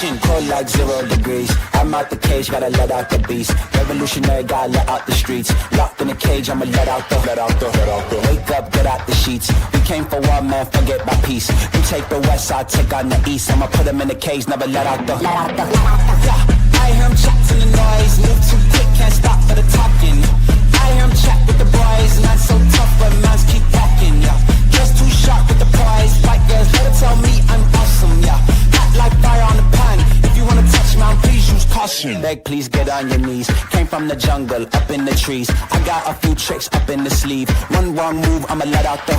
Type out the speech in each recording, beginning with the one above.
caution, cold like 0 degrees. I'm out the cage, gotta let out the beast. Revolutionary, gotta let out the streets. Locked in a cage, I'ma let out the. Wake up, get out the sheets. We came for war, man, forget my peace. You take the west, I take on the east. I'ma put them in the cage, never let out the. Yeah, I hear him chat to the noise. Move too quick, can't stop for the talking. I hear him chat with the boys. Not so tough, but mans keep walking, yeah. Just too sharp with the prize. White girls, let her tell me I'm awesome, yeah. Hot like fire on the pan. If you wanna touch me, please use caution. Beg, please get on your knees. Came from the jungle, up in the trees. I got a few tricks up in the sleeve. One wrong move, I'ma let out the.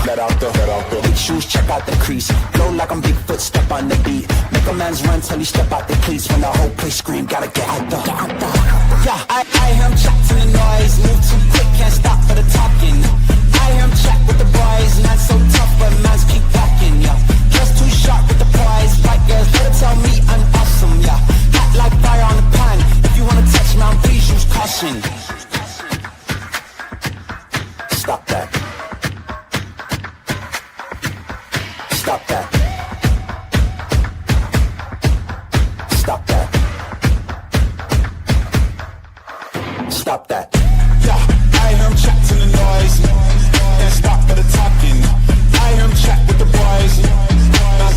Big shoes, check out the crease. Blow like I'm Bigfoot, step on the beat. Make a man's run till he step out the cleats. When the whole place scream, gotta get out the. Yeah, I hear him chat to the noise. Move too quick, can't stop for the talking. I hear him chat with the boys. Not so tough, but mans keep walking, yeah. Just too sharp with the prize. White girls, let her tell me I'm awesome, yeah. Hot like fire on the pan. If you wanna touch me, please use caution. Stop that. Stop that. Stop that. Stop that. Yeah, I hear him chat to the noise. Can't stop for the talking. I hear him chat with the boys.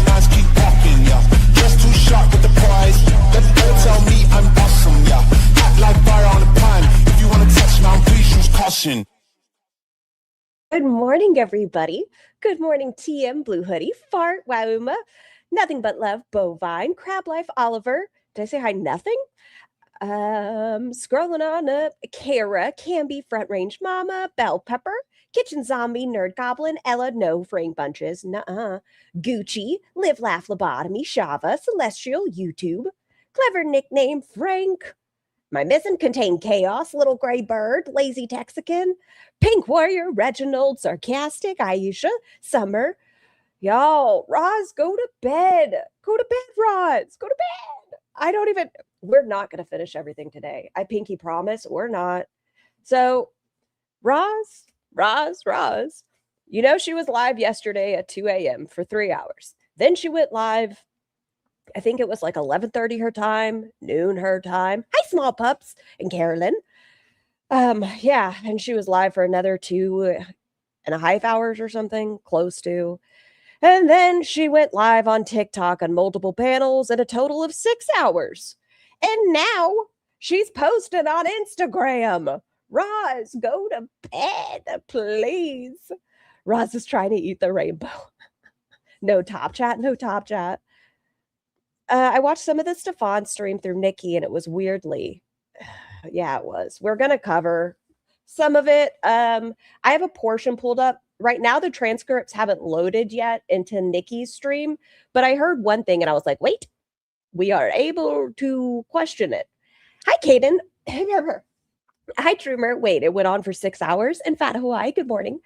Nice keep walking, yeah. Just too sharp with the prize. Let her tell me I'm awesome, yeah. Hot like fire on the pan. If you wanna touch me, please use caution. Good morning, everybody. Good morning, TM, Blue Hoodie, Fart, Wauma, Nothing But Love, Bovine, Crab Life, Oliver. Did I say hi? Nothing? Scrolling on up, Kara, Canby, Front Range Mama, Bell Pepper, Kitchen Zombie, Nerd Goblin, Ella, no, Frame Bunches, nuh-uh, Gucci, Live Laugh Lobotomy, Shava, Celestial, YouTube, Clever Nickname, Frank, My Missing Contain Chaos, Little Gray Bird, Lazy Texican, Pink Warrior, Reginald, Sarcastic, Aisha, Summer. Y'all, Roz, go to bed. Go to bed, Roz. Go to bed. We're not going to finish everything today. I pinky promise we're not. So, Roz, you know she was live yesterday at 2 a.m. for 3 hours. Then she went live, I think it was like 11:30 her time, noon her time. Hi, small pups and Carolyn. Yeah, and she was live for another 2.5 hours or something, close to. And then she went live on TikTok on multiple panels at a total of 6 hours. And now she's posted on Instagram. Roz, go to bed, please. Roz is trying to eat the rainbow. No top chat. I watched some of the Stefan stream through Nikki, and it was weirdly. Yeah, it was. We're going to cover some of it. I have a portion pulled up. Right now, the transcripts haven't loaded yet into Nikki's stream, but I heard one thing, and I was like, wait. We are able to question it. Hi, Kaden. Hi, Trumer. Wait, it went on for 6 hours in Fat Hawaii. Good morning.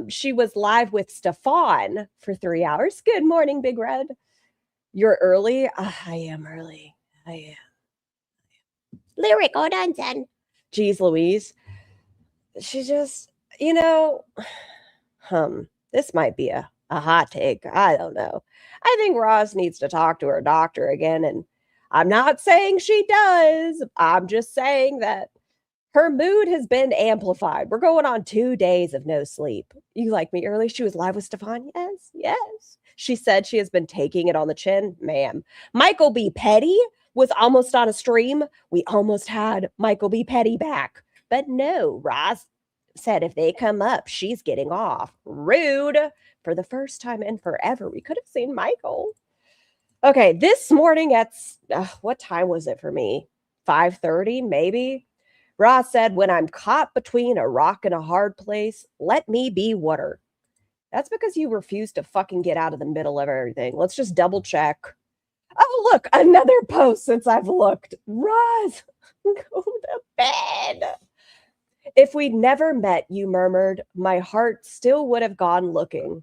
She was live with Stefan for 3 hours. Good morning, Big Red. You're early? I am early. I am. Lyric, hold on, son. Jeez Louise. She just, this might be a hot take. I don't know. I think Roz needs to talk to her doctor again. And I'm not saying she does. I'm just saying that her mood has been amplified. We're going on 2 days of no sleep. You like me early? She was live with Stefan. Yes. She said she has been taking it on the chin. Ma'am. Michael B. Petty was almost on a stream. We almost had Michael B. Petty back. But no, Roz said if they come up, she's getting off. Rude. For the first time in forever, we could have seen Michael. Okay, this morning at, what time was it for me? 5:30, maybe? Ross said, when I'm caught between a rock and a hard place, let me be water. That's because you refuse to fucking get out of the middle of everything. Let's just double check. Oh, look, another post since I've looked. Ross, go to bed. If we'd never met, you murmured, my heart still would have gone looking.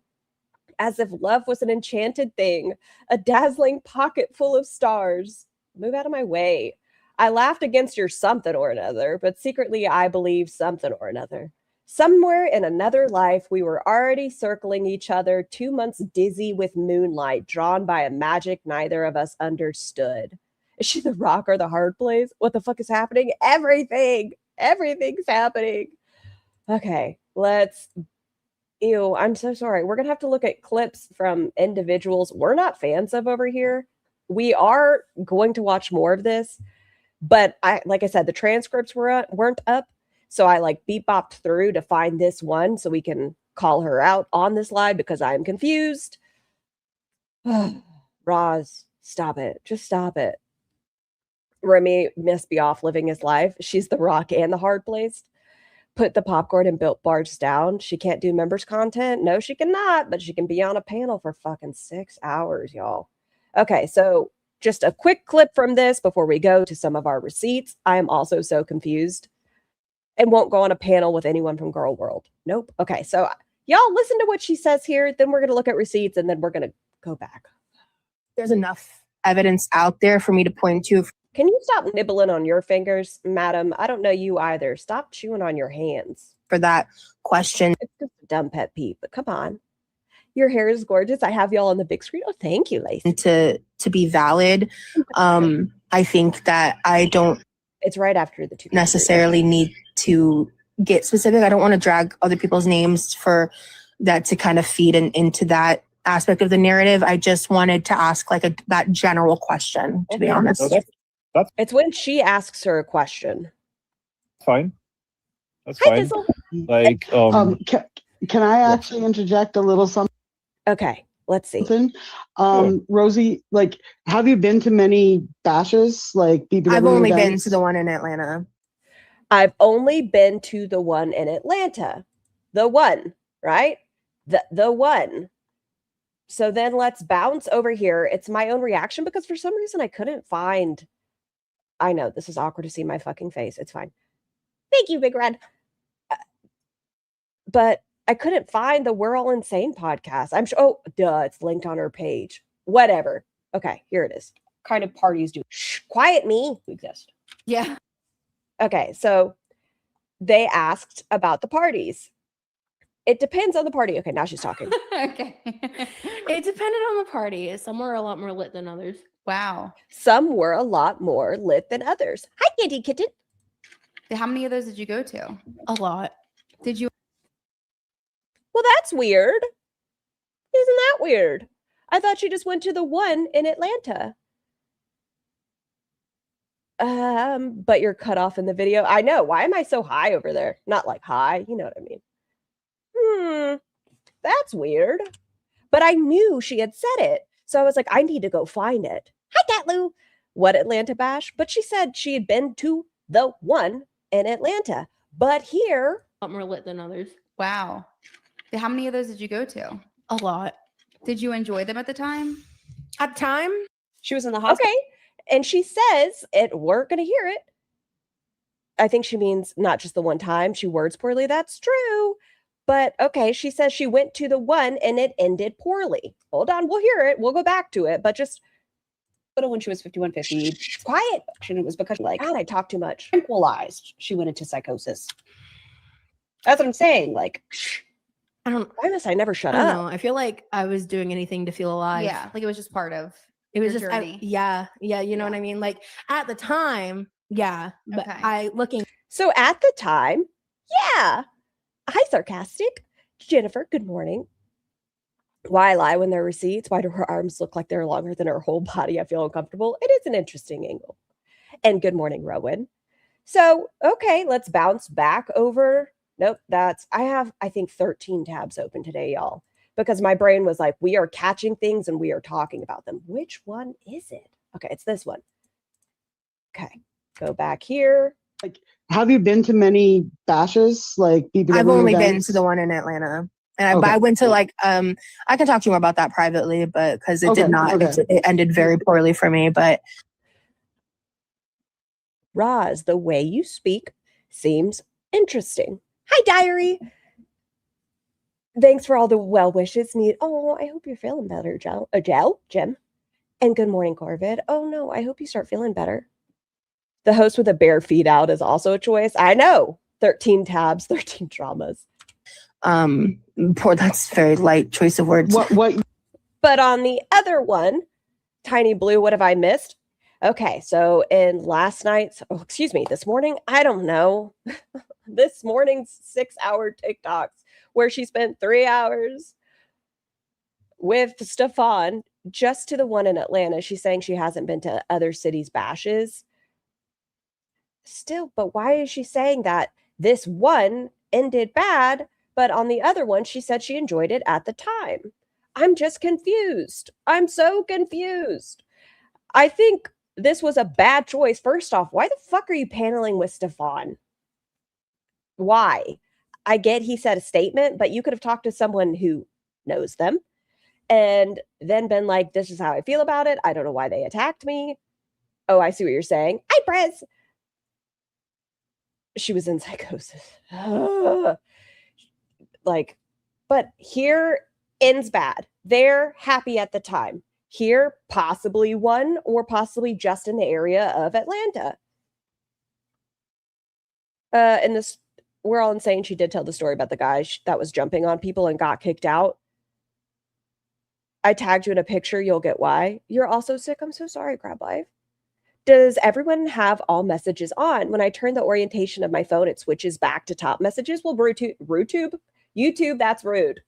As if love was an enchanted thing, a dazzling pocket full of stars. Move out of my way. I laughed against your something or another, but secretly I believe something or another. Somewhere in another life, we were already circling each other, 2 months dizzy with moonlight, drawn by a magic neither of us understood. Is she the rock or the hard place? What the fuck is happening? Everything! Everything's happening. Okay, let's. Ew, I'm so sorry. We're gonna have to look at clips from individuals we're not fans of over here. We are going to watch more of this, but like I said, the transcripts weren't up. So I like beep bopped through to find this one so we can call her out on this live because I'm confused. Roz, stop it. Just stop it. Remy must be off living his life. She's the rock and the hard place. Put the popcorn and built bars down. She can't do members content. No, she cannot, but she can be on a panel for fucking 6 hours, y'all. Okay, so just a quick clip from this before we go to some of our receipts. I am also so confused and won't go on a panel with anyone from Girl World. Nope. Okay, so y'all listen to what she says here. Then we're going to look at receipts and then we're going to go back. There's enough evidence out there for me to point to. Can you stop nibbling on your fingers, madam? I don't know you either. Stop chewing on your hands. For that question. It's just a dumb pet peeve, but come on. Your hair is gorgeous. I have y'all on the big screen. Oh, thank you, Lacey. To be valid, I think that I don't. It's right after the two necessarily need to get specific. I don't want to drag other people's names for that to kind of feed into that aspect of the narrative. I just wanted to ask like that general question, to be honest. It's when she asks her a question. Fine. That's Hi, fine. Dizzle. Like, can I actually interject a little something? Okay, let's see. Rosie, like, have you been to many bashes? Like, BBW I've only events? been to the one in Atlanta. I've only been to the one in Atlanta. The one, right? The one. So then let's bounce over here. It's my own reaction because for some reason I couldn't find. I know this is awkward to see my fucking face. It's fine. Thank you, Big Red. But I couldn't find the We're All Insane podcast. I'm sure. Oh, duh. It's linked on her page. Whatever. Okay, here it is. Kind of parties do. Shh, quiet me. We exist. Yeah. Okay, so they asked about the parties. It depends on the party. Okay, now she's talking. Okay. It depended on the party. Some were a lot more lit than others. Wow. Some were a lot more lit than others. Hi, Kitty Kitten. How many of those did you go to? A lot. Did you? Well, that's weird. Isn't that weird? I thought you just went to the one in Atlanta. But you're cut off in the video. I know. Why am I so high over there? Not like high. You know what I mean? That's weird. But I knew she had said it. So I was like, I need to go find it. Hi, Catloo. What Atlanta bash? But she said she had been to the one in Atlanta. But here. A lot more lit than others. Wow. How many of those did you go to? A lot. Did you enjoy them at the time? At the time, she was in the hospital. Okay. And she says we're going to hear it. I think she means not just the one time. She words poorly. That's true. But okay, she says she went to the one and it ended poorly. Hold on. We'll hear it. We'll go back to it. But just When she was 5150, quiet. and it was because God, I talk too much. tranquilized. She went into psychosis. That's what I'm saying. Like, Why must I never shut I don't up? know. I feel like I was doing anything to feel alive. Yeah. Like it was just part of It was your just, journey. yeah. You know what I mean? Like at the time, yeah. But Okay. looking. So at the time, yeah. Hi, sarcastic. Jennifer, good morning. Why lie when there are receipts? Why do her arms look like they're longer than her whole body? I feel uncomfortable. It is an interesting angle. And good morning, Rowan. So, okay, let's bounce back over. Nope, I have, I think, 13 tabs open today, y'all, because my brain was like, we are catching things and we are talking about them. Which one is it? Okay, it's this one. Okay, go back here. Like, have you been to many bashes? Like, BBW I've only been events? to the one in Atlanta. And Okay. I went to I can talk to you more about that privately, but because it Okay, did not, okay. it ended very poorly for me. But Roz, the way you speak seems interesting. Hi, diary. Thanks for all the well wishes. Oh, I hope you're feeling better, Jem. And good morning, Corvid. Oh no, I hope you start feeling better. The host with a bare feet out is also a choice. I know. 13 tabs, 13 dramas. Poor, that's very light choice of words. What? But on the other one, Tiny Blue, what have I missed? Okay, so in this morning, I don't know, this morning's 6-hour TikToks where she spent 3 hours with Stefan just to the one in Atlanta. She's saying she hasn't been to other cities' bashes. Still, but why is she saying that this one ended bad, but on the other one, she said she enjoyed it at the time? I'm just confused. I'm so confused. I think this was a bad choice. First off, why the fuck are you paneling with Stefan? Why? I get he said a statement, but you could have talked to someone who knows them and then been like, this is how I feel about it. I don't know why they attacked me. Oh, I see what you're saying. Hi, Prez. She was in psychosis. But here ends bad. They're happy at the time. Here, possibly one or possibly just in the area of Atlanta. And this, we're all insane. She did tell the story about the guy that was jumping on people and got kicked out. I tagged you in a picture. You'll get why. You're also sick. I'm so sorry, Crab Life. Does everyone have all messages on? When I turn the orientation of my phone, it switches back to top messages. Well, YouTube, that's rude.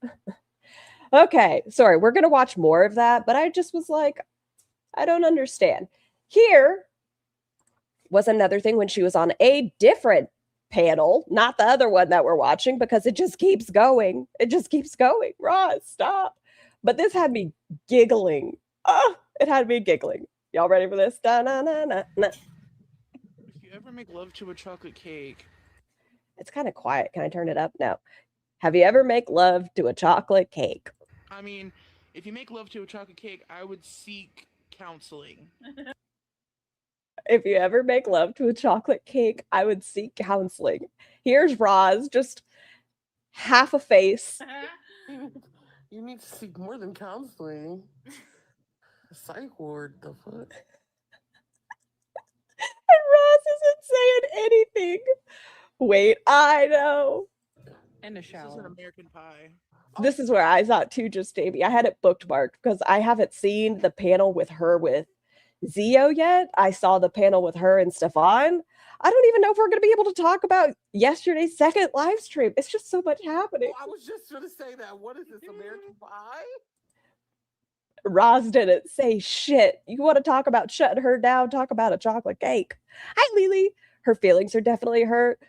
Okay, sorry, we're going to watch more of that, but I just was like, I don't understand. Here was another thing when she was on a different panel, not the other one that we're watching, because it just keeps going. It just keeps going. Ross, stop. But this had me giggling. Oh, it had me giggling. Y'all ready for this? Da-na-na-na-na. If you ever make love to a chocolate cake. It's kind of quiet. Can I turn it up? No. Have you ever make love to a chocolate cake? I mean, if you make love to a chocolate cake, I would seek counseling. If you ever make love to a chocolate cake, I would seek counseling. Here's Roz, just half a face. You need to seek more than counseling. Psych ward, the fuck? And Roz isn't saying anything. Wait, I know. And a This is an shower. American Pie. This is where I thought too, just Davey. I had it bookmarked because I haven't seen the panel with her with Zio yet. I saw the panel with her and Stefan. I don't even know if we're going to be able to talk about yesterday's second live stream. It's just so much happening. Oh, I was just going to say that. What is this, American Pie? Roz didn't say shit. You want to talk about shutting her down? Talk about a chocolate cake. Hi, Lily. Her feelings are definitely hurt.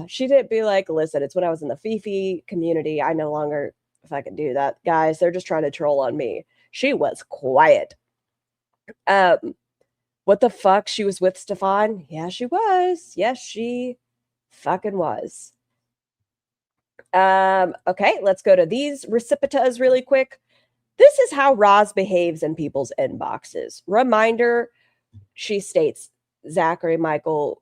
She didn't be like, listen, it's when I was in the Fifi community. I no longer fucking do that. Guys, they're just trying to troll on me. She was quiet. What the fuck? She was with Stefan? Yeah, she was. Yes, she fucking was. Okay, let's go to these recipitas really quick. This is how Roz behaves in people's inboxes. Reminder, she states, Zachary Michael,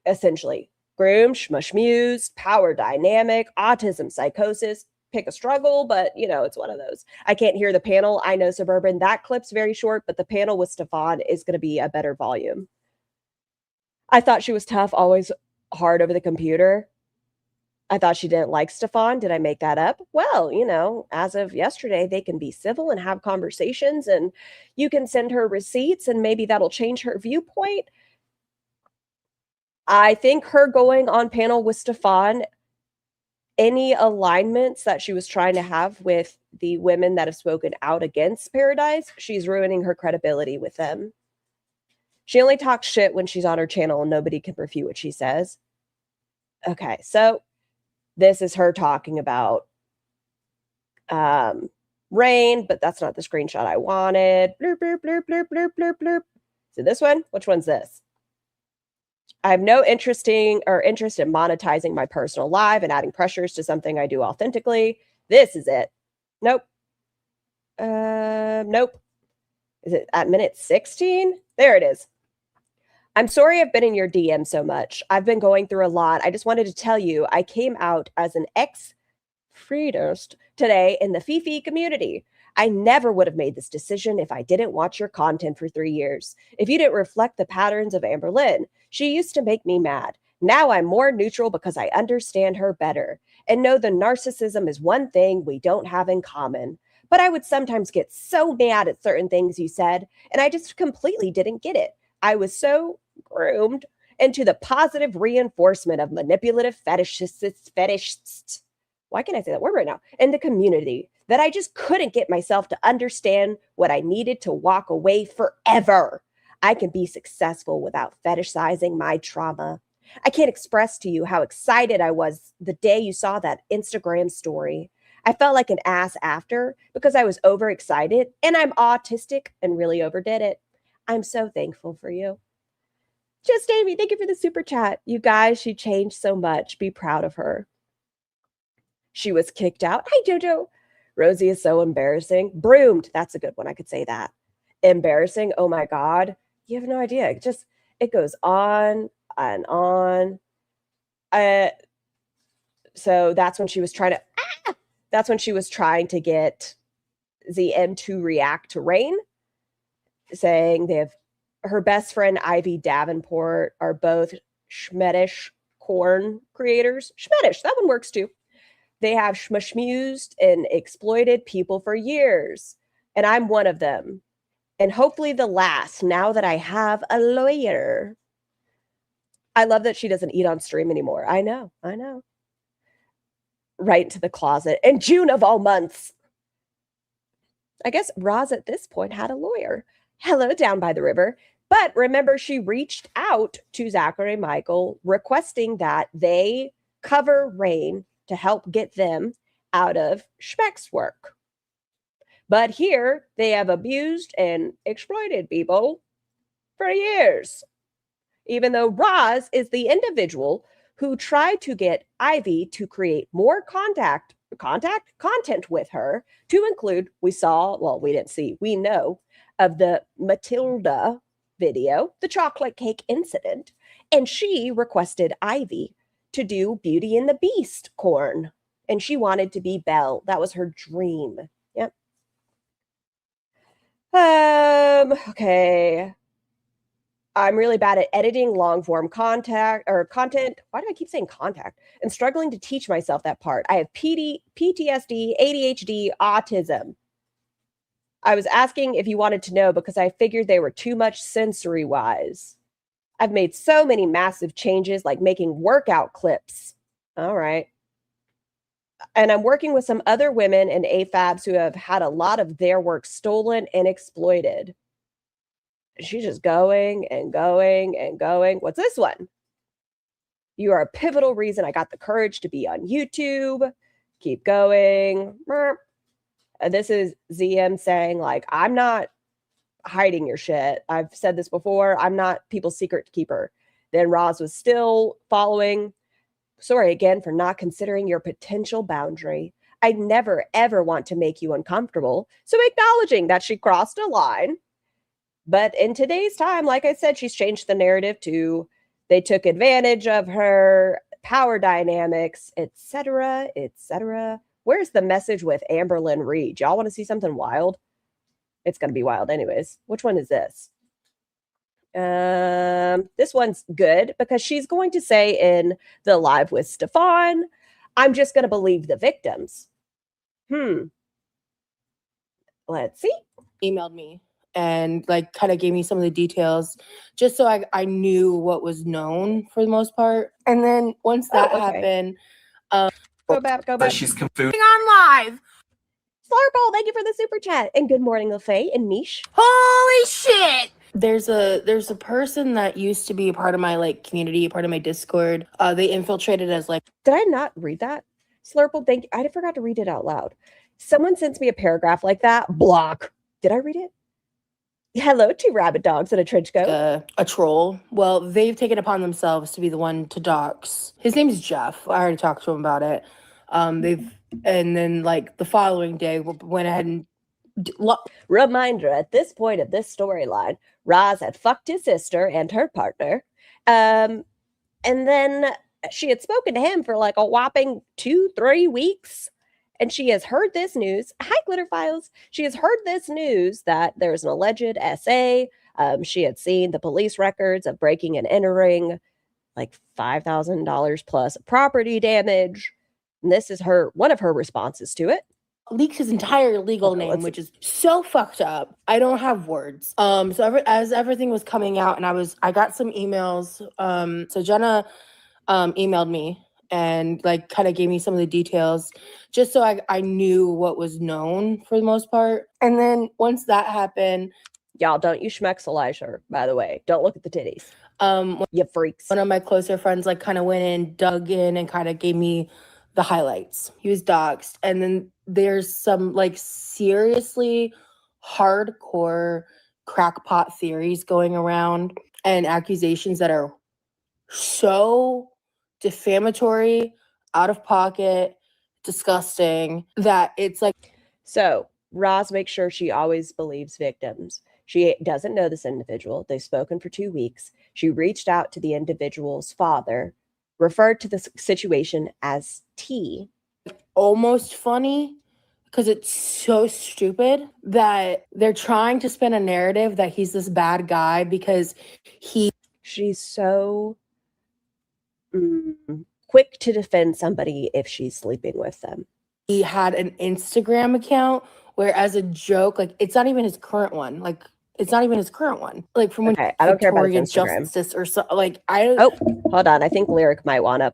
essentially, groom, schmushmuse, power dynamic, autism, psychosis, pick a struggle, but it's one of those. I can't hear the panel. I know Suburban. That clip's very short, but the panel with Stefan is going to be a better volume. I thought she was tough, always hard over the computer. I thought she didn't like Stefan. Did I make that up? Well, as of yesterday, they can be civil and have conversations, and you can send her receipts, and maybe that'll change her viewpoint. I think her going on panel with Stefan, any alignments that she was trying to have with the women that have spoken out against Paradise, she's ruining her credibility with them. She only talks shit when she's on her channel and nobody can refute what she says. Okay, so this is her talking about rain, but that's not the screenshot I wanted. Blurp, blurp, blurp, blurp, blurp, blurp, blurp. So this one, which one's this? I have no interest in monetizing my personal life and adding pressures to something I do authentically. This is it. Nope. Nope. Is it at minute 16? There it is. I'm sorry I've been in your DM so much. I've been going through a lot. I just wanted to tell you I came out as an ex-freedist today in the Fifi community. I never would have made this decision if I didn't watch your content for 3 years. If you didn't reflect the patterns of Amber Lynn, she used to make me mad. Now I'm more neutral because I understand her better and know the narcissism is one thing we don't have in common. But I would sometimes get so mad at certain things you said, and I just completely didn't get it. I was so groomed into the positive reinforcement of manipulative fetishists. Why can't I say that word right now? In the community, that I just couldn't get myself to understand what I needed to walk away forever. I can be successful without fetishizing my trauma. I can't express to you how excited I was the day you saw that Instagram story. I felt like an ass after because I was overexcited and I'm autistic and really overdid it. I'm so thankful for you. Just Amy, thank you for the super chat. You guys, she changed so much. Be proud of her. She was kicked out. Hi, Jojo. Rosie is so embarrassing. Broomed. That's a good one. I could say that. Embarrassing. Oh my God. You have no idea. It goes on and on. So that's when she was trying to get ZM to react to Rain, saying they have her best friend Ivy Davenport are both Schmedish corn creators. Schmedish, that one works too. They have schmused and exploited people for years, and I'm one of them. And hopefully the last, now that I have a lawyer. I love that she doesn't eat on stream anymore. I know. Right into the closet. In June of all months. I guess Roz at this point had a lawyer. Hello, down by the river. But remember, she reached out to Zachary Michael requesting that they cover Rain to help get them out of Speck's work. But here, they have abused and exploited people for years. Even though Roz is the individual who tried to get Ivy to create more content with her to include, we know of the Matilda video, the chocolate cake incident, and she requested Ivy to do Beauty and the Beast corn, and she wanted to be Belle. That was her dream. Yep. Okay. I'm really bad at editing long form content. Why do I keep saying contact? And struggling to teach myself that part. I have PTSD, ADHD, autism. I was asking if you wanted to know because I figured they were too much sensory wise. I've made so many massive changes, like making workout clips. All right. And I'm working with some other women and AFABs who have had a lot of their work stolen and exploited. She's just going and going and going. What's this one? You are a pivotal reason I got the courage to be on YouTube. Keep going. This is ZM saying, like, I'm not hiding your shit. I've said this before. I'm not people's secret keeper. Then Roz was still following. Sorry again for not considering your potential boundary. I never, ever want to make you uncomfortable. So acknowledging that she crossed a line. But in today's time, like I said, she's changed the narrative to they took advantage of her power dynamics, etc., etc. Where's the message with Amberlynn Reed? Y'all want to see something wild? It's going to be wild anyways. Which one is this? This one's good because she's going to say in the live with Stefan, I'm just going to believe the victims. Let's see. Emailed me and like kind of gave me some of the details just so I knew what was known for the most part. And then once that happened, go back. She's confused. On live. Slurple, thank you for the super chat. And good morning, LaFay and Mish. Holy shit! There's a person that used to be a part of my like community, a part of my Discord. They infiltrated as like. Did I not read that? Slurple, thank you. I forgot to read it out loud. Someone sends me a paragraph like that. Block. Did I read it? Hello, 2 rabbit dogs in a trench coat. A troll. Well, they've taken upon themselves to be the one to dox. His name's Jeff. I already talked to him about it. And then like the following day went ahead and Reminder, at this point of this storyline, Roz had fucked his sister and her partner. And then she had spoken to him for like a whopping 2-3 weeks. And she has heard this news. Hi, Glitter Files. She has heard this news that there's an alleged SA. She had seen the police records of breaking and entering. like $5,000 plus property damage. And this is one of her responses to it. Leaks his entire legal Okay, name, let's which is so fucked up. I don't have words. As everything was coming out, and I got some emails. So Jenna emailed me and like kind of gave me some of the details just so I knew what was known for the most part. And then once that happened, Y'all, don't you schmexelize her, by the way. Don't look at the titties. You freaks. one of my closer friends like kind of went in, dug in, and kind of gave me the highlights. He was doxxed. And then there's some like seriously hardcore crackpot theories going around and accusations that are so defamatory, out of pocket, disgusting that it's like. So Roz makes sure she always believes victims. She doesn't know this individual. They've spoken for 2 weeks. She reached out to the individual's father, referred to the situation as T. Almost funny because it's so stupid that they're trying to spin a narrative that he's this bad guy because she's so quick to defend somebody if she's sleeping with them. He had an Instagram account where, as a joke, like it's not even his current one. Like from when I don't care about his Victoria Instagram. Justice or so. Like Hold on. I think Lyric might want to.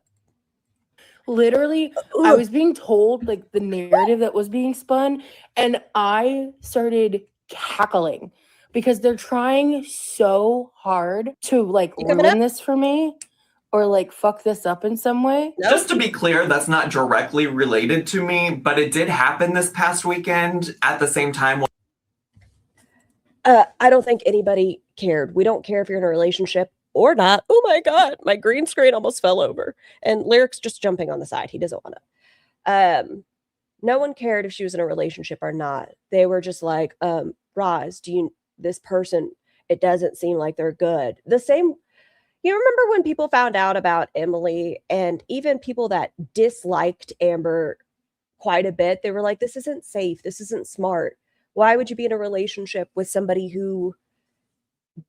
Literally, I was being told like the narrative that was being spun, and I started cackling because they're trying so hard to like ruin this for me or like fuck this up in some way. Just to be clear, that's not directly related to me, but it did happen this past weekend at the same time. I don't think anybody cared. We don't care if you're in a relationship or not. Oh my God, my green screen almost fell over. And Lyric's just jumping on the side. He doesn't want to. No one cared if she was in a relationship or not. They were just like, Roz, this person, it doesn't seem like they're good. The same, you remember when people found out about Emily and even people that disliked Amber quite a bit, they were like, this isn't safe. This isn't smart. Why would you be in a relationship with somebody who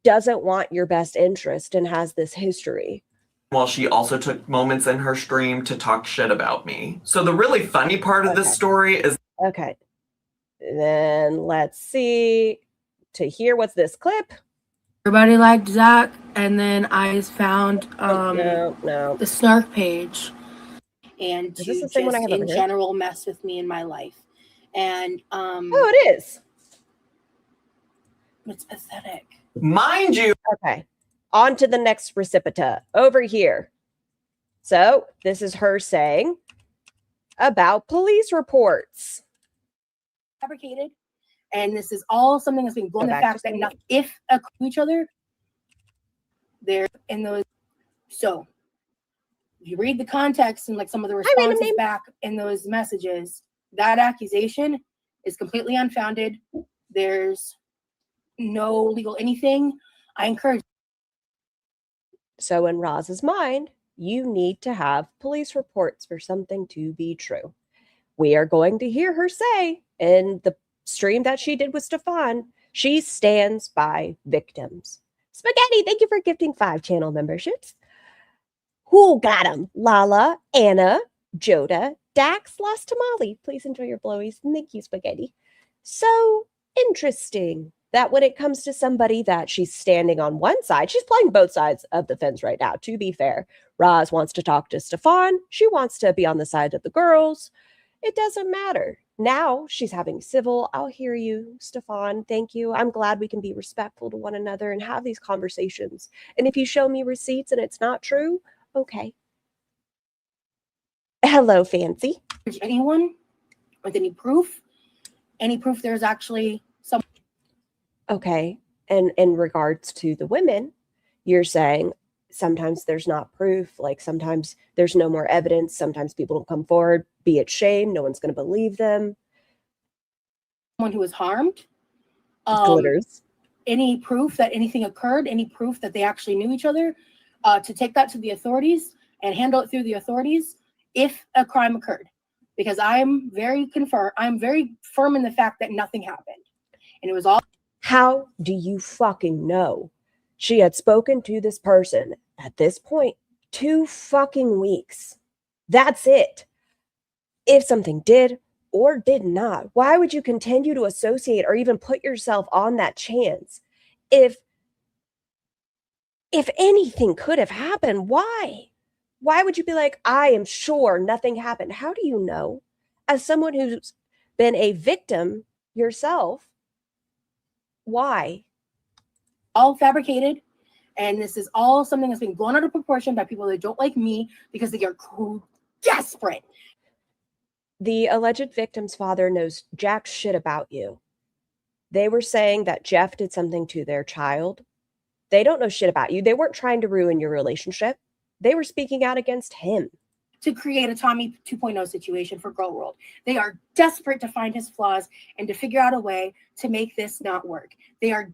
doesn't want your best interest and has this history? Well, she also took moments in her stream to talk shit about me. So the really funny part of this story is... Okay. Then let's see. To hear what's this clip? Everybody liked Zach, and then I found no. the snark page, and Is to this the same one I just have over in here? general mess with me in my life. And oh, it is. It's pathetic. Mind you. Okay. On to the next recipita over here. So this is her saying about police reports. Fabricated. And this is all something that's being blown the fact that not if each other, they're in those. So if you read the context and like some of the responses back in those messages, that accusation is completely unfounded. There's no legal anything. I encourage. So in Roz's mind, you need to have police reports for something to be true. We are going to hear her say in the stream that she did with Stefan, she stands by victims. Spaghetti, thank you for gifting 5 channel memberships. Who got them? Lala, Anna, Joda, Dax, Lost Tamale. Please enjoy your blowies. Thank you, Spaghetti. So interesting that when it comes to somebody that she's standing on one side, she's playing both sides of the fence right now, to be fair. Roz wants to talk to Stefan. She wants to be on the side of the girls. It doesn't matter. Now she's having civil. I'll hear you, Stefan. Thank you. I'm glad we can be respectful to one another and have these conversations. And if you show me receipts and it's not true, okay. Hello, Fancy. Anyone with any proof there's actually some. Okay. And in regards to the women, you're saying sometimes there's not proof, like sometimes there's no more evidence, sometimes people don't come forward, be it shame, no one's going to believe them. Someone who was harmed. Glitters. Any proof that anything occurred, any proof that they actually knew each other, to take that to the authorities and handle it through the authorities if a crime occurred. Because I'm very firm in the fact that nothing happened. And it was all. How do you fucking know? She had spoken to this person at this point 2 fucking weeks. That's it. If something did or did not, why would you continue to associate or even put yourself on that chance? If anything could have happened, why? Why would you be like, I am sure nothing happened? How do you know? As someone who's been a victim yourself, why? All fabricated. And this is all something that's being blown out of proportion by people that don't like me because they are desperate. The alleged victim's father knows jack shit about you. They were saying that Jeff did something to their child. They don't know shit about you. They weren't trying to ruin your relationship. They were speaking out against him. To create a Tommy 2.0 situation for Girl World. They are desperate to find his flaws and to figure out a way to make this not work. They are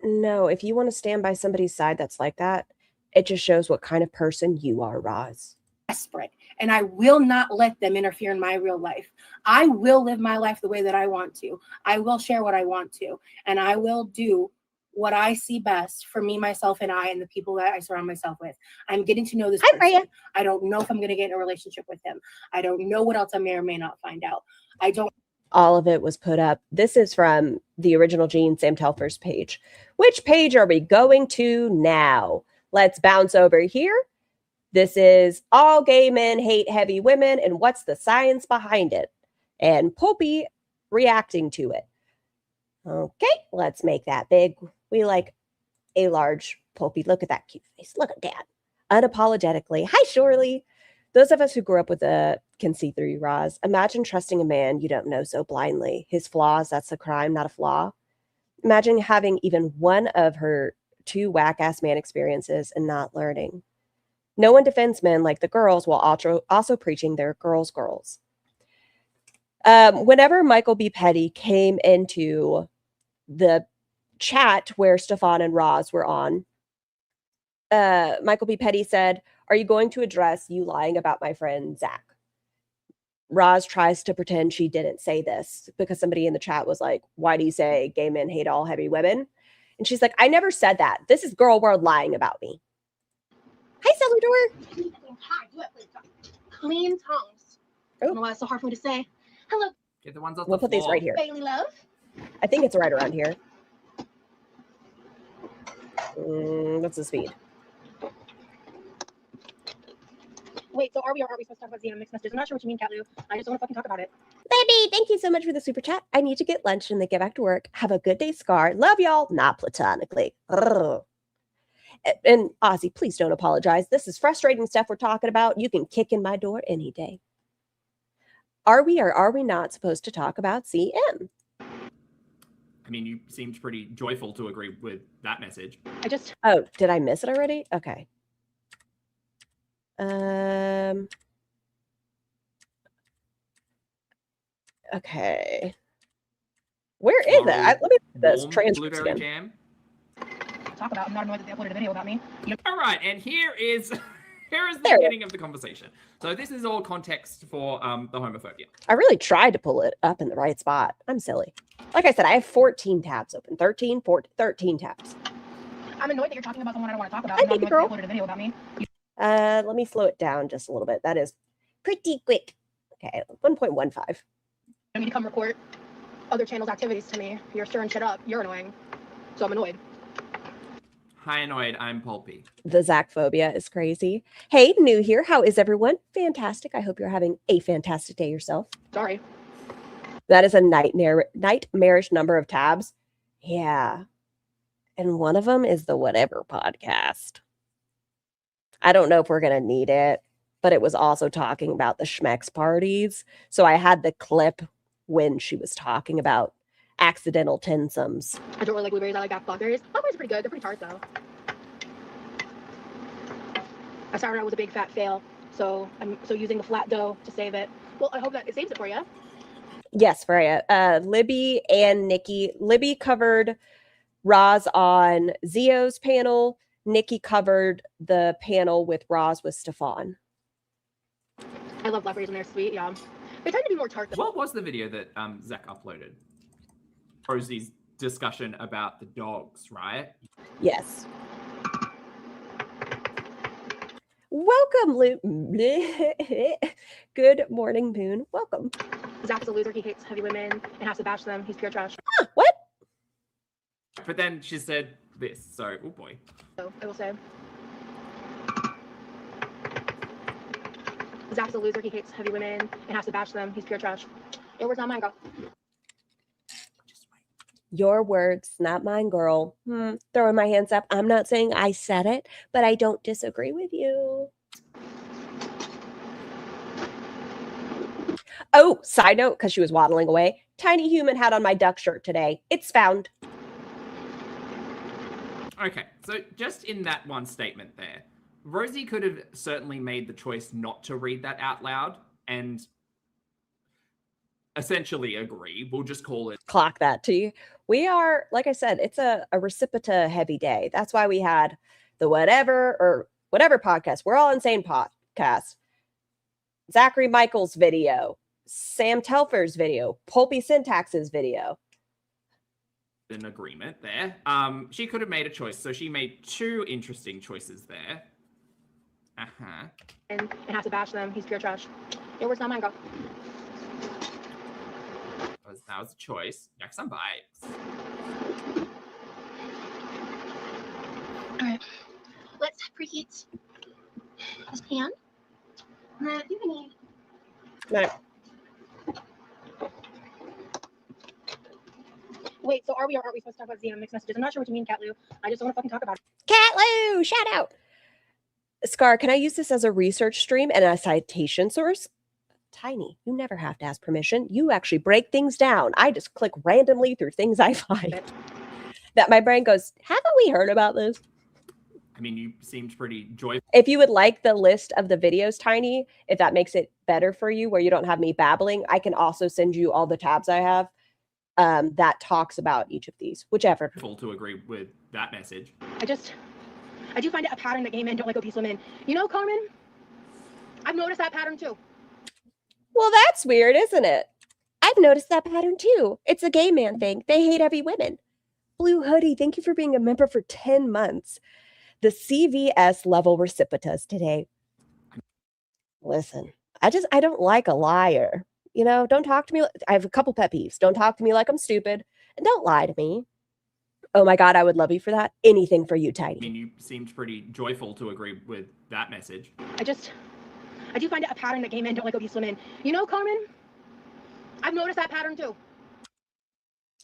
No, if you want to stand by somebody's side that's like that, it just shows what kind of person you are, Roz. desperate. And I will not let them interfere in my real life. I will live my life the way that I want to. I will share what I want to. And I will do what I see best for me, myself, and I, and the people that I surround myself with. I'm getting to know this person. Freya. I don't know if I'm going to get in a relationship with him. I don't know what else I may or may not find out. I don't. All of it was put up. This is from the original Gene Sam Telfer's page. Which page are we going to now? Let's bounce over here. This is all gay men hate heavy women, and what's the science behind it? And Pulpy reacting to it. Okay, let's make that big. We like a large Pulpy. Look at that cute face. Look at that. Unapologetically. Hi, Shirley. Those of us who grew up with can see through you, Roz. Imagine trusting a man you don't know so blindly. His flaws, that's a crime, not a flaw. Imagine having even one of her 2 whack-ass man experiences and not learning. No one defends men like the girls while also preaching they're girls. Whenever Michael B. Petty came into the chat where Stefan and Roz were on, Michael B. Petty said, "Are you going to address you lying about my friend Zach?" Roz tries to pretend she didn't say this because somebody in the chat was like, "Why do you say gay men hate all heavy women?" And she's like, "I never said that. This is Girl World lying about me." Hi, Salvador. Clean tongues. I don't know why it's so hard for me to say. Hello. Get the ones off We'll the put these floor. right here. Bailey Love. I think it's right around here. What's the speed? Wait, so are we or aren't we supposed to talk about Xena mixed messages? I'm not sure what you mean, Catlu. I just want to fucking talk about it. Baby, thank you so much for the super chat. I need to get lunch and then get back to work. Have a good day, Scar. Love y'all. Not platonically. Ugh. And Ozzy, please don't apologize. This is frustrating stuff we're talking about. You can kick in my door any day. Are we or are we not supposed to talk about CM? I mean, you seemed pretty joyful to agree with that message. Oh, did I miss it already? Okay. Okay. Where is it? Let me look at this Warm transcripts blueberry again. jam. Talk about. I'm not annoyed that they uploaded a video about me. All right, and here is the beginning of the conversation. So this is all context for the homophobia. I really tried to pull it up in the right spot. I'm silly. Like I said, I have 14 tabs open. 13 tabs. I'm annoyed that you're talking about someone I don't want to talk about. Hi, I'm not baby annoyed girl. that they uploaded a video about me. Let me slow it down just a little bit. That is pretty quick. Okay, 1.15. I need to come report other channels' activities to me. You're stirring shit up. You're annoying. So I'm annoyed. Hi, annoyed. I'm Pulpy. The Zach phobia is crazy. Hey, new here. How is everyone? Fantastic. I hope you're having a fantastic day yourself. Sorry. That is a nightmarish number of tabs. Yeah. And one of them is the Whatever podcast. I don't know if we're going to need it, but it was also talking about the Schmex parties. So I had the clip when she was talking about accidental tinsomes. I don't really like blueberries. I like blackberries. Blackberries are pretty good. They're pretty tart, though. I started out with a big fat fail. So I'm using the flat dough to save it. Well, I hope that it saves it for you. Yes, Freya. Libby and Nikki. Libby covered Roz on Zio's panel. Nikki covered the panel with Roz with Stefan. I love blackberries and they're sweet. Yeah, they tend to be more tart. What was the video that Zach uploaded? Rosie's discussion about the dogs, right? Yes. Welcome, Good morning, Moon. Welcome. Zach is a loser. He hates heavy women and has to bash them. He's pure trash. What? But then she said this, so oh boy. So I will say. Zach's a loser. He hates heavy women and has to bash them. He's pure trash. Your words, not mine, girl. Your words, not mine, girl. Throwing my hands up. I'm not saying I said it, but I don't disagree with you. Oh, side note, because she was waddling away. Tiny human had on my duck shirt today. It's found. Okay, so just in that one statement there, Rosie could have certainly made the choice not to read that out loud and essentially agree. We'll just call it. Clock that to you. We are, like I said, it's a recipita heavy day. That's why we had the whatever podcast. We're all insane podcast. Zachary Michael's video, Sam Telfer's video, Pulpy Syntax's video. An agreement there. She could have made a choice, so she made two interesting choices there. And has to bash them. He's pure trash. Your words, not mine, girl. That was a choice. Next on bikes. All right, let's preheat this pan. I think I need. No. Wait, so are we or aren't we supposed to talk about ZM mixed messages? I'm not sure what you mean, Cat Lou. I just don't want to fucking talk about it. Cat Lou, shout out. Scar, can I use this as a research stream and a citation source? Tiny, you never have to ask permission. You actually break things down. I just click randomly through things I find. That my brain goes, haven't we heard about this? I mean, you seemed pretty joyful. If you would like the list of the videos, Tiny, if that makes it better for you where you don't have me babbling, I can also send you all the tabs I have that talks about each of these, whichever. Full to agree with that message. I do find it a pattern that gay men don't like obese women. You know, Carmen, I've noticed that pattern too. Well, that's weird, isn't it? I've noticed that pattern too. It's a gay man thing. They hate heavy women. Blue Hoodie, thank you for being a member for 10 months. The CVS level recipitas today. Listen, I don't like a liar. You know, don't talk to me. I have a couple pet peeves. Don't talk to me like I'm stupid. And don't lie to me. Oh my God, I would love you for that. Anything for you, Tiny. I mean, you seemed pretty joyful to agree with that message. I do find it a pattern that gay men don't like obese women. You know, Carmen, I've noticed that pattern too.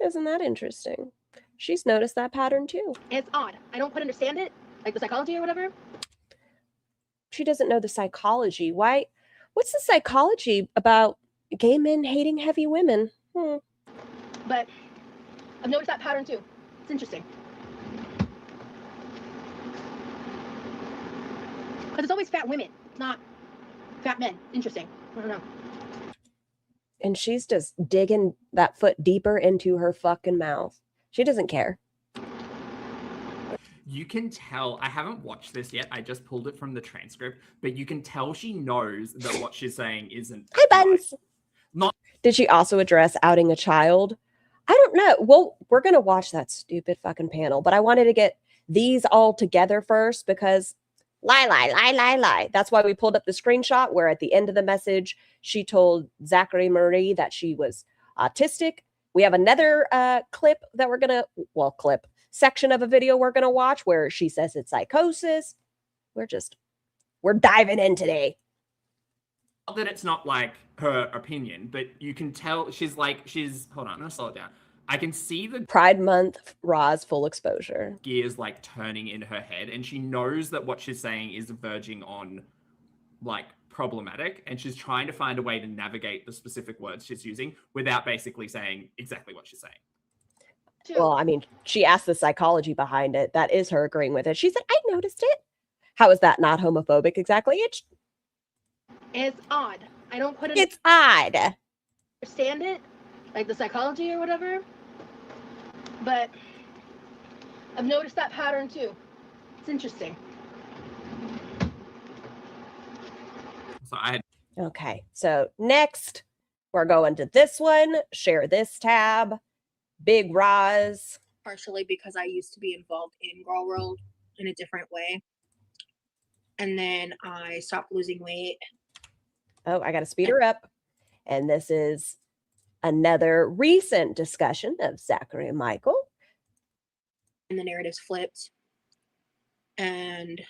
Isn't that interesting? She's noticed that pattern too. It's odd. I don't quite understand it, like the psychology or whatever. She doesn't know the psychology. Why? What's the psychology about gay men hating heavy women? But I've noticed that pattern too. It's interesting. Because it's always fat women, not fat men. Interesting. I don't know. And she's just digging that foot deeper into her fucking mouth. She doesn't care. You can tell, I haven't watched this yet, I just pulled it from the transcript, but you can tell she knows that what she's saying isn't. Hi, Buns. Not. Did she also address outing a child? I don't know. Well, we're going to watch that stupid fucking panel, but I wanted to get these all together first because lie. That's why we pulled up the screenshot where at the end of the message, she told Zachary Marie that she was autistic. We have another clip that we're going to, section of a video we're going to watch where she says it's psychosis. We're diving in today. Not that it's not like her opinion, but you can tell she's hold on, I'm going to slow it down. I can see the Pride Month Ra's full exposure. Gears like turning in her head, and she knows that what she's saying is verging on like problematic, and she's trying to find a way to navigate the specific words she's using without basically saying exactly what she's saying. Well, I mean, she asked the psychology behind it. That is her agreeing with it. She said, I noticed it. How is that not homophobic exactly? It's odd. I don't put it. It's odd. Understand it, like the psychology or whatever. But I've noticed that pattern too. It's interesting. Okay, so next we're going to this one. Share this tab. Big Roz. Partially because I used to be involved in Girl World in a different way. and then I stopped losing weight. Oh, I got to speed her up. And this is another recent discussion of Zachary and Michael. And the narratives flipped. And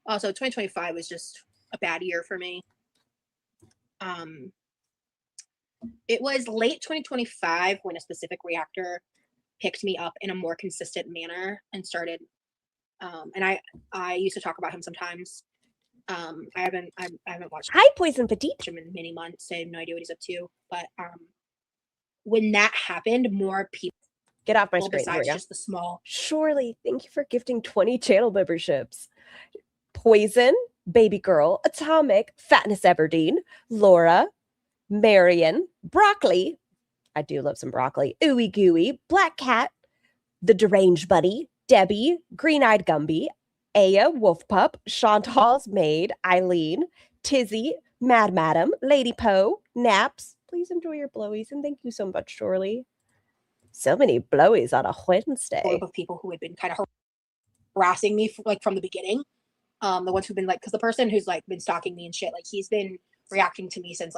also 2025 was just a bad year for me. It was late 2025 when a specific reactor picked me up in a more consistent manner and started. And I used to talk about him sometimes. I haven't watched. Hi, Poison Petite. Him in many months. I have no idea what he's up to. But when that happened, more people. Get off my screen. Here we Besides go. just the small. Surely, thank you for gifting 20 channel memberships. Poison, Baby Girl, Atomic, Fatness Everdeen, Laura, Marion, Broccoli. I do love some broccoli. Ooey Gooey, Black Cat, The Deranged Buddy, Debbie, Green Eyed Gumby, Aya, Wolf Pup, Chantal's Maid, Eileen, Tizzy, Mad Madam, Lady Poe, Naps. Please enjoy your blowies and thank you so much, Shirley. So many blowies on a Wednesday. Group of people who had been kind of harassing me from the beginning. The ones who've been because the person who's been stalking me and shit, he's been reacting to me since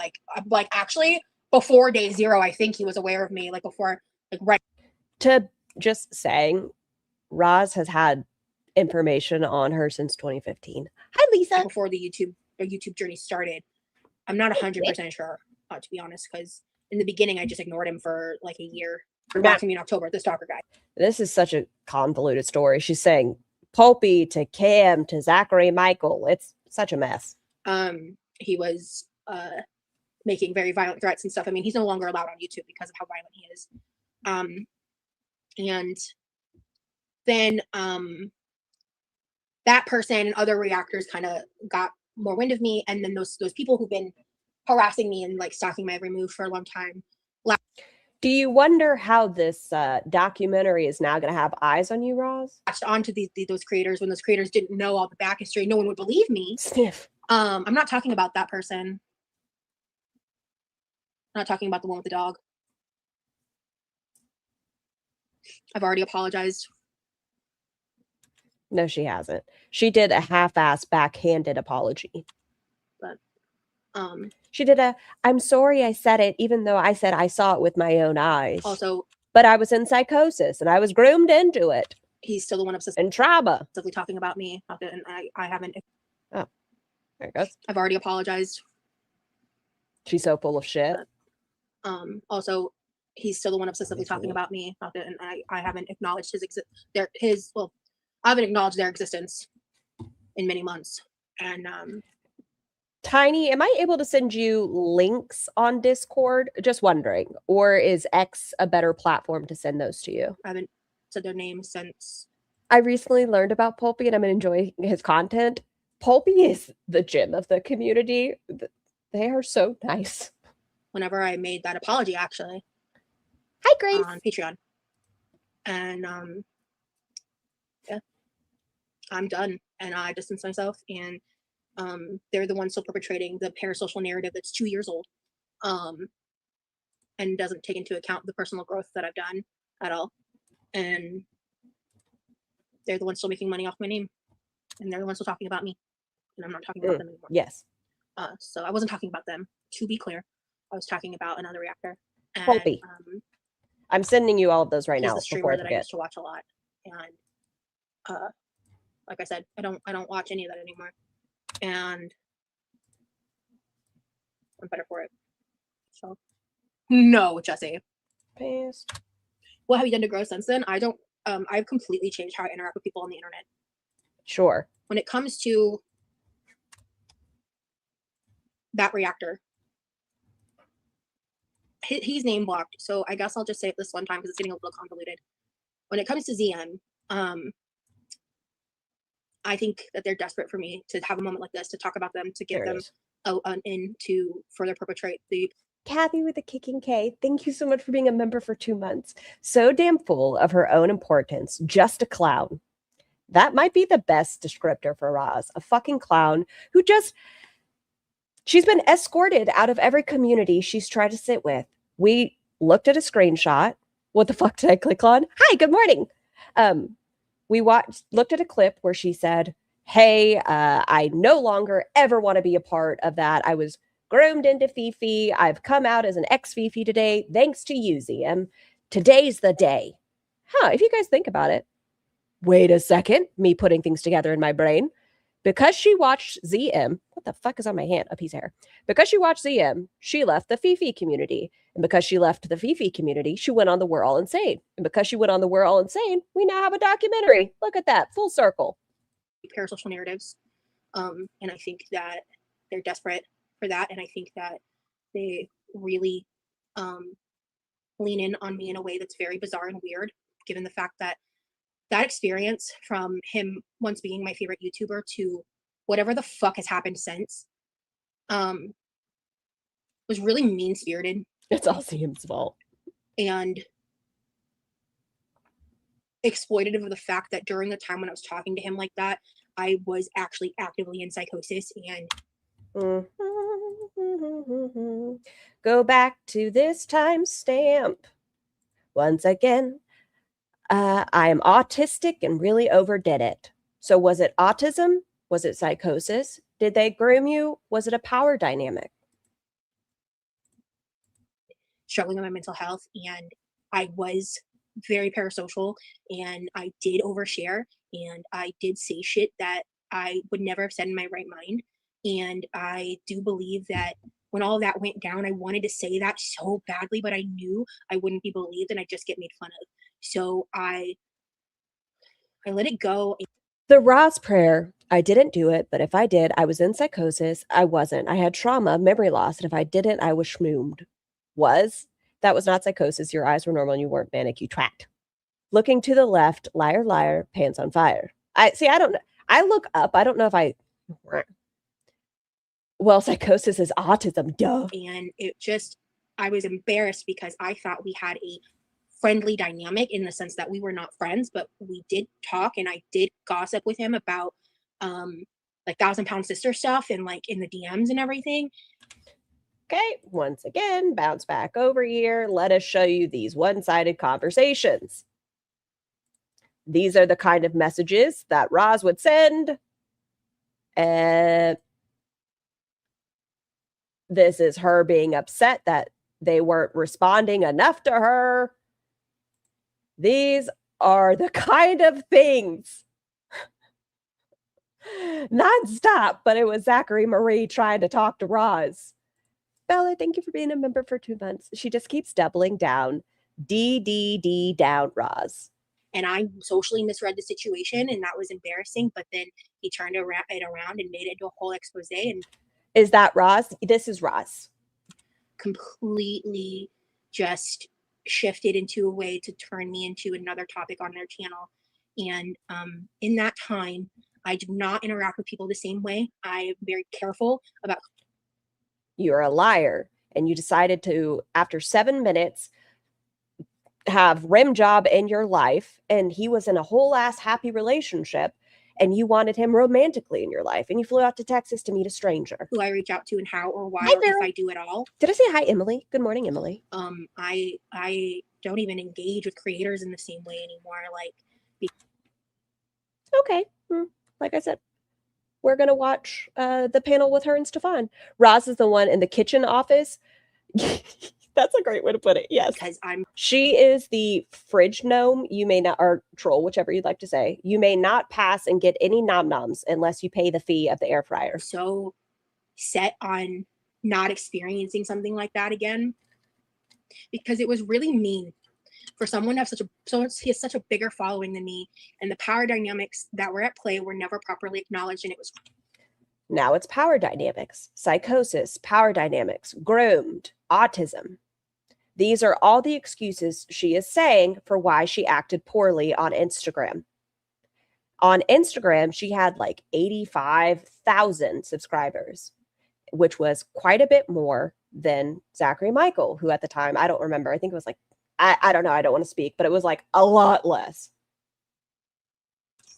actually before day 0. I think he was aware of me before right. To just saying, Roz has had information on her since 2015. Hi, Lisa. Before the YouTube journey started. I'm not 100% sure, to be honest, because in the beginning I just ignored him for a year. Back to me in October, the stalker guy. This is such a convoluted story. She's saying Pulpy to Cam to Zachary Michael. It's such a mess. He was making very violent threats and stuff. I mean, he's no longer allowed on YouTube because of how violent he is. And then that person and other reactors kind of got more wind of me, and then those people who've been harassing me and stalking my every move for a long time. Do you wonder how this documentary is now going to have eyes on you, Roz? Latched onto those creators when those creators didn't know all the back history. No one would believe me. Sniff. I'm not talking about that person. I'm not talking about the one with the dog. I've already apologized. No, she hasn't. She did a half-ass backhanded apology. But she did I'm sorry I said it, even though I said I saw it with my own eyes. Also, but I was in psychosis and I was groomed into it. He's still the one obsessively in trauma. Talking about me, and I haven't. Oh, there it goes. I've already apologized. She's so full of shit. Also, he's still the one obsessively talking about me, and I haven't acknowledged I haven't acknowledged their existence in many months, and Tiny, am I able to send you links on Discord? Just wondering. Or is X a better platform to send those to you? I haven't said their names since. I recently learned about Pulpy and I'm enjoying his content. Pulpy is the gem of the community. They are so nice. Whenever I made that apology, actually. Hi, Grace. On Patreon. And yeah, I'm done. And I distance myself, and they're the ones still perpetrating the parasocial narrative that's 2 years old, and doesn't take into account the personal growth that I've done at all. And they're the ones still making money off my name, and they're the ones still talking about me, and I'm not talking about them anymore. Yes. So I wasn't talking about them, to be clear. I was talking about another reactor. And, Pulpy. I'm sending you all of those right he's now. the streamer that I used to watch a lot, and like I said, I don't watch any of that anymore. And I'm better for it. So no, Jesse. Pissed. What have you done to grow since then? I've completely changed how I interact with people on the internet. Sure. When it comes to that reactor, he's name blocked, so I guess I'll just say it this one time because it's getting a little convoluted. When it comes to ZN, I think that they're desperate for me to have a moment like this to talk about them, to give them an in to further perpetrate the. Kathy with a kicking K, thank you so much for being a member for 2 months. So damn full of her own importance, just a clown. That might be the best descriptor for Roz. A fucking clown who she's been escorted out of every community she's tried to sit with. We looked at a screenshot. What the fuck did I click on? Hi, good morning. We looked at a clip where she said, hey, I no longer ever want to be a part of that. I was groomed into Fifi. I've come out as an ex-Fifi today, thanks to you, ZM. Today's the day. Huh, if you guys think about it. Wait a second, me putting things together in my brain. Because she watched ZM, what the fuck is on my hand? A piece of hair. Because she watched ZM, she left the Fifi community. And because she left the Fifi community, she went on the We're All Insane. And because she went on the We're All Insane, we now have a documentary. Look at that, full circle. Parasocial narratives. And I think that they're desperate for that. And I think that they really lean in on me in a way that's very bizarre and weird, given the fact that that experience from him once being my favorite YouTuber to whatever the fuck has happened since was really mean-spirited. It's all CM's fault. And exploitative of the fact that during the time when I was talking to him like that, I was actually actively in psychosis and go back to this timestamp. Once again, I am autistic and really overdid it. So was it autism? Was it psychosis? Did they groom you? Was it a power dynamic? struggling with my mental health, and I was very parasocial, and I did overshare, and I did say shit that I would never have said in my right mind. And I do believe that when all of that went down, I wanted to say that so badly, but I knew I wouldn't be believed and I'd just get made fun of. So I let it go. The Roz prayer, I didn't do it, but if I did, I was in psychosis. I wasn't. I had trauma, memory loss, and if I didn't, I was schmoomed. That was not psychosis. Your eyes were normal and you weren't manic, you tracked. Looking to the left, liar, liar, pants on fire. I don't know. I look up. I don't know if well, psychosis is autism, duh. And I was embarrassed because I thought we had a friendly dynamic in the sense that we were not friends, but we did talk, and I did gossip with him about like 1,000-pound sister stuff and like in the DMs and everything. Okay, once again, bounce back over here. Let us show you these one-sided conversations. These are the kind of messages that Roz would send. And this is her being upset that they weren't responding enough to her. These are the kind of things. Non-stop, but it was Zachary Marie trying to talk to Roz. Bella, thank you for being a member for 2 months. She just keeps doubling down. D down, Roz. And I socially misread the situation, and that was embarrassing. But then he turned it around and made it into a whole expose. And is that Roz? This is Roz. Completely just shifted into a way to turn me into another topic on their channel. And in that time, I do not interact with people the same way. I am very careful about. You're a liar, and you decided to, after 7 minutes, have rim job in your life, and he was in a whole ass happy relationship, and you wanted him romantically in your life, and you flew out to Texas to meet a stranger. Who I reach out to and how or why, or if I do at all. Did I say hi, Emily? Good morning, Emily. I don't even engage with creators in the same way anymore. Okay, like I said, we're gonna watch the panel with her and Stefan. Roz is the one in the kitchen office. That's a great way to put it. Yes. Because she is the fridge gnome. You may not, or troll, whichever you'd like to say. You may not pass and get any nom noms unless you pay the fee of the air fryer. So set on not experiencing something like that again, because it was really mean for someone to have he has such a bigger following than me, and the power dynamics that were at play were never properly acknowledged, and it was. Now it's power dynamics, psychosis, power dynamics, groomed, autism. These are all the excuses she is saying for why she acted poorly on Instagram. On Instagram, she had like 85,000 subscribers, which was quite a bit more than Zachary Michael, who at the time, I don't remember. I think it was like, I don't know. I don't want to speak, but it was like a lot less.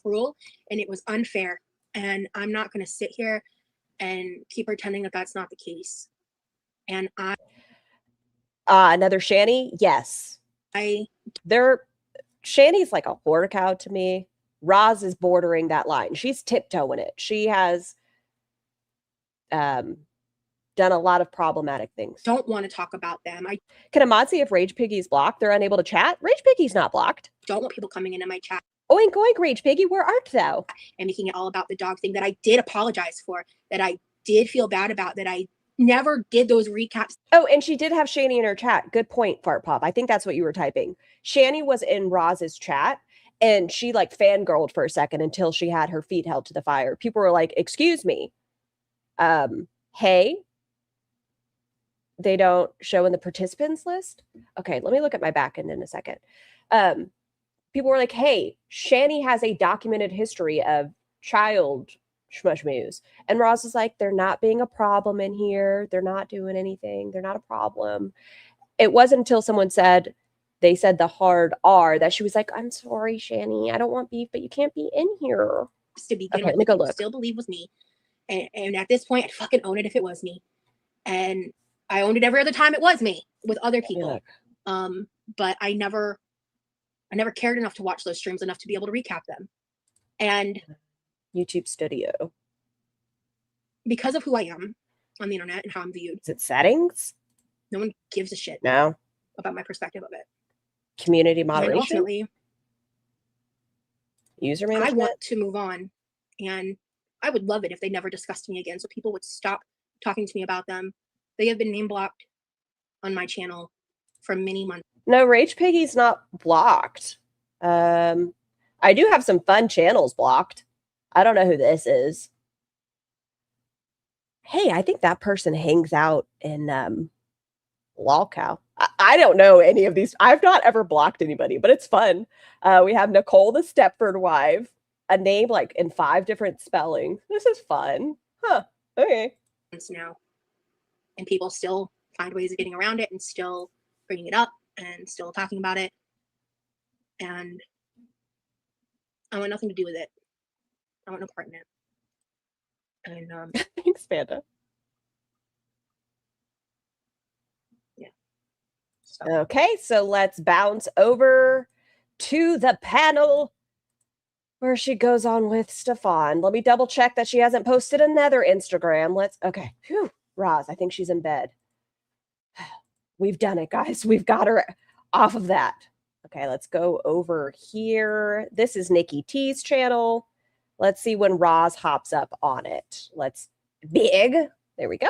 Cruel, and it was unfair. And I'm not going to sit here and keep pretending that that's not the case. And another Shani, yes. Shani's like a whore cow to me. Roz is bordering that line. She's tiptoeing it. She has done a lot of problematic things. Don't want to talk about them. I Can Ahmad see if Rage Piggy's blocked? They're unable to chat. Rage Piggy's not blocked. don't want people coming into my chat Oink oink, Rage Piggy, where art thou? and making it all about the dog thing that I did apologize for, that I did feel bad about, that I never did those recaps. Oh, and she did have Shani in her chat. Good point, Fart Pop. I think that's what you were typing. Shani was in Roz's chat, and she like fangirled for a second until she had her feet held to the fire. People were like, "Excuse me, hey, they don't show in the participants list." Okay, let me look at my back end in a second. People were like, "Hey, Shani has a documented history of child shmushmoos," and Roz is like, "They're not being a problem in here. They're not doing anything. They're not a problem." It wasn't until someone said, they said the hard R, that she was like, "I'm sorry, Shani. I don't want beef, but you can't be in here." To begin Okay, with, let me go people look. still believe was me. And at this point, I'd fucking own it if it was me. And I owned it every other time it was me with other people. But I never cared enough to watch those streams enough to be able to recap them. And YouTube Studio. because of who I am on the internet and how I'm viewed, Is it settings? no one gives a shit No. about my perspective of it. Community And moderation? ultimately, User I management? want to move on. And I would love it if they never discussed me again, so people would stop talking to me about them. They have been name blocked on my channel for many months. No, Rage Piggy's not blocked. I do have some fun channels blocked. I don't know who this is. Hey, I think that person hangs out in Lolcow. I don't know any of these. I've not ever blocked anybody, but it's fun. We have Nicole the Stepford wife, a name like in 5 different spellings. This is fun. Huh. Okay. Now, and people still find ways of getting around it and still bringing it up and still talking about it. And I want nothing to do with it. I want no part in it. And Thanks, Panda. Yeah. Okay, so let's bounce over to the panel where she goes on with Stefan. Let me double check that she hasn't posted another Instagram. Okay. Phew. Roz, I think she's in bed. We've done it, guys. We've got her off of that. Okay, let's go over here. This is Nikki T's channel. Let's see when Roz hops up on it. Big. There we go.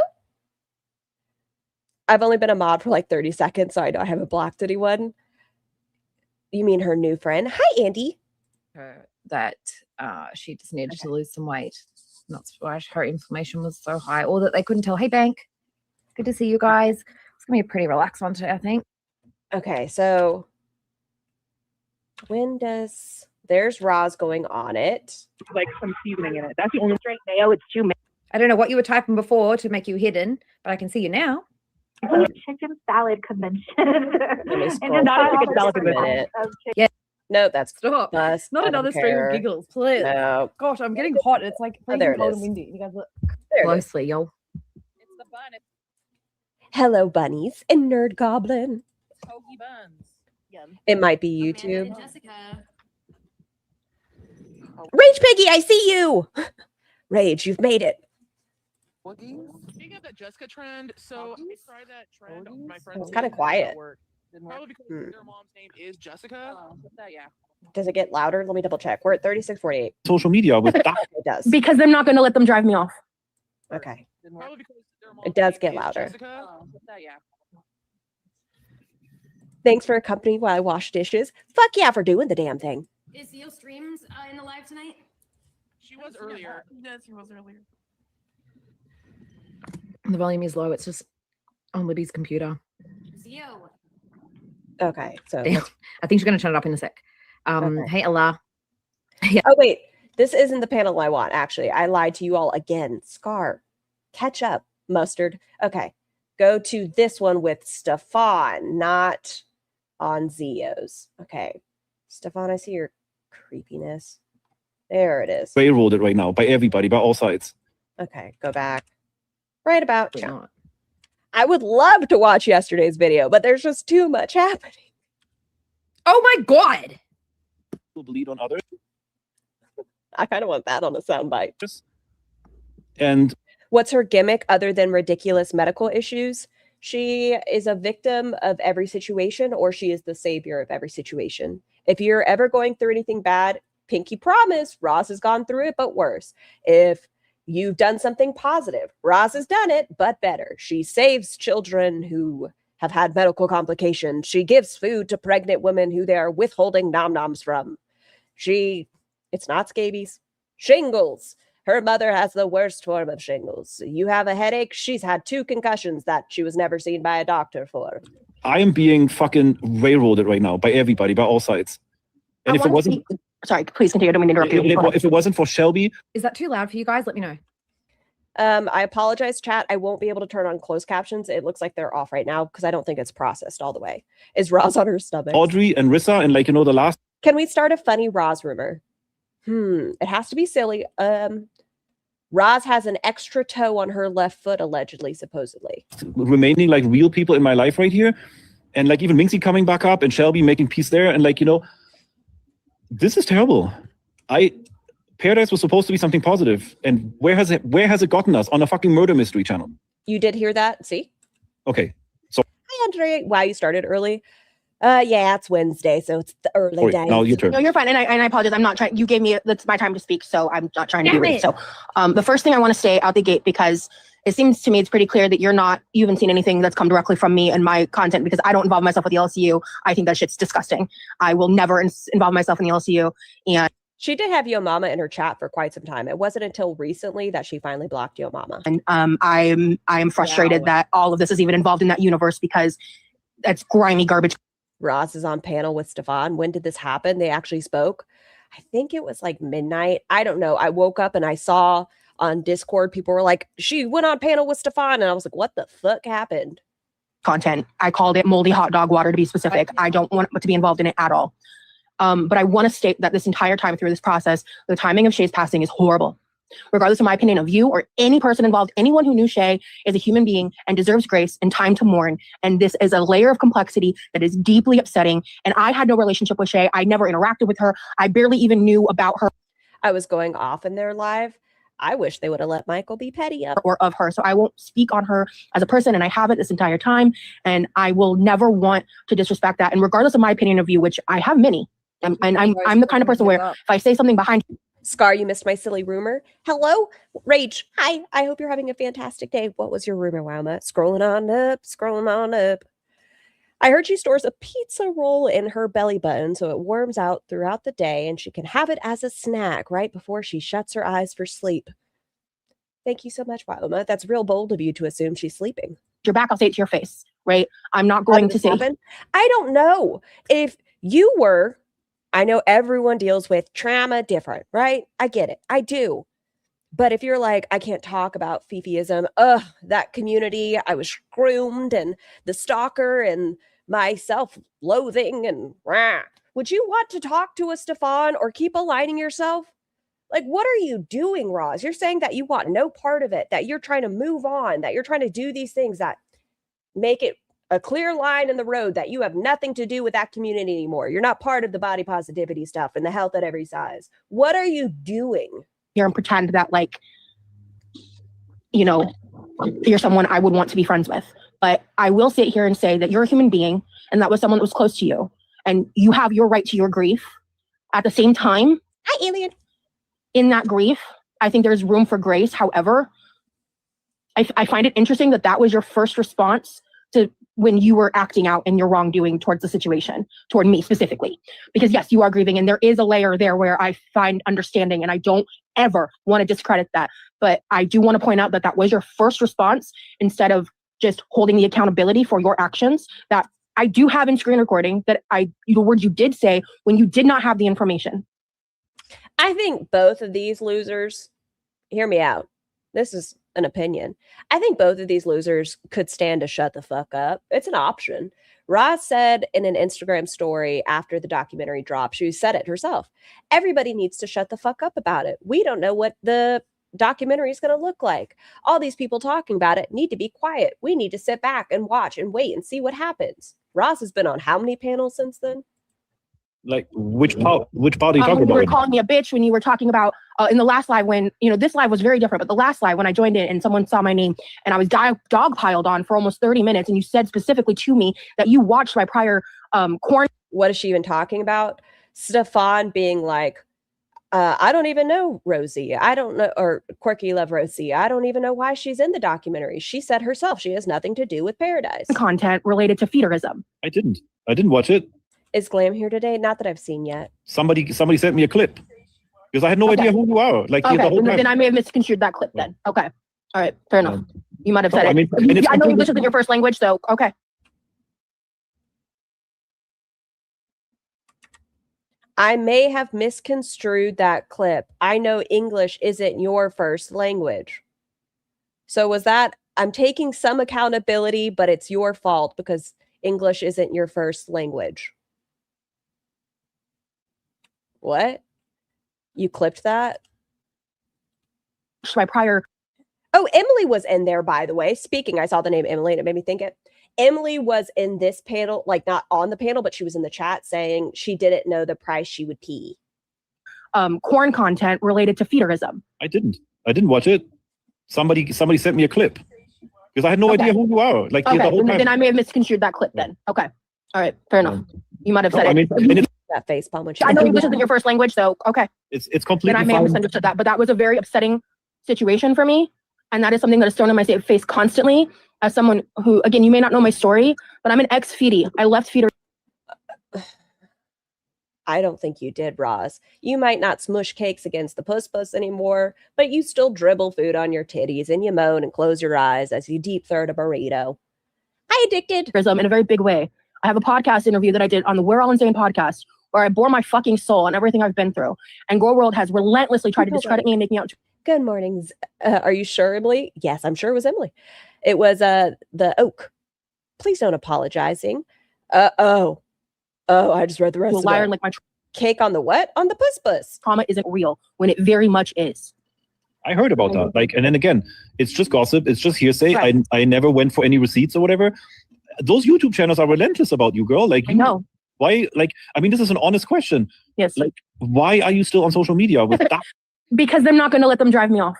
I've only been a mod for like 30 seconds, so I know I haven't blocked anyone. You mean her new friend? Hi, Andy. That she just needed to lose some weight. That's why her inflammation was so high, or that they couldn't tell. Hey, Bank. Good to see you guys. It's going to be a pretty relaxed one today, I think. Okay, so there's Roz going on it. Like some seasoning in it. That's the only straight mayo. It's too. I don't know what you were typing before to make you hidden, but I can see you now. Chicken salad convention. Let me scroll not down chicken salad just a convention. minute. Yeah. No, that's Stop. bust. Not I don't another stream care. of giggles, please. No. Gosh, I'm getting hot. It's like freezing there it cold is. and windy. You guys look There it is. closely, yo. Hello, bunnies and Nerd Goblin. It might be YouTube. Rage Piggy, I see you. Rage, you've made it. Speaking of that Jessica trend, so I tried that trend. My friends It's kind of quiet. Probably because their mom's name is Jessica. Yeah. Does it get louder? Let me double check. We're at 36:48. Social media with that. It does. because I'm not going to let them drive me off. Okay. Probably because their mom's It does name get is louder. Jessica. Yeah. Thanks for accompanying while I wash dishes. Fuck yeah for doing the damn thing. Is Zio Streams in the live tonight? She was earlier. Yes, she was earlier. The volume is low. It's just on Libby's computer. Zio. Okay, so I think she's going to turn it up in a sec. Okay. Hey, Allah. Oh wait, this isn't the panel I want. Actually, I lied to you all again. Scar, catch up, mustard. Okay, go to this one with Stefan, not on Zio's. Okay, Stefan, I see your creepiness. There it is. Railroaded right now by everybody, by all sides. Okay, go back. Right about It's now. not. I would love to watch yesterday's video, but there's just too much happening. Oh my God. Will bleed on others. I kind of want that on a soundbite. And what's her gimmick other than ridiculous medical issues? She is a victim of every situation, or she is the savior of every situation. If you're ever going through anything bad, pinky promise, Roz has gone through it, but worse. If you've done something positive, Roz has done it, but better. She saves children who have had medical complications. She gives food to pregnant women who they are withholding nom-noms from. It's not scabies, shingles. Her mother has the worst form of shingles. You have a headache, she's had 2 concussions that she was never seen by a doctor for. I am being fucking railroaded right now by everybody, by all sides. And if it wasn't, sorry, please continue. I don't mean to interrupt you. if it wasn't for Shelby, Is that too loud for you guys? Let me know. I apologize, chat. I won't be able to turn on closed captions. It looks like they're off right now because I don't think it's processed all the way. Is Roz on her stomach? Audrey and Rissa, and the last. Can we start a funny Roz rumor? It has to be silly. Roz has an extra toe on her left foot, allegedly, supposedly. Remaining like real people in my life right here, and like even Minxie coming back up and Shelby making peace there, and this is terrible. Paradise was supposed to be something positive, and where has it gotten us? On a fucking murder mystery channel. You did hear that? See? Okay, so hi Andre. Wow, you started early. Yeah, it's Wednesday, so it's the early days. Now your turn. No, you're fine, and I apologize. I'm not trying. You gave me that's my time to speak, so I'm not trying to be rude. So, the first thing I want to say out the gate, because it seems to me it's pretty clear that you haven't seen anything that's come directly from me and my content, because I don't involve myself with the LCU. I think that shit's disgusting. I will never involve myself in the LCU. And she did have Yo Mama in her chat for quite some time. It wasn't until recently that she finally blocked Yo Mama. And I am frustrated that all of this is even involved in that universe, because that's grimy garbage. Roz is on panel with Stefan. When did this happen? They actually spoke. I think it was like midnight. I don't know. I woke up and I saw on Discord, people were like, she went on panel with Stefan. And I was like, what the fuck happened? Content. I called it moldy hot dog water, to be specific. I don't want to be involved in it at all. But I want to state that this entire time through this process, the timing of Shay's passing is horrible. Regardless of my opinion of you or any person involved, anyone who knew Shay is a human being and deserves grace and time to mourn. And this is a layer of complexity that is deeply upsetting. And I had no relationship with Shay. I never interacted with her. I barely even knew about her. I was going off in their live. I wish they would have let Michael be petty up. Or of her. So I won't speak on her as a person, and I haven't this entire time. And I will never want to disrespect that. And regardless of my opinion of you, which I have many, I'm the kind of person where if I say something behind Scar, you missed my silly rumor. Hello, Rage. Hi. I hope you're having a fantastic day. What was your rumor, Wowma? Scrolling on up. I heard she stores a pizza roll in her belly button so it warms out throughout the day and she can have it as a snack right before she shuts her eyes for sleep. Thank you so much, Wowma. That's real bold of you to assume she's sleeping. Your back, I'll say it to your face, right? I'm not going to say. I don't know. If you were, I know everyone deals with trauma different, right? I get it. I do. But if you're like, I can't talk about Fifiism, that community, I was groomed and the stalker and my self-loathing and rah. Would you want to talk to a Stefan or keep aligning yourself? Like, what are you doing, Roz? You're saying that you want no part of it, that you're trying to move on, that you're trying to do these things that make it a clear line in the road, that you have nothing to do with that community anymore. You're not part of the body positivity stuff and the health at every size. What are you doing? Here and pretend that, like, you know, you're someone I would want to be friends with. But I will sit here and say that you're a human being and that was someone that was close to you. And you have your right to your grief. At the same time, hi, alien. In that grief, I think there's room for grace. However, I find it interesting that that was your first response to when you were acting out in your wrongdoing towards the situation, toward me specifically. Because yes, you are grieving and there is a layer there where I find understanding and I don't ever want to discredit that. But I do want to point out that that was your first response instead of just holding the accountability for your actions that I do have in screen recording that the words you did say when you did not have the information. I think both of these losers, hear me out. This is an opinion. I think both of these losers could stand to shut the fuck up. It's an option. Roz said in an Instagram story after the documentary dropped, she said it herself. Everybody needs to shut the fuck up about it. We don't know what the documentary is going to look like. All these people talking about it need to be quiet. We need to sit back and watch and wait and see what happens. Roz has been on how many panels since then? Like which part are you talking when you about? were calling me a bitch, when you were talking about in the last live, when this live was very different, but the last live when I joined in and someone saw my name and I was dog piled on for almost 30 minutes, and you said specifically to me that you watched my prior quarantine. What is she even talking about? Stefan being like, I don't even know Rosie. I don't know, or QuirkyLoveRosee. I don't even know why she's in the documentary. She said herself she has nothing to do with Paradise. Content related to feederism. I didn't watch it. Is Glam here today? Not that I've seen yet. Somebody sent me a clip because I had no idea who you are. Like the whole time. Then I may have misconstrued that clip then. Okay. All right. Fair enough. You might have said I it. mean, I know English isn't your first language, so okay. I may have misconstrued that clip. I know English isn't your first language. So was that, I'm taking some accountability, but it's your fault because English isn't your first language. What? You clipped that? My prior. Oh, Emily was in there, by the way. Speaking, I saw the name Emily and it made me think it. Emily was in this panel, like not on the panel, but she was in the chat saying she didn't know the price she would pee. Corn content related to feederism. I didn't watch it. Somebody sent me a clip because I had no idea who you are. Like the whole time. Then I may have misconstrued that clip then. Okay. All right. Fair enough. You might have said it. That facepalm when she I know English isn't your first language, so okay. It's completely Then I may have misunderstood that, but that was a very upsetting situation for me. And that is something that is thrown in my face constantly as someone who, again, you may not know my story, but I'm an ex-feedie. I left feeder. I don't think you did, Roz. You might not smush cakes against the puss anymore, but you still dribble food on your titties and you moan and close your eyes as you deep throat a burrito. I addicted. In a very big way. I have a podcast interview that I did on the We're All Insane podcast where I bore my fucking soul on everything I've been through. And Girl World has relentlessly tried to discredit me and make me out. Good morning. Are you sure, Emily? Yes, I'm sure it was Emily. It was the Oak. Please don't apologizing. Oh, I just read the rest of it. Liar like my cake on the what? On the puss. Trauma isn't real when it very much is. I heard about that. Like, and then again, it's just gossip. It's just hearsay. Right. I never went for any receipts or whatever. Those YouTube channels are relentless about you, girl. Like, I know. Why? Like, I mean, this is an honest question. Yes. Like, why are you still on social media with that? Because I'm not going to let them drive me off.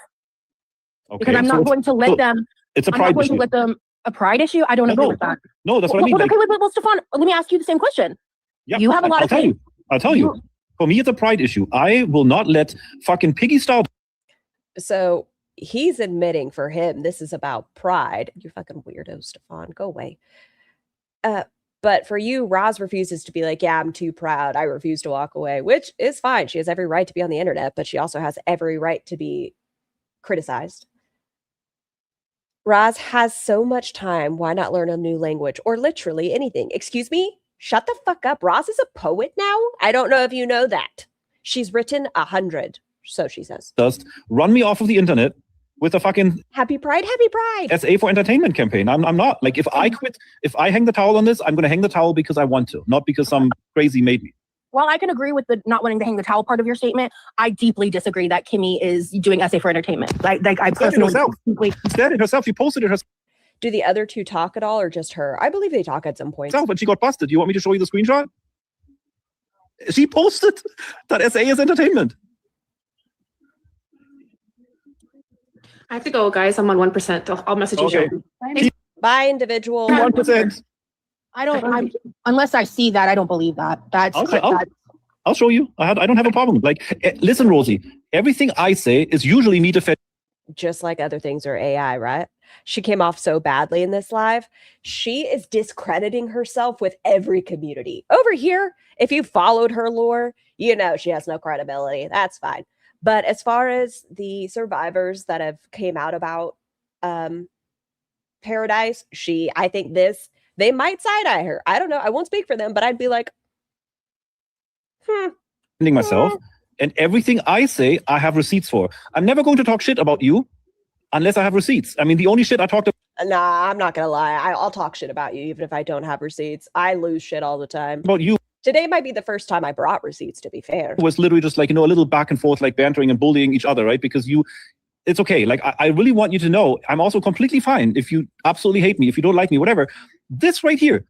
Okay, because I'm not going to let them. It's a I'm pride not going issue. to let them. A pride issue? I don't agree with that. No, that's what I mean. Okay, well, Stefan, let me ask you the same question. Yeah, you have a lot of faith. I'll tell you. For me, it's a pride issue. I will not let fucking piggy style. So he's admitting for him, this is about pride. You fucking weirdo, Stefan. Go away. But for you, Roz refuses to be like, yeah, I'm too proud. I refuse to walk away, which is fine. She has every right to be on the internet, but she also has every right to be criticized. Roz has so much time. Why not learn a new language or literally anything? Excuse me? Shut the fuck up. Roz is a poet now? I don't know if you know that. She's written 100, so she says. Just run me off of the internet with a fucking Happy Pride. SA for entertainment campaign. I'm not. Like, if I quit, if I hang the towel on this, I'm going to hang the towel because I want to, not because some crazy made me. While I can agree with the not wanting to hang the towel part of your statement, I deeply disagree that Kimmy is doing SA for entertainment. Like I personally She said it herself. She posted it herself. Do the other two talk at all or just her? I believe they talk at some point. But she got busted. Do you want me to show you the screenshot? She posted that SA is entertainment. I have to go, guys. I'm on 1%. I'll message you. Okay. Bye, individual. 1%. I don't. Unless I see that, I don't believe that. I'll show you. I don't have a problem. Like, listen, Rosie. Everything I say is usually me defending. Just like other things are AI, right? She came off so badly in this live. She is discrediting herself with every community. Over here, if you followed her lore, you know she has no credibility. That's fine. But as far as the survivors that have came out about Paradise, I think they might side-eye her. I don't know. I won't speak for them, but I'd be like, myself. And everything I say, I have receipts for. I'm never going to talk shit about you unless I have receipts. I mean, the only shit I talked about. Nah, I'm not going to lie. I'll talk shit about you even if I don't have receipts. I lose shit all the time. About you. Today might be the first time I brought receipts, to be fair. It was literally just like, a little back and forth, like bantering and bullying each other, right? Because it's okay. Like, I really want you to know, I'm also completely fine if you absolutely hate me, if you don't like me, whatever. This right here,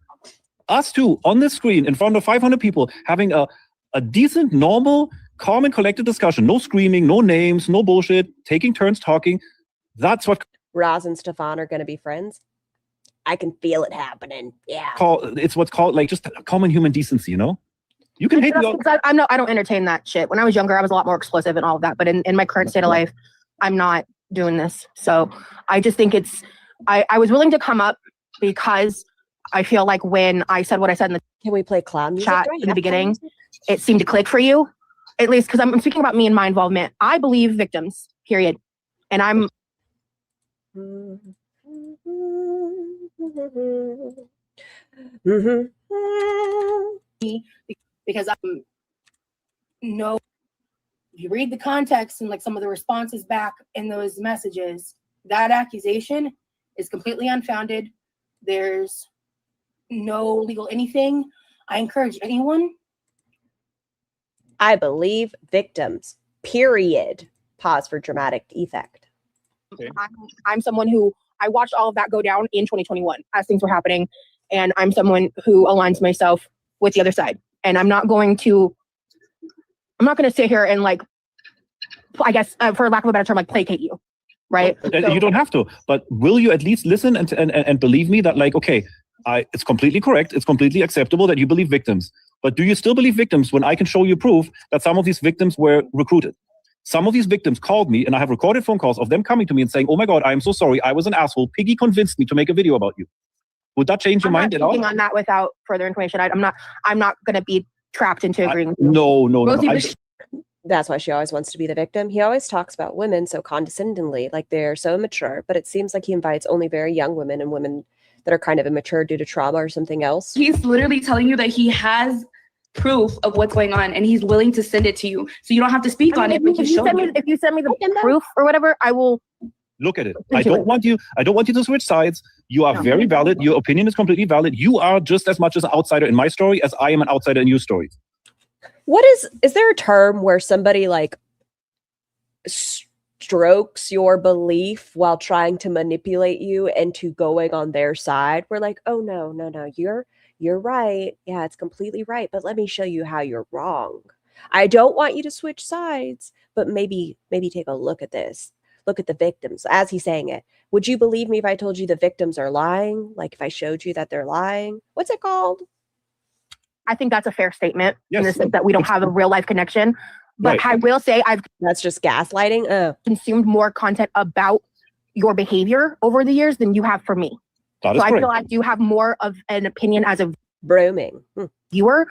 us two on the screen in front of 500 people having a decent, normal, calm and collected discussion. No screaming, no names, no bullshit, taking turns talking. That's what Roz and Stefan are going to be friends. I can feel it happening. Yeah. it's what's called like just common human decency, you know? You can hate me all. I don't entertain that shit. When I was younger, I was a lot more explosive and all of that. But in my current state of life, I'm not doing this. So I just think I was willing to come up because I feel like when I said what I said in the Can we play clown music? chat in the beginning, it seemed to click for you. At least because I'm speaking about me and my involvement. I believe victims, period. And I'm because I'm no, you read the context and like some of the responses back in those messages, that accusation is completely unfounded. There's no legal anything. I encourage anyone. I believe victims, period. Pause for dramatic effect. Okay. I'm someone who I watched all of that go down in 2021 as things were happening. And I'm someone who aligns myself with the other side. And I'm not going to sit here and like, I guess, for lack of a better term, like placate you, right? You don't have to, but will you at least listen and believe me that like, okay, it's completely correct. It's completely acceptable that you believe victims, but do you still believe victims when I can show you proof that some of these victims were recruited? Some of these victims called me and I have recorded phone calls of them coming to me and saying, oh my God, I am so sorry. I was an asshole. Piggy convinced me to make a video about you. Would that change your mind at all? I'm not speaking on that without further information. I'm not going to be trapped into agreeing. No. That's why she always wants to be the victim. He always talks about women so condescendingly, like they're so immature, but it seems like he invites only very young women and women that are kind of immature due to trauma or something else. He's literally telling you that he has proof of what's going on and he's willing to send it to you. So you don't have to speak on it, but if you send me the proof or whatever, I will look at it. I don't want you to switch sides. You are very valid. Your opinion is completely valid. You are just as much as an outsider in my story as I am an outsider in your story. Is there a term where somebody like strokes your belief while trying to manipulate you into going on their side? We're like, oh no, you're right. Yeah, it's completely right. But let me show you how you're wrong. I don't want you to switch sides, but maybe take a look at this. Look at the victims as he's saying it. Would you believe me if I told you the victims are lying? Like if I showed you that they're lying? What's it called? I think that's a fair statement in the sense that we don't have a real life connection. But Right. I will say that's just gaslighting. Consumed more content about your behavior over the years than you have for me. That So is I correct. feel like you have more of an opinion as a brooming viewer,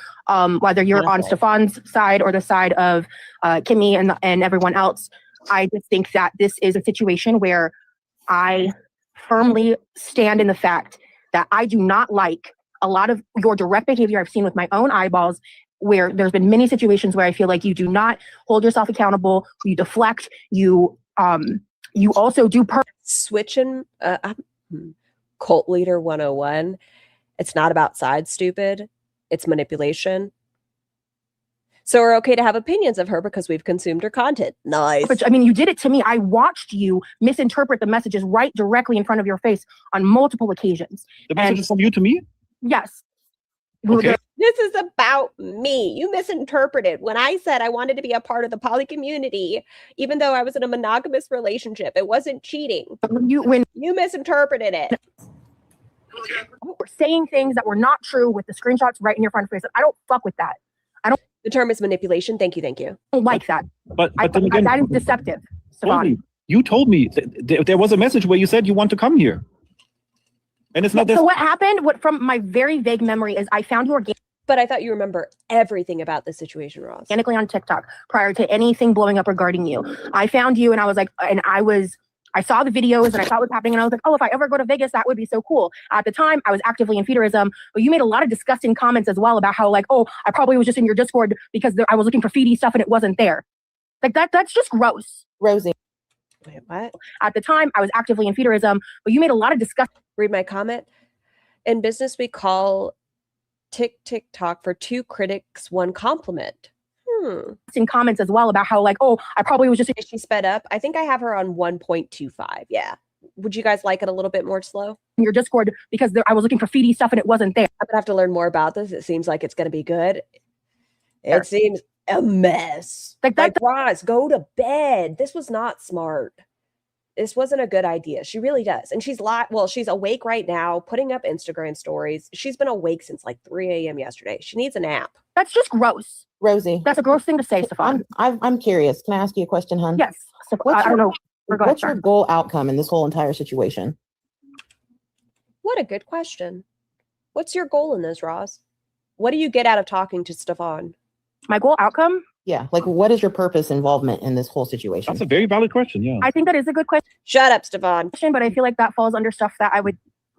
whether you're on Stefan's side or the side of Kimmy and everyone else. I just think that this is a situation where I firmly stand in the fact that I do not like a lot of your direct behavior I've seen with my own eyeballs, where there's been many situations where I feel like you do not hold yourself accountable, you deflect, you also do switching cult leader 101. It's not about sides, stupid. It's manipulation. So we're okay to have opinions of her because we've consumed her content. Nice. But I mean, you did it to me. I watched you misinterpret the messages right directly in front of your face on multiple occasions. The message is from you to me? Yes. Okay. This is about me. You misinterpreted when I said I wanted to be a part of the poly community, even though I was in a monogamous relationship. It wasn't cheating. When you misinterpreted it. We're saying things that were not true with the screenshots right in your front face. I don't fuck with that. I don't. The term is manipulation. Thank you. I don't like that. But then again, that is deceptive. Stefan. you told me there was a message where you said you want to come here. And it's not this. So what happened? What from my very vague memory is I found you organically. But I thought you remember everything about the situation, Ross. Organically on TikTok prior to anything blowing up regarding you. I found you and I was like, I saw the videos and I saw what was happening and I was like, oh, if I ever go to Vegas, that would be so cool. At the time, I was actively in feederism, but you made a lot of disgusting comments as well about how like, oh, I probably was just in your Discord because I was looking for feedy stuff and it wasn't there. Like that's just gross. Rosie. Wait, what? At the time, I was actively in feederism, but you made a lot of disgusting. Read my comment. In business, we call TikTok for 2 critics, 1 compliment. In comments as well about how like, oh, I probably was just. Is she sped up? I think I have her on 1.25. Yeah. would you guys like it a little bit more slow? Your Discord because I was looking for feedy stuff and it wasn't there. I'm gonna have to learn more about this. It seems like it's gonna be good. It seems a mess. Like Roz, go to bed. This was not smart. This wasn't a good idea. She really does. And she's she's awake right now, putting up Instagram stories. She's been awake since like 3 a.m. yesterday. She needs a nap. That's just gross. Rosie. That's a gross thing to say, Stefan. I'm curious. Can I ask you a question, hon? Yes. What's I don't know. What's your goal outcome in this whole entire situation? What a good question. What's your goal in this, Roz? What do you get out of talking to Stefan? My goal outcome? Yeah. Like, what is your purpose involvement in this whole situation? That's a very valid question. Yeah. I think that is a good question. Shut up, Stefan. But I feel like that falls under stuff that I would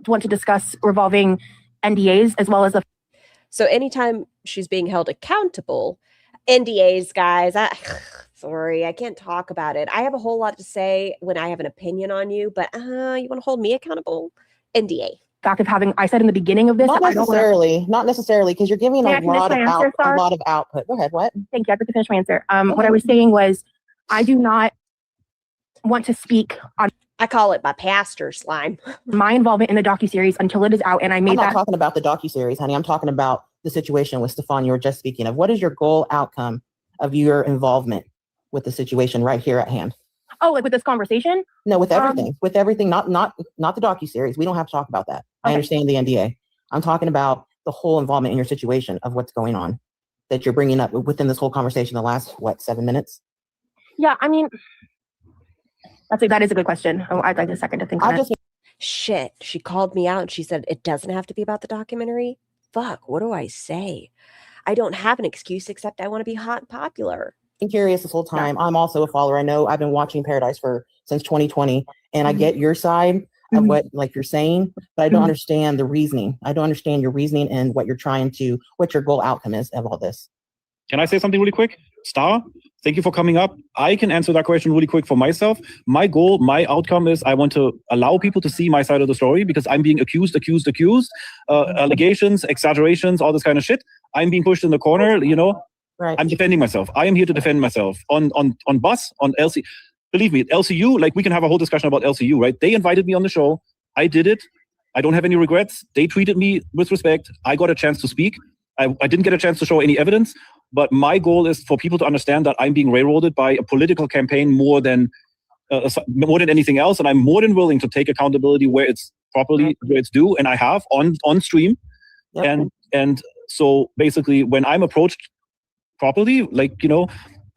want to discuss revolving NDAs as well as the. So anytime she's being held accountable, NDAs, guys, sorry, I can't talk about it. I have a whole lot to say when I have an opinion on you, but you want to hold me accountable? NDA. Fact of having, I said in the beginning of this, not necessarily, because you're giving a lot of output. Go ahead. What? Thank you. I have to finish my answer. What I was saying was, I do not want to speak on. I call it my pastor slime. My involvement in the docuseries until it is out, and I made I'm not talking about the docuseries, honey. I'm talking about the situation with Stefan you were just speaking of. What is your goal outcome of your involvement with the situation right here at hand? Oh, like with this conversation? No, with everything. With everything, not the docuseries. We don't have to talk about that. Okay. I understand the NDA. I'm talking about the whole involvement in your situation of what's going on that you're bringing up within this whole conversation the last, 7 minutes? Yeah, I mean, that is a good question. Oh, I'd like a second to think on it. Shit, she called me out and she said it doesn't have to be about the documentary. Fuck, what do I say? I don't have an excuse except I want to be hot and popular. Been curious this whole time. I'm also a follower. I know I've been watching Paradise since 2020, and I get your side of what you're saying, but I don't understand the reasoning. I don't understand your reasoning and what your goal outcome is of all this. Can I say something really quick? Star, thank you for coming up. I can answer that question really quick for myself. My goal, my outcome is I want to allow people to see my side of the story because I'm being accused, allegations, exaggerations, all this kind of shit. I'm being pushed in the corner, Right. I'm defending myself. I am here to defend myself on Bus, on LC. Believe me, LCU, we can have a whole discussion about LCU, right? They invited me on the show. I did it. I don't have any regrets. They treated me with respect. I got a chance to speak. I didn't get a chance to show any evidence, but my goal is for people to understand that I'm being railroaded by a political campaign more than anything else. And I'm more than willing to take accountability where it's due. And I have on stream. Yep. And so basically when I'm approached properly,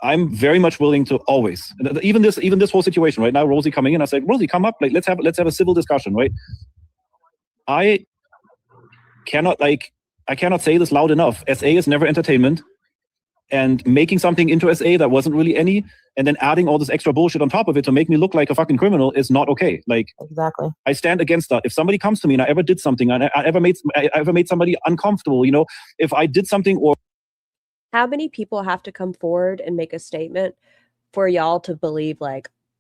I'm very much willing to always, even this whole situation right now, Rosie coming in, I said, Rosie, come up, let's have a civil discussion, right? I cannot say this loud enough. SA is never entertainment, and making something into SA that wasn't really any, and then adding all this extra bullshit on top of it to make me look like a fucking criminal is not okay. Exactly. I stand against that. If somebody comes to me and I ever did something, and I ever made somebody uncomfortable, if I did something or. How many people have to come forward and make a statement for y'all to believe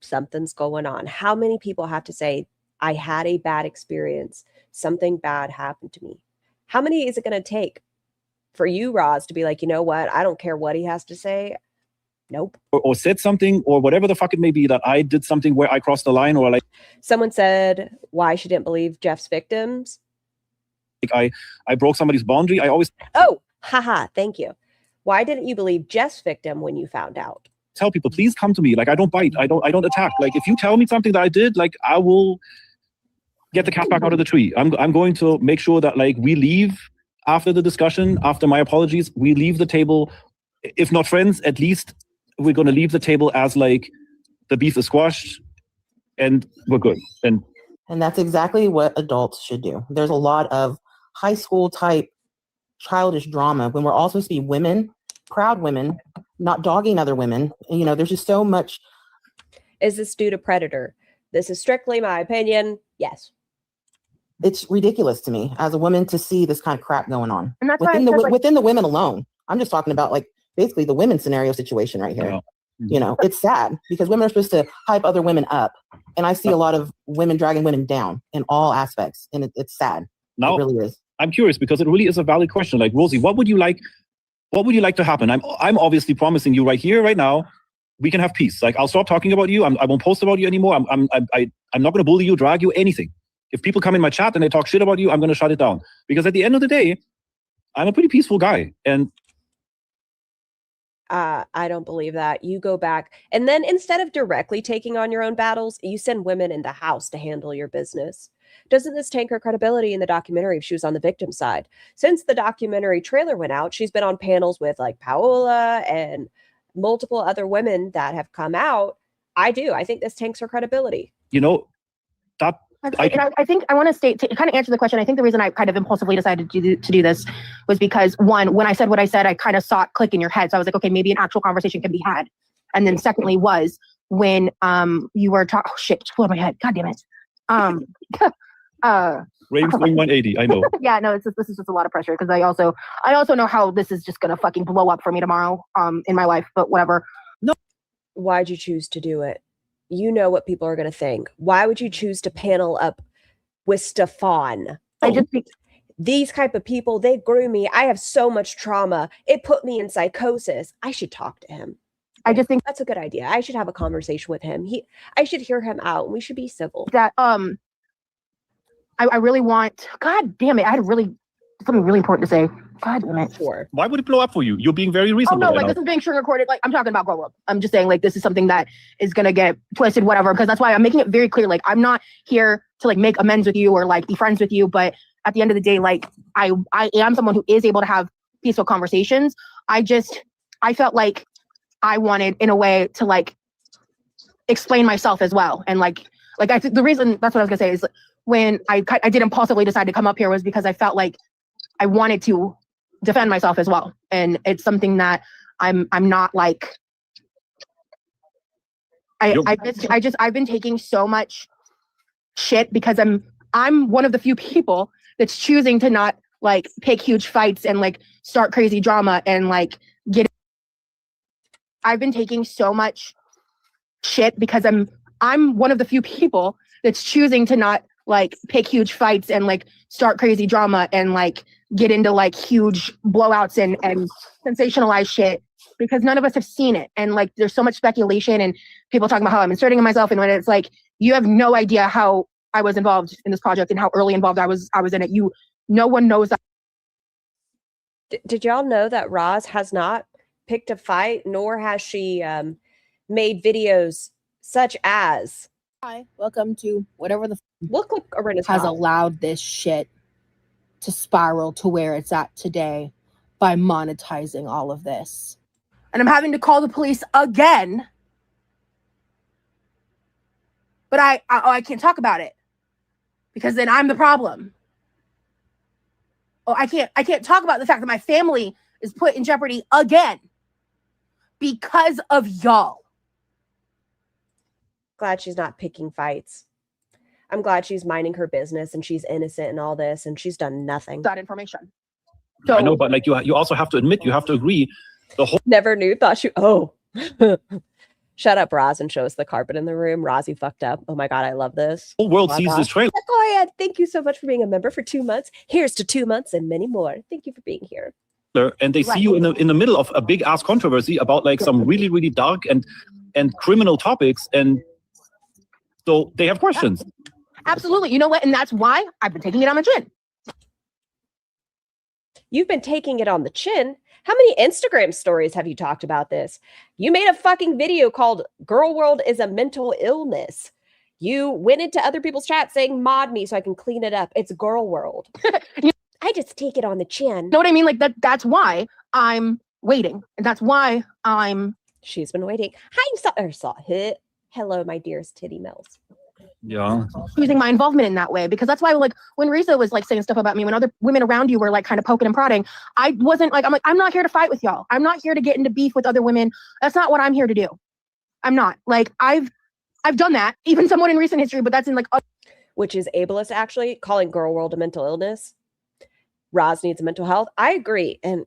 something's going on? How many people have to say, I had a bad experience, something bad happened to me? How many is it going to take for you, Roz, to be like, you know what? I don't care what he has to say. Nope. Or said something or whatever the fuck it may be that I did something where I crossed the line or Someone said why she didn't believe Jeff's victims. I broke somebody's boundary. I always. Oh, haha. Thank you. Why didn't you believe Jeff's victim when you found out? Tell people, please come to me. I don't bite. I don't attack. If you tell me something that I did, I will get the cat back out of the tree. I'm going to make sure that we leave after the discussion, after my apologies, we leave the table. If not friends, at least we're going to leave the table as the beef is squashed and we're good. And that's exactly what adults should do. There's a lot of high school type childish drama when we're all supposed to be women, proud women, not dogging other women. There's just so much. Is this due to predator? This is strictly my opinion. Yes. It's ridiculous to me as a woman to see this kind of crap going on and that's within the women alone. I'm just talking about basically the women scenario situation right here. It's sad because women are supposed to hype other women up. And I see a lot of women dragging women down in all aspects. And it's sad. It really is. I'm curious because it really is a valid question. Rosie, what would you like to happen? I'm obviously promising you right here, right now, we can have peace. Like, I'll stop talking about you. I won't post about you anymore. I'm not going to bully you, drag you, anything. If people come in my chat and they talk shit about you, I'm going to shut it down. Because at the end of the day, I'm a pretty peaceful guy. And I don't believe that. You go back, and then instead of directly taking on your own battles, you send women in the house to handle your business. Doesn't this tank her credibility in the documentary if she was on the victim side? Since the documentary trailer went out, she's been on panels with like Paola and multiple other women that have come out. I think this tanks her credibility. you know, that I think I want to state, to kind of answer the question, I think the reason I kind of impulsively decided to do this was because, one, when I said what I said, I kind of saw it click in your head. So I was like, okay, maybe an actual conversation can be had. And then secondly was when you were talking, oh shit, just blew my head. God damn it. Raven's going 180, I know. Yeah, no, this is just a lot of pressure because I also know how this is just gonna fucking blow up for me tomorrow in my life, but whatever. No. Why'd you choose to do it? You know what people are going to think. Why would you choose to panel up with Stefan? I just think these type of people, they grew me. I have so much trauma. It put me in psychosis. I should talk to him. I just think that's a good idea. I should have a conversation with him. I should hear him out. We should be civil. That I really want, God damn it, I had something really important to say. God damn it. Sure. Why would it blow up for you? You're being very reasonable. Oh no, like this is being sugar recorded. Like I'm talking about Girl World. I'm just saying like this is something that is gonna get twisted, whatever. Because that's why I'm making it very clear. Like I'm not here to like make amends with you or like be friends with you. But at the end of the day, like I am someone who is able to have peaceful conversations. I felt like I wanted in a way to like explain myself as well. And like I think the reason that's what I was gonna say is when I did impulsively decide to come up here was because I felt like I wanted to defend myself as well. And it's something that I'm not like, I've been taking so much shit because I'm one of the few people that's choosing to not like pick huge fights and like start crazy drama and like I've been taking so much shit because I'm one of the few people that's choosing to not like pick huge fights and like start crazy drama and like get into like huge blowouts and sensationalize shit because none of us have seen it. And like there's so much speculation and people talking about how I'm inserting in myself, and when it's like you have no idea how I was involved in this project and how early involved I was in it. No one knows that. Did y'all know that Roz has not picked a fight, nor has she made videos such as Hi, welcome to whatever the look like Arena's has mom. allowed this shit to spiral to where it's at today by monetizing all of this. And I'm having to call the police again. But I can't talk about it because then I'm the problem. Oh, I can't talk about the fact that my family is put in jeopardy again because of y'all. Glad she's not picking fights. I'm glad she's minding her business and she's innocent in all this and she's done nothing. That information. I know, but like you also have to admit, you have to agree. The whole never knew. Thought she. Oh, shut up, Roz, and show us the carpet in the room. Rozzy fucked up. Oh my god, I love this. whole world sees this trailer. Sequoia, thank you so much for being a member for 2 months. Here's to 2 months and many more. Thank you for being here. And they see you in the middle of a big ass controversy about like some really, really dark and criminal topics, and so they have questions. Absolutely. You know what? And that's why I've been taking it on the chin. You've been taking it on the chin. How many Instagram stories have you talked about this? You made a fucking video called Girl World is a Mental Illness. You went into other people's chats saying mod me so I can clean it up. It's Girl World. I just take it on the chin. You know what I mean? Like that's why I'm waiting. And that's why she's been waiting. Hi, hello, my dearest Titty Mills. Yeah. Using my involvement in that way, because that's why like when Risa was like saying stuff about me, when other women around you were like kind of poking and prodding, I wasn't like, I'm not here to fight with y'all. I'm not here to get into beef with other women. That's not what I'm here to do. I'm not. Like I've done that, even somewhat in recent history, but that's in like which is ableist, actually, calling Girl World a mental illness. Roz needs mental health. I agree. And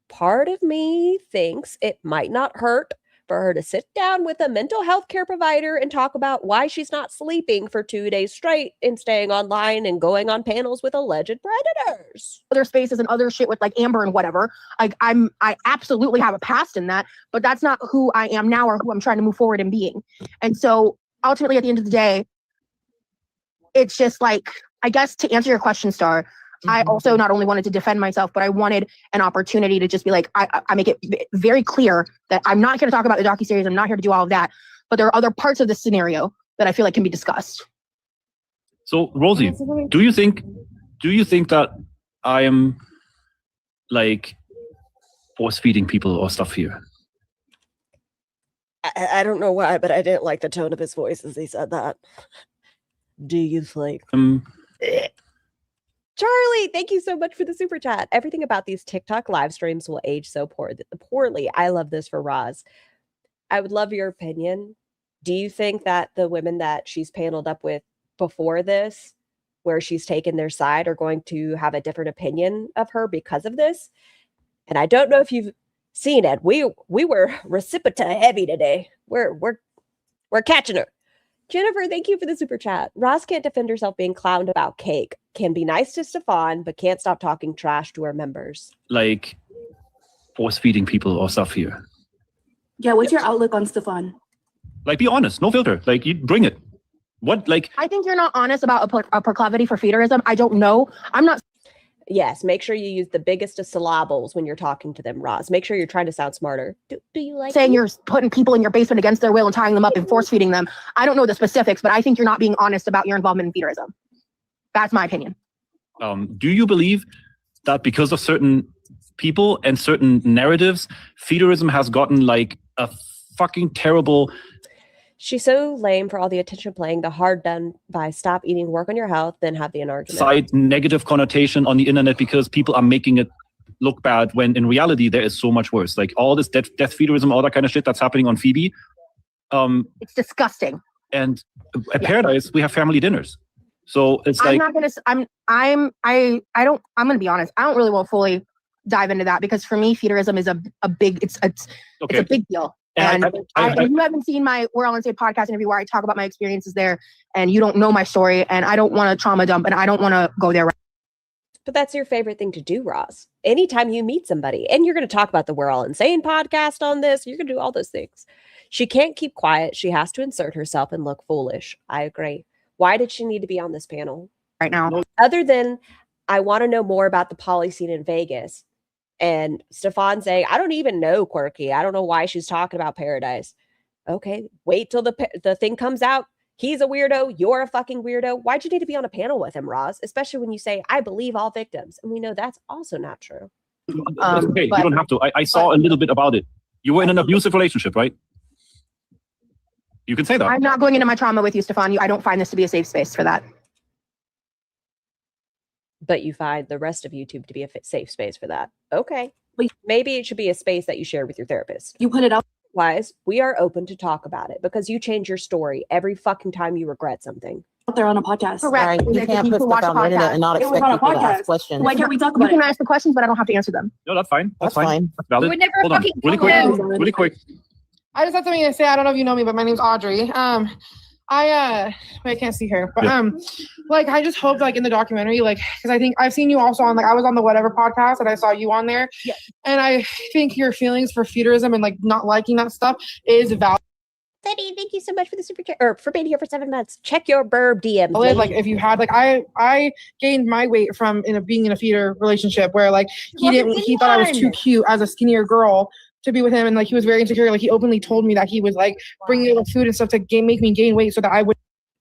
part of me thinks it might not hurt for her to sit down with a mental health care provider and talk about why she's not sleeping for 2 days straight and staying online and going on panels with alleged predators. Other spaces and other shit with like Amber and whatever. Like I absolutely have a past in that, but that's not who I am now or who I'm trying to move forward in being. And so ultimately at the end of the day, it's just like, I guess to answer your question, Star, I also not only wanted to defend myself, but I wanted an opportunity to just be like, I make it very clear that I'm not here to talk about the docuseries. I'm not here to do all of that. But there are other parts of this scenario that I feel like can be discussed. So, Rosie, do you think that I am like force feeding people or stuff here? I don't know why, but I didn't like the tone of his voice as he said that. Do you think? Charlie, thank you so much for the super chat. Everything about these TikTok live streams will age so poorly. I love this for Roz. I would love your opinion. Do you think that the women that she's paneled up with before this, where she's taken their side, are going to have a different opinion of her because of this? And I don't know if you've seen it. We were recipita heavy today. We're catching her. Jennifer, thank you for the super chat. Roz can't defend herself being clowned about cake. Can be nice to Stefan, but can't stop talking trash to her members. Like force feeding people or stuff here. Yeah, what's your outlook on Stefan? Like, be honest, no filter. Like, you bring it. What, like? I think you're not honest about a proclivity for feederism. I don't know. I'm not. Yes, make sure you use the biggest of syllables when you're talking to them, Roz. Make sure you're trying to sound smarter. Do you like saying me? You're putting people in your basement against their will and tying them up and force feeding them? I don't know the specifics, but I think you're not being honest about your involvement in feederism. That's my opinion. Do you believe that because of certain people and certain narratives, feederism has gotten like a fucking terrible... She's so lame for all the attention playing, the hard done by stop eating, work on your health, then have the argument. Side negative connotation on the internet because people are making it look bad when in reality there is so much worse. Like all this death feederism, all that kind of shit that's happening on Phoebe. It's disgusting. And at Paradise, we have family dinners. So it's like... I'm gonna be honest. I don't really want to fully dive into that because for me, feederism is a big deal. And you haven't seen my We're All Insane podcast interview where I talk about my experiences there, and you don't know my story, and I don't want to trauma dump, and I don't want to go there. But that's your favorite thing to do, Roz. Anytime you meet somebody, and you're going to talk about the We're All Insane podcast on this, you're going to do all those things. She can't keep quiet. She has to insert herself and look foolish. I agree. Why did she need to be on this panel right now? Other than, I want to know more about the poly scene in Vegas. And Stefan saying, I don't even know Quirky. I don't know why she's talking about Paradise. Okay, wait till the thing comes out. He's a weirdo. You're a fucking weirdo. Why'd you need to be on a panel with him, Roz? Especially when you say, I believe all victims. And we know that's also not true. Okay, you don't have to. I saw a little bit about it. You were in an abusive relationship, right? You can say that. I'm not going into my trauma with you, Stefan. I don't find this to be a safe space for that. But you find the rest of YouTube to be a safe space for that. Okay. Maybe it should be a space that you share with your therapist. You put it out. Wise, we are open to talk about it because you change your story every fucking time you regret something. Out there on a podcast. Correct. Right. You can't put stuff on the internet and not expect people to ask questions. Why can't we talk about it? You can ask the questions, but I don't have to answer them. No, that's fine. That's fine. That's valid. You would never Hold on. fucking Really tell quick. Really quick. I just have something to say. I don't know if you know me, but my name's Audrey. I can't see her, but like I just hope like in the documentary, like because I think I've seen you also on like I was on the Whatever podcast and I saw you on there, and I think your feelings for feederism and like not liking that stuff is valid. Betty, thank you so much for the super chat or for being here for 7 months. Check your burb DMs. Like if you had like I gained my weight from being in a feeder relationship where like he thought I was too cute as a skinnier girl to be with him, and like he was very insecure. Like he openly told me that he was like bringing me like food and stuff to make me gain weight so that I would.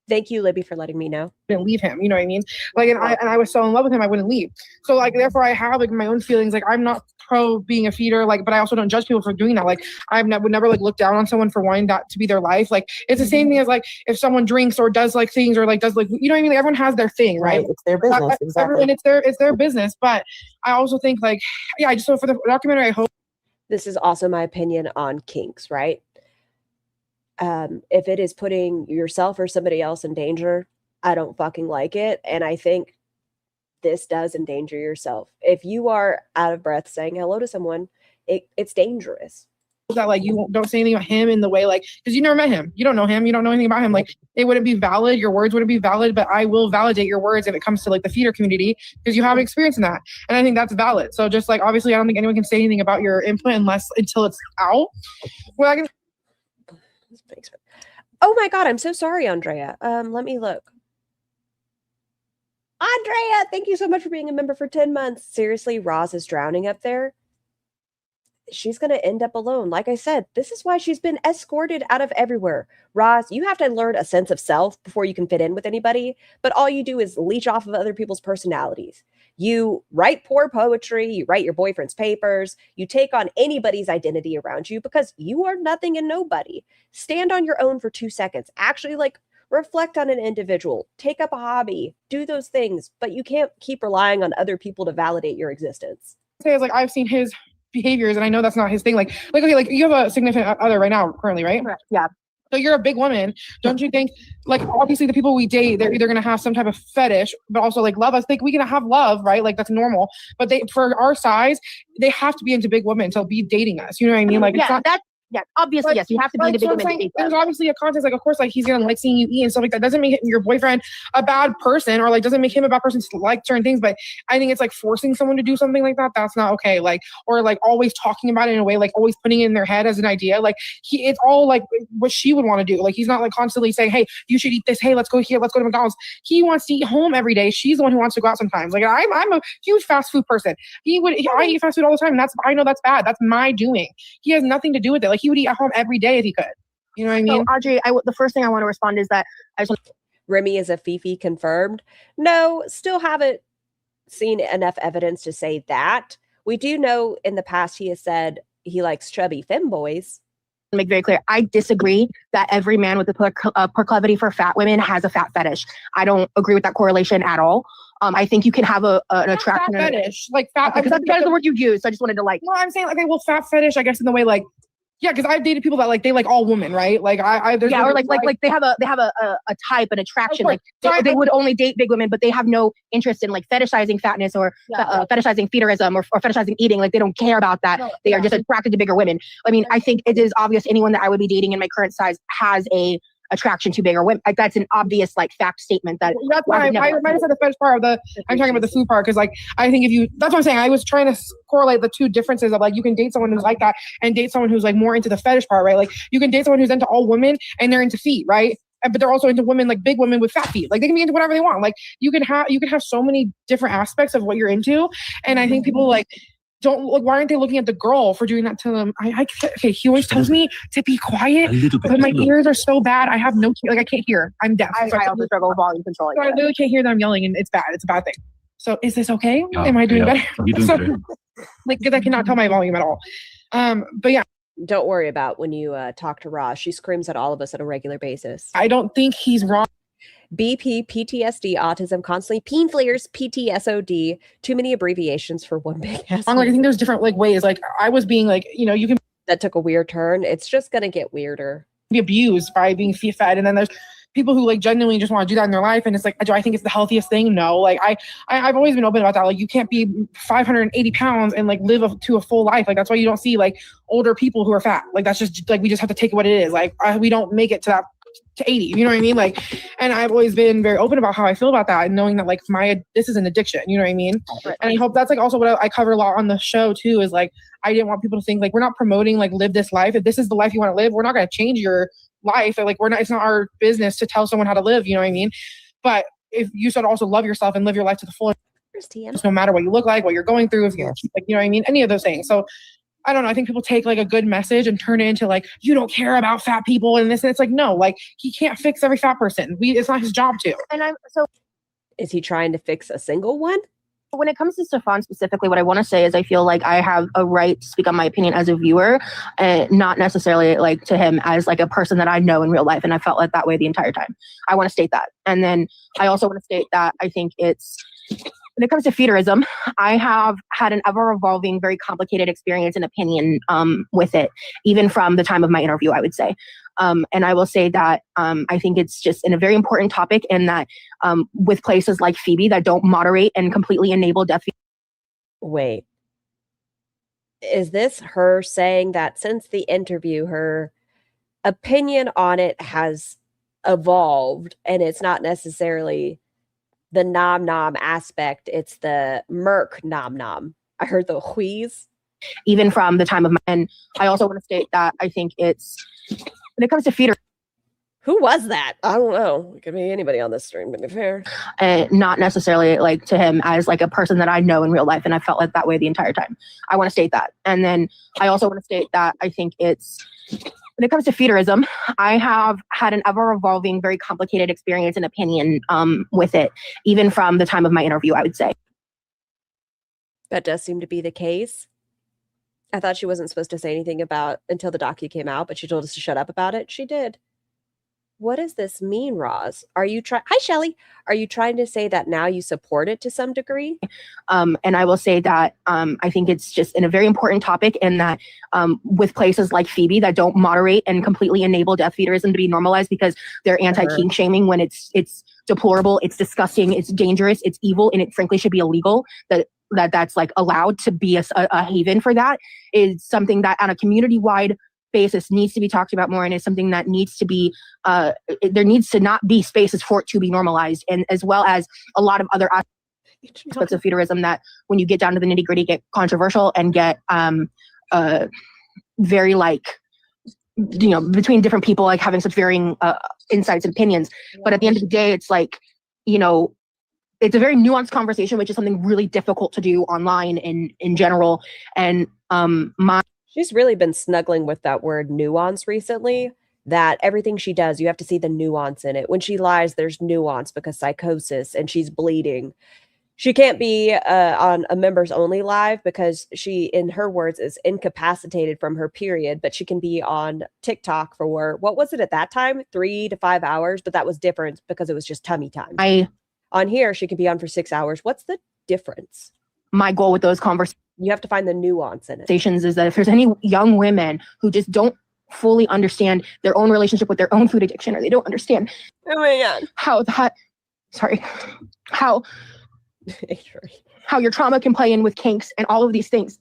Thank you, Libby, for letting me know. Didn't leave him, you know what I mean? Like, and I was so in love with him, I wouldn't leave. So like, therefore, I have like my own feelings. Like, I'm not pro being a feeder, like, but I also don't judge people for doing that. Like, I would never like look down on someone for wanting that to be their life. Like, it's the same thing as like if someone drinks or does like things or like does like you know what I mean? Like, everyone has their thing, right? It's their business, exactly. And it's their business. But I also think like, I just so for the documentary, I hope. This is also my opinion on kinks, right? If it is putting yourself or somebody else in danger, I don't fucking like it. And I think this does endanger yourself. If you are out of breath saying hello to someone, it's dangerous. that like you don't say anything about him in the way like, because you never met him, you don't know him, you don't know anything about him, like it wouldn't be valid, your words wouldn't be valid, but I will validate your words if it comes to like the feeder community because you have experience in that, and I think that's valid. So just like obviously I don't think anyone can say anything about your input until it's out. Well, I can. Oh my God, I'm so sorry, Andrea. Let me look. Andrea, thank you so much for being a member for 10 months. Seriously, Roz is drowning up there. She's going to end up alone. Like I said, this is why she's been escorted out of everywhere. Roz, you have to learn a sense of self before you can fit in with anybody, but all you do is leech off of other people's personalities. You write poor poetry, you write your boyfriend's papers, you take on anybody's identity around you because you are nothing and nobody. Stand on your own for 2 seconds. Actually, like, reflect on an individual, take up a hobby, do those things, but you can't keep relying on other people to validate your existence. Say is like I've seen his behaviors and I know that's not his thing. Like okay, like you have a significant other right now, currently, right? Correct. Yeah. So you're a big woman. Don't you think, like, obviously the people we date, they're either going to have some type of fetish, but also like love us. Like we can have love, right? Like that's normal. But they, for our size, they have to be into big women to be dating us. You know what I mean? Like yeah, it's not, that's yeah, obviously, yes, you have to be into big women to date them. There's obviously a context, like, of course, like, he's gonna like seeing you eat and stuff like that. Doesn't make your boyfriend a bad person, or like doesn't make him a bad person to like certain things, but I think it's like forcing someone to do something like that. That's not okay. Like, or like always talking about it in a way, like always putting it in their head as an idea. Like it's all like what she would want to do. Like he's not like constantly saying, hey, you should eat this. Hey, let's go here. Let's go to McDonald's. He wants to eat home every day. She's the one who wants to go out sometimes. Like I'm a huge fast food person. I eat fast food all the time. And I know that's bad. That's my doing. He has nothing to do with it. Like he would eat at home every day if he could. You know what I mean? So, Audrey, the first thing I want to respond is that I just Remy is a Fifi confirmed. No, still haven't seen enough evidence to say that. We do know in the past he has said he likes chubby femboys. Make very clear, I disagree that every man with a proclivity for fat women has a fat fetish. I don't agree with that correlation at all. I think you can have an attraction. Fat fetish, like fat. Because that is the word you use. So I just wanted to like. No, I'm saying okay. Well, fat fetish, I guess, in the way like. Yeah, because I've dated people that like they like all women, right? Like yeah, or like they have a type, an attraction. Like they would only date big women, but they have no interest in like fetishizing fatness or fetishizing feederism or fetishizing eating. Like they don't care about that. They are just attracted to bigger women. I mean, I think it is obvious anyone that I would be dating in my current size has a attraction to bigger women. Like that's an obvious like fact statement that that's why I might have said the fetish part of the I'm talking about the food part because like I think if you that's what I'm saying I was trying to correlate the two differences of like you can date someone who's like that and date someone who's like more into the fetish part, right? Like you can date someone who's into all women and they're into feet, right? But they're also into women like big women with fat feet. Like they can be into whatever they want. Like you can have so many different aspects of what you're into, and I think people like don't look. Why aren't they looking at the girl for doing that to them? Okay. He always tells me to be quiet, but my ears are so bad. I have no like I can't hear. I'm deaf. I also struggle with volume control. So I literally can't hear that I'm yelling, and it's bad. It's a bad thing. So is this okay? Am I doing better? You're doing better. Like because I cannot tell my volume at all. But yeah. Don't worry about when you talk to Roz. She screams at all of us on a regular basis. I don't think he's wrong. BP, PTSD, autism, constantly peen flares, PTSOD. Too many abbreviations for one big ass. Like I think there's different like ways. Like I was being like, you can. That took a weird turn. It's just gonna get weirder. Be abused by being fed, and then there's people who like genuinely just want to do that in their life, and it's like, do I think it's the healthiest thing? No. Like I've always been open about that. Like you can't be 580 pounds and like live to a full life. Like that's why you don't see like older people who are fat. Like that's just like we just have to take what it is. Like we don't make it to 80, you know what I mean? Like, and I've always been very open about how I feel about that and knowing that like this is an addiction, you know what I mean? Right. And I hope that's like also what I cover a lot on the show too, is like, I didn't want people to think like, we're not promoting like live this life. If this is the life you want to live, we're not going to change your life. Like it's not our business to tell someone how to live, you know what I mean? But if you should also love yourself and live your life to the full, no matter what you look like, what you're going through, if you're like, you know what I mean? Any of those things. So I don't know. I think people take like a good message and turn it into like, you don't care about fat people and this. And it's like, no, like he can't fix every fat person. It's not his job to. And is he trying to fix a single one? When it comes to Stefan specifically, what I want to say is I feel like I have a right to speak on my opinion as a viewer, and not necessarily like to him as like a person that I know in real life. And I felt like that way the entire time. I want to state that. And then I also want to state that I think when it comes to feederism, I have had an ever-evolving, very complicated experience and opinion with it, even from the time of my interview, I would say. And I will say that I think it's just a very important topic, and that with places like Phoebe that don't moderate and completely enable death. Wait. is this her saying that since the interview, her opinion on it has evolved and it's not necessarily the nom nom aspect, it's the merc nom nom. I heard the wheeze. Even from the time of my, and I also want to state that I think it's, when it comes to feeder, Who was that? I don't know. It could be anybody on this stream, to be fair. not necessarily like to him as like a person that I know in real life, and I felt like that way the entire time. I want to state that. And then I also want to state that I think it's, when it comes to feederism, I have had an ever-evolving, very complicated experience and opinion with it, even from the time of my interview, I would say. That does seem to be the case. I thought she wasn't supposed to say anything about until the docu came out, but she told us to shut up about it. She did. What does this mean, Roz? Are you trying? Hi, Shelly. Are you trying to say that now you support it to some degree? And I will say that I think it's just in a very important topic, and that with places like Phoebe that don't moderate and completely enable death feederism to be normalized because they're anti-kink shaming when it's deplorable, it's disgusting, it's dangerous, it's evil, and it frankly should be illegal. That's like allowed to be a haven for that is something that on a community-wide basis needs to be talked about more, and is something that needs to be there needs to not be spaces for it to be normalized, and as well as a lot of other aspects of feederism that when you get down to the nitty-gritty get controversial and get very like, you know, between different people like having such varying insights and opinions. But at the end of the day, it's like, you know, it's a very nuanced conversation, which is something really difficult to do online in general. And she's really been snuggling with that word nuance recently, that everything she does, you have to see the nuance in it. When she lies, there's nuance because psychosis and she's bleeding. She can't be on a members only live because she, in her words, is incapacitated from her period, but she can be on TikTok for, what was it at that time? 3 to 5 hours, but that was different because it was just tummy time. On here, she can be on for 6 hours. What's the difference? My goal with those conversations, you have to find the nuance in it. Is that if there's any young women who just don't fully understand their own relationship with their own food addiction, or they don't understand how your trauma can play in with kinks and all of these things.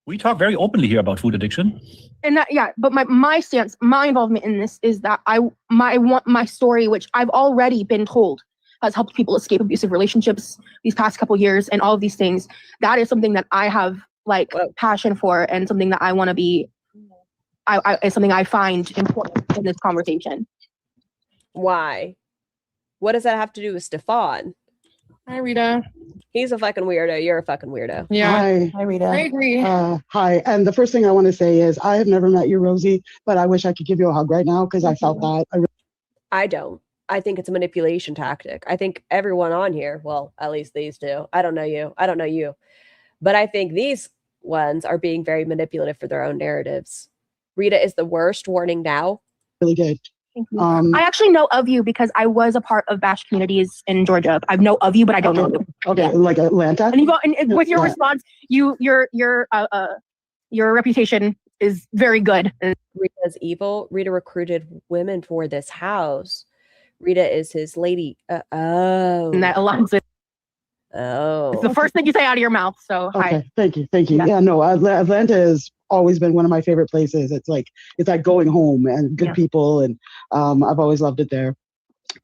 We talk very openly here about food addiction. And that, yeah, but my stance, my involvement in this is that I want my story, which I've already been told has helped people escape abusive relationships these past couple years and all of these things. That is something that I have like passion for, and something that I want to be, is something I find important in this conversation. Why? What does that have to do with Stefan? Hi, Rita. He's a fucking weirdo. You're a fucking weirdo. Yeah. Hi, Rita. I agree. Hi. And the first thing I want to say is I have never met you, Rosie, but I wish I could give you a hug right now because I felt that. I don't. I think it's a manipulation tactic. I think everyone on here, well, at least these two, I don't know you, but I think these ones are being very manipulative for their own narratives. Rita is the worst. Warning now. Really good. I actually know of you because I was a part of Bash communities in Georgia. I know of you, but I don't know you. Okay, like Atlanta. And with your response, your reputation is very good. Rita's evil. Rita recruited women for this house. Rita is his lady. And that aligns with. Oh. It's the first thing you say out of your mouth. So okay, thank you. Yeah, no, Atlanta has always been one of my favorite places. It's like going home and good people, and I've always loved it there.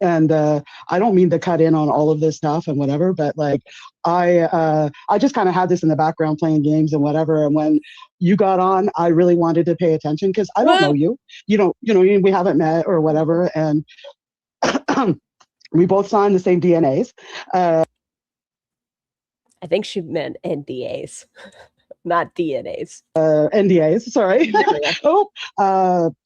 And I don't mean to cut in on all of this stuff and whatever, but like I just kind of had this in the background playing games and whatever. And when you got on, I really wanted to pay attention because I don't know you. You know, we haven't met or whatever, and we both signed the same DNAs. I think she meant NDAs, not DNAs. NDAs, sorry.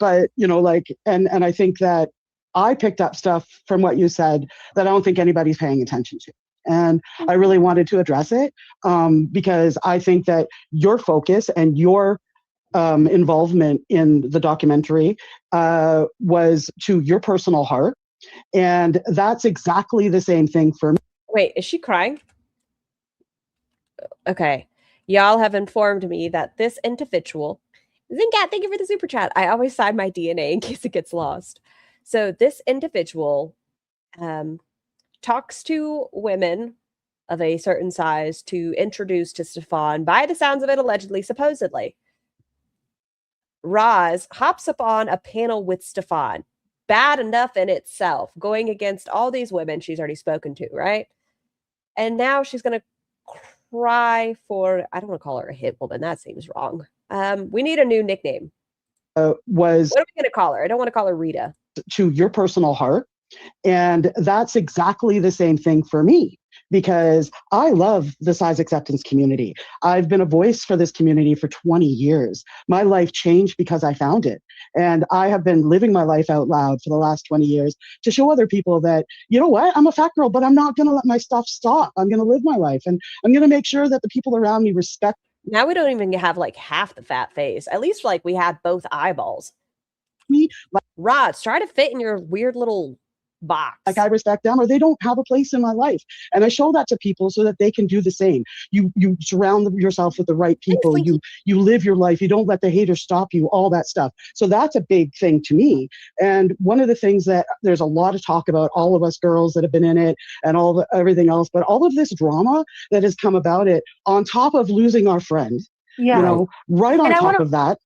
But you know, like, and I think that I picked up stuff from what you said that I don't think anybody's paying attention to. And I really wanted to address it because I think that your focus and your involvement in the documentary was to your personal heart. And that's exactly the same thing for me. Wait, is she crying? Okay. Y'all have informed me that this individual, Zincat, thank you for the super chat. I always sign my DNA in case it gets lost. So this individual talks to women of a certain size to introduce to Stefan, by the sounds of it, allegedly, supposedly. Roz hops up on a panel with Stefan. Bad enough in itself, going against all these women she's already spoken to, right? And now she's going to cry for, I don't want to call her a hit woman. That seems wrong. We need a new nickname. Was What are we going to call her? I don't want to call her Rita. To your personal heart. And that's exactly the same thing for me, because I love the size acceptance community. I've been a voice for this community for 20 years. My life changed because I found it. And I have been living my life out loud for the last 20 years to show other people that, you know what, I'm a fat girl, but I'm not going to let my stuff stop. I'm going to live my life, and I'm going to make sure that the people around me respect. Now we don't even have like half the fat face. At least like we had both eyeballs. Me, Roz, try to fit in your weird little box. Like I respect them, or they don't have a place in my life. And I show that to people so that they can do the same. You surround yourself with the right people. You live your life. You don't let the haters stop you, all that stuff. So that's a big thing to me. And one of the things that there's a lot of talk about, all of us girls that have been in it and everything else, but all of this drama that has come about it on top of losing our friend, you know, right on top of that.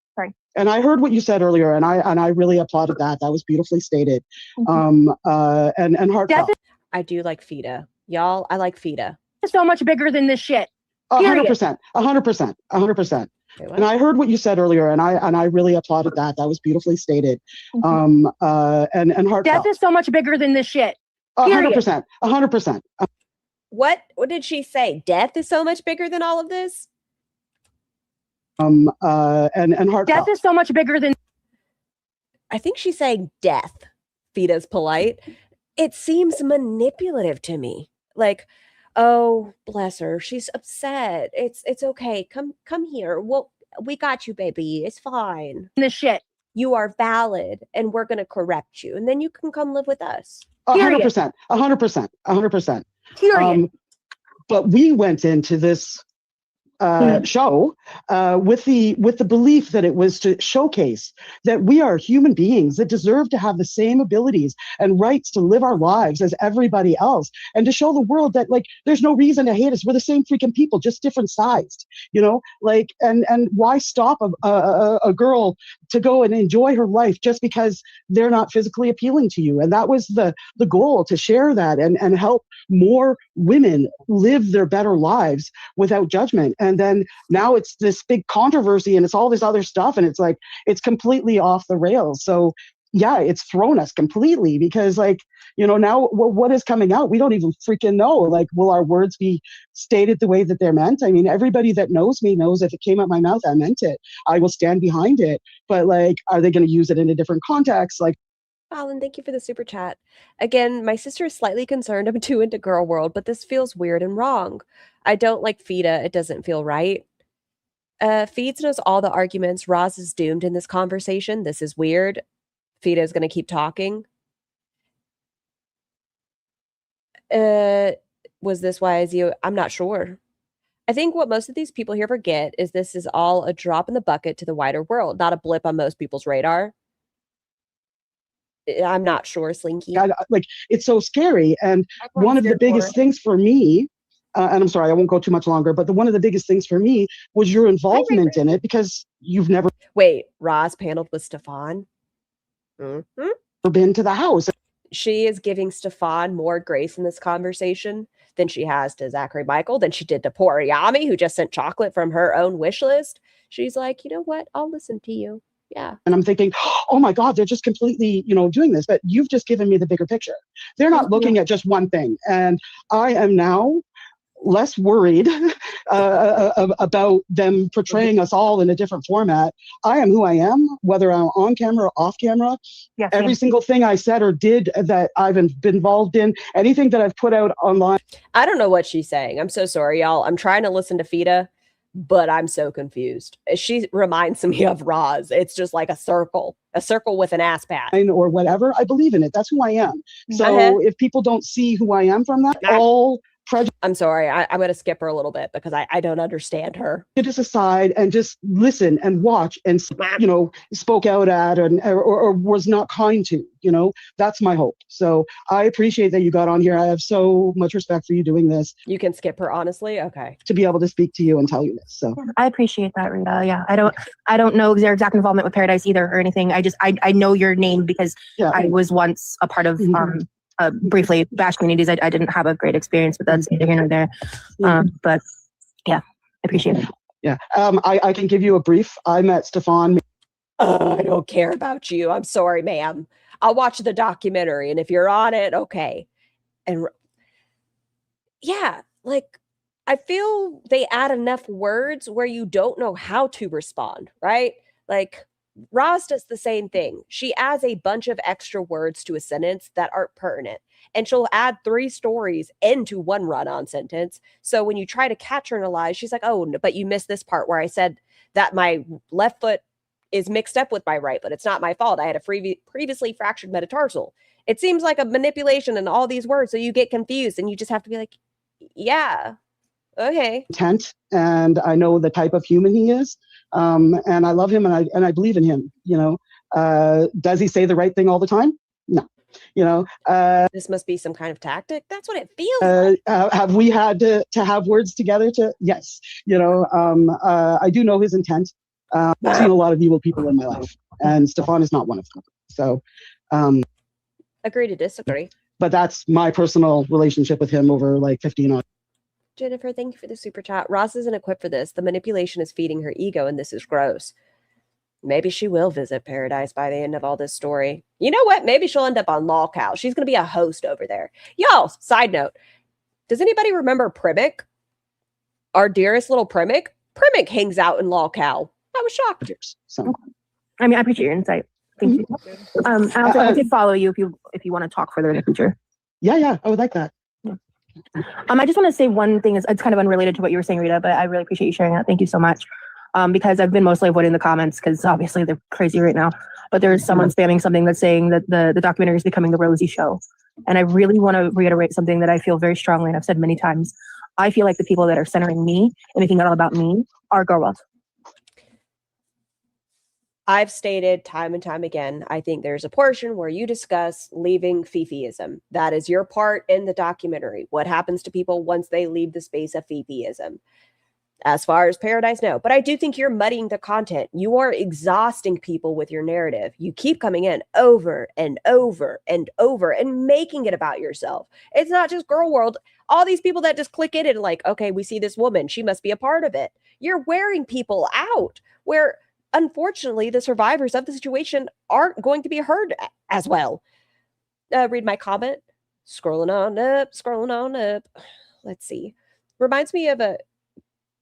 And I heard what you said earlier, and I really applauded that. That was beautifully stated. And heartfelt. I do like Fida. Y'all, I like Fida. So much bigger than this shit. 100%, 100%. And I heard what you said earlier, and I really applauded that. That was beautifully stated. And heartfelt. Death is so much bigger than this shit. 100%, 100%. What did she say? Death is so much bigger than all of this? And heartfelt. Death is so much bigger than. I think she's saying death. Fida's polite. It seems manipulative to me. Like, oh, bless her. She's upset. It's okay. Come here. Well, we got you, baby. It's fine. This shit. You are valid, and we're gonna correct you, and then you can come live with us. 100%, 100%, 100%. Period. But we went into this show with the belief that it was to showcase that we are human beings that deserve to have the same abilities and rights to live our lives as everybody else, and to show the world that like there's no reason to hate us. We're the same freaking people, just different sized, you know, like and why stop a girl to go and enjoy her life just because they're not physically appealing to you? And that was the goal, to share that and help more women live their better lives without judgment. And then now it's this big controversy and it's all this other stuff, and it's like it's completely off the rails. So yeah, it's thrown us completely, because like, you know, now what is coming out, we don't even freaking know. Like, will our words be stated the way that they're meant? I mean, everybody that knows me knows if it came out my mouth, I meant it. I will stand behind it. But like, are they going to use it in a different context? Like, Alan, thank you for the super chat. Again, my sister is slightly concerned I'm too into girl world, but this feels weird and wrong. I don't like Fida. It doesn't feel right. Feeds knows all the arguments. Roz is doomed in this conversation. This is weird. Fida is going to keep talking. Was this wise? I'm not sure. I think what most of these people here forget is this is all a drop in the bucket to the wider world, not a blip on most people's radar. I'm not sure, Slinky. Like, it's so scary. And one of the biggest things for me, and I'm sorry, I won't go too much longer, but one of the biggest things for me was your involvement in it, because you've never. Wait, Roz paneled with Stefan? Been to the house. She is giving Stefan more grace in this conversation than she has to Zachary Michael, than she did to poor Yami, who just sent chocolate from her own wish list. She's like, you know what? I'll listen to you. Yeah. And I'm thinking, oh my God, they're just completely, you know, doing this. But you've just given me the bigger picture. They're not looking at just one thing. And I am now less worried about them portraying us all in a different format. I am who I am, whether I'm on camera or off camera. Yeah, every single thing I said or did that I've been involved in, anything that I've put out online. I don't know what she's saying. I'm so sorry, y'all. I'm trying to listen to Fida, but I'm so confused. She reminds me of Roz. It's just like a circle with an ass pat. Or whatever. I believe in it. That's who I am. So if people don't see who I am from that, all I'm sorry. I'm going to skip her a little bit because I don't understand her. Prejudice aside and just listen and watch and, spoke out at or was not kind to, that's my hope. So I appreciate that you got on here. I have so much respect for you doing this. You can skip her, honestly? Okay. To be able to speak to you and tell you this. So I appreciate that, Rita. Yeah. I don't know their exact involvement with Paradise either or anything. I know your name because I was once a part of, briefly Bash communities. I didn't have a great experience with that, neither here nor there. But yeah, I appreciate it. Yeah. I can give you a brief. I met Stefan. I don't care about you. I'm sorry, ma'am. I'll watch the documentary, and if you're on it, okay. And yeah, like I feel they add enough words where you don't know how to respond, right? Like Roz does the same thing. She adds a bunch of extra words to a sentence that aren't pertinent. And she'll add 3 stories into one run-on sentence. So when you try to catch her in a lie, she's like, oh, no, but you missed this part where I said that my left foot is mixed up with my right foot. It's not my fault. I had a previously fractured metatarsal. It seems like a manipulation in all these words. So you get confused and you just have to be like, yeah, okay. Intent, and I know the type of human he is. And I love him and I believe in him, does he say the right thing all the time? No. This must be some kind of tactic. That's what it feels like. Have we had to have words together yes, I do know his intent. I've seen a lot of evil people in my life and Stefan is not one of them. So, agree to disagree. But that's my personal relationship with him over like 15 odd. Jennifer, thank you for the super chat. Ross isn't equipped for this. The manipulation is feeding her ego, and this is gross. Maybe she will visit Paradise by the end of all this story. You know what? Maybe she'll end up on LolCow. She's going to be a host over there. Y'all, side note, does anybody remember Primic? Our dearest little Primic? Primic hangs out in LolCow. I was shocked. So, I mean, I appreciate your insight. Thank you. I could follow you if you want to talk further in the future. Yeah, I would like that. I just want to say one thing. It's kind of unrelated to what you were saying, Rita, but I really appreciate you sharing that. Thank you so much. Because I've been mostly avoiding the comments because obviously they're crazy right now. But there's someone spamming something that's saying that the documentary is becoming the Rosie show. And I really want to reiterate something that I feel very strongly, and I've said many times. I feel like the people that are centering me and making it all about me are girls. I've stated time and time again, I think there's a portion where you discuss leaving Fifiism. That is your part in the documentary. What happens to people once they leave the space of Fifiism? As far as Paradise, no. But I do think you're muddying the content. You are exhausting people with your narrative. You keep coming in over and over and over and making it about yourself. It's not just Girl World. All these people that just click in and like, okay, we see this woman. She must be a part of it. You're wearing people out where, unfortunately, the survivors of the situation aren't going to be heard as well. Read my comment. Scrolling on up. Let's see. Reminds me of a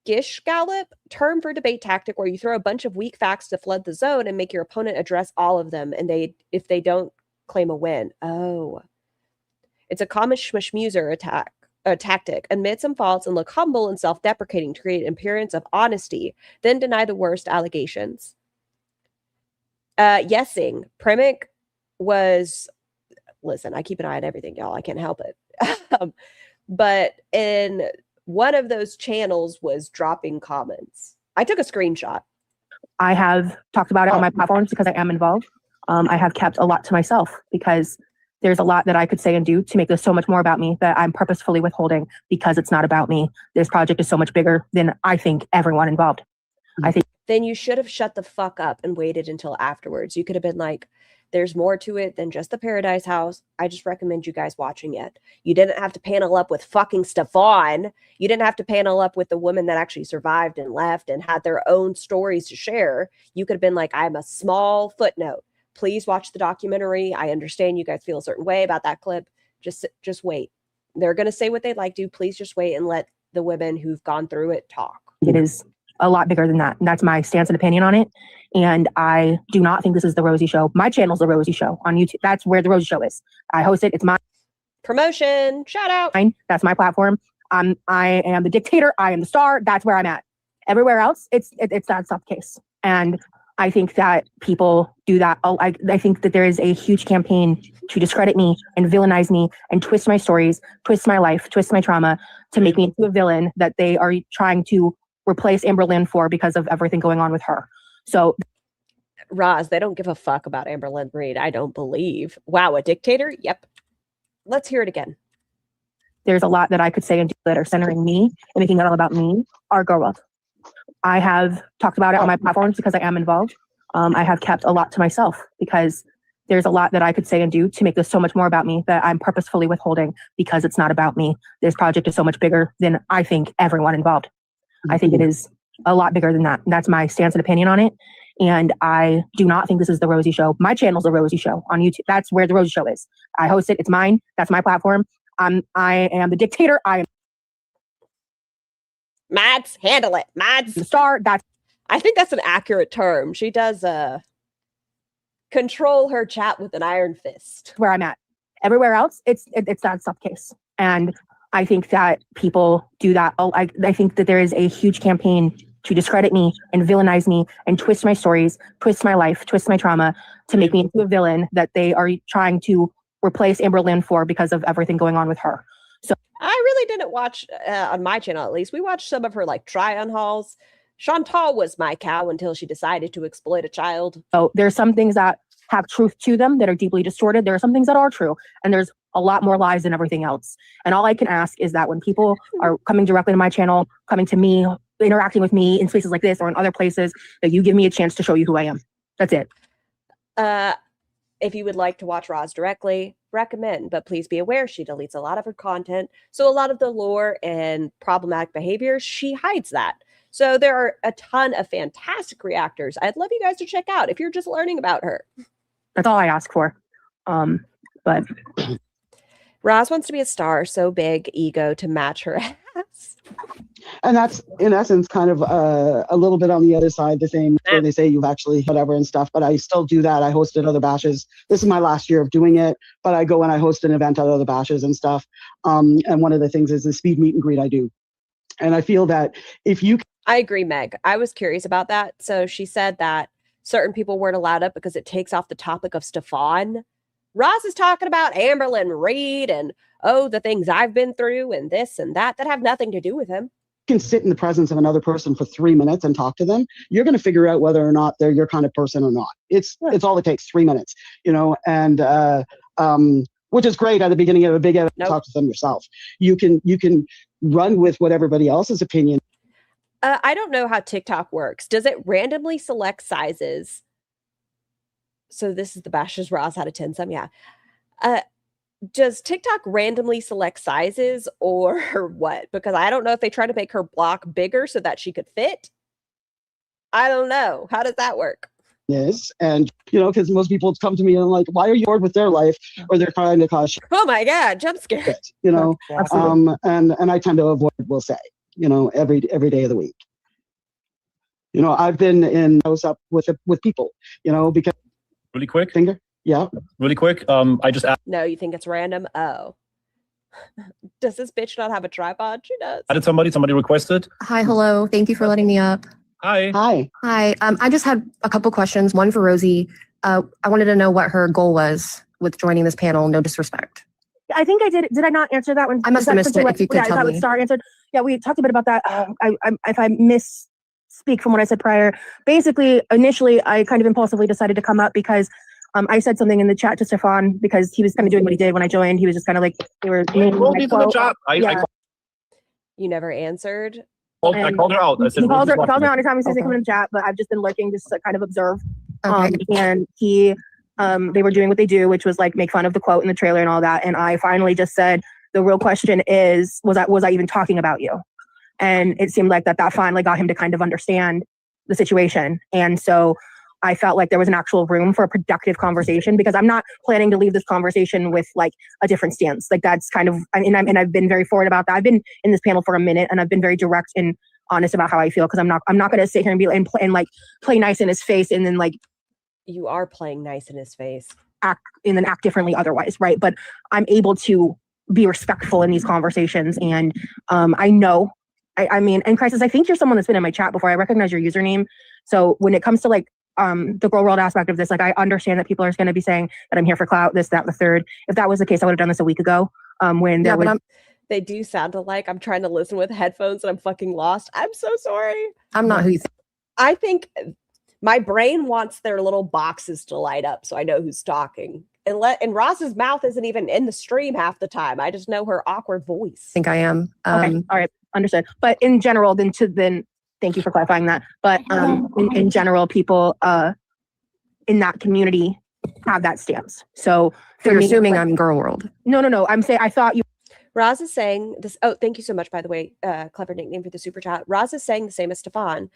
Gish Gallop, term for debate tactic where you throw a bunch of weak facts to flood the zone and make your opponent address all of them, and if they don't, claim a win. Oh. It's a common schmuser tactic. Admit some faults and look humble and self-deprecating to create an appearance of honesty, then deny the worst allegations. Yesing. Primic was... Listen, I keep an eye on everything, y'all. I can't help it. But in... one of those channels was dropping comments. I took a screenshot. I have talked about it on my platforms because I am involved. I have kept a lot to myself because there's a lot that I could say and do to make this so much more about me that I'm purposefully withholding because it's not about me. This project is so much bigger than I think everyone involved. I think. Then you should have shut the fuck up and waited until afterwards. You could have been like, there's more to it than just the Paradise House. I just recommend you guys watching it. You didn't have to panel up with fucking Stefan. You didn't have to panel up with the women that actually survived and left and had their own stories to share. You could have been like, I'm a small footnote. Please watch the documentary. I understand you guys feel a certain way about that clip. Just wait. They're going to say what they'd like to. Please just wait and let the women who've gone through it talk. It is a lot bigger than that. And that's my stance and opinion on it. And I do not think this is the Rosie show. My channel's the Rosie show on YouTube. That's where the Rosie show is. I host it. It's my promotion. Shout out. That's my platform. I am the dictator. I am the star. That's where I'm at. Everywhere else, it's that's not the case. And I think that people do that. I think that there is a huge campaign to discredit me and villainize me and twist my stories, twist my life, twist my trauma to make me into a villain that they are trying to replace Amber Lynn for because of everything going on with her. So, Roz, they don't give a fuck about Amber Lynn Reid, I don't believe. Wow, a dictator? Yep. Let's hear it again. There's a lot that I could say and do that are centering me and making it all about me, our girl world. I have talked about it on my platforms because I am involved. I have kept a lot to myself because there's a lot that I could say and do to make this so much more about me that I'm purposefully withholding because it's not about me. This project is so much bigger than I think everyone involved. I think it is a lot bigger than that. That's my stance and opinion on it. And I do not think this is the Rosie Show. My channel's the Rosie Show on YouTube. That's where the Rosie Show is. I host it. It's mine. That's my platform. I am the dictator. I am Mads, handle it. Mads. the star. I think that's an accurate term. She does control her chat with an iron fist. Where I'm at. Everywhere else, it's not the case. And I think that people do that. I think that there is a huge campaign to discredit me and villainize me and twist my stories, twist my life, twist my trauma to make me into a villain that they are trying to replace Amber Lynn for because of everything going on with her. So I really didn't watch on my channel, at least. We watched some of her like try-on hauls. Chantal was my cow until she decided to exploit a child. So there's some things that have truth to them that are deeply distorted. There are some things that are true, and there's a lot more lies than everything else. And all I can ask is that when people are coming directly to my channel, coming to me, interacting with me in spaces like this or in other places, that you give me a chance to show you who I am. That's it. If you would like to watch Roz directly, recommend, but please be aware she deletes a lot of her content. So a lot of the lore and problematic behavior, she hides that. So there are a ton of fantastic reactors I'd love you guys to check out if you're just learning about her. That's all I ask for. But Roz wants to be a star, so big ego to match her ass. And that's in essence kind of a little bit on the other side, the same where they say you've actually whatever and stuff, but I still do that. I hosted other bashes. This is my last year of doing it, but I go and I host an event at other bashes and stuff. And one of the things is the speed meet and greet I do. And I feel that if you... I agree, Meg. I was curious about that. So she said that certain people weren't allowed up because it takes off the topic of Stefan. Roz is talking about Amber Lynn Reid and, oh, the things I've been through and this and that have nothing to do with him. Can sit in the presence of another person for 3 minutes and talk to them, you're going to figure out whether or not they're your kind of person or not. It's all it takes, 3 minutes, you know, and which is great at the beginning of a big event. Talk to them yourself. You can run with what everybody else's opinion. I don't know how TikTok works. Does it randomly select sizes? So this is the bashes Roz out of 10 some. Yeah. Does TikTok randomly select sizes or what? Because I don't know if they try to make her block bigger so that she could fit. I don't know. How does that work? Yes. And, you know, because most people come to me and like, why are you bored with their life? Or they're trying to cause shit. Oh my God, jump scare. You know, and I tend to avoid, we'll say, you know, every day of the week. You know, I've been in house up with people, you know, because really quick. Yeah. Really quick. I just No, you think it's random? Oh. Does this bitch not have a tripod? She does. added somebody requested. Hi, hello. Thank you for letting me up. Hi. Hi. Hi. I just had a couple questions. One for Rosie. I wanted to know what her goal was with joining this panel. No disrespect. I think I did. Did I not answer that one? I must have missed it. If you could tell me. Star answered. Yeah, we talked a bit about that. If I misspeak from what I said prior, basically, initially, I kind of impulsively decided to come up because I said something in the chat to Stefan because he was kind of doing what he did when I joined. He was just kind of like, they were. You never answered. I called her out. I said, he called her out anytime he says they come in the chat, but I've just been looking just to kind of observe. Okay. And they were doing what they do, which was like make fun of the quote in the trailer and all that. And I finally just said, the real question is, was I even talking about you? And it seemed like that finally got him to kind of understand the situation. And so I felt like there was an actual room for a productive conversation because I'm not planning to leave this conversation with like a different stance. Like that's kind of, and I've been very forward about that. I've been in this panel for a minute and I've been very direct and honest about how I feel because I'm not going to sit here and be and like play nice in his face and then like. You are playing nice in his face. Act differently otherwise, right? But I'm able to be respectful in these conversations and I know. I mean, and Crisis, I think you're someone that's been in my chat before. I recognize your username. So when it comes to like the girl world aspect of this. Like, I understand that people are going to be saying that I'm here for clout, this, that, the third. If that was the case, I would have done this a week ago. When there was. They do sound alike. I'm trying to listen with headphones and I'm fucking lost. I'm so sorry. I'm not who you think. I think my brain wants their little boxes to light up so I know who's talking. And Roz's mouth isn't even in the stream half the time. I just know her awkward voice. I think I am. Okay. All right. Understood. But in general, then thank you for clarifying that. But in general, people in that community have that stance. So you're assuming I'm girl world. No. I'm saying I thought you. Roz is saying this. Oh, thank you so much, by the way. Clever nickname for the super chat. Roz is saying the same as Stefan.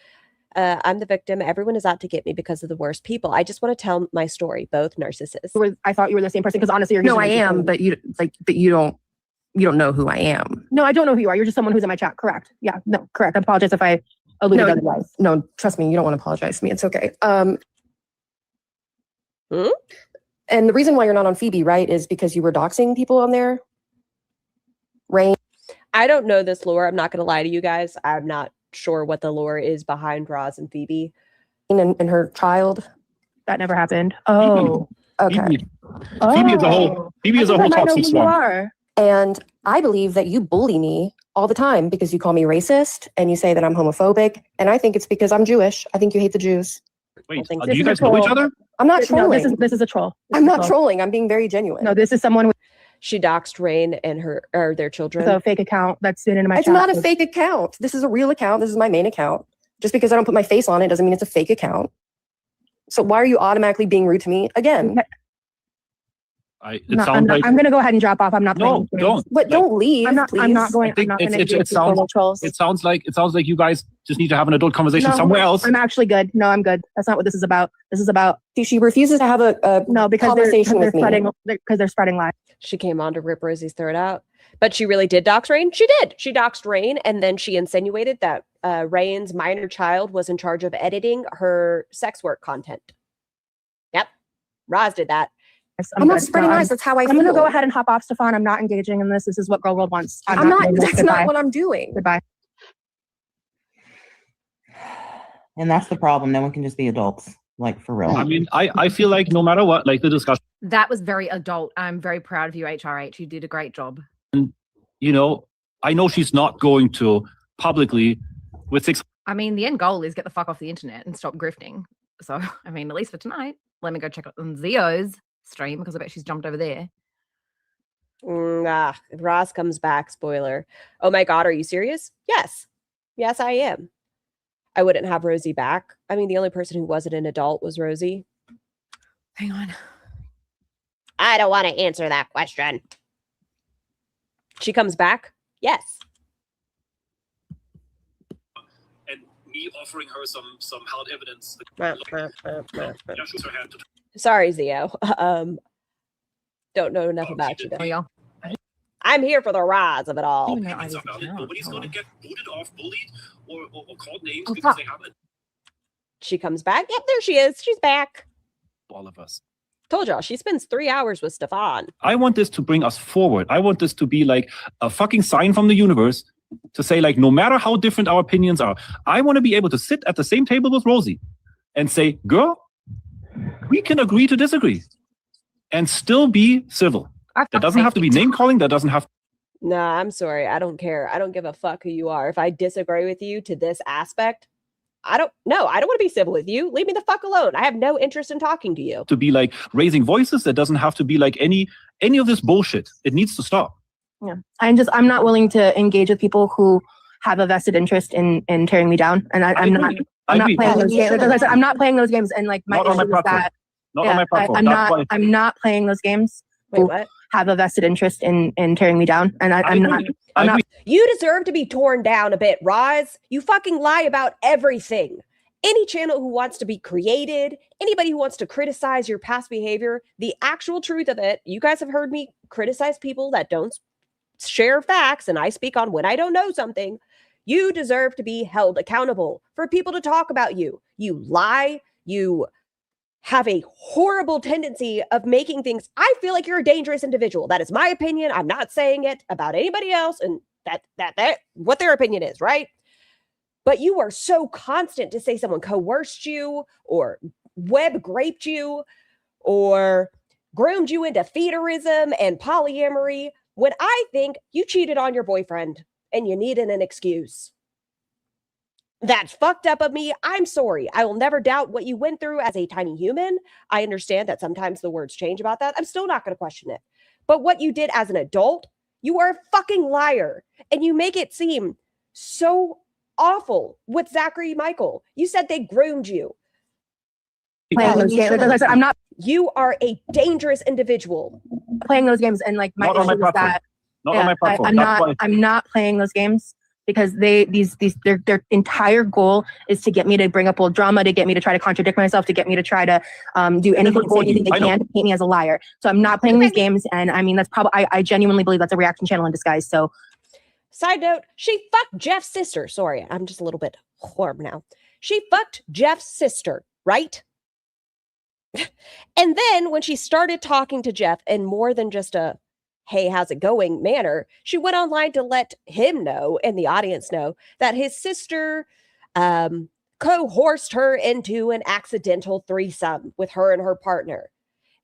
I'm the victim. Everyone is out to get me because of the worst people. I just want to tell my story. Both narcissists. I thought you were the same person because honestly, you're no, I am, but you don't know who I am. No, I don't know who you are. You're just someone who's in my chat. Correct. Yeah. No. Correct. I apologize if I alluded otherwise. No, trust me. You don't want to apologize to me. It's okay. And the reason why you're not on Phoebe, right, is because you were doxing people on there. Rain. I don't know this lore. I'm not going to lie to you guys. I'm not sure what the lore is behind Roz and Phoebe. And her child. That never happened. Oh. Okay. Phoebe is a whole toxic swan. And I believe that you bully me all the time because you call me racist and you say that I'm homophobic. And I think it's because I'm Jewish. I think you hate the Jews. Wait, do you guys know each other? I'm not trolling. No, this is a troll. I'm not trolling. I'm being very genuine. No, this is someone with. She doxed Rain and their children. It's a fake account that's been in my chat. It's not a fake account. This is a real account. This is my main account. Just because I don't put my face on it doesn't mean it's a fake account. So why are you automatically being rude to me again? I'm going to go ahead and drop off. I'm not. No, don't. But don't leave. I'm not going. It sounds like you guys just need to have an adult conversation somewhere else. I'm actually good. No, I'm good. That's not what this is about. This is about. She refuses to have a conversation with me because they're spreading lies. She came on to rip Rosie's throat out, but she really did dox Rain. She did. She doxed Rain, and then she insinuated that Rain's minor child was in charge of editing her sex work content. Yep, Roz did that. I'm not spreading lies. That's how I feel. I'm going to go ahead and hop off, Stefan. I'm not engaging in this. This is what Girl World wants. I'm not. That's not what I'm doing. Goodbye. And that's the problem. No one can just be adults, like for real. I mean, I feel like no matter what, like the discussion. That was very adult. I'm very proud of you, HRH. You did a great job. And, I know she's not going to publicly with 6. I mean, the end goal is get the fuck off the internet and stop grifting. So, I mean, at least for tonight, let me go check out on Zio's stream because I bet she's jumped over there. If Roz comes back, spoiler. Oh my God, are you serious? Yes, I am. I wouldn't have Rosie back. I mean, the only person who wasn't an adult was Rosie. Hang on. I don't want to answer that question. She comes back? Yes. And me offering her some hard evidence. Sorry, Zio. Don't know enough about you though. I'm here for the rise of it all. Nobody's going to get booted off, bullied, or called names because they haven't. She comes back. Yep, there she is. She's back. All of us. Told y'all, she spends 3 hours with Stefan. I want this to bring us forward. I want this to be like a fucking sign from the universe to say, like, no matter how different our opinions are, I want to be able to sit at the same table with Rosie and say, girl, we can agree to disagree and still be civil. That doesn't have to be name calling. That doesn't have. Nah, I'm sorry. I don't care. I don't give a fuck who you are. If I disagree with you to this aspect, I don't want to be civil with you. Leave me the fuck alone. I have no interest in talking to you. To be like raising voices, that doesn't have to be like any of this bullshit. It needs to stop. Yeah. I'm not willing to engage with people who have a vested interest in tearing me down. And I'm not playing those games. As I said, I'm not playing those games. And like my issue is that I'm not playing those games. Wait, what? Have a vested interest in tearing me down. And I'm not. You deserve to be torn down a bit, Roz. You fucking lie about everything. Any channel who wants to be created, anybody who wants to criticize your past behavior, the actual truth of it, you guys have heard me criticize people that don't share facts, and I speak on when I don't know something. You deserve to be held accountable for people to talk about you. You lie. You have a horrible tendency of making things. I feel like you're a dangerous individual. That is my opinion. I'm not saying it about anybody else, and that what their opinion is, right? But you are so constant to say someone coerced you or web graped you or groomed you into feederism and polyamory, when I think you cheated on your boyfriend and you needed an excuse. That's fucked up of me. I'm sorry. I will never doubt what you went through as a tiny human. I understand that sometimes the words change about that. I'm still not going to question it. But what you did as an adult, you are a fucking liar. And you make it seem so awful with Zachary Michael. You said they groomed you. Playing those games. Like I said, I'm not. You are a dangerous individual. Playing those games, and like my Not on my issue is platform. that Not on my platform. I'm That's not. why- I'm not playing those games because their entire goal is to get me to bring up old drama, to get me to try to contradict myself, to get me to try to do anything, say anything they can to paint me as a liar. So I'm not playing these games, and I mean that's probably I genuinely believe that's a reaction channel in disguise. So. Side note, she fucked Jeff's sister. Sorry, I'm just a little bit horrible now. She fucked Jeff's sister, right? And then when she started talking to Jeff in more than just a, hey, how's it going manner, she went online to let him know and the audience know that his sister coerced her into an accidental threesome with her and her partner.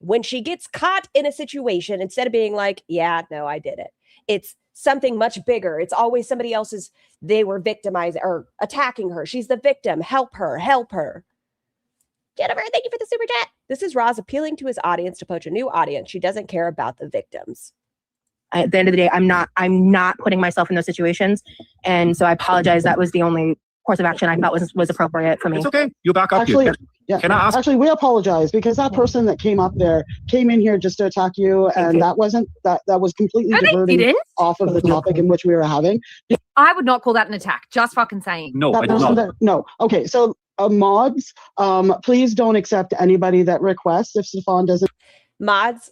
When she gets caught in a situation, instead of being like, yeah, no, I did it, it's something much bigger. It's always somebody else's, they were victimizing or attacking her. She's the victim. Help her, help her. Jennifer, thank you for the super chat. This is Roz appealing to his audience to poach a new audience. She doesn't care about the victims. At the end of the day, I'm not putting myself in those situations. And so I apologize. That was the only course of action I felt was appropriate for me. It's okay. You back up Actually, here. yeah. Can I ask? Actually, we apologize because that person that came up there came in here just to attack you, and that wasn't that was completely No, they diverting didn't. off of the topic in which we were having. I would not call that an attack. Just fucking saying. No, That I did person not. that- no. Okay, so mods, please don't accept anybody that requests if Stefan doesn't. Mods,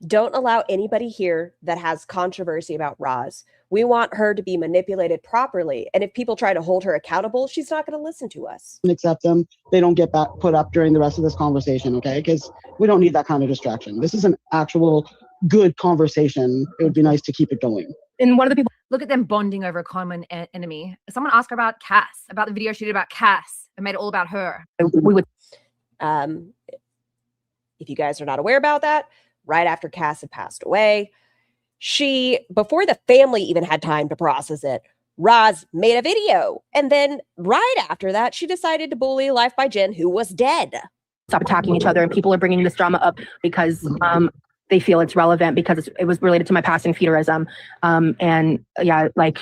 don't allow anybody here that has controversy about Roz. We want her to be manipulated properly. And if people try to hold her accountable, she's not going to listen to us. Accept them, they don't get back put up during the rest of this conversation, okay? Because we don't need that kind of distraction. This is an actual good conversation. It would be nice to keep it going. And one of the people Look at them bonding over a common enemy. Someone asked her about Cass, about the video she did about Cass, and made it all about her. we would if you guys are not aware about that, right after Cass had passed away, before the family even had time to process it, Roz made a video. And then right after that, she decided to bully Life by Jen, who was dead. stop attacking each other, and people are bringing this drama up because they feel it's relevant because it was related to my past and feederism. And yeah, like,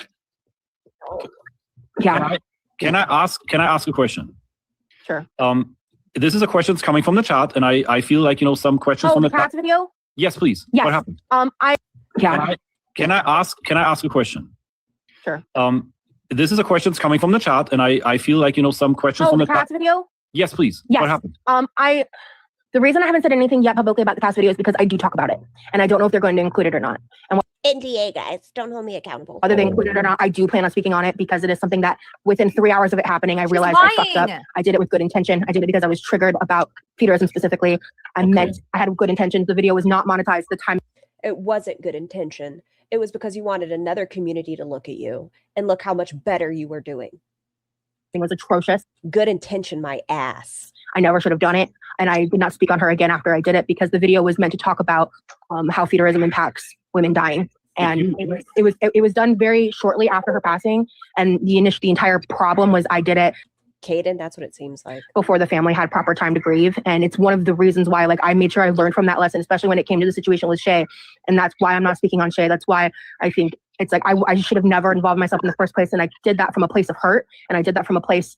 yeah. Can I ask a question? Sure. This is a question that's coming from the chat, and I feel like some questions Oh, from the the chat. Cass video? Yes, please. Yes. What happened? Can I ask a question? Sure. This is a question that's coming from the chat, and I feel like some questions Oh, from the the Cass chat. video? Yes, please. Yes. What happened? The reason I haven't said anything yet publicly about the Cass video is because I do talk about it, and I don't know if they're going to include it or not. And NDA, guys, don't hold me accountable. whether they include it or not, I do plan on speaking on it because it is something that within 3 hours of it happening, I realized I fucked up. lying. I did it with good intention. I did it because I was triggered about feederism specifically. I had good intentions. The video was not monetized. The time It wasn't good intention. It was because you wanted another community to look at you and look how much better you were doing. It was atrocious. Good intention, my ass. I never should have done it. And I did not speak on her again after I did it because the video was meant to talk about how feederism impacts women dying. And it was done very shortly after her passing. And the entire problem was I did it Caden, that's what it seems like. before the family had proper time to grieve. And it's one of the reasons why I made sure I learned from that lesson, especially when it came to the situation with Shay. And that's why I'm not speaking on Shay. That's why I think it's like I should have never involved myself in the first place. And I did that from a place of hurt. And I did that from a place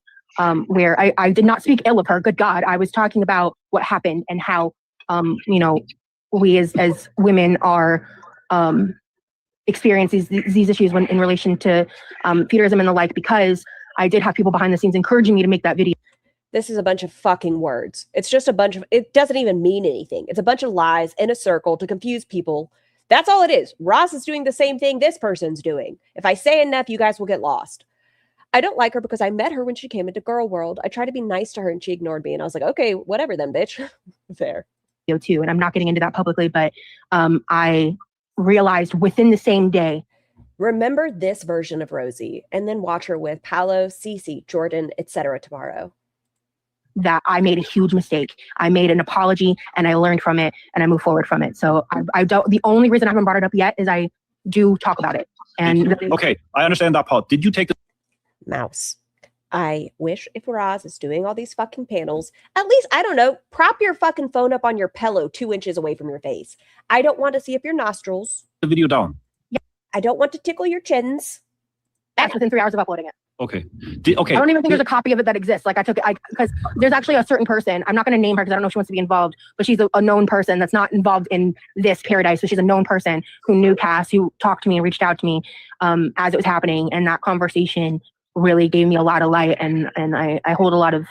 where I did not speak ill of her. Good God. I was talking about what happened and how, we as women are experience these issues when in relation to feederism and the like, because I did have people behind the scenes encouraging me to make that video. This is a bunch of fucking words. It's just a bunch of, it doesn't even mean anything. It's a bunch of lies in a circle to confuse people. That's all it is. Ross is doing the same thing this person's doing. If I say enough, you guys will get lost. I don't like her because I met her when she came into Girl World. I tried to be nice to her and she ignored me. And I was like, okay, whatever then, bitch. Fair. Too, and I'm not getting into that publicly, but I realized within the same day. Remember this version of Rosie and then watch her with Paolo, Cece, Jordan, etc. tomorrow. that I made a huge mistake. I made an apology and I learned from it and I moved forward from it. So I don't, the only reason I haven't brought it up yet is I do talk about it. And okay, I understand that part. Did you take the Mouse? I wish if Roz is doing all these fucking panels, at least, I don't know, prop your fucking phone up on your pillow 2 inches away from your face. I don't want to see up your nostrils. video down? I don't want to tickle your chins. That's within 3 hours of uploading it. Okay. Okay. I don't even think there's a copy of it that exists. Like I took it, because there's actually a certain person. I'm not going to name her because I don't know if she wants to be involved, but she's a known person that's not involved in this paradise. So she's a known person who knew Cass, who talked to me and reached out to me as it was happening. And that conversation really gave me a lot of light. And I hold a lot of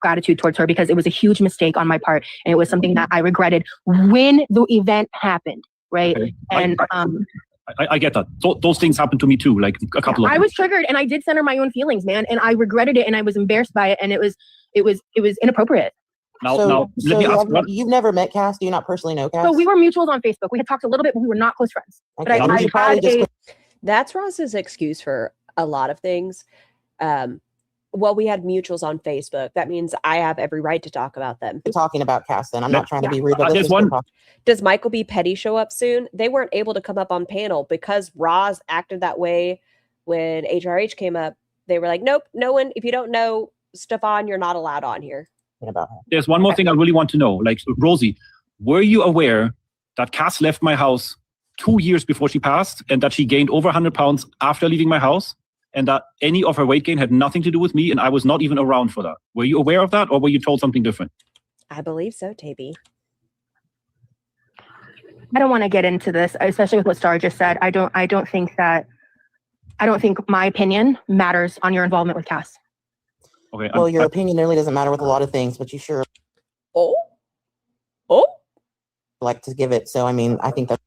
gratitude towards her because it was a huge mistake on my part. And it was something that I regretted when the event happened. Right. Okay. And I get that. Those things happened to me too, like a couple of I was triggered and I did center my own feelings, man. And I regretted it and I was embarrassed by it. And it was inappropriate. Now, let me ask you've never met Cass? Do you not personally know Cass? So we were mutuals on Facebook. We had talked a little bit, but we were not close friends. Okay. But That's Roz's excuse for a lot of things. Well, we had mutuals on Facebook. That means I have every right to talk about them. Talking about Cass, then I'm not trying to be rude, but there's one. Does Michael B. Petty show up soon? They weren't able to come up on panel because Roz acted that way when HRH came up. They were like, nope, no one. If you don't know Stefan, you're not allowed on here. There's one more thing I really want to know. Like, Rosie, were you aware that Cass left my house 2 years before she passed and that she gained over 100 pounds after leaving my house? And that any of her weight gain had nothing to do with me and I was not even around for that. Were you aware of that or were you told something different? I believe so, Tabby. I don't want to get into this, especially with what Star just said. I don't think my opinion matters on your involvement with Cass. Okay. Well, your opinion really doesn't matter with a lot of things, but you sure like to give it. So I mean, I think that's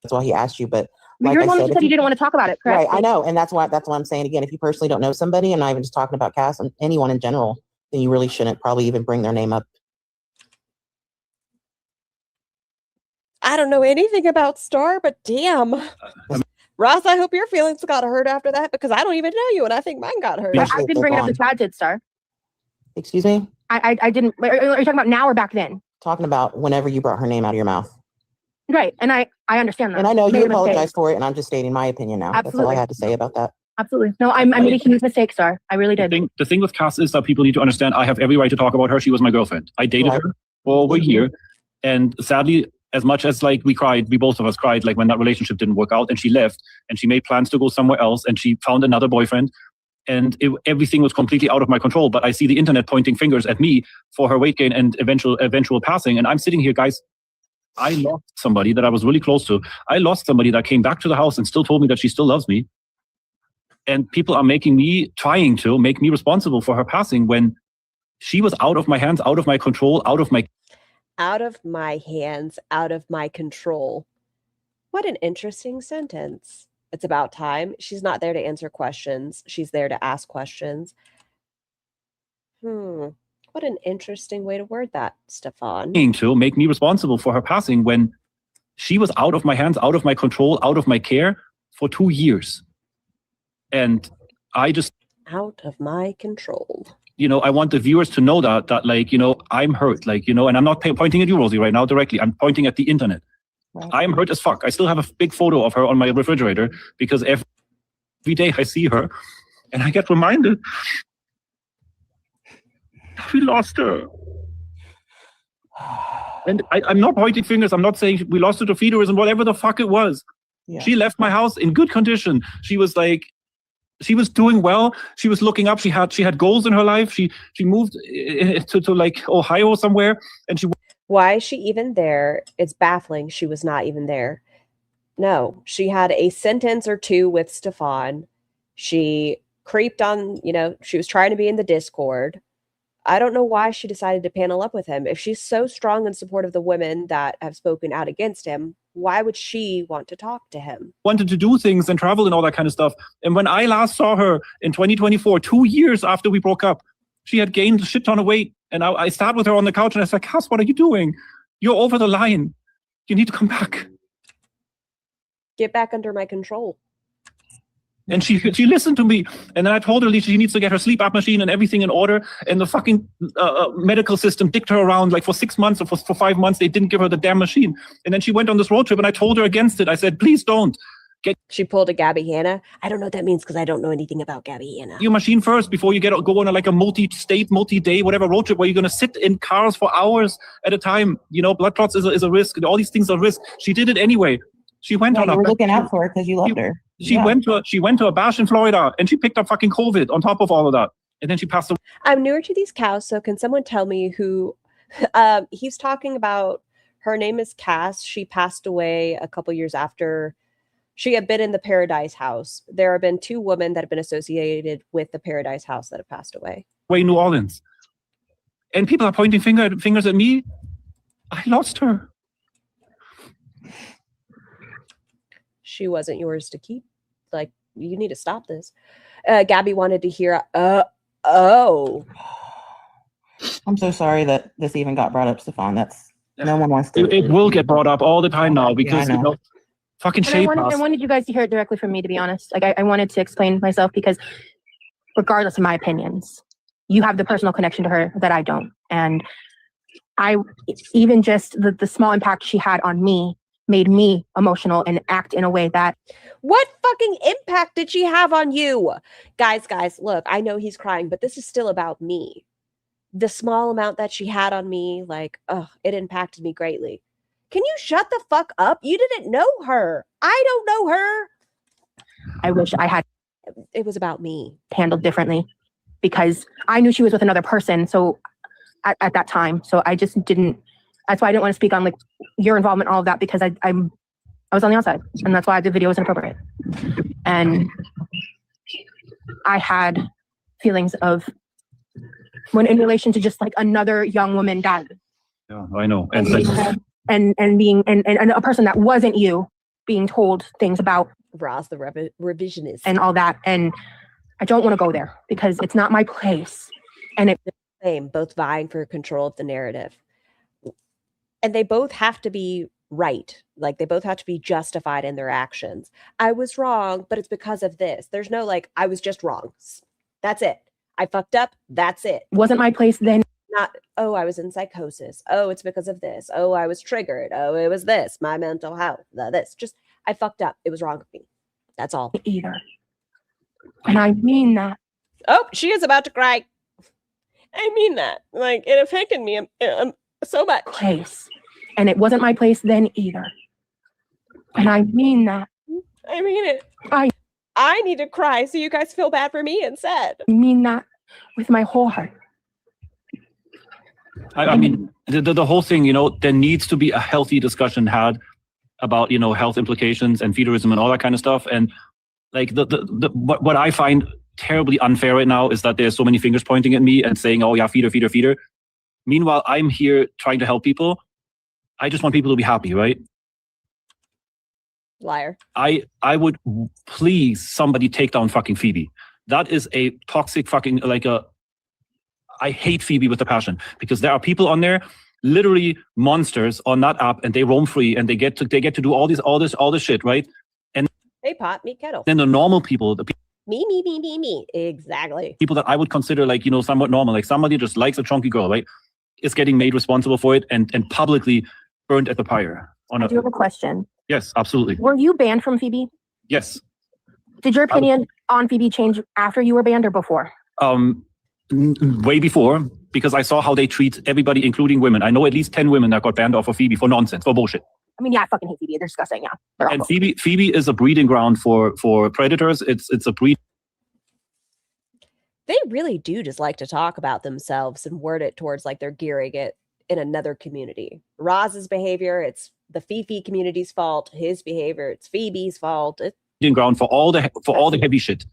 why he asked you, but Like you're the one who said you didn't want to talk about it, correct? Right, I know, and that's why I'm saying again. If you personally don't know somebody, and not even just talking about Cass and anyone in general, then you really shouldn't probably even bring their name up. I don't know anything about Star, but damn. Ross, I hope your feelings got hurt after that because I don't even know you, and I think mine got hurt. I didn't bring it up to Chad did, Star. Excuse me? I didn't. Are you talking about now or back then? Talking about whenever you brought her name out of your mouth. Right, and I understand that. And I know Made you a mistake. apologize for it, and I'm just stating my opinion now. That's all I had to say about that. Absolutely. No, I made a huge mistake, Star. I really did. The thing with Cass is that people need to understand I have every right to talk about her. She was my girlfriend. I dated her for over a year. And sadly, as much as like we both of us cried, like when that relationship didn't work out and she left and she made plans to go somewhere else and she found another boyfriend and everything was completely out of my control. But I see the internet pointing fingers at me for her weight gain and eventual passing. And I'm sitting here, guys, I lost somebody that I was really close to. I lost somebody that came back to the house and still told me that she still loves me. And people are trying to make me responsible for her passing when she was out of my hands, out of my control, out of my hands, out of my control. What an interesting sentence. It's about time. She's not there to answer questions. She's there to ask questions. What an interesting way to word that, Stefan. To make me responsible for her passing when she was out of my hands, out of my control, out of my care for 2 years. And I just... Out of my control. I want the viewers to know that I'm hurt, and I'm not pointing at you, Rosie, right now directly. I'm pointing at the internet. Right. I'm hurt as fuck. I still have a big photo of her on my refrigerator because every day I see her and I get reminded we lost her. And I'm not pointing fingers. I'm not saying we lost her to feederism, whatever the fuck it was. Yeah. She left my house in good condition. She was doing well. She was looking up. She had goals in her life. She moved to like Ohio somewhere, and she. Why is she even there? It's baffling. She was not even there. No, she had a sentence or two with Stefan. She creeped on. She was trying to be in the Discord. I don't know why she decided to panel up with him. If she's so strong in support of the women that have spoken out against him, why would she want to talk to him? Wanted to do things and travel and all that kind of stuff. And when I last saw her in 2024, 2 years after we broke up, she had gained a shit ton of weight. And I sat with her on the couch and I said, Cass, what are you doing? You're over the line. You need to come back. Get back under my control. And she listened to me. And then I told her she needs to get her sleep app machine and everything in order. And the fucking medical system dicked her around like for 6 months or for 5 months. They didn't give her the damn machine. And then she went on this road trip and I told her against it. I said, please don't. She pulled a Gabby Hanna. I don't know what that means because I don't know anything about Gabby Hanna. Your machine first before you go on a multi-state, multi-day, whatever road trip where you're going to sit in cars for hours at a time. You know, blood clots is a risk. All these things are risk. She did it anyway. She went on. You were looking out for her because you loved her. She went to a bash in Florida and she picked up fucking COVID on top of all of that. And then she passed away. I'm newer to these cows, so can someone tell me who he's talking about? Her name is Cass. She passed away a couple years after she had been in the Paradise House. There have been 2 women that have been associated with the Paradise House that have passed away. New Orleans. And people are pointing fingers at me. I lost her. She wasn't yours to keep. Like, you need to stop this. Gabby wanted to hear, oh. I'm so sorry that this even got brought up, Stefan. No one wants to. It will get brought up all the time now because, fucking shade. I wanted you guys to hear it directly from me, to be honest. Like, I wanted to explain myself because regardless of my opinions, you have the personal connection to her that I don't. And even just the small impact she had on me made me emotional and act in a way that... What fucking impact did she have on you? Guys, look, I know he's crying, but this is still about me. The small amount that she had on me, like, it impacted me greatly. Can you shut the fuck up? You didn't know her. I don't know her. I wish I had... It was about me. ...handled differently because I knew she was with another person. So at that time, so I just didn't... That's why I didn't want to speak on like your involvement, all of that, because I was on the outside, and that's why the video was inappropriate. And I had feelings of when in relation to just like another young woman died. Yeah, I know. And being and a person that wasn't you being told things about Roz the revisionist and all that. And I don't want to go there because it's not my place. And it's the same, both vying for control of the narrative. And they both have to be right. Like, they both have to be justified in their actions. I was wrong, but it's because of this. There's no like, I was just wrong. That's it. I fucked up. That's it. Wasn't my place then. Not, oh, I was in psychosis. Oh, it's because of this. Oh, I was triggered. Oh, it was this. My mental health. This. Just, I fucked up. It was wrong with me. That's all. Either. And I mean that. Oh, she is about to cry. I mean that. Like, it affected me so much. Place. And it wasn't my place then either. And I mean that. I mean it. I need to cry so you guys feel bad for me and sad. I mean that with my whole heart. I mean, the whole thing, there needs to be a healthy discussion had about, health implications and feederism and all that kind of stuff. And like what I find terribly unfair right now is that there's so many fingers pointing at me and saying, oh yeah, feeder. Meanwhile, I'm here trying to help people. I just want people to be happy, right? Liar. I would please somebody take down fucking Phoebe. That is a toxic fucking I hate Phoebe with a passion because there are people on there, literally monsters on that app, and they roam free and they get to do all this shit, right? And hey, pot, meet kettle. Then the normal people, me. Exactly. People that I would consider somewhat normal, like somebody just likes a chunky girl, right? Is getting made responsible for it and publicly burned at the pyre. I do have a question. Yes, absolutely. Were you banned from Phoebe? Yes. Did your opinion on Phoebe change after you were banned or before? Way before, because I saw how they treat everybody, including women. I know at least 10 women that got banned off of Phoebe for nonsense, for bullshit. I mean, yeah, I fucking hate Phoebe. They're disgusting, yeah. And Phoebe is a breeding ground for predators. It's a breed. They really do just like to talk about themselves and word it towards like they're gearing it in another community. Roz's behavior, it's the Fifi community's fault. His behavior, it's Phoebe's fault. Breeding ground for all the heavy shit.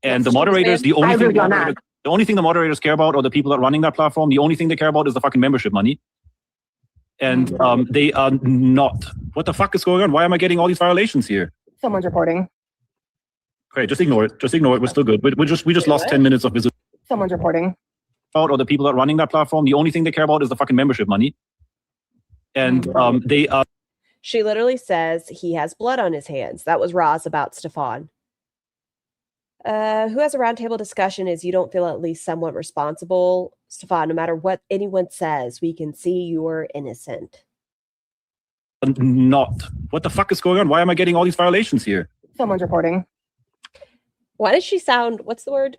And the moderators, the only thing the moderators care about, or the people that are running that platform, the only thing they care about is the fucking membership money. And they are not. What the fuck is going on? Why am I getting all these violations here? Someone's reporting. Okay, just ignore it. We're still good. We just lost 10 minutes of visibility. Someone's reporting. Or the people that are running that platform, the only thing they care about is the fucking membership money. And they She literally says he has blood on his hands. That was Roz about Stefan. Who has a roundtable discussion is you don't feel at least somewhat responsible. Stefan, no matter what anyone says, we can see you're innocent. Not. What the fuck is going on? Why am I getting all these violations here? Someone's reporting. Why does she sound, what's the word?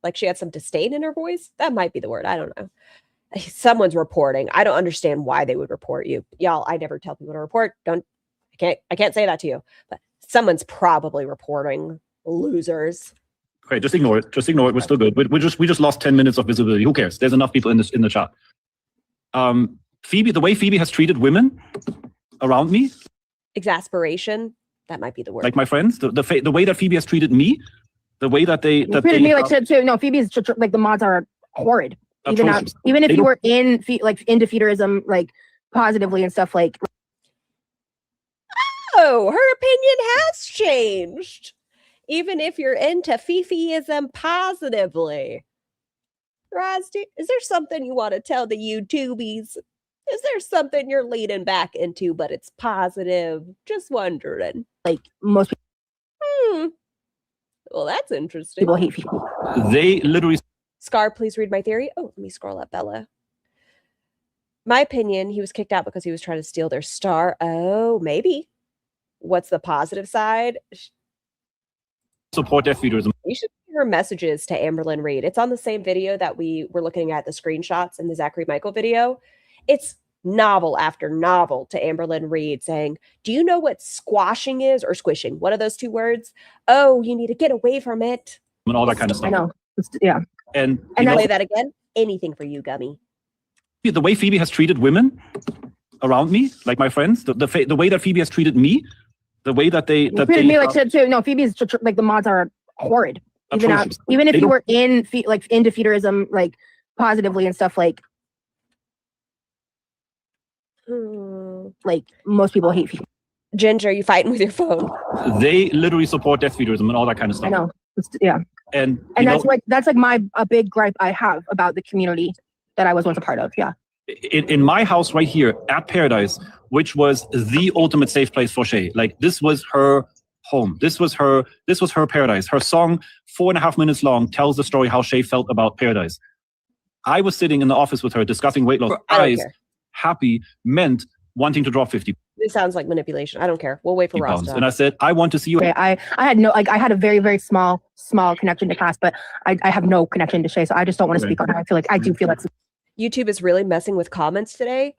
Like she had some disdain in her voice? That might be the word. I don't know. Someone's reporting. I don't understand why they would report you. Y'all, I never tell people to report. I can't say that to you. But someone's probably reporting. Losers. Okay, just ignore it. Just ignore it. We're still good. We just lost 10 minutes of visibility. Who cares? There's enough people in the chat. Phoebe, the way Phoebe has treated women around me, Exasperation. That might be the word. like my friends, the way that Phoebe has treated me, the way that they treated me like shit too. No, Phoebe's like the mods are horrid. Even if you were into feederism, like positively and stuff like. Oh, her opinion has changed. Even if you're into Fifiism positively. Roz, is there something you want to tell the YouTubies? Is there something you're leaning back into, but it's positive? Just wondering. Like most people. Well, that's interesting. People hate Fifi. They literally. Scar, please read my theory. Oh, let me scroll up, Bella. My opinion, he was kicked out because he was trying to steal their star. Oh, maybe. What's the positive side? Support their feederism. You should see her messages to Amberlynn Reed. It's on the same video that we were looking at, the screenshots in the Zachary Michael video. It's novel after novel to Amberlynn Reed saying, do you know what squashing is or squishing? One of those two words. Oh, you need to get away from it. And all that kind of stuff. I know. Yeah. And say that again. Anything for you, Gummy. The way Phoebe has treated women around me, like my friends, the way that Phoebe has treated me, the way that they treated me like shit too. No, Phoebe's like the mods are horrid. Even if you were into feederism, like positively and stuff like. Like most people hate Phoebe. Ginger, you fighting with your phone? They literally support death feederism and all that kind of stuff. I know. Yeah. And that's like a big gripe I have about the community that I was once a part of. Yeah. In my house right here at Paradise, which was the ultimate safe place for Shay. Like this was her home. This was her paradise. Her song, 4.5 minutes long, tells the story how Shay felt about Paradise. I was sitting in the office with her discussing weight loss. Happy meant wanting to drop 50. This sounds like manipulation. I don't care. We'll wait for Ross. And I said, I want to see you. Okay, I had a very, very small connection to Cass, but I have no connection to Shay, so I just don't want to speak on her. I do feel like YouTube is really messing with comments today.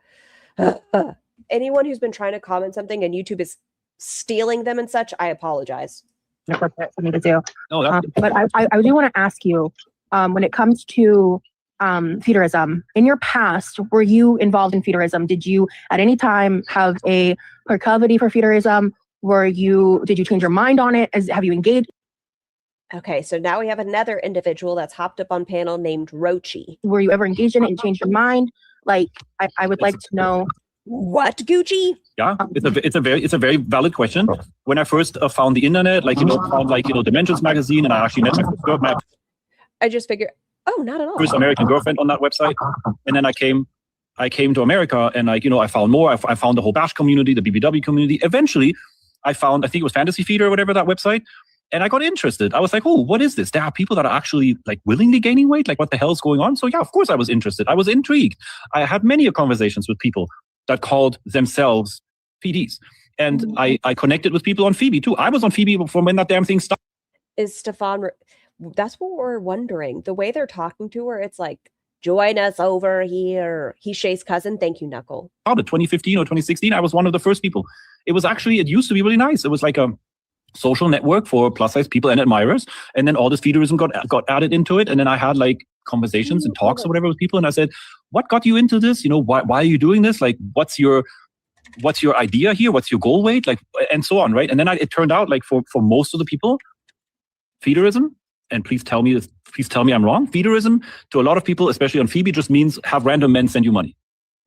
Anyone who's been trying to comment something and YouTube is stealing them and such, I apologize. Inappropriate for me to do. But I do want to ask you, when it comes to feederism, in your past, were you involved in feederism? Did you at any time have a proclivity for feederism? Did you change your mind on it? Have you engaged? Okay, so now we have another individual that's hopped up on panel named Rochi. Were you ever engaged in it and changed your mind? Like, I would like to know. What, Gucci? Yeah, it's a very valid question. When I first found the internet, found Dimensions magazine, and I actually met my I just figured, oh, not at all. first American girlfriend on that website, and then I came to America, and I found more. I found the whole Bash community, the BBW community. Eventually, I think it was Fantasy Feeder or whatever, that website. And I got interested. I was like, oh, what is this? There are people that are actually like willingly gaining weight. Like, what the hell is going on? So yeah, of course I was interested. I was intrigued. I had many conversations with people that called themselves PDs. And I connected with people on Phoebe too. I was on Phoebe from when that damn thing started. Is Stefan, that's what we're wondering. The way they're talking to her, it's like, join us over here. He's Shay's cousin. Thank you, Knuckle. 2015 or 2016, I was one of the first people. It used to be really nice. It was like a social network for plus size people and admirers, and then all this feederism got added into it, and then I had like conversations and talks or whatever with people, and I said, what got you into this? Why are you doing this? Like, what's your idea here? What's your goal weight? Like, and so on, right? And then it turned out like for most of the people, feederism, and please tell me I'm wrong, feederism to a lot of people, especially on Phoebe, just means have random men send you money.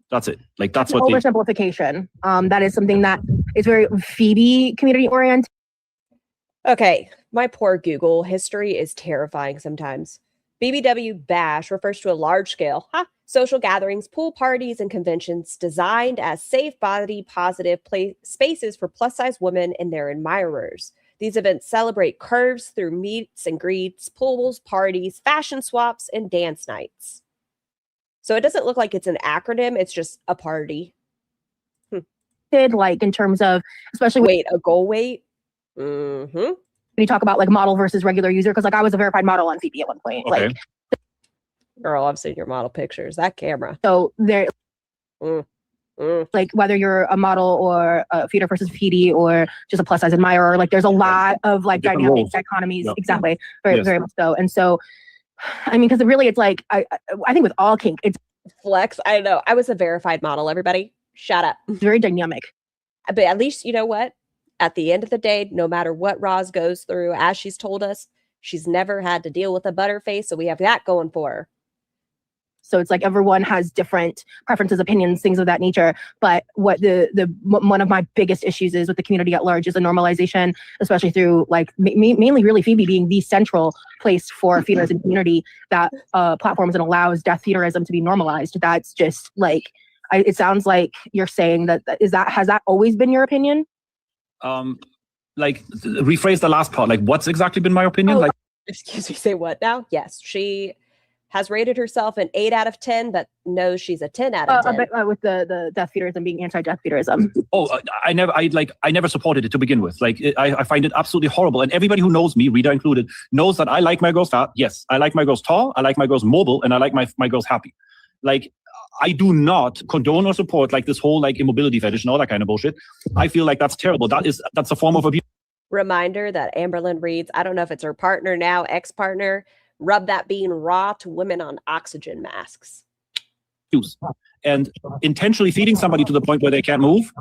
That's it. Like, that's what oversimplification. That is something that is very Phoebe community oriented. Okay, my poor Google history is terrifying sometimes. BBW Bash refers to a large-scale social gatherings, pool parties, and conventions designed as safe body positive spaces for plus-size women and their admirers. These events celebrate curves through meets and greets, pools, parties, fashion swaps, and dance nights. So it doesn't look like it's an acronym. It's just a party. Like in terms of, especially a goal weight. Mm-hmm. When you talk about like model versus regular user, because like I was a verified model on Phoebe at one point. Okay. Like, girl, I've seen your model pictures. That camera. So there, like whether you're a model or a feeder versus feedy or just a plus size admirer, like there's a lot of like Different dynamic roles. dichotomies. Yep. Exactly. Very, Yes. very much so. And so, I mean, because really it's like, I think with all kink, it's flex. I know. I was a verified model, everybody. Shut up. very dynamic. But at least, you know what? At the end of the day, no matter what Roz goes through, as she's told us, she's never had to deal with a butterface. So we have that going for her. So it's like everyone has different preferences, opinions, things of that nature. But what one of my biggest issues is with the community at large is the normalization, especially through like mainly really Phoebe being the central place for feeders in community that platforms and allows death feederism to be normalized. That's just like, it sounds like you're saying has that always been your opinion? Like rephrase the last part. Like what's exactly been my opinion? Oh, Like, excuse me, say what now? Yes, she has rated herself an 8 out of 10, but knows she's a 10 out of 10. With the death feederism being anti-death feederism. I never supported it to begin with. Like I find it absolutely horrible. And everybody who knows me, Rita included, knows that I like my girls fat. Yes, I like my girls tall. I like my girls mobile, and I like my girls happy. Like I do not condone or support like this whole like immobility fetish and all that kind of bullshit. I feel like that's terrible. That's a form of abuse. Reminder that Amberlynn reads, I don't know if it's her partner now, ex-partner, rub that bean raw to women on oxygen masks. And intentionally feeding somebody to the point where they can't move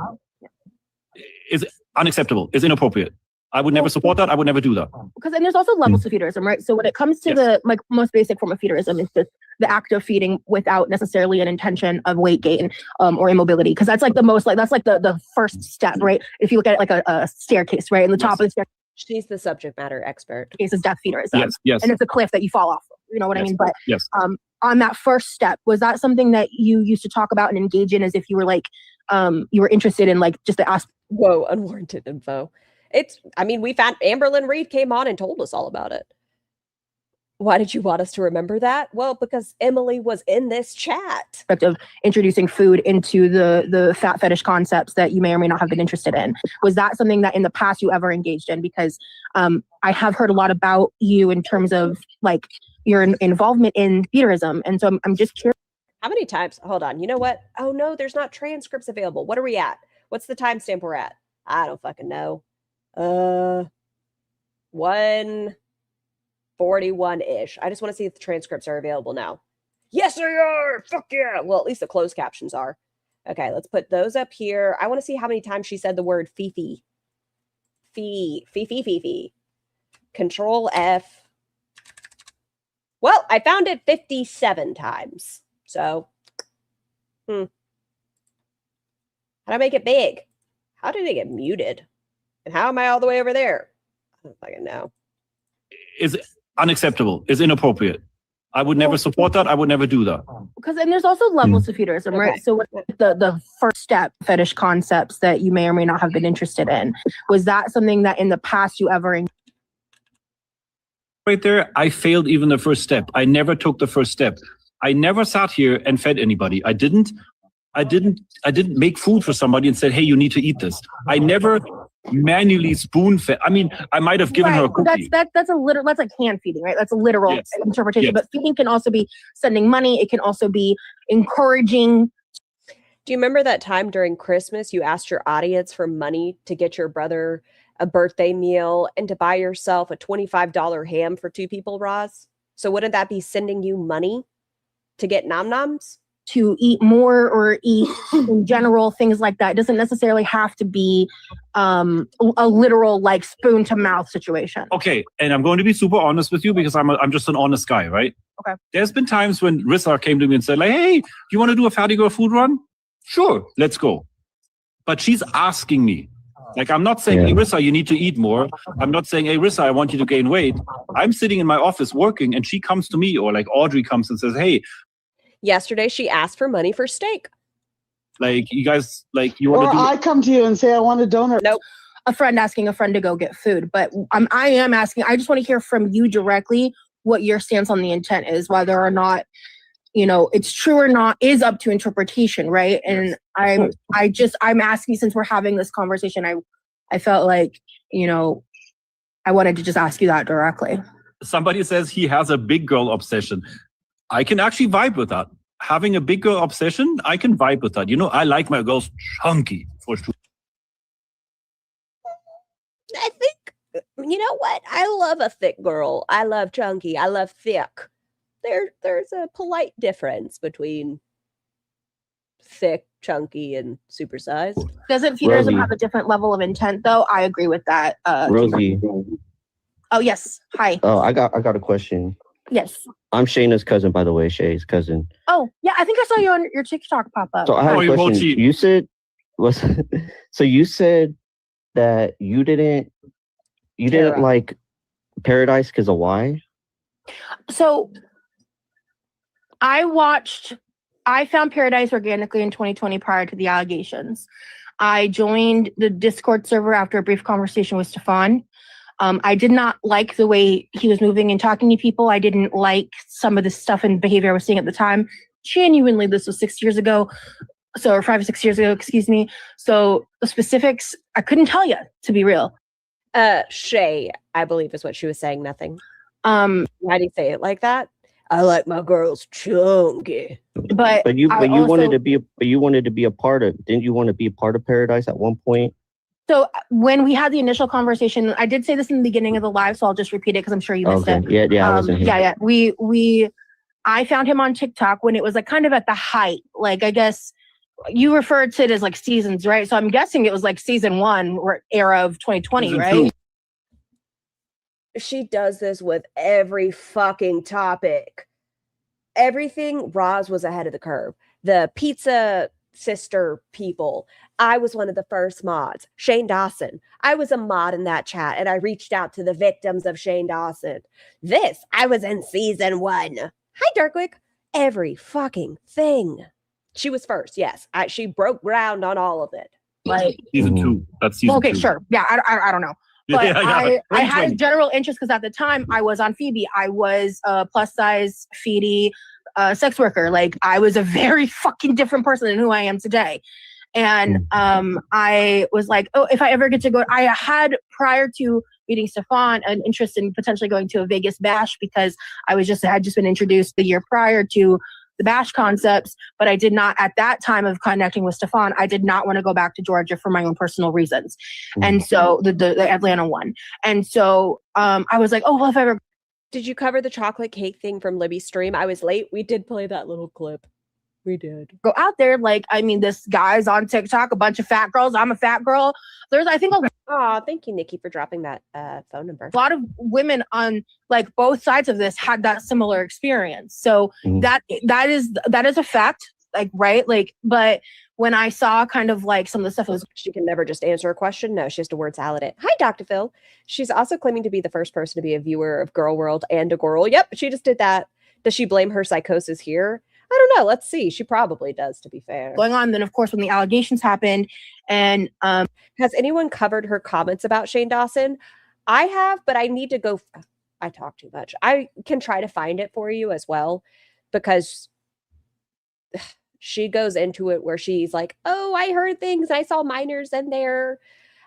is unacceptable, is inappropriate. I would never support that. I would never do that. Because and there's also levels to feederism, right? So when it comes to the like most basic form of feederism, is just the act of feeding without necessarily an intention of weight gain or immobility. Because that's like the most like that's like the first step, right? If you look at it like a staircase, right? And the top of the staircase. She's the subject matter expert. Case is death feederism. Yes. And it's a cliff that you fall off. You know what I mean? But yes. On that first step, was that something that you used to talk about and engage in as if you were like you were interested in like just the ask? Whoa, unwarranted info. We found Amberlynn Reed came on and told us all about it. Why did you want us to remember that? Well, because Emily was in this chat. Of introducing food into the fat fetish concepts that you may or may not have been interested in. Was that something that in the past you ever engaged in? Because I have heard a lot about you in terms of like your involvement in feederism. And so I'm just curious. How many times? Hold on. You know what? Oh no, there's not transcripts available. What are we at? What's the timestamp we're at? I don't fucking know. 1:41-ish. I just want to see if the transcripts are available now. Yes, they are. Fuck yeah. Well, at least the closed captions are. Okay, let's put those up here. I want to see how many times she said the word Fifi. Fifi. Control F. Well, I found it 57 times. So, how do I make it big? How did it get muted? And how am I all the way over there? I don't fucking know. Is unacceptable, is inappropriate. I would never support that. I would never do that. Because and there's also levels to feederism, right? Okay. So with the first step fetish concepts that you may or may not have been interested in, was that something that in the past you ever Right there, I failed even the first step. I never took the first step. I never sat here and fed anybody. I didn't make food for somebody and said, hey, you need to eat this. I never manually spoon fed. I mean, I might have given her a cookie. That's like hand feeding, right? That's a literal interpretation. But feeding can also be sending money. It can also be encouraging. Do you remember that time during Christmas you asked your audience for money to get your brother a birthday meal and to buy yourself a $25 ham for 2 people, Roz? So wouldn't that be sending you money to get nom-noms? To eat more or eat in general, things like that. It doesn't necessarily have to be a literal like spoon to mouth situation. Okay, and I'm going to be super honest with you because I'm just an honest guy, right? Okay. There's been times when Rissa came to me and said like, hey, do you want to do a fatty girl food run? Sure, let's go. But she's asking me. Like, I'm not saying, hey, Rissa, you need to eat more. I'm not saying, hey, Rissa, I want you to gain weight. I'm sitting in my office working and she comes to me, or like Audrey comes and says, hey. Yesterday, she asked for money for steak. Like, you guys, like, you want to do I come to you and say, I want a donor. Nope. a friend asking a friend to go get food. But I am asking, I just want to hear from you directly what your stance on the intent is, whether or not, it's true or not is up to interpretation, right? And I'm asking, since we're having this conversation, I felt like, I wanted to just ask you that directly. Somebody says he has a big girl obsession. I can actually vibe with that. Having a big girl obsession, I can vibe with that. I like my girls chunky for sure. I think, you know what? I love a thick girl. I love chunky. I love thick. There's a polite difference between thick, chunky, and supersized. Doesn't feederism have a different level of intent, though? I agree with that. Rosie. Oh, yes. Hi. Oh, I got a question. Yes. I'm Shayna's cousin, by the way. Shay's cousin. Oh, yeah. I think I saw you on your TikTok pop up. So I have a question. You said that you didn't like Paradise because of why? So I found Paradise organically in 2020 prior to the allegations. I joined the Discord server after a brief conversation with Stefan. I did not like the way he was moving and talking to people. I didn't like some of the stuff and behavior I was seeing at the time. Genuinely, this was 6 years ago. Or 5 or 6 years ago, excuse me. So the specifics, I couldn't tell you, to be real. Shay, I believe is what she was saying, nothing. Why do you say it like that? I like my girls chunky. But you wanted to be a part of, didn't you want to be a part of Paradise at one point? So when we had the initial conversation, I did say this in the beginning of the live, so I'll just repeat it because I'm sure you missed it. Yeah, I wasn't here. Yeah. I found him on TikTok when it was like kind of at the height. Like, I guess you referred to it as like seasons, right? So I'm guessing it was like season 1 or era of 2020, right? She does this with every fucking topic. Everything, Roz was ahead of the curve. The pizza sister people, I was one of the first mods. Shane Dawson, I was a mod in that chat, and I reached out to the victims of Shane Dawson. I was in season 1. Hi, Darkwick. Every fucking thing. She was first, yes. She broke ground on all of it. Like season 2. That's season 2. Okay, sure. Yeah, I don't know. But I had a general interest because at the time I was on Phoebe. I was a plus size feedy sex worker. Like, I was a very fucking different person than who I am today. And I was like, oh, if I ever get to go, I had prior to meeting Stefan an interest in potentially going to a Vegas bash because I had just been introduced the year prior to the bash concepts, but I did not, at that time of connecting with Stefan, I did not want to go back to Georgia for my own personal reasons. And so the Atlanta one. And so I was like, oh, well, if I ever. Did you cover the chocolate cake thing from Libby's stream? I was late. We did play that little clip. We did. Go out there, this guy's on TikTok, a bunch of fat girls. I'm a fat girl. There's, I think, thank you, Nikki, for dropping that phone number. A lot of women on both sides of this had that similar experience. So that is a fact, right? But when I saw kind of some of the stuff, she can never just answer a question. No, she has to word salad it. Hi, Dr. Phil. She's also claiming to be the first person to be a viewer of Girl World and a girl. Yep, she just did that. Does she blame her psychosis here? I don't know. Let's see. She probably does, to be fair. Going on. Then, of course, when the allegations happened, and has anyone covered her comments about Shane Dawson? I have, but I need to go. I talk too much. I can try to find it for you as well, because she goes into it where she's like, oh, I heard things. I saw minors in there.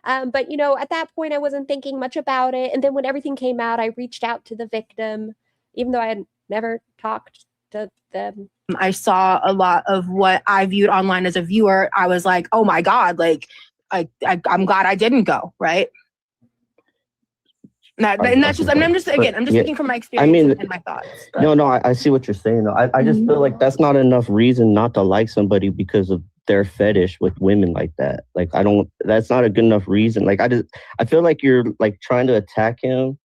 But, at that point, I wasn't thinking much about it. And then when everything came out, I reached out to the victim, even though I had never talked to them. I saw a lot of what I viewed online as a viewer. I was like, oh my God, I'm glad I didn't go, right? And that's just, I'm just speaking from my experience and my thoughts. But. No, I see what you're saying. Though. I just feel like that's not enough reason not to like somebody because of their fetish with women like that. That's not a good enough reason. I feel like you're trying to attack him,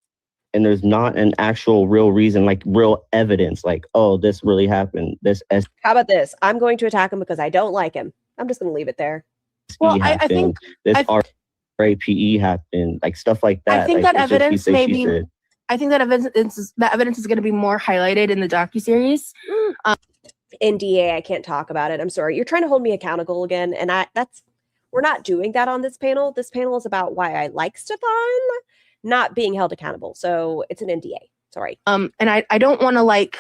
and there's not an actual real reason, real evidence, oh, this really happened. How about this? I'm going to attack him because I don't like him. I'm just going to leave it there. Well, I think this RAPE happened, stuff like that. I think that evidence I think that evidence is going to be more highlighted in the docuseries. NDA, I can't talk about it. I'm sorry. You're trying to hold me accountable again, and We're not doing that on this panel. This panel is about why I like Stefan, not being held accountable. So it's an NDA. Sorry. And I don't want to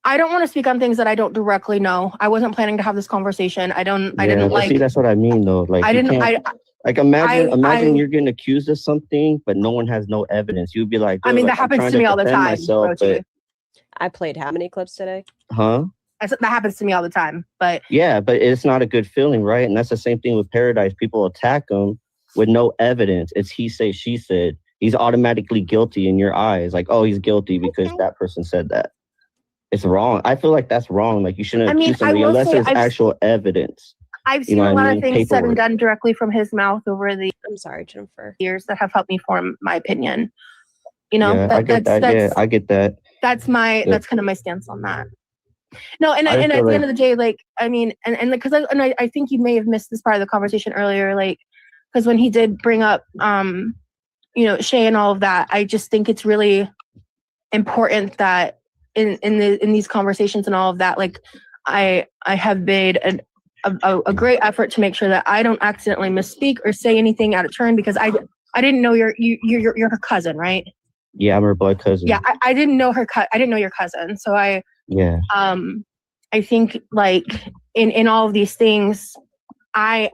I don't want to speak on things that I don't directly know. I wasn't planning to have this conversation. I didn't see, that's what I mean though. Like imagine you're getting accused of something, but no one has no evidence. You'd be like, I mean, that happens to me all the time. I played how many clips today? Huh? That happens to me all the time. But yeah, but it's not a good feeling, right? And that's the same thing with Paradise. People attack him with no evidence. It's he say, she said. He's automatically guilty in your eyes. Like, oh, he's guilty because that person said that. It's wrong. I feel like that's wrong. Like, you shouldn't accuse somebody unless there's actual evidence. I've seen a lot of things said and done directly from his mouth over the I'm sorry, Jennifer. years that have helped me form my opinion. You know, yeah, I get that. Yeah, I get that. That's kind of my stance on that. No, and at the end of the day, like, I mean, because I think you may have missed this part of the conversation earlier, like, because when he did bring up, you know, Shay and all of that, I just think it's really important that in these conversations and all of that, like, I have made a great effort to make sure that I don't accidentally misspeak or say anything out of turn, because I didn't know you're her cousin, right? Yeah, I'm her blood cousin. Yeah, I didn't know I didn't know your cousin, so I think, like, in all of these things, when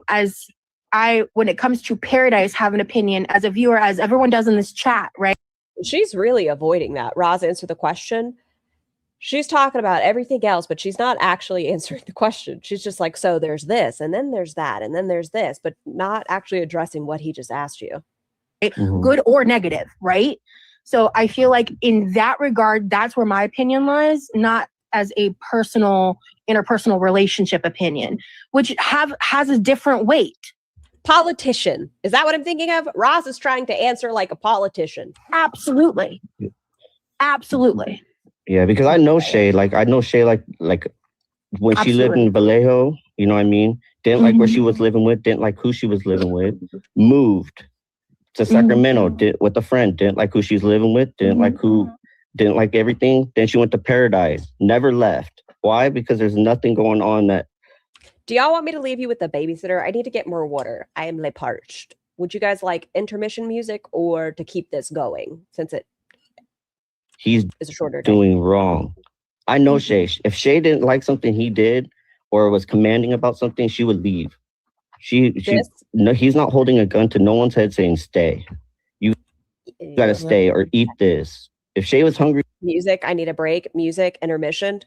it comes to Paradise, have an opinion as a viewer, as everyone does in this chat, right? She's really avoiding that. Roz, answer the question. She's talking about everything else, but she's not actually answering the question. She's just like, so there's this, and then there's that, and then there's this, but not actually addressing what he just asked you. Good or negative, right? So I feel like in that regard, that's where my opinion lies, not as a interpersonal relationship opinion, which has a different weight. Politician. Is that what I'm thinking of? Roz is trying to answer like a politician. Absolutely. Absolutely. Yeah, because I know Shay. Like, when she lived in Vallejo, you know what I mean? Didn't like where she was living with, didn't like who she was living with, moved to Sacramento, with a friend, didn't like who she's living with, didn't like everything. Then she went to Paradise, never left. Why? Because there's nothing going on that. Do y'all want me to leave you with the babysitter? I need to get more water. I am parched. Would you guys like intermission music or to keep this going, since he's a shorter doing wrong? I know Shay. If Shay didn't like something he did or was commanding about something, she would leave. No, he's not holding a gun to no one's head saying stay. You gotta stay or eat this. If Shay was hungry, music, I need a break. Music, intermission.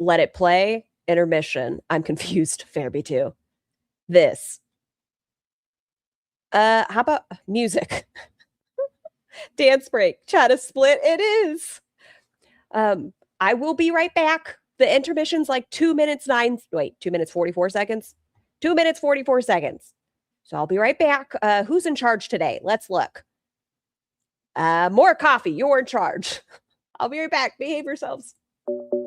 Let it play. Intermission. I'm confused. Fair be too. This. How about music? Dance break. Chat a split. It is. I will be right back. The intermission's like 2 minutes 44 seconds. 2 minutes 44 seconds. So I'll be right back. Who's in charge today? Let's look. More coffee. You're in charge. I'll be right back. Behave yourselves.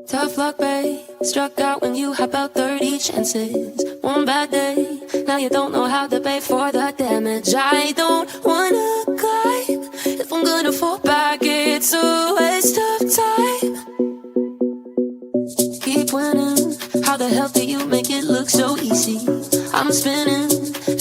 Tough luck, babe. Struck out when you had about 30 chances. One bad day, now you don't know how to pay for the damage. I don't wanna climb. If I'm gonna fall back, it's a waste of time. Keep winning. How the hell do you make it look so easy? I'm spinning,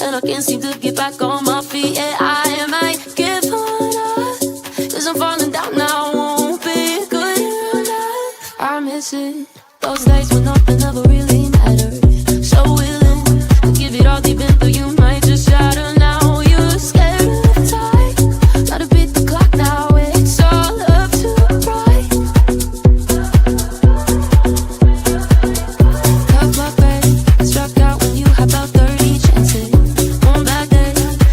and I can't seem to get back on my feet. Yeah, I might give up, 'cause I'm falling down now. Won't be good enough. I miss it. Those days when nothing ever really mattered. So willing to give it all deep into you, might just shatter now. You're scared of time. Gotta beat the clock now. It's all up to right. Tough luck, babe. Struck out when you had about 30 chances. One bad day,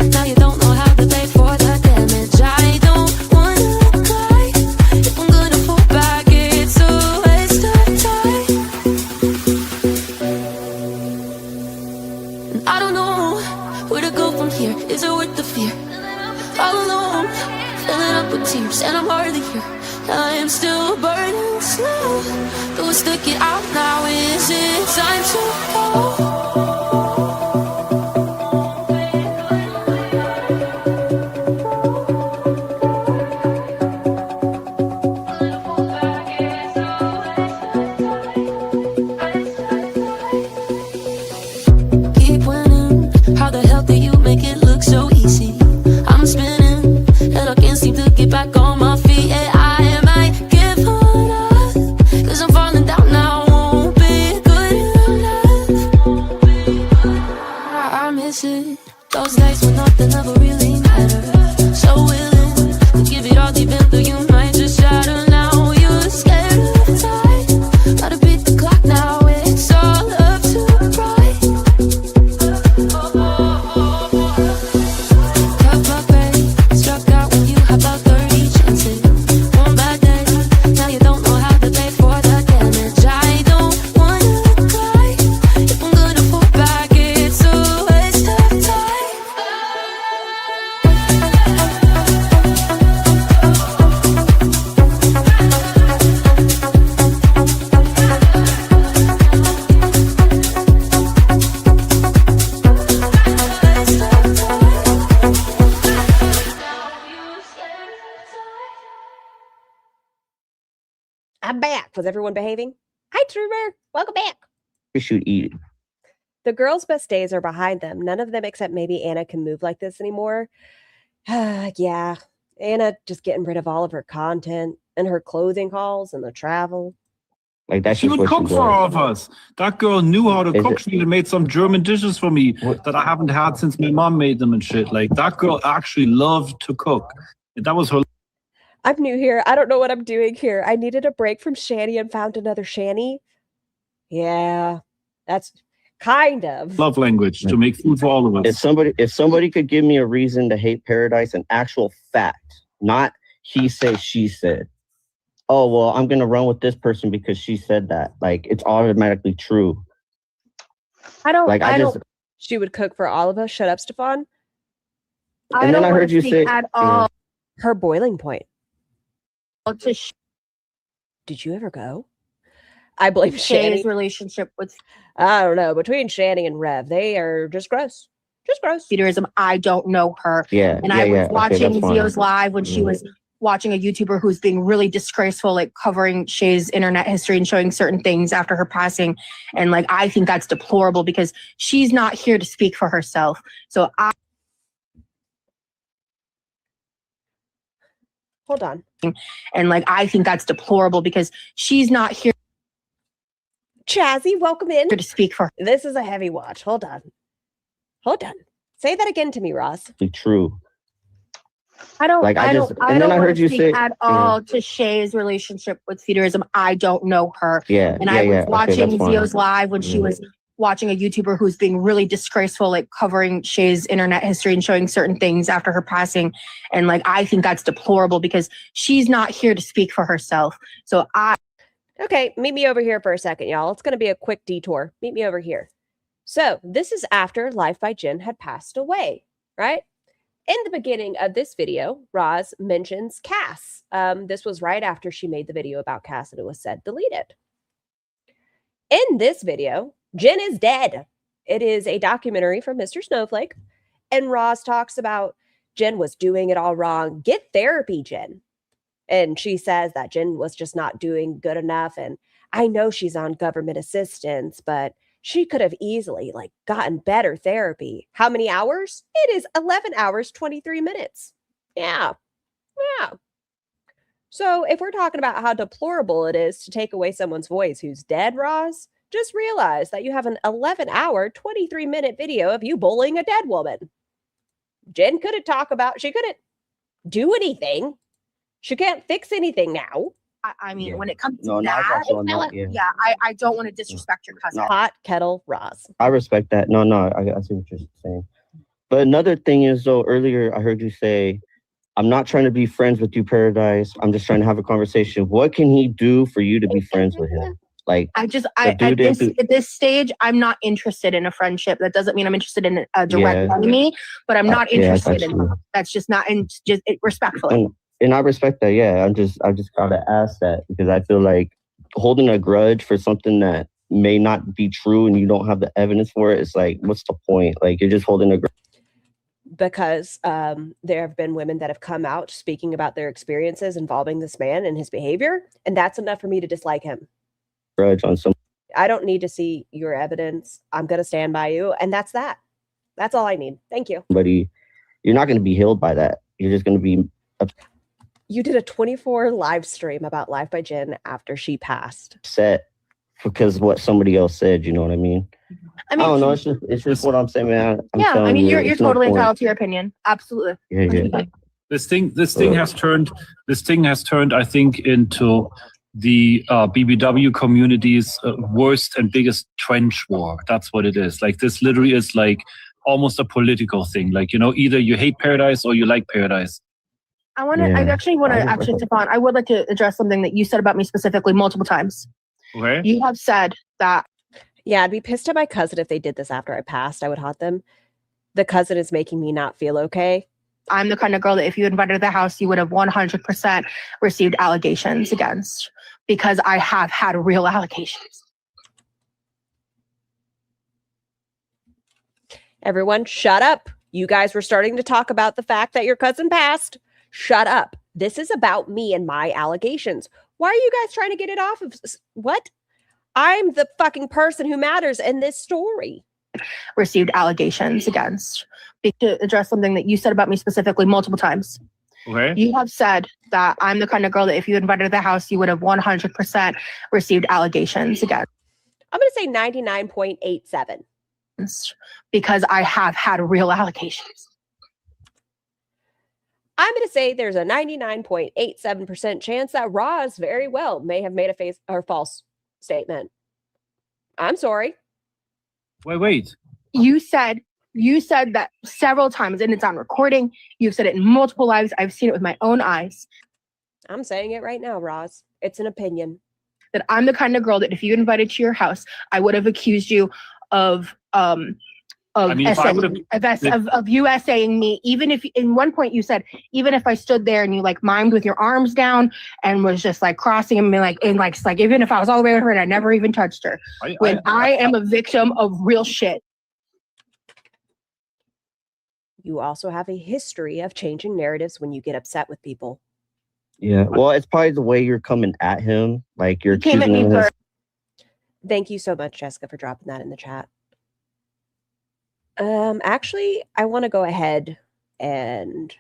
now you don't know how to pay for the damage. I don't wanna cry. If I'm gonna fall back, it's a waste of time. And I don't know where to go from here. Is it worth the fear? All alone, filling up with tears, and I'm hardly here. I am still burning slow. Do I stick it out now? Is it time to go? Those days when nothing ever really mattered. So willing to give it all deep in, though you might just shatter. Now you're scared of time. Gotta beat the clock now. It's all up to pride. Cut my break. Struck out when you have about 30 chances. One bad day. Now you don't know how to pay for the damage. I don't wanna cry. If I'm gonna fall back, it's a waste of time. I'm back. Was everyone behaving? Hi, Trooper. Welcome back. We should eat. The girls' best days are behind them. None of them except maybe Anna can move like this anymore. Yeah, Anna just getting rid of all of her content and her clothing hauls and the travel. Like that's She just would what cook she for does. all of us. That girl knew how to Is cook. it- She even made some German dishes for me that I haven't had since my mom made them and shit. Like that girl actually loved to cook. That was her. I'm new here. I don't know what I'm doing here. I needed a break from Shani and found another Shani. Yeah, that's kind of. love language to make food for all of us. If somebody could give me a reason to hate Paradise, an actual fact, not he said, she said. Oh, well, I'm going to run with this person because she said that. Like, it's automatically true. I don't. Like, I just- She would cook for all of us. Shut up, Stefan. And then I heard you say at all. Her boiling point. To Did you ever go? I blame Shay's Shani. relationship with I don't know. Between Shani and Rev, they are just gross. Just gross. Peterism. I don't know her. Yeah, And yeah, I was yeah. Okay, watching that's fine. Zio's live when she was watching a YouTuber who's being really disgraceful, like covering Shay's internet history and showing certain things after her passing. And like, I think that's deplorable because she's not here to speak for herself. So Hold on. And like, I think that's deplorable because she's not here. Chazzy, welcome in. To speak for. This is a heavy watch. Hold on. Hold on. Say that again to me, Ross. True. I don't. Like, I just- I and then don't I wanna heard you speak say- at all to Shay's relationship with Peterism. I don't know her. Yeah, And yeah, I was yeah. Okay, watching that's fine. Zio's live when she was watching a YouTuber who's being really disgraceful, like covering Shay's internet history and showing certain things after her passing. And like, I think that's deplorable because she's not here to speak for herself. So Okay, meet me over here for a second, y'all. It's going to be a quick detour. Meet me over here. So, this is after Life by Jen had passed away, right? In the beginning of this video, Roz mentions Cass. This was right after she made the video about Cass and it was said deleted. In this video, Jen is dead. It is a documentary from Mr. Snowflake. And Roz talks about Jen was doing it all wrong. Get therapy, Jen. And she says that Jen was just not doing good enough. And I know she's on government assistance, but she could have easily like gotten better therapy. How many hours? It is 11 hours, 23 minutes. Yeah. Yeah. So if we're talking about how deplorable it is to take away someone's voice who's dead, Roz, just realize that you have an 11-hour, 23-minute video of you bullying a dead woman. Jen couldn't talk about, she couldn't do anything. She can't fix anything now. I mean, when it comes to No, no, I that, got you on that, yeah. I don't want to disrespect your cousin. Hot kettle Roz. I respect that. No, I see what you're saying. But another thing is, though, earlier I heard you say, I'm not trying to be friends with you, Paradise. I'm just trying to have a conversation. What can he do for you to be friends with him? Like, I just, the dude at this stage, I'm not interested in a friendship. That doesn't mean I'm interested in a direct Yeah. enemy, but I'm not Yeah, I interested got in. you. That's just not, and just respectfully. And I respect that. Yeah, I just gotta ask that because I feel like holding a grudge for something that may not be true and you don't have the evidence for it. It's like, what's the point? Like, you're just holding a grudge. Because there have been women that have come out speaking about their experiences involving this man and his behavior, and that's enough for me to dislike him. Grudge on some. I don't need to see your evidence. I'm going to stand by you, and that's that. That's all I need. Thank you. Somebody, you're not going to be healed by that. You're just going to be. You did a 24 live stream about Life by Jen after she passed. Upset because what somebody else said. You know what I mean? I don't know. It's just what I'm saying, man. I'm Yeah, I telling mean, you, you're it's no totally point. entitled to your opinion. Absolutely. Yeah. This thing has turned, I think, into the BBW community's worst and biggest trench war. That's what it is. Like, this literally is like almost a political thing. Like, either you hate Paradise or you like Paradise. I Stefan, I would like to address something that you said about me specifically multiple times. Okay. You have said that. Yeah, I'd be pissed at my cousin if they did this after I passed. I would haunt them. The cousin is making me not feel okay. I'm the kind of girl that if you invited to the house, you would have 100% received allegations against, because I have had real allegations. Everyone, shut up. You guys were starting to talk about the fact that your cousin passed. Shut up. This is about me and my allegations. Why are you guys trying to get it off of what? I'm the fucking person who matters in this story. Received allegations against. To address something that you said about me specifically multiple times. Okay. You have said that I'm the kind of girl that if you invited to the house, you would have 100% received allegations against. I'm going to say 99.87. Because I have had real allegations. I'm going to say there's a 99.87% chance that Roz very well may have made a false statement. I'm sorry. Wait. You said that several times, and it's on recording. You've said it in multiple lives. I've seen it with my own eyes. I'm saying it right now, Roz. It's an opinion. That I'm the kind of girl that if you invited to your house, I would have accused you of you essaying me. Even if in one point you said, even if I stood there and you like mimed with your arms down and was just like crossing and like even if I was all the way with her and I never even touched her. I am a victim of real shit. You also have a history of changing narratives when you get upset with people. Yeah. Well, it's probably the way you're coming at him. Like you're choosing him. Thank you so much, Jessica, for dropping that in the chat. Actually, I want to go ahead and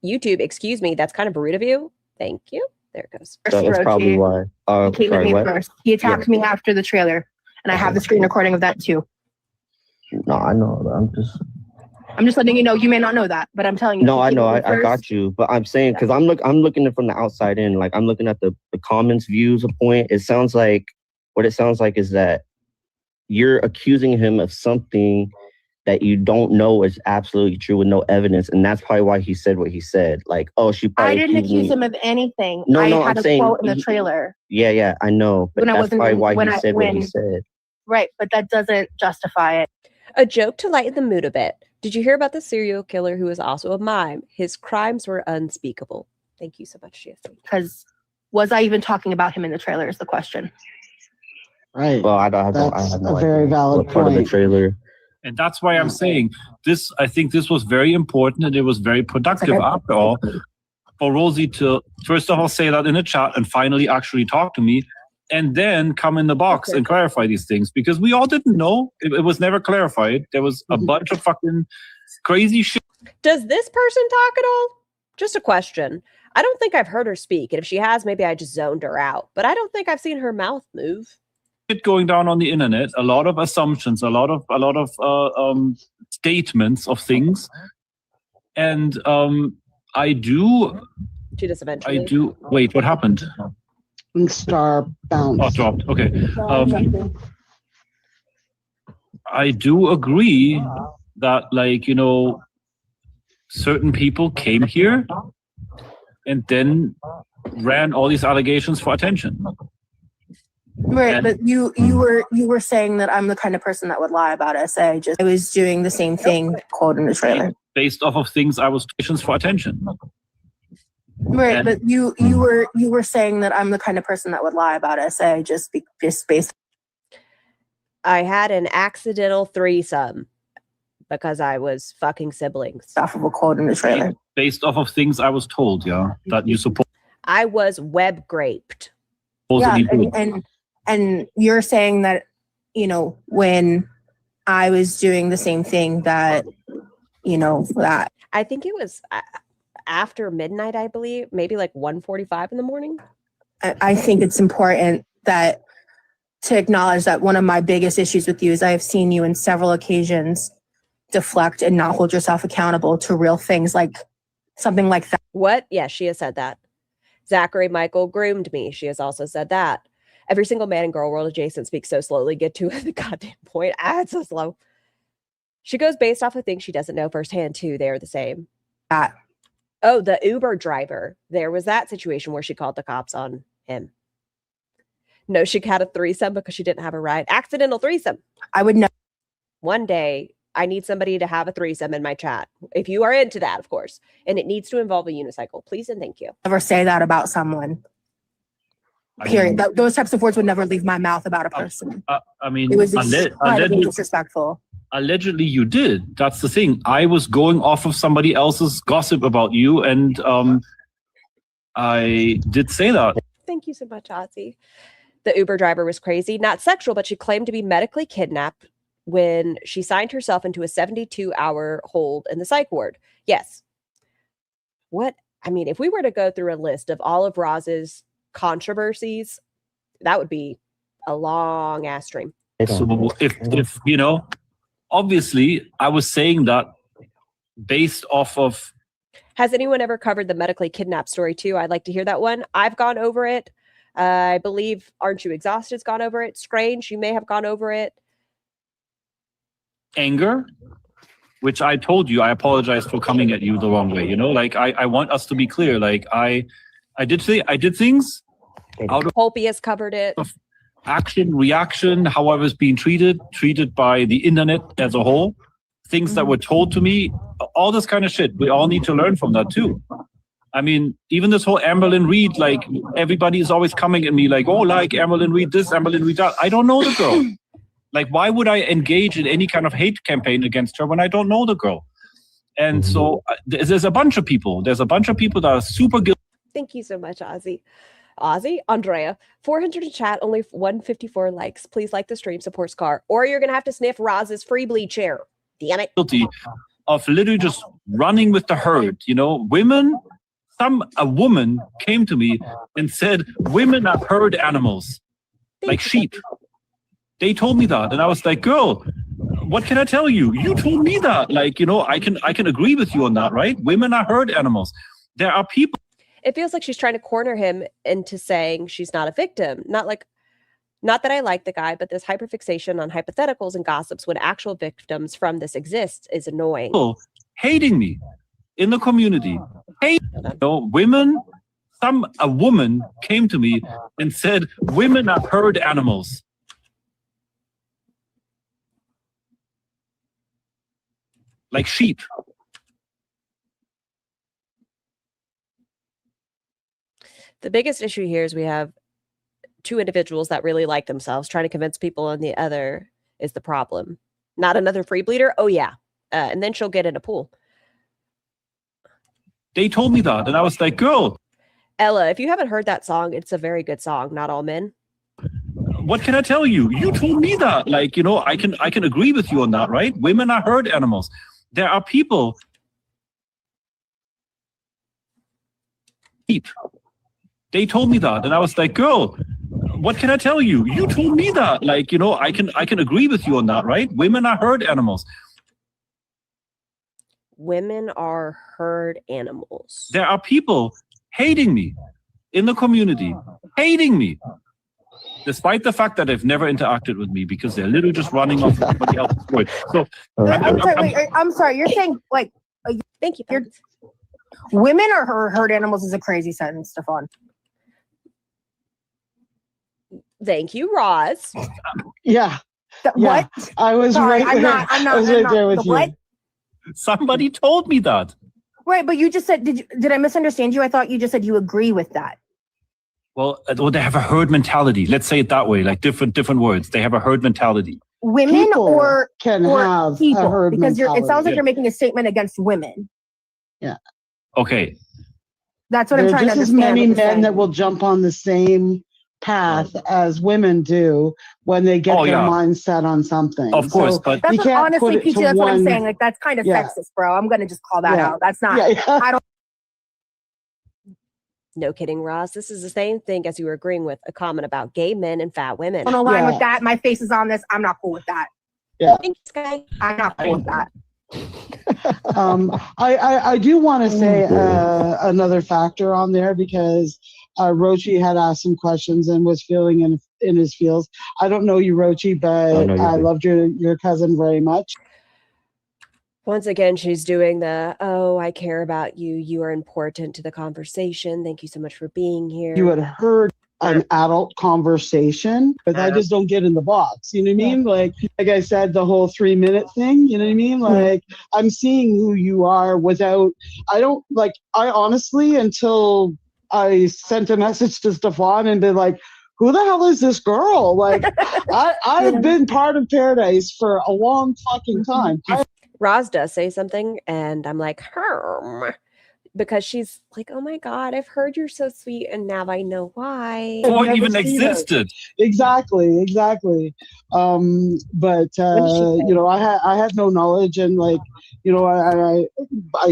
YouTube, excuse me, that's kind of rude of you. Thank you. There it goes. That's probably why. He came at me first. He attacked me after the trailer, and I have the screen recording of that too. No, I know. I'm just letting you know. You may not know that, but I'm telling you. No, I know. I got you. But I'm saying, because I'm looking at it from the outside in. Like I'm looking at the comments views a point. It sounds like is that you're accusing him of something that you don't know is absolutely true with no evidence, and that's probably why he said what he said. Like, oh, she probably. I didn't accuse him of anything. No, I I'm had a saying quote in the trailer. Yeah, I know, but that's probably why he said what he said. Right, but that doesn't justify it. A joke to lighten the mood a bit. Did you hear about the serial killer who is also a mime? His crimes were unspeakable. Thank you so much, GSC. Because was I even talking about him in the trailer is the question. Right. Well, I have no idea very valid what part of the trailer. And that's why I'm saying this. I think this was very important and it was very productive after all for Rosie to first of all say that in the chat and finally actually talk to me and then come in the box and clarify these things, because we all didn't know. It was never clarified. There was a bunch of fucking crazy shit. Does this person talk at all? Just a question. I don't think I've heard her speak. And if she has, maybe I just zoned her out. But I don't think I've seen her mouth move. Going down on the internet, a lot of assumptions, a lot of statements of things, and I do. She just eventually. I do. Wait, what happened? Star bounce. Oh, dropped. Okay. I do agree that, like, certain people came here and then ran all these allegations for attention. Right, but you were saying that I'm the kind of person that would lie about it. I was doing the same thing, quote in the trailer. Based off of things I was for attention. Right, but you were saying that I'm the kind of person that would lie about it. Just based. I had an accidental threesome because I was fucking siblings. Off of a quote in the trailer. Based off of things I was told, that you support. I was web graped. Yeah, and you're saying that, when I was doing the same thing that, that. I think it was after midnight, I believe, maybe like 1:45 in the morning. I think it's important that to acknowledge that one of my biggest issues with you is I have seen you in several occasions deflect and not hold yourself accountable to real things like something like that. What? Yes, she has said that. Zachary Michael groomed me. She has also said that. Every single man in girl world adjacent speaks so slowly. Get to the goddamn point. It's so slow. She goes based off of things she doesn't know firsthand too. They're the same. Oh, the Uber driver. There was that situation where she called the cops on him. No, she had a threesome because she didn't have a ride. Accidental threesome. I would know. One day, I need somebody to have a threesome in my chat. If you are into that, of course. And it needs to involve a unicycle. Please and thank you. Never say that about someone. Period. Those types of words would never leave my mouth about a person. I mean, It was incredibly disrespectful. allegedly you did. That's the thing. I was going off of somebody else's gossip about you, and I did say that. Thank you so much, Ozzy. The Uber driver was crazy. Not sexual, but she claimed to be medically kidnapped when she signed herself into a 72-hour hold in the psych ward. Yes. What? I mean, if we were to go through a list of all of Roz's controversies, that would be a long ass stream. So if you know, obviously I was saying that based off of. Has anyone ever covered the medically kidnapped story too? I'd like to hear that one. I've gone over it. I believe Aren't You Exhausted's gone over it. Strange, you may have gone over it. Anger, which I told you, I apologize for coming at you the wrong way. You know, like I want us to be clear. Like I did things out of Holpe has covered it. action, reaction, how I was being treated by the internet as a whole, things that were told to me, all this kind of shit. We all need to learn from that too. I mean, even this whole Amberlynn Reid, like everybody is always coming at me like, oh, like Amberlynn Reid this, Amberlynn Reid that. I don't know the girl. Like, why would I engage in any kind of hate campaign against her when I don't know the girl? And so there's a bunch of people. There's a bunch of people that are super guilty. Thank you so much, Ozzy. Andrea, 400 in chat, only 154 likes. Please like the stream, support Scar, or you're going to have to sniff Roz's free bleed chair. Damn it. Guilty of literally just running with the herd. You know, a woman came to me and said, women are herd animals, like sheep. They told me that. And I was like, girl, what can I tell you? You told me that. Like, you know, I can agree with you on that, right? Women are herd animals. There are people. It feels like she's trying to corner him into saying she's not a victim. Not that I like the guy, but this hyperfixation on hypotheticals and gossips when actual victims from this exist is annoying. People hating me in the community. Women, a woman came to me and said, women are herd animals. Like sheep. The biggest issue here is we have two individuals that really like themselves trying to convince people, and the other is the problem. Not another free bleeder? Oh, yeah. And then she'll get in a pool. They told me that, and I was like, girl. Ella, if you haven't heard that song, it's a very good song. Not all men. What can I tell you? You told me that. Like, you know, I can agree with you on that, right? Women are herd animals. There are people. They told me that, and I was like, girl, what can I tell you? You told me that. Like, you know, I can agree with you on that, right? Women are herd animals. Women are herd animals. There are people hating me in the community, hating me, despite the fact that they've never interacted with me because they're literally just running off somebody else's word. So I'm sorry. You're saying like, thank you. Women are herd animals is a crazy sentence, Stefan. Thank you, Roz. Yeah. What? I was Sorry, right there. I was right there with you. What? Somebody told me that. Right, but you just said, did I misunderstand you? I thought you just said you agree with that. Well, they have a herd mentality. Let's say it that way, like different words. They have a herd mentality. Women People or can have people? a herd because mentality. it sounds like you're making a statement against women. Yeah. Okay. That's what I'm There are trying to just as understand. many what you're men saying. that will jump on the same path as women do when they get their mindset on something. Of course, but That's you what, can't honestly, put it Peachy, to that's what I'm one- saying. Like, that's kind of Yeah. sexist, bro. I'm gonna just call that Yeah. out. That's not. Yeah. I don't. No kidding, Roz. This is the same thing as you were agreeing with a comment about gay men and fat women. Don't align with that. My face is on this. I'm not cool with that. Yeah. Thanks, Sky. I'm not cool with that. I do want to say another factor on there because Rochi had asked some questions and was feeling in his feels. I don't know you, Rochi, but I loved your cousin very much. Once again, she's doing the, oh, I care about you. You are important to the conversation. Thank you so much for being here. You had heard an adult conversation, but I just don't get in the box. You know what I mean? Like I said, the whole 3-minute thing, you know what I mean? Like I'm seeing who you are without, I honestly, until I sent a message to Stefan and been like, who the hell is this girl? Like I've been part of Paradise for a long fucking time. Roz does say something and I'm like, because she's like, oh my God, I've heard you're so sweet and now I know why. Before it even existed. Exactly. But I had no knowledge and I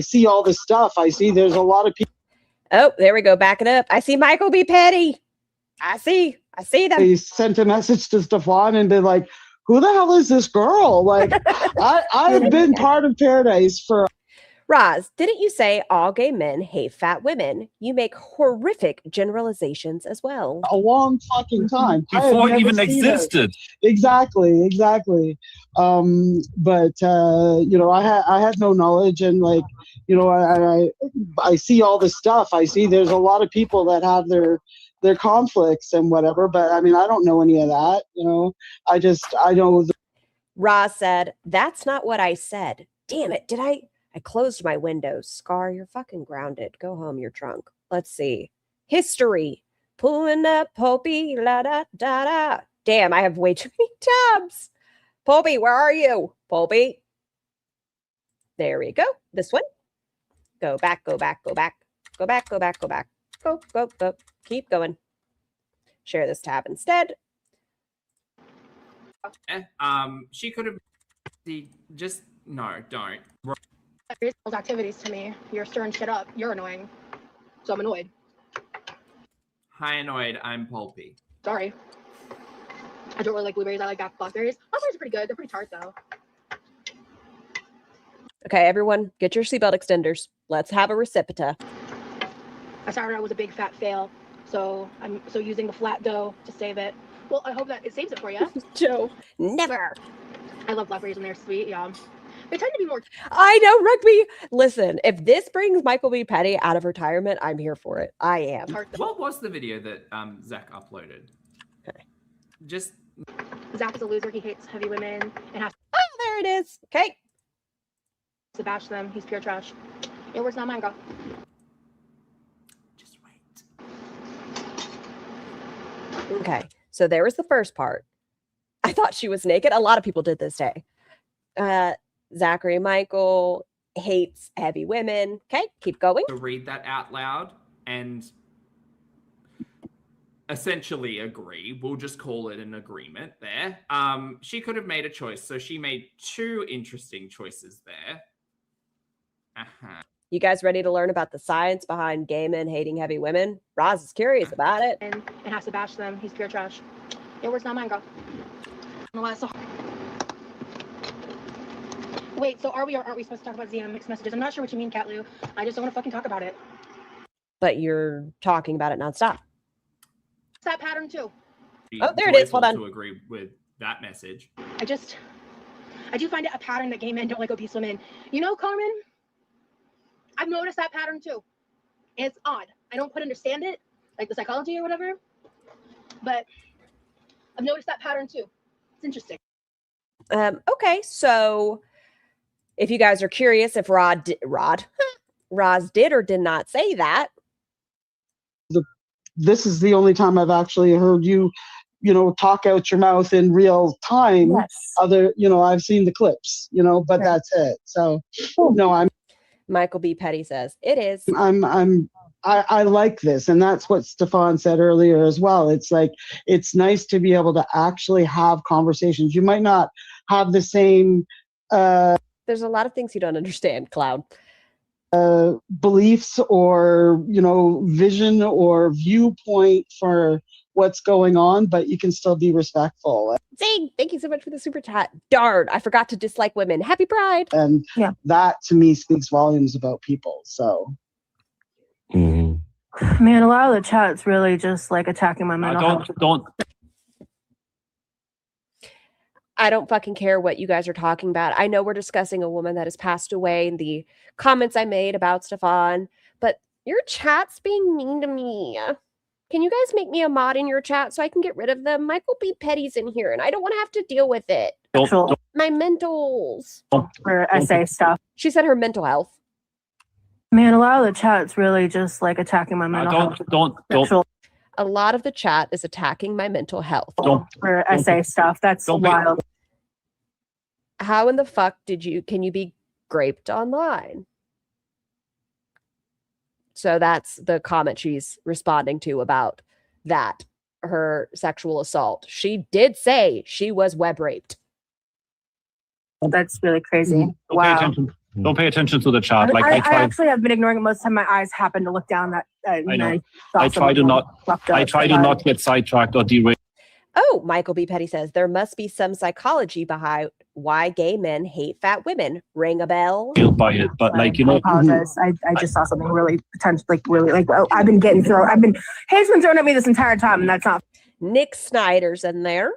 see all this stuff. I see there's a lot of people. Oh, there we go. Back it up. I see Michael B. Petty. I see them. He sent a message to Stefan and been like, who the hell is this girl? Like I've been part of Paradise for. Roz, didn't you say all gay men hate fat women? You make horrific generalizations as well. A long fucking time. Before it even existed. Exactly. But I had no knowledge and I see all this stuff. I see there's a lot of people that have their conflicts and whatever, but I mean, I don't know any of that, I know. Roz said, that's not what I said. Damn it. I closed my windows. Scar, you're fucking grounded. Go home. You're drunk. Let's see. History. Pulling up Popey. La da da da. Damn, I have way too many tabs. Popey, where are you? Popey. There we go. This one. Go back. Go. Keep going. Share this tab instead. She could have don't. Those activities to me. You're stirring shit up. You're annoying. So I'm annoyed. Hi, annoyed. I'm pulpy. Sorry. I don't really like blueberries. I like blackberries. Blackberries are pretty good. They're pretty tart though. Okay, everyone, get your seatbelt extenders. Let's have a recipita. I started out was a big fat fail. So I'm using the flat dough to save it. Well, I hope that it saves it for you. Joe, never. I love blackberries when they're sweet. Yeah. They tend to be more. I know, Rugby. Listen, if this brings Michael B. Petty out of retirement, I'm here for it. I am. What was the video that Zach uploaded? Okay. Just Zach is a loser. He hates heavy women and has. Oh, there it is. Okay. To bash them. He's pure trash. Your words, not mine, girl. Just wait. Okay. So there was the first part. I thought she was naked. A lot of people did this day. Zachary Michael hates heavy women. Okay, keep going. To read that out loud and essentially agree. We'll just call it an agreement there. She could have made a choice. So she made two interesting choices there. You guys ready to learn about the science behind gay men hating heavy women? Roz is curious about it. And has to bash them. He's pure trash. Your words, not mine, girl. Wait, so are we or aren't we supposed to talk about ZM mixed messages? I'm not sure what you mean, Cat Lou. I just don't want to fucking talk about it. But you're talking about it nonstop. It's that pattern too. Oh, there it is. Hold on. To agree with that message. I do find it a pattern that gay men don't like obese women. You know, Carmen, I've noticed that pattern too. And it's odd. I don't quite understand it, like the psychology or whatever. But I've noticed that pattern too. It's interesting. Okay, so if you guys are curious if Roz did or did not say that. This is the only time I've actually heard you, talk out your mouth in real time. Yes. I've seen the clips, but that's it. So no, Michael B. Petty says it is. I like this. And that's what Stefan said earlier as well. It's like, it's nice to be able to actually have conversations. You might not have the same. There's a lot of things you don't understand, Cloud. beliefs or, vision or viewpoint for what's going on, but you can still be respectful. Zing, thank you so much for the super chat. Darn, I forgot to dislike women. Happy Pride. And that to me speaks volumes about people. So. Man, a lot of the chat's really just like attacking my mental health. I don't fucking care what you guys are talking about. I know we're discussing a woman that has passed away and the comments I made about Stefan, but your chat's being mean to me. Can you guys make me a mod in your chat so I can get rid of them? Michael B. Petty's in here and I don't want to have to deal with it. My mentals. For essay stuff. She said her mental health. Man, a lot of the chat's really just like attacking my mental health. A lot of the chat is attacking my mental health. For essay stuff. That's wild. How in the fuck can you be graped online? So that's the comment she's responding to about that, her sexual assault. She did say she was web raped. That's really crazy. Wow. Don't pay attention to the chat. I actually have been ignoring it most of the time. My eyes happen to look down I know. I try to not get sidetracked or derailed. Oh, Michael B. Petty says there must be some psychology behind why gay men hate fat women. Ring a bell. By it, but I apologize. I just saw something really I've been getting thrown. Hate's been thrown at me this entire time, and that's not. Nick Snyder's in there.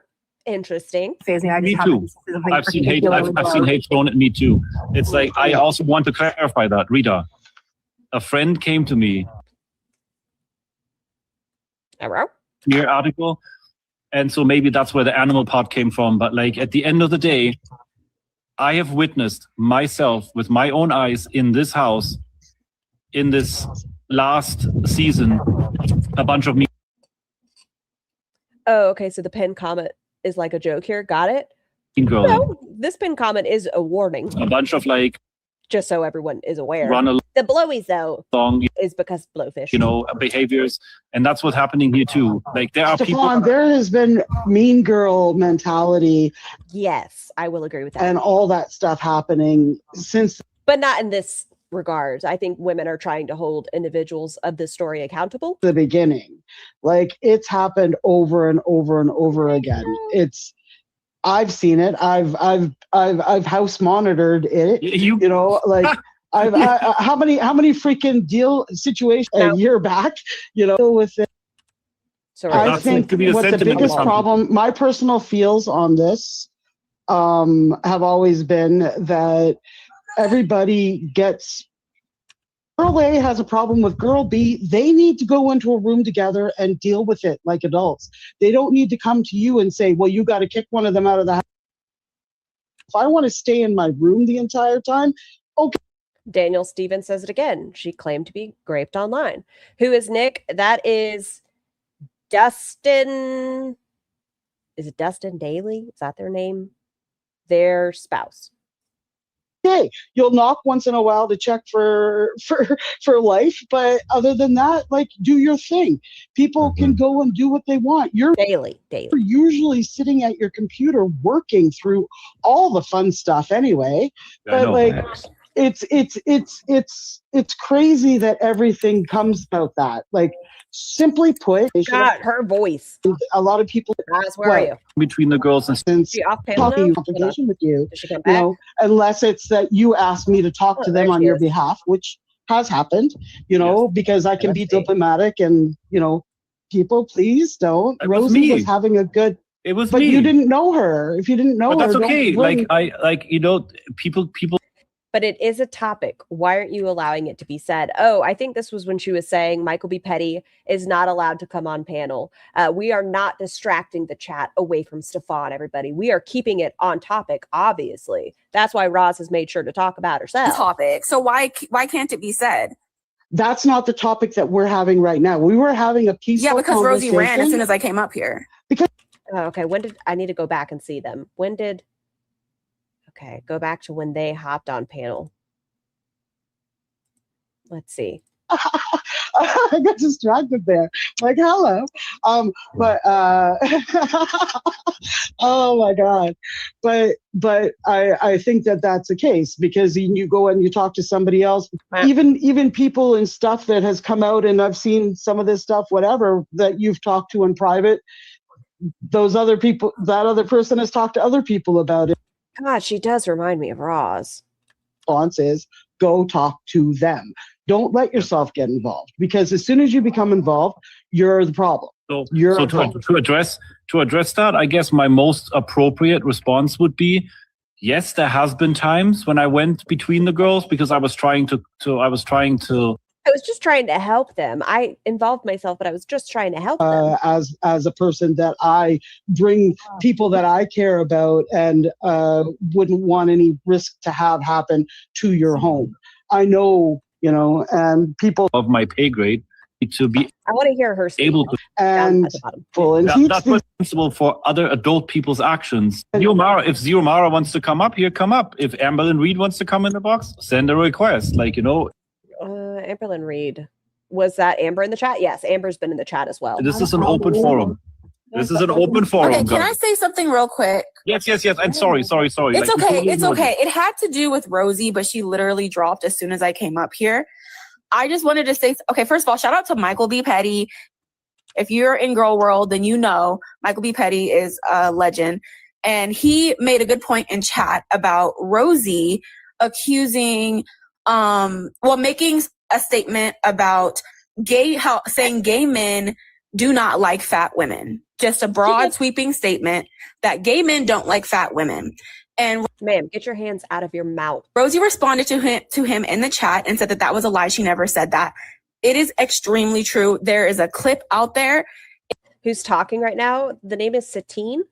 Interesting. Me too. I've seen hate. I've seen hate thrown at me too. It's like I also want to clarify that, Rita. A friend came to me. Your article. And so maybe that's where the animal part came from. But like at the end of the day, I have witnessed myself with my own eyes in this house, in this last season, a bunch of me. Oh, okay. So the pinned comment is like a joke here. Got it? Girl. No, this pinned comment is a warning. A bunch of like. Just so everyone is aware. Run The blowies, though, is because blowfish. Behaviors. And that's what's happening here, too. Like, there are Stefan, there has been mean girl mentality. Yes, I will agree with that. And all that stuff happening since. But not in this regards. I think women are trying to hold individuals of this story accountable. The beginning. Like, it's happened over and over and over again. I've seen it. I've house monitored it. How many freaking deal situations a year back, with it. Sorry. I think what the biggest problem, my personal feels on this, have always been that everybody gets. Girl A has a problem with girl B. They need to go into a room together and deal with it like adults. They don't need to come to you and say, well, you got to kick one of them out of the house. If I want to stay in my room the entire time, okay. Daniel Stevens says it again. She claimed to be raped online. Who is Nick? That is Dustin. Is it Dustin Daly? Is that their name? Their spouse. Okay, you'll knock once in a while to check for life, but other than that, like, do your thing. People can go and do what they want. You're daily. You're usually sitting at your computer working through all the fun stuff anyway. But it's crazy that everything comes about that. Like, simply put, God, her voice. A lot of people. Where are you? Between the girls and since talking conversation with you, unless it's that you ask me to talk to them on your behalf, which has happened, because I can be diplomatic and, people, please don't. Rosie was having a good. It was but me. You didn't know her. If you didn't know her, that's okay. People. But it is a topic. Why aren't you allowing it to be said? Oh, I think this was when she was saying Michael B. Petty is not allowed to come on panel. We are not distracting the chat away from Stefan, everybody. We are keeping it on topic, obviously. That's why Roz has made sure to talk about herself. Topic. So why can't it be said? That's not the topic that we're having right now. We were having a peaceful because Rosie ran as soon as I came up here. Okay, when did I need to go back and see them? Okay, go back to when they hopped on panel. Let's see. I got distracted there. Like, hello. But oh my God. But I think that that's the case, because you go and you talk to somebody else, even people and stuff that has come out, and I've seen some of this stuff, whatever, that you've talked to in private, those other people, that other person has talked to other people about it. God, she does remind me of Roz. Response is go talk to them. Don't let yourself get involved, because as soon as you become involved, you're the problem. So to address that, I guess my most appropriate response would be, yes, there has been times when I went between the girls because I was trying to. I was just trying to help them. I involved myself, but I was just trying to help them. As a person that I bring people that I care about and wouldn't want any risk to have happen to your home. I know, and people of my pay grade to be I want to hear her able to and that's responsible for other adult people's actions. If Zero Mara wants to come up here, come up. If Amberlyn Reed wants to come in the box, send a request. Amberlyn Reed. Was that Amber in the chat? Yes, Amber's been in the chat as well. This is an open forum. This is an open forum. Okay, can I say something real quick? Yes. And sorry. It's okay. It's okay. It had to do with Rosie, but she literally dropped as soon as I came up here. I just wanted to say, okay, first of all, shout out to Michael B. Petty. If you're in Girl World, then you know Michael B. Petty is a legend. And he made a good point in chat about Rosie accusing, making a statement about saying gay men do not like fat women. Just a broad sweeping statement that gay men don't like fat women. And ma'am, get your hands out of your mouth. Rosie responded to him in the chat and said that was a lie. She never said that. It is extremely true. There is a clip out there. Who's talking right now? The name is Satine.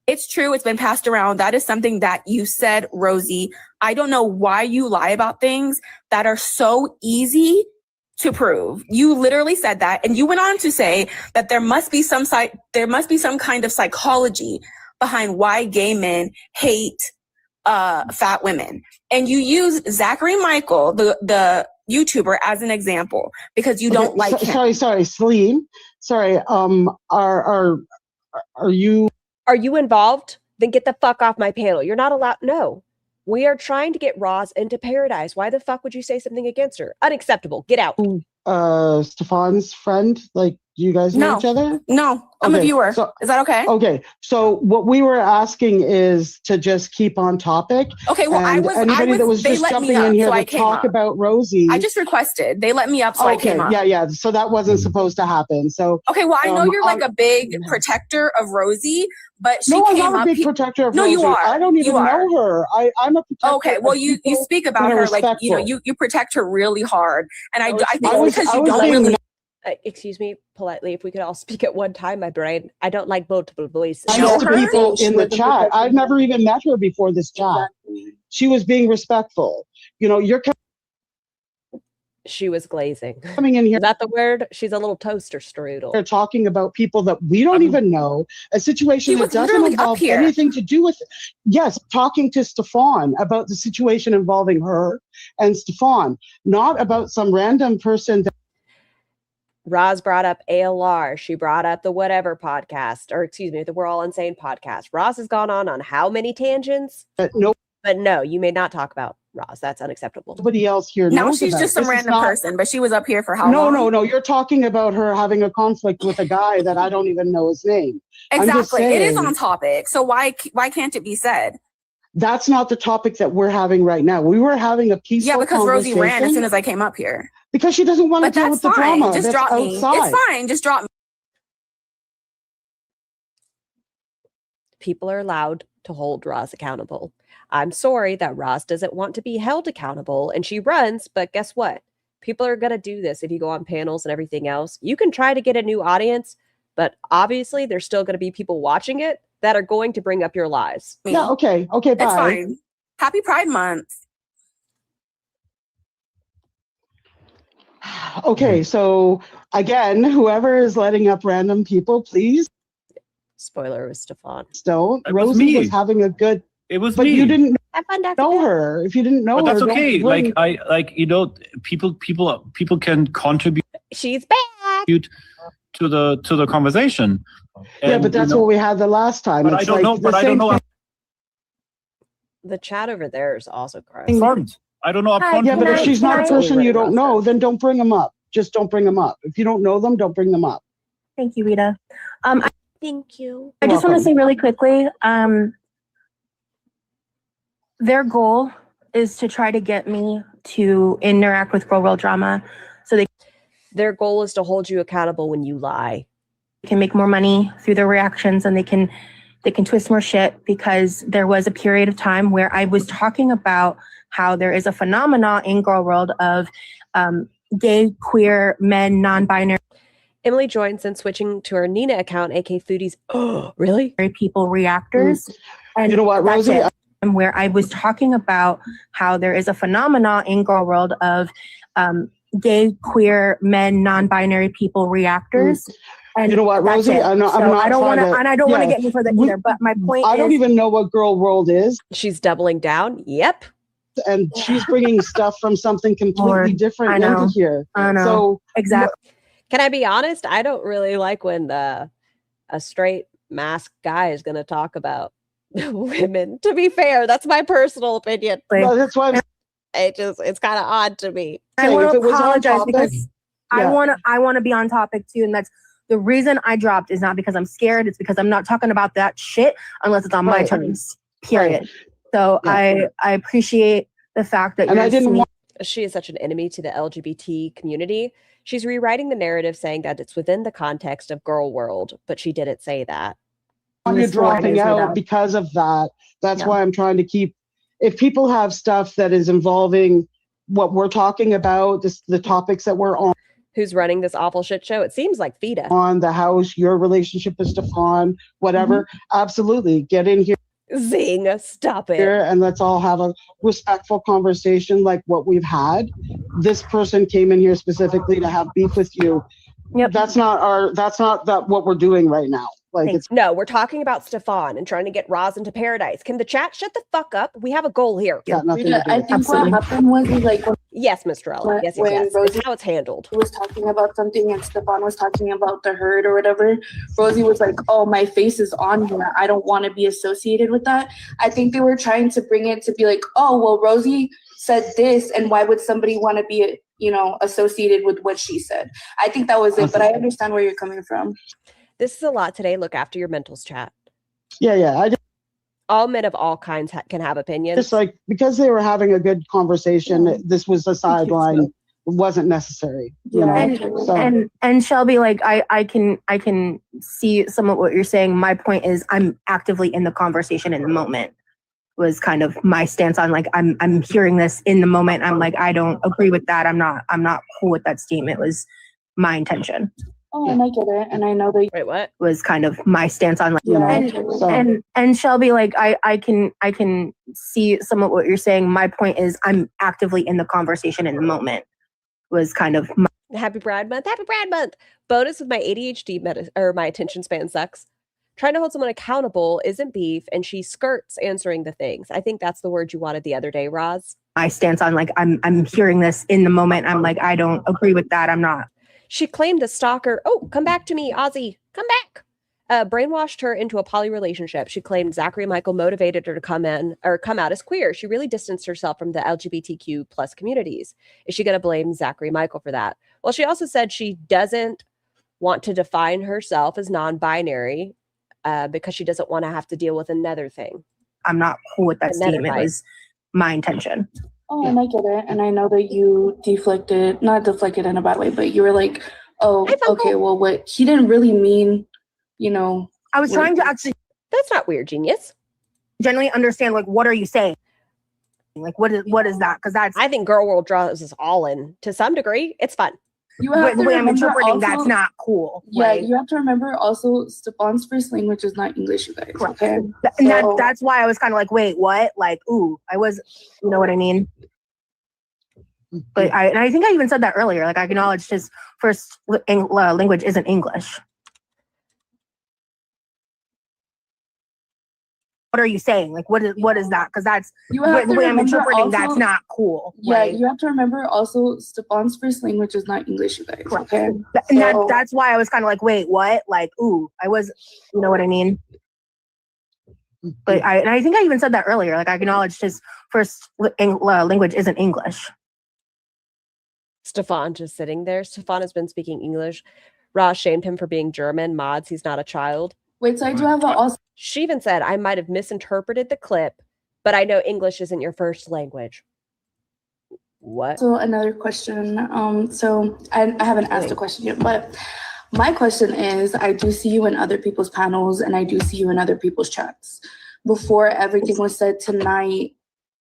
It's true. It's been passed around. That is something that you said, Rosie. I don't know why you lie about things that are so easy to prove. You literally said that, and you went on to say that there must be some kind of psychology behind why gay men hate fat women. And you use Zachary Michael, the YouTuber, as an example because you don't like him. Sorry, Celine. Sorry. Are you involved? Then get the fuck off my panel. You're not allowed. No. We are trying to get Roz into paradise. Why the fuck would you say something against her? Unacceptable. Get out. Stefan's friend? Like, do you guys know each other? No, I'm a viewer. So, is that okay? Okay. So what we were asking is to just keep on topic. Okay, well, anybody that was just jumping in here to talk about Rosie. I just requested. They let me up, so I came up. Yeah. So that wasn't supposed to happen. So okay, well, I know you're like a big protector of Rosie, but she came up. I'm not a big protector of Rosie. No, you are. I don't even know her. I'm a protector. Okay, well, you speak about her like you protect her really hard, and I think because you don't really. Excuse me, politely, if we could all speak at one time, my brain. I don't like multiple voices. I know people in the chat. I've never even met her before this chat. She was being respectful. She was glazing. Coming in here. Is that the word? She's a little toaster strudel. They're talking about people that we don't even know. A situation that doesn't involve anything to do with it. Yes, talking to Stefan about the situation involving her and Stefan, not about some random person that Roz brought up ALR. She brought up the whatever podcast, or excuse me, the We're All Insane podcast. Roz has gone on how many tangents? But no, you may not talk about Roz. That's unacceptable. Nobody else here now knows she's about. Just some random person, but she was up here for how long? No. You're talking about her having a conflict with a guy that I don't even know his name. Exactly. It is on topic. So why can't it be said? That's not the topic that we're having right now. We were having a peaceful because Rosie ran as soon as I came up here. Because she doesn't want to deal with the drama. Just drop me. It's fine. Just drop me. People are allowed to hold Roz accountable. I'm sorry that Roz doesn't want to be held accountable and she runs, but guess what? People are going to do this if you go on panels and everything else. You can try to get a new audience, but obviously there's still going to be people watching it that are going to bring up your lies. Yeah, okay, bye. It's fine. Happy Pride Month. Okay, so again, whoever is letting up random people, please. Spoiler was Stefan. Don't. Rosie was having a good. It was but me. You didn't know her. If you didn't know her, that's okay. People can contribute. She's back. To the conversation. Yeah, And, but that's what we had the last time. But It's I don't like know. the But I don't same know. thing. The chat over there is also gross. Upfront. I don't know upfront. Yeah, but if she's not a person you don't know, rough. then don't bring them up. Just don't bring them up. If you don't know them, don't bring them up. Thank you, Rita. Thank you. I just want to say really quickly, their goal is to try to get me to interact with Girl World Drama so their goal is to hold you accountable when you lie. They can make more money through their reactions, and they can twist more shit, because there was a period of time where I was talking about how there is a phenomena in Girl World of gay, queer, men, non-binary. Emily joins and switching to her Nina account, aka Foodies. Oh, really? People reactors. And you know what, that's Rosie? it. Where I was talking about how there is a phenomena in Girl World of gay, queer, men, non-binary people reactors. And you know what, that's Rosie? it. I'm not I don't want to, trying and I don't want to yeah. get any further either. But my point I is, don't even know what Girl World is. She's doubling down. Yep. And she's bringing stuff from something completely Lord, different I know. into here. I know. So exactly. Can I be honest? I don't really like when a straight masked guy is going to talk about women. To be fair, that's my personal opinion. Well, that's why it's kind of odd to me. I want if to it was on apologize topic, because I want to be on topic too, and that's the reason I dropped is not because I'm scared. It's because I'm not talking about that shit unless it's on my terms. Period. So I appreciate the fact that She is such an enemy to the LGBT community. She's rewriting the narrative, saying that it's within the context of Girl World, but she didn't say that. You're dropping out because of that. That's why I'm trying to keep. If people have stuff that is involving what we're talking about, the topics that we're on. Who's running this awful shit show? It seems like Fida. On the house, your relationship with Stefan, whatever. Absolutely. Get in here. Zing, stop it. And let's all have a respectful conversation like what we've had. This person came in here specifically to have beef with you. Yep. That's not what we're doing right now. Like No, we're talking about Stefan and trying to get Roz into paradise. Can the chat shut the fuck up? We have a goal here. I think what happened was like yes, Mr. Ella. Yes, when yes. Rosie It's how it's handled. was talking about something and Stefan was talking about the herd or whatever. Rosie was like, "Oh, my face is on here. I don't want to be associated with that." I think they were trying to bring it to be like, "Oh, well, Rosie said this, and why would somebody want to be, associated with what she said?" I think that was it, but I understand where you're coming from. This is a lot today. Look after your mentals, chat. Yeah. All men of all kinds can have opinions. Just like because they were having a good conversation, this was a sideline. It wasn't necessary. And Shelby, like I can see some of what you're saying. My point is I'm actively in the conversation in the moment. Was kind of my stance on like I'm hearing this in the moment. I'm like I don't agree with that. I'm not cool with that statement. Was my intention. Oh, and I get it, and I know that. Wait, what? Was kind of my stance on like, and Shelby, like I can see some of what you're saying. My point is I'm actively in the conversation in the moment. Was kind of Happy Brad Month. Happy Brad Month. Bonus with my ADHD or my attention span sucks. Trying to hold someone accountable isn't beef, and she skirts answering the things. I think that's the word you wanted the other day, Roz. My stance on like I'm hearing this in the moment. I'm like I don't agree with that. I'm not. She claimed the stalker. Oh, come back to me, Ozzy. Come back. Brainwashed her into a poly relationship. She claimed Zachary Michael motivated her to come out as queer. She really distanced herself from the LGBTQ plus communities. Is she going to blame Zachary Michael for that? Well, she also said she doesn't want to define herself as non-binary because she doesn't want to have to deal with another thing. I'm not cool with that Another statement. fight. Was my intention. Oh, and I get it, and I know that you not deflected in a bad way, but you were like, "Oh, okay, well, what he didn't really mean, I was trying to actually. That's not weird, genius. Generally understand like what are you saying? Like what is that? Because that's I think Girl World draws us all in to some degree. It's fun. You have the to way I'm remember interpreting also, that's not cool. Yeah, right? you have to remember also Stefan's first language is not English, you guys. Okay, And that's why I was kind of like, wait, what? Like, ooh, I was, you know what I mean? But I think I even said that earlier. Like I acknowledged his first language isn't English. what are you saying? Like, what is that? Because that's You have the to way I'm remember interpreting. That's also- not cool. Yeah, Like, you have to remember also Stefan's first language is not English, you guys. Okay. and So- that's why I was kind of like, wait, what? Like, ooh, I was, you know what I mean? But I think I even said that earlier. Like, I acknowledged his first language isn't English. Stefan just sitting there. Stefan has been speaking English. Ross shamed him for being German. Mods, he's not a child. Wait, so I do have also. She even said, I might have misinterpreted the clip, but I know English isn't your first language. What? So another question. So I haven't asked a question yet, but my question is, I do see you in other people's panels and I do see you in other people's chats. Before everything was said tonight,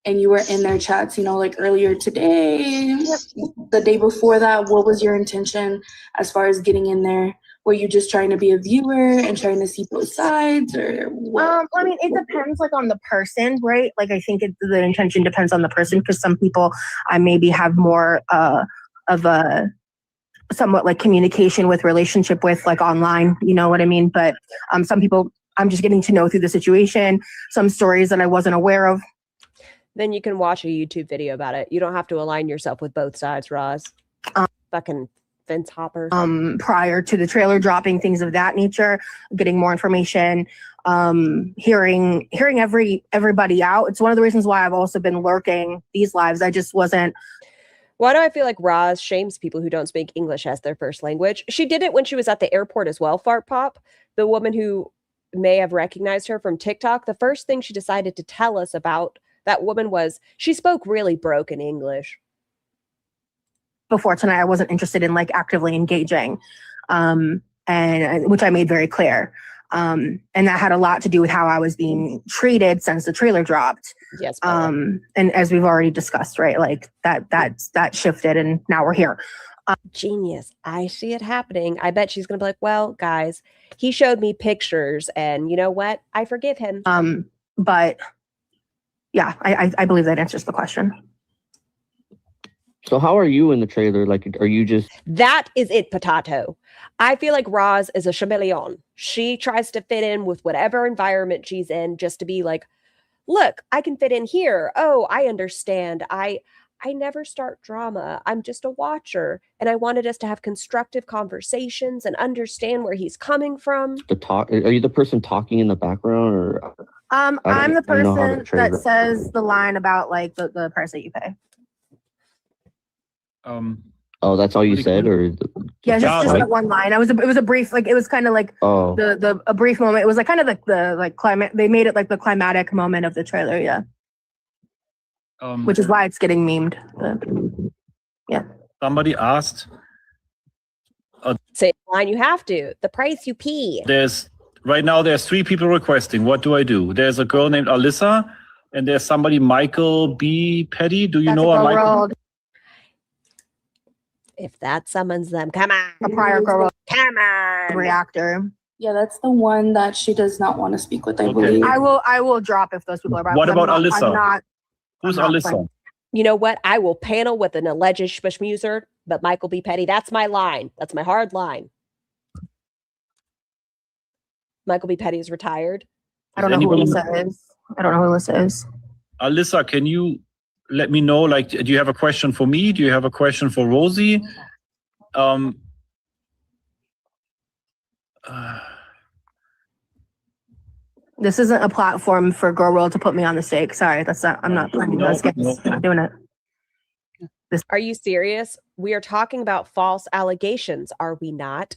and you were in their chats, you know, like earlier today, the day before that, what was your intention as far as getting in there? Were you just trying to be a viewer and trying to see both sides, or what? I mean, it depends, like, on the person, right? Like, I think the intention depends on the person, because some people I maybe have more of a somewhat like communication with, relationship with, like online, you know what I mean? But some people I'm just getting to know through the situation, some stories that I wasn't aware of. Then you can watch a YouTube video about it. You don't have to align yourself with both sides, Roz. Fucking fence hopper. Prior to the trailer dropping, things of that nature, getting more information, hearing everybody out. It's one of the reasons why I've also been lurking these lives. I just wasn't. Why do I feel like Roz shames people who don't speak English as their first language? She did it when she was at the airport as well, Fart Pop. The woman who may have recognized her from TikTok, the first thing she decided to tell us about that woman was she spoke really broken English. Before tonight, I wasn't interested in like actively engaging, and which I made very clear. And that had a lot to do with how I was being treated since the trailer dropped. Yes. And as we've already discussed, right? Like that shifted, and now we're here. Genius. I see it happening. I bet she's gonna be like, well, guys, he showed me pictures, and you know what? I forgive him. But yeah, I believe that answers the question. So how are you in the trailer? Like, are you just... That is it, potato. I feel like Roz is a chameleon. She tries to fit in with whatever environment she's in just to be like, look, I can fit in here. Oh, I understand. I never start drama. I'm just a watcher. And I wanted us to have constructive conversations and understand where he's coming from. Are you the person talking in the background, or... I'm the person that says the line about like the price that you pay. Oh, that's all you said, or... Yeah, just that one line. It was a brief, like, it was kind of like a brief moment. It was like kind of like the like climate. They made it like the climatic moment of the trailer. Yeah. Which is why it's getting memed. Yeah. Somebody asked. Say the line you have to. The price you pee. Right now there's 3 people requesting. What do I do? There's a girl named Alyssa, and there's somebody, Michael B. Petty. Do you know a Michael? If that summons them, come on. A prior girl. Come on. Reactor. Yeah, that's the one that she does not want to speak with, I believe. I will drop if those people are. What about Alyssa? Who's Alyssa? You know what? I will panel with an alleged schmuser, but Michael B. Petty, that's my line. That's my hard line. Michael B. Petty is retired. I don't know who Alyssa is. Alyssa, can you let me know, like, do you have a question for me? Do you have a question for Rosie? This isn't a platform for Girl World to put me on the stake. Sorry, that's not. I'm not playing those games. I'm not doing it. Are you serious? We are talking about false allegations, are we not?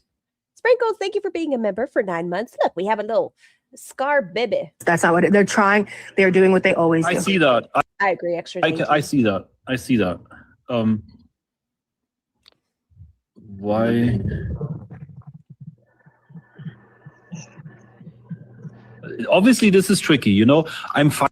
Sprinkles, thank you for being a member for 9 months. Look, we have a little scar baby. That's not what they're trying. They're doing what they always do. I see that. I agree. Extra. I see that. I see that. Why? Obviously, this is tricky. You know, I'm fine.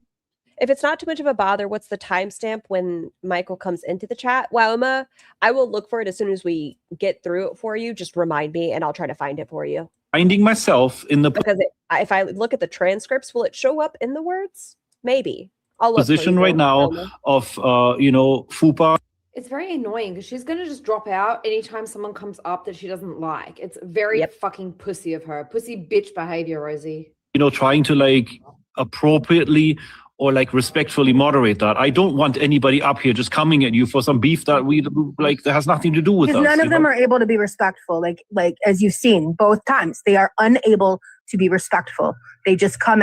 If it's not too much of a bother, what's the timestamp when Michael comes into the chat? Wauma, I will look for it as soon as we get through it for you. Just remind me, and I'll try to find it for you. Finding myself in the because if I look at the transcripts, will it show up in the words? Maybe. I'll look position right now of Fupa. It's very annoying because she's gonna just drop out anytime someone comes up that she doesn't like. It's very fucking pussy of her. Pussy bitch behavior, Rosie. You know, trying to like appropriately or like respectfully moderate that. I don't want anybody up here just coming at you for some beef that we like that has nothing to do with us. Because none of them are able to be respectful. Like as you've seen both times, they are unable to be respectful. They just come.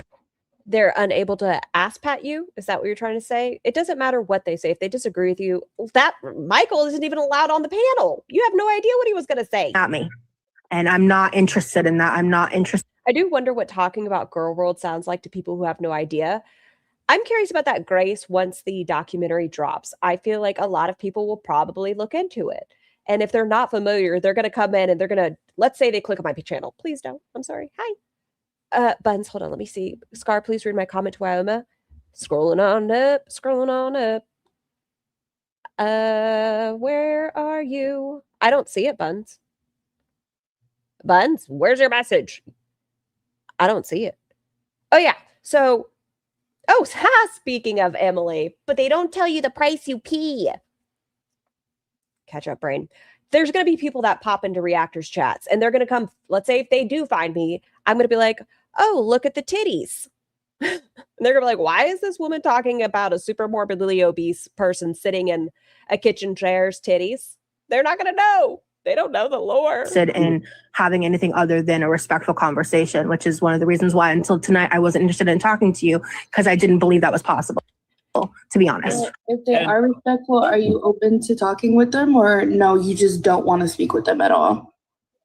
They're unable to ass pat you. Is that what you're trying to say? It doesn't matter what they say. If they disagree with you, that Michael isn't even allowed on the panel. You have no idea what he was going to say. Not me. And I'm not interested in that. I'm not interested. I do wonder what talking about Girl World sounds like to people who have no idea. I'm curious about that, Grace, once the documentary drops. I feel like a lot of people will probably look into it. And if they're not familiar, they're going to come in and they're going to, let's say they click on my channel. Please don't. I'm sorry. Hi. Buns, hold on. Let me see. Scar, please read my comment to Wyoma. Scrolling on up. Where are you? I don't see it, Buns. Buns, where's your message? I don't see it. Oh, yeah. So, speaking of Emily, but they don't tell you the price you pay. Catch up, brain. There's going to be people that pop into reactors chats and they're going to come. Let's say if they do find me, I'm going to be like, oh, look at the titties. And they're going to be like, why is this woman talking about a super morbidly obese person sitting in a kitchen chair's titties? They're not going to know. They don't know the lore. In having anything other than a respectful conversation, which is one of the reasons why until tonight I wasn't interested in talking to you, because I didn't believe that was possible, to be honest. If they are respectful, are you open to talking with them, or no, you just don't want to speak with them at all?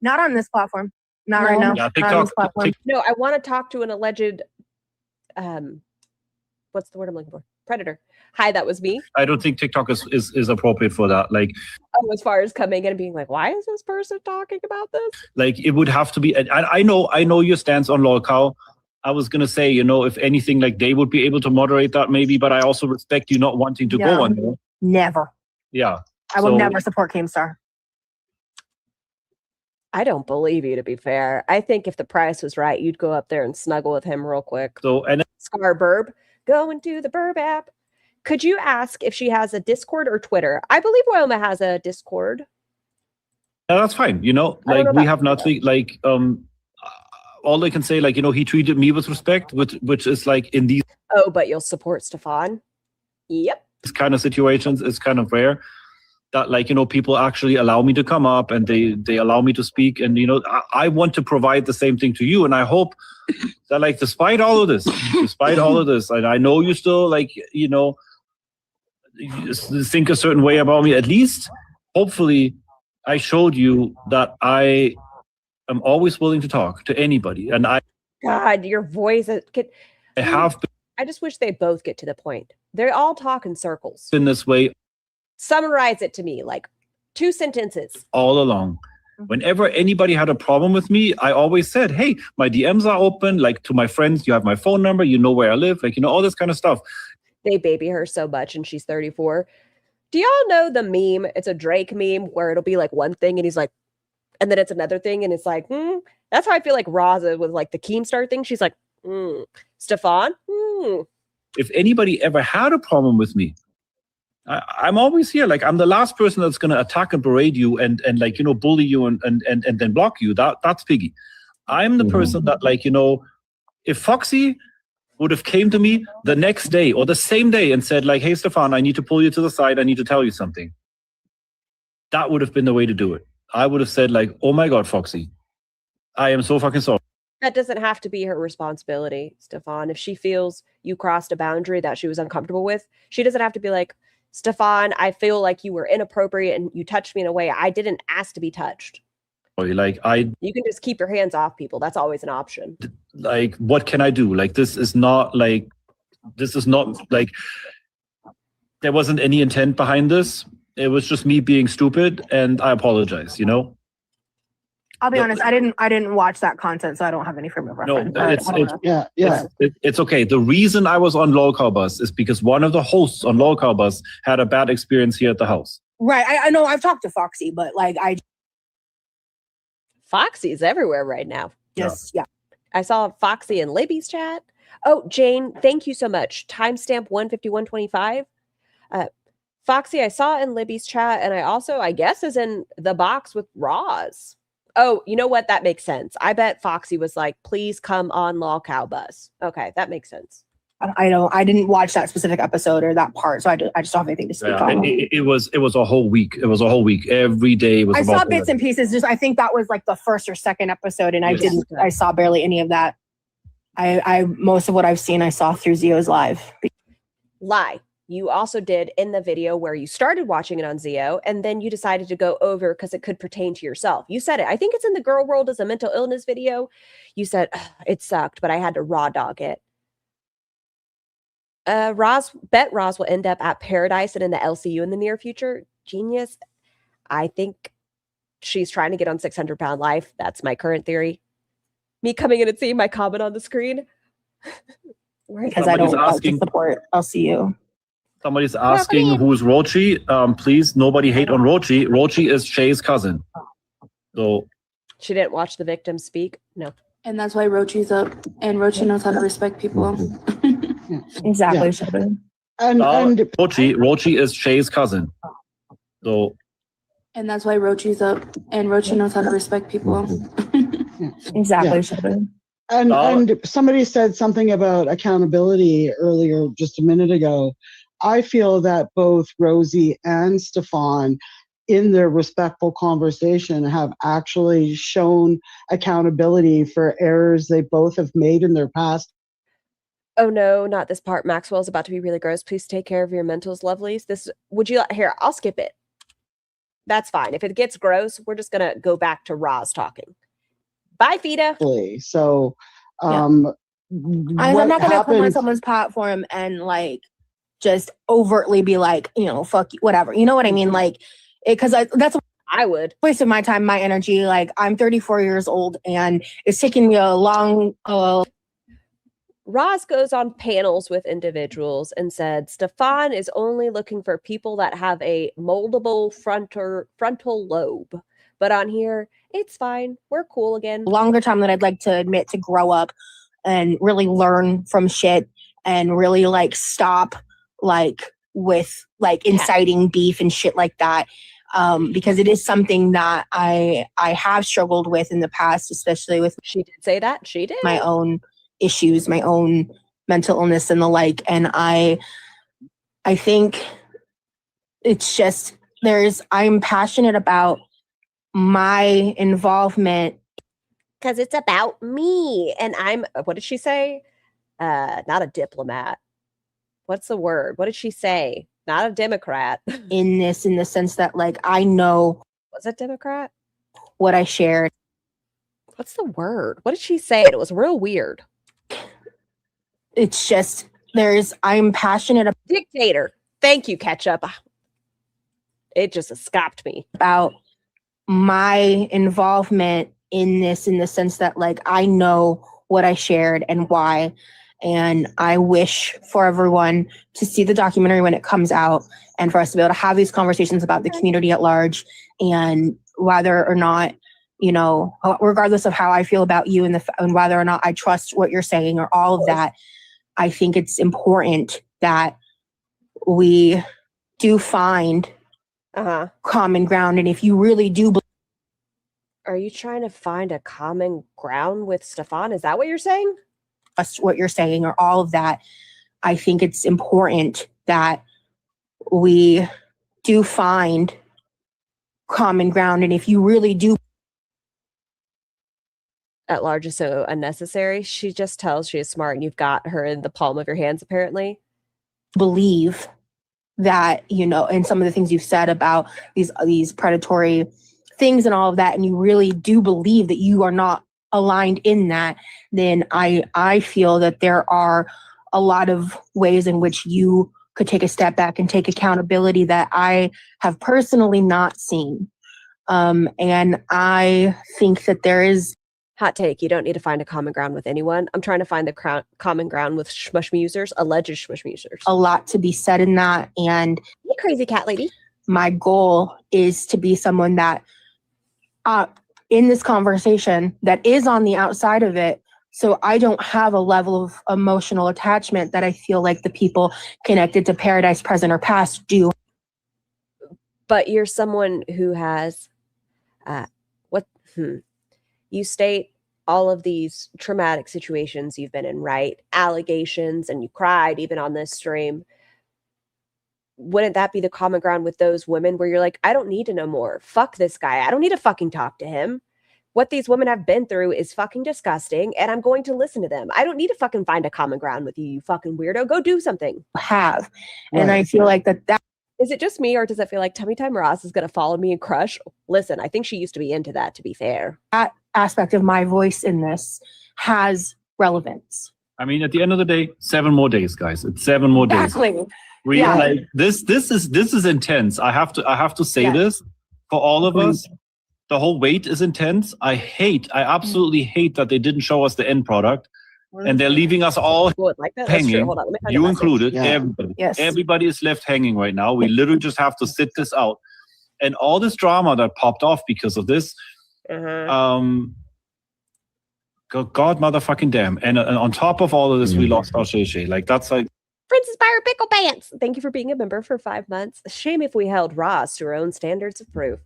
Not on this platform. Not right now. Yeah, Not on this platform. No, I want to talk to an alleged, what's the word I'm looking for? Predator. Hi, that was me. I don't think TikTok is appropriate for that. Like, as far as coming in and being like, why is this person talking about this? like it would have to be. I know your stance on lolcow. I was gonna say, if anything, like they would be able to moderate that maybe, but I also respect you not wanting to go on there. Never. Yeah. I will never support Keemstar. I don't believe you, to be fair. I think if the price was right, you'd go up there and snuggle with him real quick. So, and Scar Burb, going to the Burb app. Could you ask if she has a Discord or Twitter? I believe Wyoma has a Discord. Yeah, that's fine. Like we have nothing. Like all I can say, like he treated me with respect, which is like in these. Oh, but you'll support Stefan. Yep. These kind of situations, it's kind of rare that like people actually allow me to come up and they allow me to speak, and I want to provide the same thing to you, and I hope that like despite all of this, and I know you still like you think a certain way about me. At least, hopefully, I showed you that I am always willing to talk to anybody, and God, your voice. I have I just wish they both get to the point. They all talk in circles. been this way Summarize it to me, like 2 sentences. all along. Whenever anybody had a problem with me, I always said, hey, my DMs are open. Like to my friends, you have my phone number, you know where I live, like, all this kind of stuff. They baby her so much and she's 34. Do y'all know the meme? It's a Drake meme where it'll be like one thing and he's like, and then it's another thing and it's like, That's how I feel like Raza with like the Keemstar thing. She's like, Stefan. If anybody ever had a problem with me, I'm always here. Like I'm the last person that's gonna attack and berate you and like bully you and then block you. That's Piggy. I'm the person that like if Foxy would have came to me the next day or the same day and said like, hey Stefan, I need to pull you to the side. I need to tell you something. That would have been the way to do it. I would have said like, oh my God, Foxy, I am so fucking sorry. That doesn't have to be her responsibility, Stefan. If she feels you crossed a boundary that she was uncomfortable with, she doesn't have to be like, Stefan, I feel like you were inappropriate and you touched me in a way I didn't ask to be touched. Like You can just keep your hands off people. That's always an option. Like, what can I do? Like, this is not like there wasn't any intent behind this. It was just me being stupid, and I apologize. I'll be honest. I didn't watch that content, so I don't have any frame of reference. It's okay. The reason I was on lolcow bus is because one of the hosts on lolcow bus had a bad experience here at the house. Right. I know. I've talked to Foxy, but like Foxy's everywhere right now. Yes. Yeah. I saw Foxy in Libby's chat. Oh, Jane, thank you so much. Timestamp 15125. Foxy, I saw in Libby's chat, and I also, I guess, is in the box with Roz. Oh, you know what? That makes sense. I bet Foxy was like, please come on Law Cow Bus. Okay, that makes sense. I didn't watch that specific episode or that part, so I just don't have anything to speak on. It was a whole week. It was a whole week. Every day was. I about saw bits and pieces. Just I think that was like the first or second episode, and Yes. I saw barely any of that. I most of what I've seen I saw through Zio's live. Lie. You also did in the video where you started watching it on Zio, and then you decided to go over because it could pertain to yourself. You said it. I think it's in the Girl World as a mental illness video. You said it sucked, but I had to raw dog it. Roz will end up at Paradise and in the LCU in the near future. Genius. I think she's trying to get on 600 Pound Life. That's my current theory. Me coming in and seeing my comment on the screen. Because I don't want to support LCU. Somebody's asking who's Rochi. Please, nobody hate on Rochi. Rochi is Shay's cousin. So she didn't watch the victim speak. No. And that's why Rochi's up. And Rochi knows how to respect people. Exactly. And Rochi is Shay's cousin. So And that's why Rochi's up. And Rochi knows how to respect people. Exactly. And somebody said something about accountability earlier, just a minute ago. I feel that both Rosie and Stefan, in their respectful conversation, have actually shown accountability for errors they both have made in their past. Oh no, not this part. Maxwell's about to be really gross. Please take care of your mentals, lovelies. Here, I'll skip it. That's fine. If it gets gross, we're just gonna go back to Roz talking. Bye, Fida. So I'm not gonna come on someone's platform and like just overtly be like, fuck you, whatever. You know what I mean? Like, because that's I would waste of my time, my energy. Like, I'm 34 years old, and it's taking me a long. Roz goes on panels with individuals and said Stefan is only looking for people that have a moldable frontal lobe. But on here, it's fine. We're cool again. Longer time than I'd like to admit to grow up and really learn from shit and really like stop like with like inciting beef and shit like that. Because it is something that I have struggled with in the past, especially with. She did say that. She did. My own issues, my own mental illness and the like. And I think it's just I'm passionate about my involvement. Because it's about me. And what did she say? Not a diplomat. What's the word? What did she say? Not a Democrat. In the sense that like, I know. Was it Democrat? What I shared. What's the word? What did she say? It was real weird. It's just, I'm passionate about. Dictator. Thank you, Ketchup. It just escaped me. About my involvement in this, in the sense that like, I know what I shared and why. And I wish for everyone to see the documentary when it comes out and for us to be able to have these conversations about the community at large, and whether or not, regardless of how I feel about you and whether or not I trust what you're saying or all of that, I think it's important that we do find common ground. And if you really do are you trying to find a common ground with Stefan? Is that what you're saying? What you're saying or all of that, I think it's important that we do find common ground. And if you really do at large is so unnecessary. She just tells she is smart and you've got her in the palm of your hands, apparently. Believe that, and some of the things you've said about these predatory things and all of that, and you really do believe that you are not aligned in that, then I feel that there are a lot of ways in which you could take a step back and take accountability that I have personally not seen. And I think that there is. Hot take, you don't need to find a common ground with anyone. I'm trying to find the common ground with Shmushme users, alleged Shmushme users. A lot to be said in that. And you crazy cat lady. My goal is to be someone that in this conversation that is on the outside of it. So I don't have a level of emotional attachment that I feel like the people connected to Paradise, present or past do. But you're someone who has You state all of these traumatic situations you've been in, right? Allegations, and you cried even on this stream. Wouldn't that be the common ground with those women where you're like, I don't need to know more. Fuck this guy. I don't need to fucking talk to him. What these women have been through is fucking disgusting, and I'm going to listen to them. I don't need to fucking find a common ground with you, you fucking weirdo. Go do something. And I feel like that Is it just me, or does it feel like Tummy Time Ross is going to follow me and crush? Listen, I think she used to be into that, to be fair. that aspect of my voice in this has relevance. I mean, at the end of the day, 7 more days, guys. It's 7 more days. Exactly. We Yeah. like this is intense. I have to say this for all of us. The whole wait is intense. I absolutely hate that they didn't show us the end product. And they're leaving us all like that? That's hanging. true. Hold on, let me find a You message. included. Yeah. Everybody. Yes. Everybody is left hanging right now. We literally just have to sit this out. And all this drama that popped off because of this, God motherfucking damn. And on top of all of this, we lost our Shay. Like, that's like, Princess Byron Pickle Pants, thank you for being a member for 5 months. Shame if we held Ross to her own standards of proof.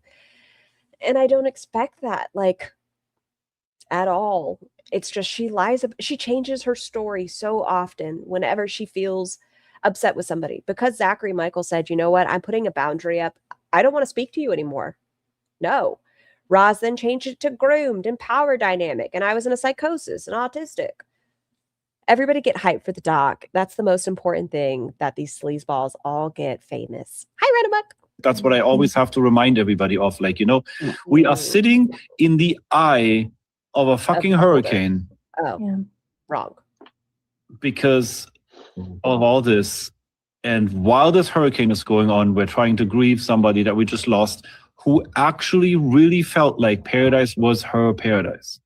And I don't expect that, like, at all. It's just she changes her story so often whenever she feels upset with somebody. Because Zachary Michael said, you know what, I'm putting a boundary up. I don't want to speak to you anymore. No. Roz then changed it to groomed and power dynamic. And I was in a psychosis and autistic. Everybody get hyped for the doc. That's the most important thing, that these sleazeballs all get famous. Hi, Renamuck. that's what I always have to remind everybody of. Like, we are sitting in the eye of a fucking hurricane. Oh, wrong. Because of all this. And while this hurricane is going on, we're trying to grieve somebody that we just lost who actually really felt like paradise was her paradise.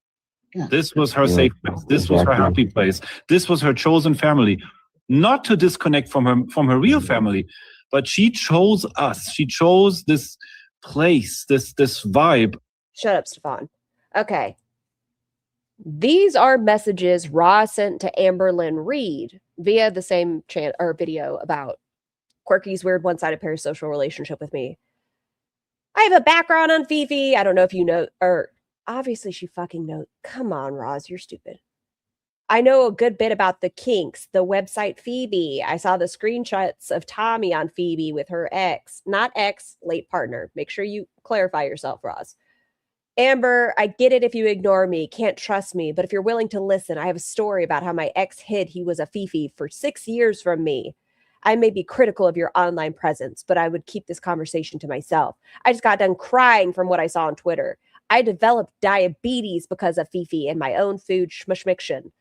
This was her safe place. This was her happy place. This was her chosen family. Not to disconnect from her real family, but she chose us. She chose this place, this vibe. Shut up, Stefan. Okay. These are messages Roz sent to Amberlynn Reed via the same video about Quirky's weird one-sided parasocial relationship with me. I have a background on Fifi. I don't know if you know, or obviously she fucking knows. Come on, Roz, you're stupid. I know a good bit about the kinks, the website Phoebe. I saw the screenshots of Tommy on Phoebe with her ex, not ex, late partner. Make sure you clarify yourself, Roz. Amber, I get it if you ignore me, can't trust me, but if you're willing to listen, I have a story about how my ex hid he was a Fifi for 6 years from me. I may be critical of your online presence, but I would keep this conversation to myself. I just got done crying from what I saw on Twitter. I developed diabetes because of Fifi and my own food schmishmiction.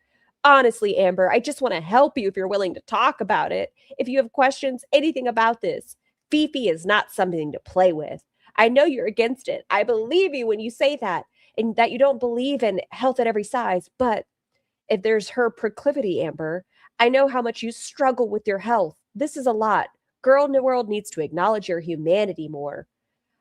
Honestly, Amber, I just want to help you if you're willing to talk about it. If you have questions, anything about this, Fifi is not something to play with. I know you're against it. I believe you when you say that, and that you don't believe in health at every size. But if there's her proclivity, Amber, I know how much you struggle with your health. This is a lot. Girl in the world needs to acknowledge your humanity more.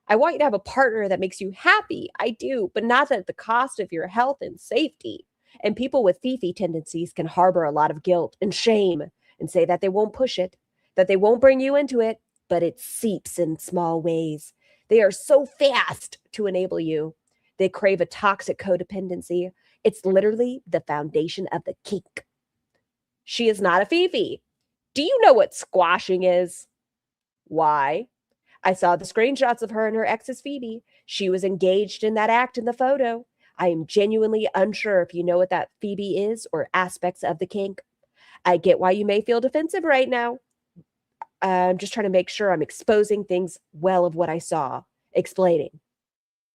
I want you to have a partner that makes you happy. I do, but not at the cost of your health and safety. And people with Fifi tendencies can harbor a lot of guilt and shame and say that they won't push it, that they won't bring you into it, but it seeps in small ways. They are so fast to enable you. They crave a toxic codependency. It's literally the foundation of the kink. She is not a Fifi. Do you know what squashing is? Why? I saw the screenshots of her and her ex's Phoebe. She was engaged in that act in the photo. I am genuinely unsure if you know what that Phoebe is or aspects of the kink. I get why you may feel defensive right now. I'm just trying to make sure I'm exposing things well of what I saw. Explaining.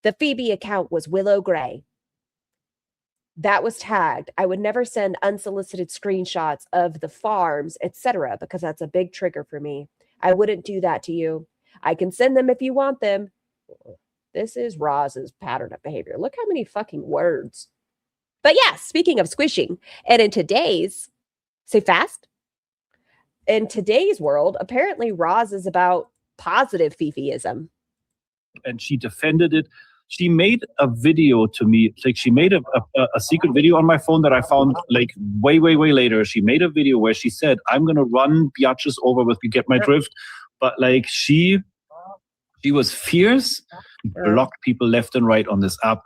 The Phoebe account was Willow Gray. That was tagged. I would never send unsolicited screenshots of the farms, etc., because that's a big trigger for me. I wouldn't do that to you. I can send them if you want them. This is Roz's pattern of behavior. Look how many fucking words. But yeah, speaking of squishing, and in today's, say fast? In today's world, apparently Roz is about positive Fifiism. And she defended it. She made a video to me. Like, she made a secret video on my phone that I found like way later. She made a video where she said, I'm going to run biatches over with, you get my drift. But like, she was fierce, blocked people left and right on this app.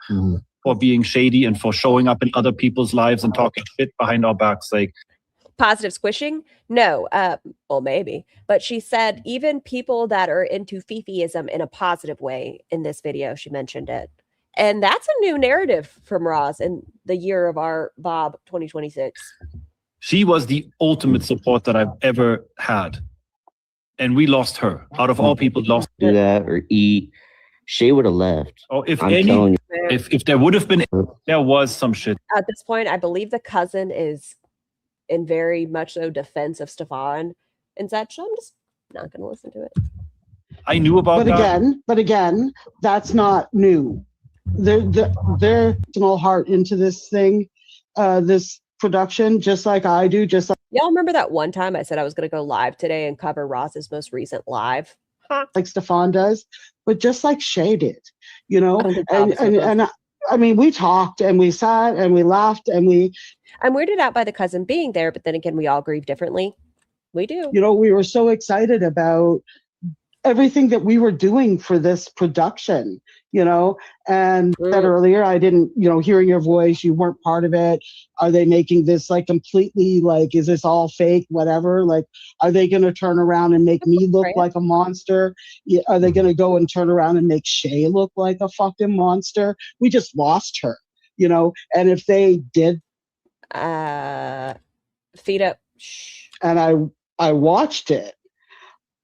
for being shady and for showing up in other people's lives and talking shit behind our backs. Like, Positive squishing? No. Well, maybe. But she said even people that are into Fifiism in a positive way in this video, she mentioned it. And that's a new narrative from Roz in the year of our Bob 2026. she was the ultimate support that I've ever had. And we lost her. Out of all people, lost do that or eat. Shay would have left. Oh, if I'm telling you. if there would have been, there was some shit. At this point, I believe the cousin is in very much so defense of Stefan and such. So I'm just not going to listen to it. I knew about that. But again, that's not new. Their personal heart into this thing, this production, just like I do. Just like Y'all remember that one time I said I was going to go live today and cover Ross's most recent live? like Stefan does, but just like Shay did, you know. And I mean, we talked and we sat and we laughed and we. I'm weirded out by the cousin being there, but then again, we all grieve differently. We do. You know, we were so excited about everything that we were doing for this production, you know, and said earlier, I didn't, you know, hearing your voice, you weren't part of it. Are they making this like completely like, is this all fake, whatever? Like, are they going to turn around and make me look like a monster? Are they going to go and turn around and make Shay look like a fucking monster? We just lost her, you know, and if they did. Feet up. And I watched it.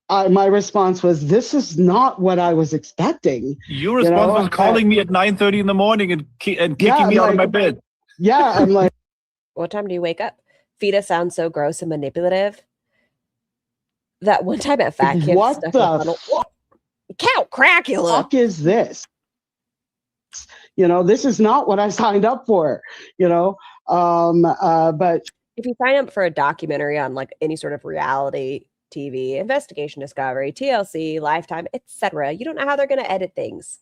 My response was, this is not what I was expecting. Your response was calling me at 9:30 in the morning and kicking me out of my bed. Yeah, I'm like. What time do you wake up? Fita sounds so gross and manipulative. That one time at Fat Kid. What the Count Cracula. Fuck is this? You know, this is not what I signed up for, you know. But if you sign up for a documentary on like any sort of reality TV, investigation, discovery, TLC, Lifetime, etc., you don't know how they're going to edit things.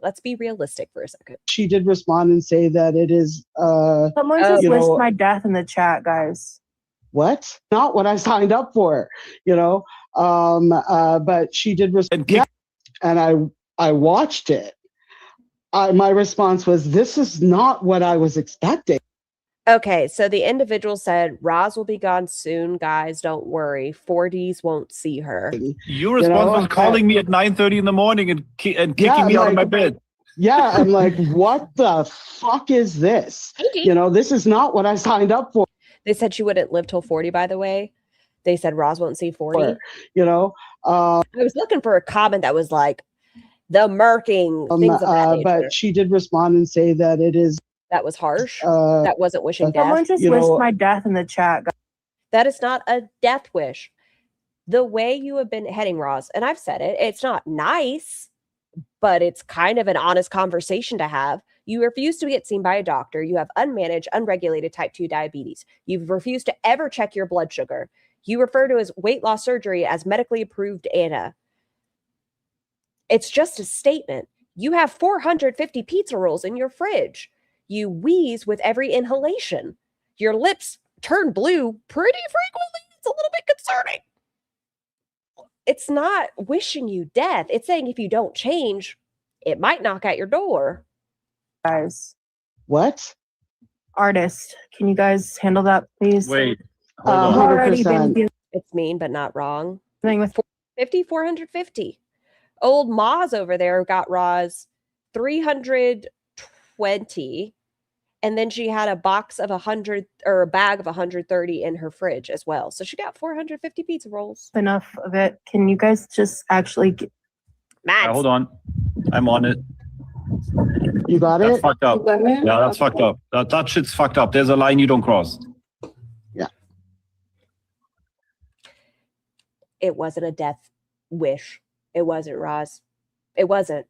Let's be realistic for a second. She did respond and say that it is. Someone just wished my death in the chat, guys. What? Not what I signed up for, you know. But she did respond, and I watched it. My response was, this is not what I was expecting. Okay, so the individual said, Roz will be gone soon, guys. Don't worry. 40s won't see her. Your response was calling me at 9:30 in the morning and kicking me out of my bed. Yeah, I'm like, what the fuck is this? You know, this is not what I signed up for. They said she wouldn't live till 40, by the way. They said Roz won't see 40. You know, I was looking for a comment that was like, the murking, things of that nature. But she did respond and say that it is. That was harsh. That wasn't wishing death. Someone just wished my death in the chat. That is not a death wish. The way you have been heading, Roz, and I've said it, it's not nice, but it's kind of an honest conversation to have. You refuse to get seen by a doctor. You have unmanaged, unregulated type 2 diabetes. You've refused to ever check your blood sugar. You refer to his weight loss surgery as medically approved Anna. It's just a statement. You have 450 pizza rolls in your fridge. You wheeze with every inhalation. Your lips turn blue pretty frequently. It's a little bit concerning. It's not wishing you death. It's saying if you don't change, it might knock at your door. Guys. What? Artist. Can you guys handle that, please? Wait. Already been It's mean, but not wrong. with 450. Old Moz over there got Roz 320. And then she had a box of 100 or a bag of 130 in her fridge as well. So she got 450 pizza rolls. Enough of it. Can you guys just actually Hold on. I'm on it. You got That's it? fucked up. Yeah, that's fucked up. That shit's fucked up. There's a line you don't cross. Yeah. It wasn't a death wish. It wasn't, Roz. It wasn't.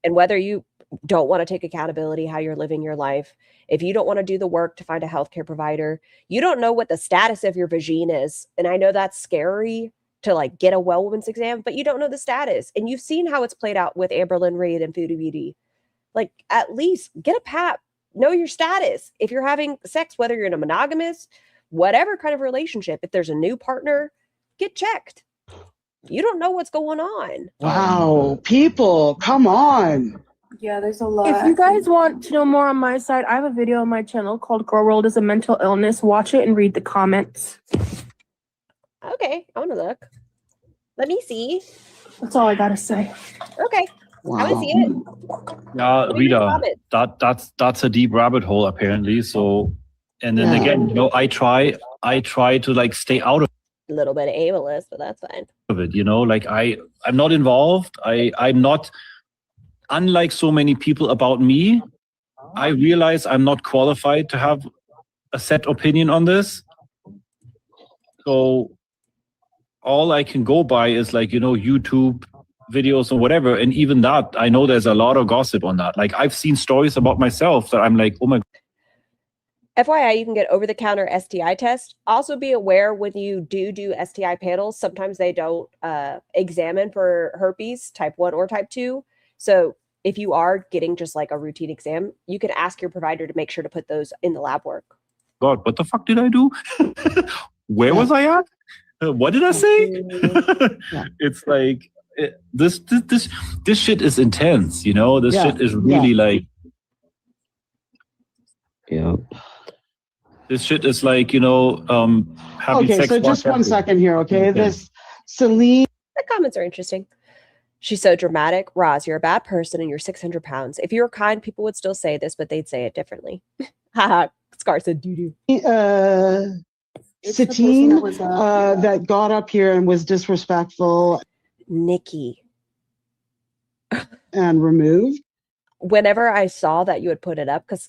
And whether you don't want to take accountability how you're living your life, if you don't want to do the work to find a healthcare provider, you don't know what the status of your vagina is. And I know that's scary to like get a well woman's exam, but you don't know the status. And you've seen how it's played out with Amberlynn Reid and Foodie Beauty. Like, at least get a PAP, know your status. If you're having sex, whether you're in a monogamous, whatever kind of relationship, if there's a new partner, get checked. You don't know what's going on. Wow, people, come on. Yeah, there's a lot. If you guys want to know more on my side, I have a video on my channel called Girl World is a Mental Illness. Watch it and read the comments. Okay, I want to look. Let me see. That's all I gotta say. Okay, I want to see it. Yeah, Read the Rita, comments. that's a deep rabbit hole apparently. So, and then Yeah. again, I try to like stay out A little bit ableist, but that's fine. of it. Like I'm not involved. I'm not, unlike so many people about me. I realize I'm not qualified to have a set opinion on this. So all I can go by is like, YouTube videos or whatever. And even that, I know there's a lot of gossip on that. Like I've seen stories about myself that I'm like, oh my. FYI, you can get over-the-counter STI test. Also be aware when you do STI panels, sometimes they don't examine for herpes type 1 or type 2. So if you are getting just like a routine exam, you can ask your provider to make sure to put those in the lab work. God, what the fuck did I do? Where was I at? What did I say? It's like this shit is intense, This shit is really like. Yeah. This shit is like, having Okay, sex. so just one second here, okay? This Celine. The comments are interesting. She's so dramatic. Roz, you're a bad person and you're 600 pounds. If you were kind, people would still say this, but they'd say it differently. Haha. Scar said doo-doo. Satine that got up here and was disrespectful. Nikki. And removed. Whenever I saw that you had put it up, because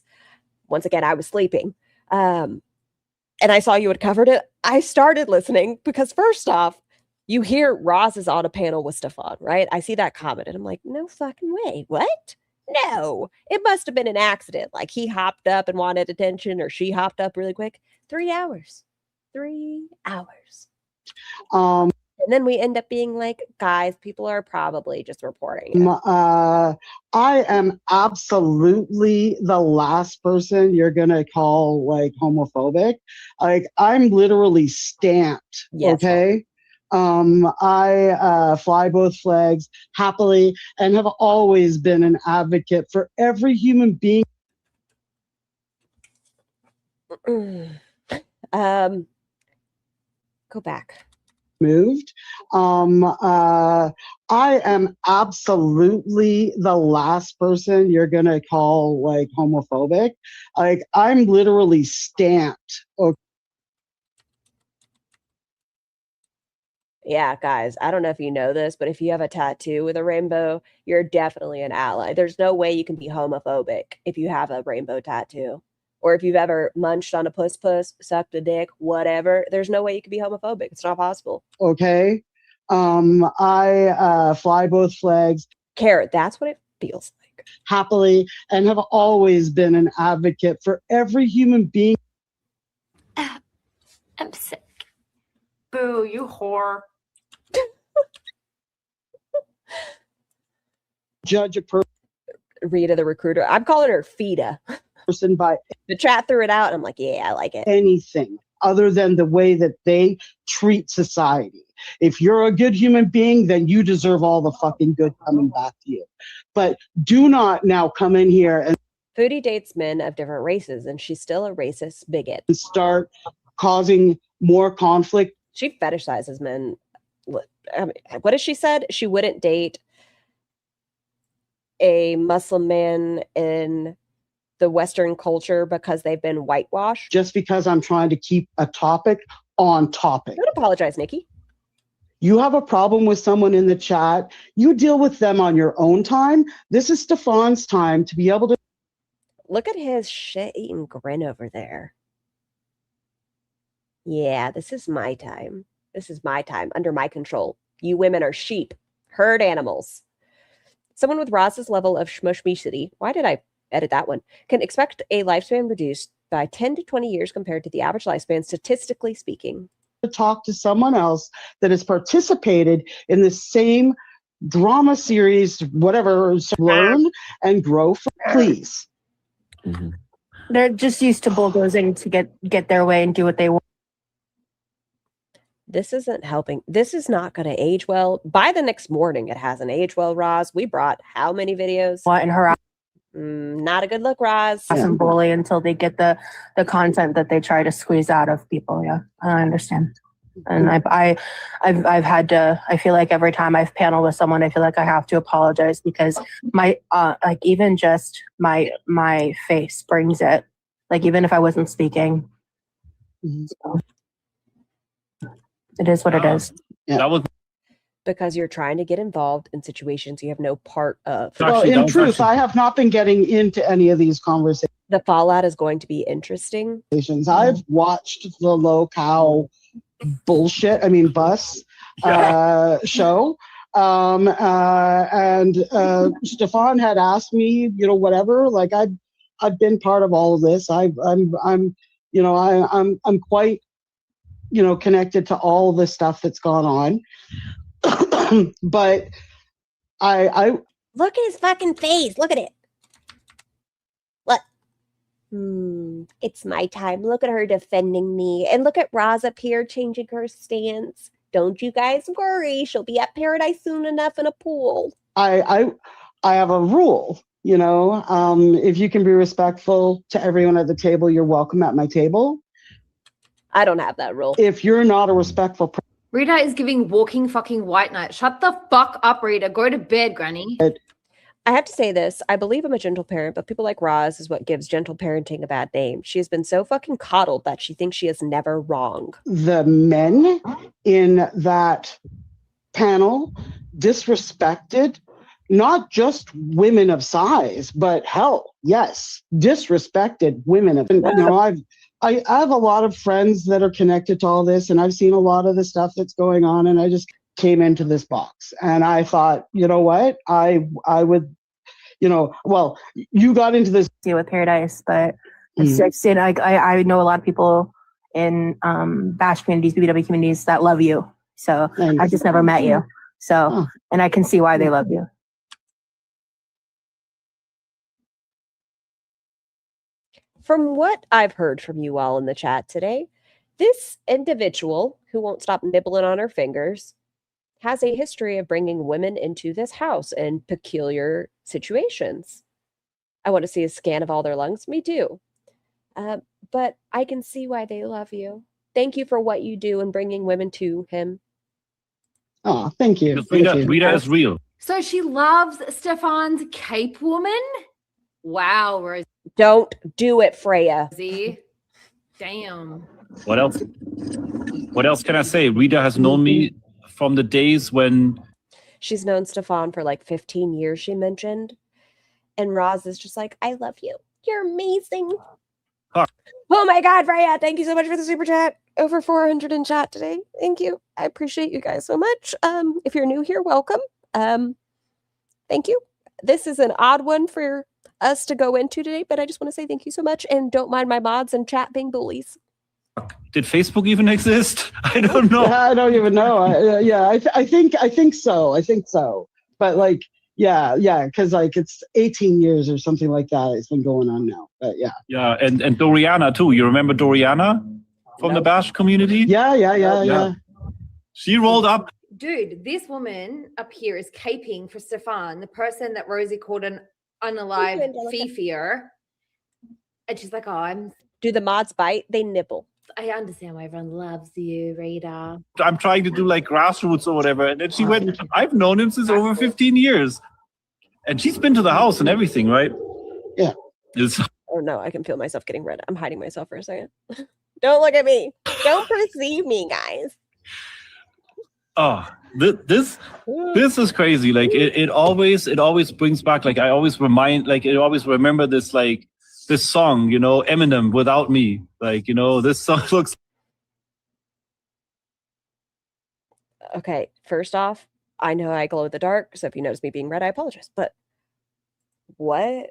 once again, I was sleeping, and I saw you had covered it, I started listening because first off, you hear Roz is on a panel with Stefan, right? I see that comment and I'm like, no fucking way. What? No, it must have been an accident. Like he hopped up and wanted attention or she hopped up really quick. 3 hours. 3 hours. And then we end up being like, guys, people are probably just reporting it. I am absolutely the last person you're gonna call like homophobic. Like I'm literally stamped. Yes. Okay. I fly both flags happily and have always been an advocate for every human being. Go back. Moved. I am absolutely the last person you're gonna call like homophobic. Like I'm literally stamped. Okay. Yeah, guys, I don't know if you know this, but if you have a tattoo with a rainbow, you're definitely an ally. There's no way you can be homophobic if you have a rainbow tattoo. Or if you've ever munched on a puss, sucked a dick, whatever, there's no way you can be homophobic. It's not possible. Okay. I fly both flags. Carrot, that's what it feels like. Happily and have always been an advocate for every human being. I'm sick. Boo, you whore. Judge a person. Rita the recruiter. I'm calling her Fida. Person by the chat threw it out and I'm like, yeah, I like it. Anything other than the way that they treat society. If you're a good human being, then you deserve all the fucking good coming back to you. But do not now come in here and Foodie dates men of different races and she's still a racist bigot. Start causing more conflict. She fetishizes men. I mean, what has she said? She wouldn't date a Muslim man in the Western culture because they've been whitewashed. Just because I'm trying to keep a topic on topic. Don't apologize, Nikki. You have a problem with someone in the chat, you deal with them on your own time. This is Stefan's time to be able to. Look at his shit-eating grin over there. Yeah, this is my time. This is my time, under my control. You women are sheep, herd animals. Someone with Roz's level of shmushmishity, why did I edit that one, can expect a lifespan reduced by 10 to 20 years compared to the average lifespan, statistically speaking. To talk to someone else that has participated in the same drama series, whatever, learn and grow, please. Mm-hmm. They're just used to bulldozing to get their way and do what they want. This isn't helping. This is not going to age well. By the next morning, it hasn't aged well, Roz. We brought how many videos? What in her Not a good look, Roz. and bully until they get the content that they try to squeeze out of people. Yeah, I understand. And I've had to. I feel like every time I've paneled with someone, I feel like I have to apologize because my like even just my face brings it. Like even if I wasn't speaking, so, it is what it is. That was because you're trying to get involved in situations you have no part of. Well, in truth, I have not been getting into any of these conversations. The fallout is going to be interesting. I've watched the low cow bullshit, bus show. And Stefan had asked me, whatever, like I've been part of all of this. I'm quite, connected to all the stuff that's gone on. But I look at his fucking face. Look at it. Look. It's my time. Look at her defending me. And look at Roz up here changing her stance. Don't you guys worry. She'll be at paradise soon enough in a pool. I have a rule, if you can be respectful to everyone at the table, you're welcome at my table. I don't have that rule. If you're not a respectful person, Rita is giving walking fucking white knight. Shut the fuck up, Rita. Go to bed, Granny. I have to say this. I believe I'm a gentle parent, but people like Roz is what gives gentle parenting a bad name. She has been so fucking coddled that she thinks she is never wrong. The men in that panel disrespected not just women of size, but hell, yes, disrespected women of. I have a lot of friends that are connected to all this, and I've seen a lot of the stuff that's going on, and I just came into this box and I thought, you know what, I would, well, you got into this with Paradise, but I know a lot of people in Bash communities, BBW communities that love you. So I just never met you. So, and I can see why they love you. From what I've heard from you all in the chat today, this individual who won't stop nibbling on her fingers has a history of bringing women into this house in peculiar situations. I want to see a scan of all their lungs. Me too. But I can see why they love you. Thank you for what you do in bringing women to him. Oh, thank you. Rita is real. So she loves Stefan's cape woman? Wow, Rosie. Don't do it, Freya. Damn. What else? What else can I say? Rita has known me from the days when she's known Stefan for like 15 years, she mentioned. And Roz is just like, I love you. You're amazing. Huh. Oh my God, Freya, thank you so much for the super chat. Over 400 in chat today. Thank you. I appreciate you guys so much. If you're new here, welcome. Thank you. This is an odd one for us to go into today, but I just want to say thank you so much, and don't mind my mods and chat being bullies. Did Facebook even exist? I don't know. I don't even know. I think so. But like, yeah, because like it's 18 years or something like that. It's been going on now. But yeah. Yeah, and Doriana too. You remember Doriana from the Bash community? Yeah. She rolled up. Dude, this woman up here is caping for Stefan, the person that Rosie called an unalive Fifier. And she's like, do the mods bite? They nibble. I understand why everyone loves you, Rita. I'm trying to do like grassroots or whatever. And then she went, I've known him since over 15 years. And she's been to the house and everything, right? Yeah. Oh no, I can feel myself getting red. I'm hiding myself for a second. Don't look at me. Don't perceive me, guys. Oh, this is crazy. Like it always brings back, like I always remember this, like this song, Eminem, Without Me. Like, this song looks. Okay, first off, I know I glow in the dark, so if you notice me being red, I apologize. But what?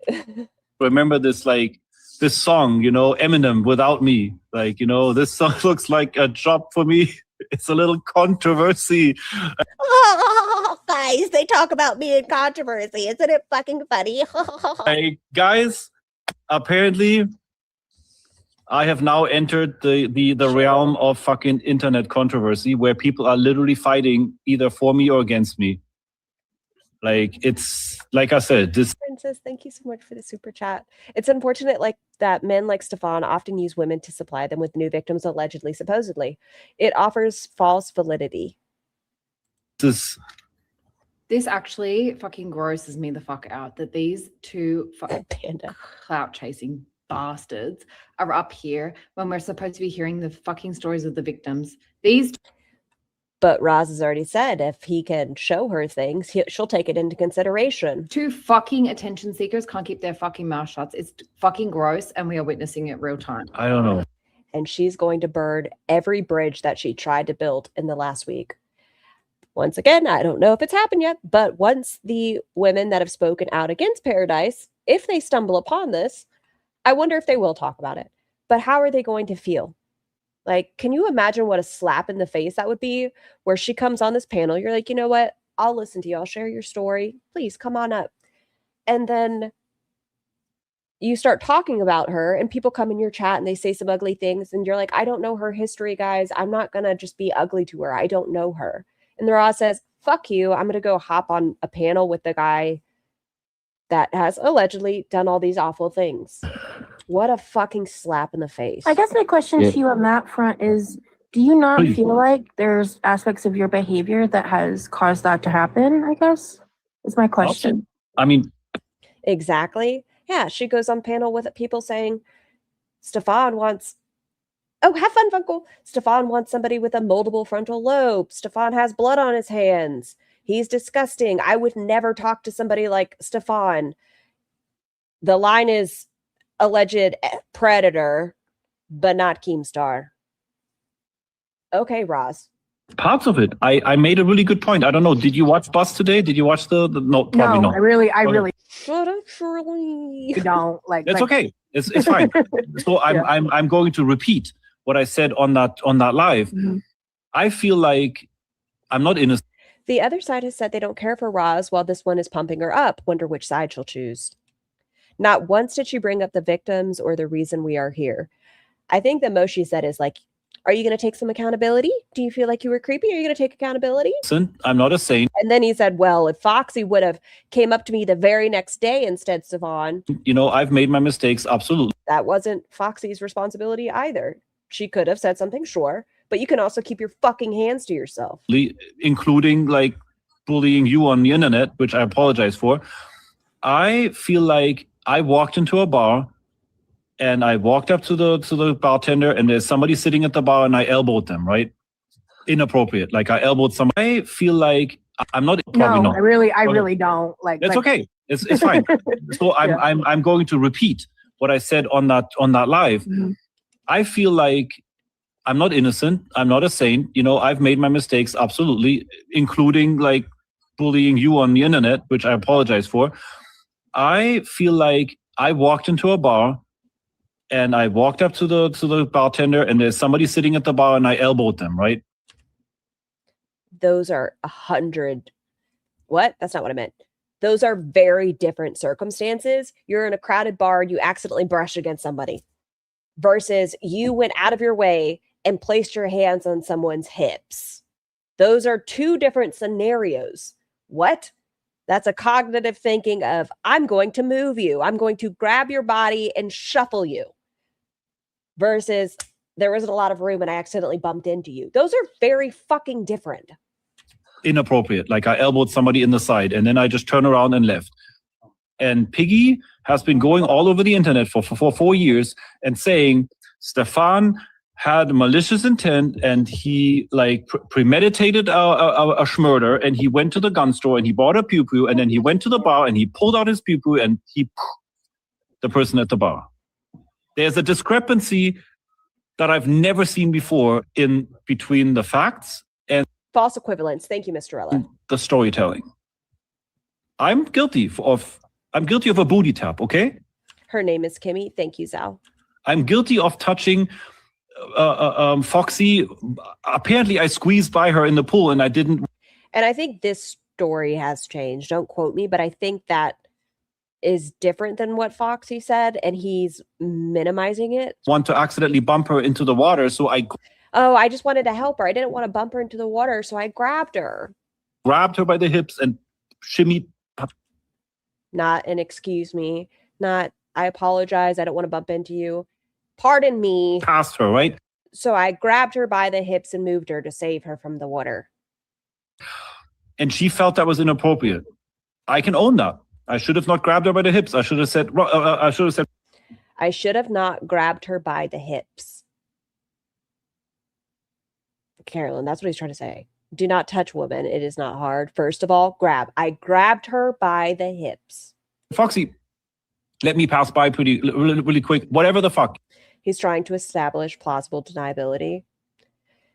Remember this, like this song, Eminem, Without Me. Like, this song looks like a job for me. It's a little controversy. Oh, guys, they talk about me in controversy. Isn't it fucking funny? Hey, guys, apparently, I have now entered the realm of fucking internet controversy where people are literally fighting either for me or against me. Like, it's like I said, this. Princess, thank you so much for the super chat. It's unfortunate like that men like Stefan often use women to supply them with new victims, allegedly, supposedly. It offers false validity. This actually fucking grosses me the fuck out that these two panda clout chasing bastards are up here when we're supposed to be hearing the fucking stories of the victims. But Roz has already said if he can show her things, she'll take it into consideration. Two fucking attention seekers can't keep their fucking mouth shut. It's fucking gross, and we are witnessing it real time. I don't know. And she's going to burn every bridge that she tried to build in the last week. Once again, I don't know if it's happened yet, but once the women that have spoken out against Paradise, if they stumble upon this, I wonder if they will talk about it. But how are they going to feel? Like, can you imagine what a slap in the face that would be where she comes on this panel? You're like, you know what? I'll listen to you. I'll share your story. Please come on up. And then you start talking about her and people come in your chat and they say some ugly things. And you're like, I don't know her history, guys. I'm not going to just be ugly to her. I don't know her. And the Roz says, fuck you. I'm going to go hop on a panel with the guy that has allegedly done all these awful things. What a fucking slap in the face. I guess my question to you on that front is, do you not feel like there's aspects of your behavior that has caused that to happen, I guess? Is my question. I mean, exactly. Yeah, she goes on panel with people saying, Stefan wants, oh, have fun, Funkel. Stefan wants somebody with a moldable frontal lobe. Stefan has blood on his hands. He's disgusting. I would never talk to somebody like Stefan. The line is alleged predator, but not Keemstar. Okay, Roz. Parts of it. I made a really good point. I don't know. Did you watch Buzz today? Did you watch the no, probably not. I really shut up, Shirley. You don't like. That's okay. It's fine. So I'm going to repeat what I said on that live. Mm-hmm. I feel like I'm not innocent. The other side has said they don't care for Roz while this one is pumping her up. Wonder which side she'll choose. Not once did she bring up the victims or the reason we are here. I think the most she said is like, are you going to take some accountability? Do you feel like you were creepy? Are you going to take accountability? Listen, I'm not a saint. And then he said, well, if Foxy would have came up to me the very next day instead, Stefan. You know, I've made my mistakes. Absolutely. That wasn't Foxy's responsibility either. She could have said something, sure. But you can also keep your fucking hands to yourself. Including like bullying you on the internet, which I apologize for. I feel like I walked into a bar and I walked up to the bartender and there's somebody sitting at the bar and I elbowed them, right? Inappropriate. Like I elbowed somebody. I feel like I'm not. Probably not. I really don't like. That's okay. It's fine. So I'm going to repeat what I said on that live. Mm-hmm. I feel like I'm not innocent. I'm not a saint. You know, I've made my mistakes, absolutely, including like bullying you on the internet, which I apologize for. I feel like I walked into a bar and I walked up to the bartender and there's somebody sitting at the bar and I elbowed them, right? Those are 100. What? That's not what I meant. Those are very different circumstances. You're in a crowded bar, you accidentally brush against somebody versus you went out of your way and placed your hands on someone's hips. Those are two different scenarios. What? That's a cognitive thinking of, I'm going to move you. I'm going to grab your body and shuffle you. Versus, there wasn't a lot of room and I accidentally bumped into you. Those are very fucking different. Inappropriate. Like I elbowed somebody in the side and then I just turned around and left. And Piggy has been going all over the internet for 4 years and saying, Stefan had malicious intent and he like premeditated a murder and he went to the gun store and he bought a pew-pew and then he went to the bar and he pulled out his pew-pew and he the person at the bar. There's a discrepancy that I've never seen before in between the facts and false equivalence. Thank you, Mr. Ella. The storytelling. I'm guilty of a booty tap, okay? Her name is Kimmy. Thank you, Zal. I'm guilty of touching Foxy. Apparently, I squeezed by her in the pool and I didn't. And I think this story has changed. Don't quote me, but I think that is different than what Foxy said, and he's minimizing it. Want to accidentally bump her into the water, so I Oh, I just wanted to help her. I didn't want to bump her into the water, so I grabbed her. grabbed her by the hips and shimmied. Not an excuse me. Not, I apologize. I don't want to bump into you. Pardon me. Past her, right? So I grabbed her by the hips and moved her to save her from the water. And she felt that was inappropriate. I can own that. I should have not grabbed her by the hips. I should have said. I should have not grabbed her by the hips. Carolyn, that's what he's trying to say. Do not touch women. It is not hard. First of all, grab. I grabbed her by the hips. Foxy, let me pass by really quick. Whatever the fuck. He's trying to establish plausible deniability.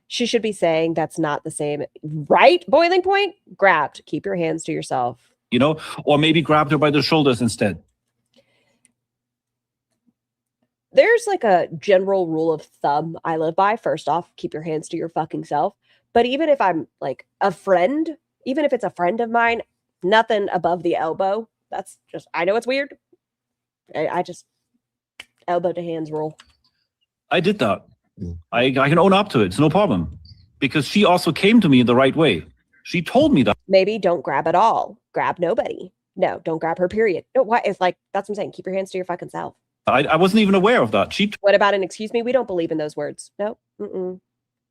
She should be saying that's not the same. Right? Boiling point? Grabbed. Keep your hands to yourself. You know, or maybe grabbed her by the shoulders instead. There's like a general rule of thumb I live by. First off, keep your hands to your fucking self. But even if I'm like a friend, even if it's a friend of mine, nothing above the elbow. That's just, I know it's weird. I just, elbow to hands rule. I did that. I can own up to it. It's no problem. Because she also came to me in the right way. She told me that. Maybe don't grab at all. Grab nobody. No, don't grab her, period. No, what? It's like, that's what I'm saying. Keep your hands to your fucking self. I wasn't even aware of that. What about an excuse me? We don't believe in those words. No.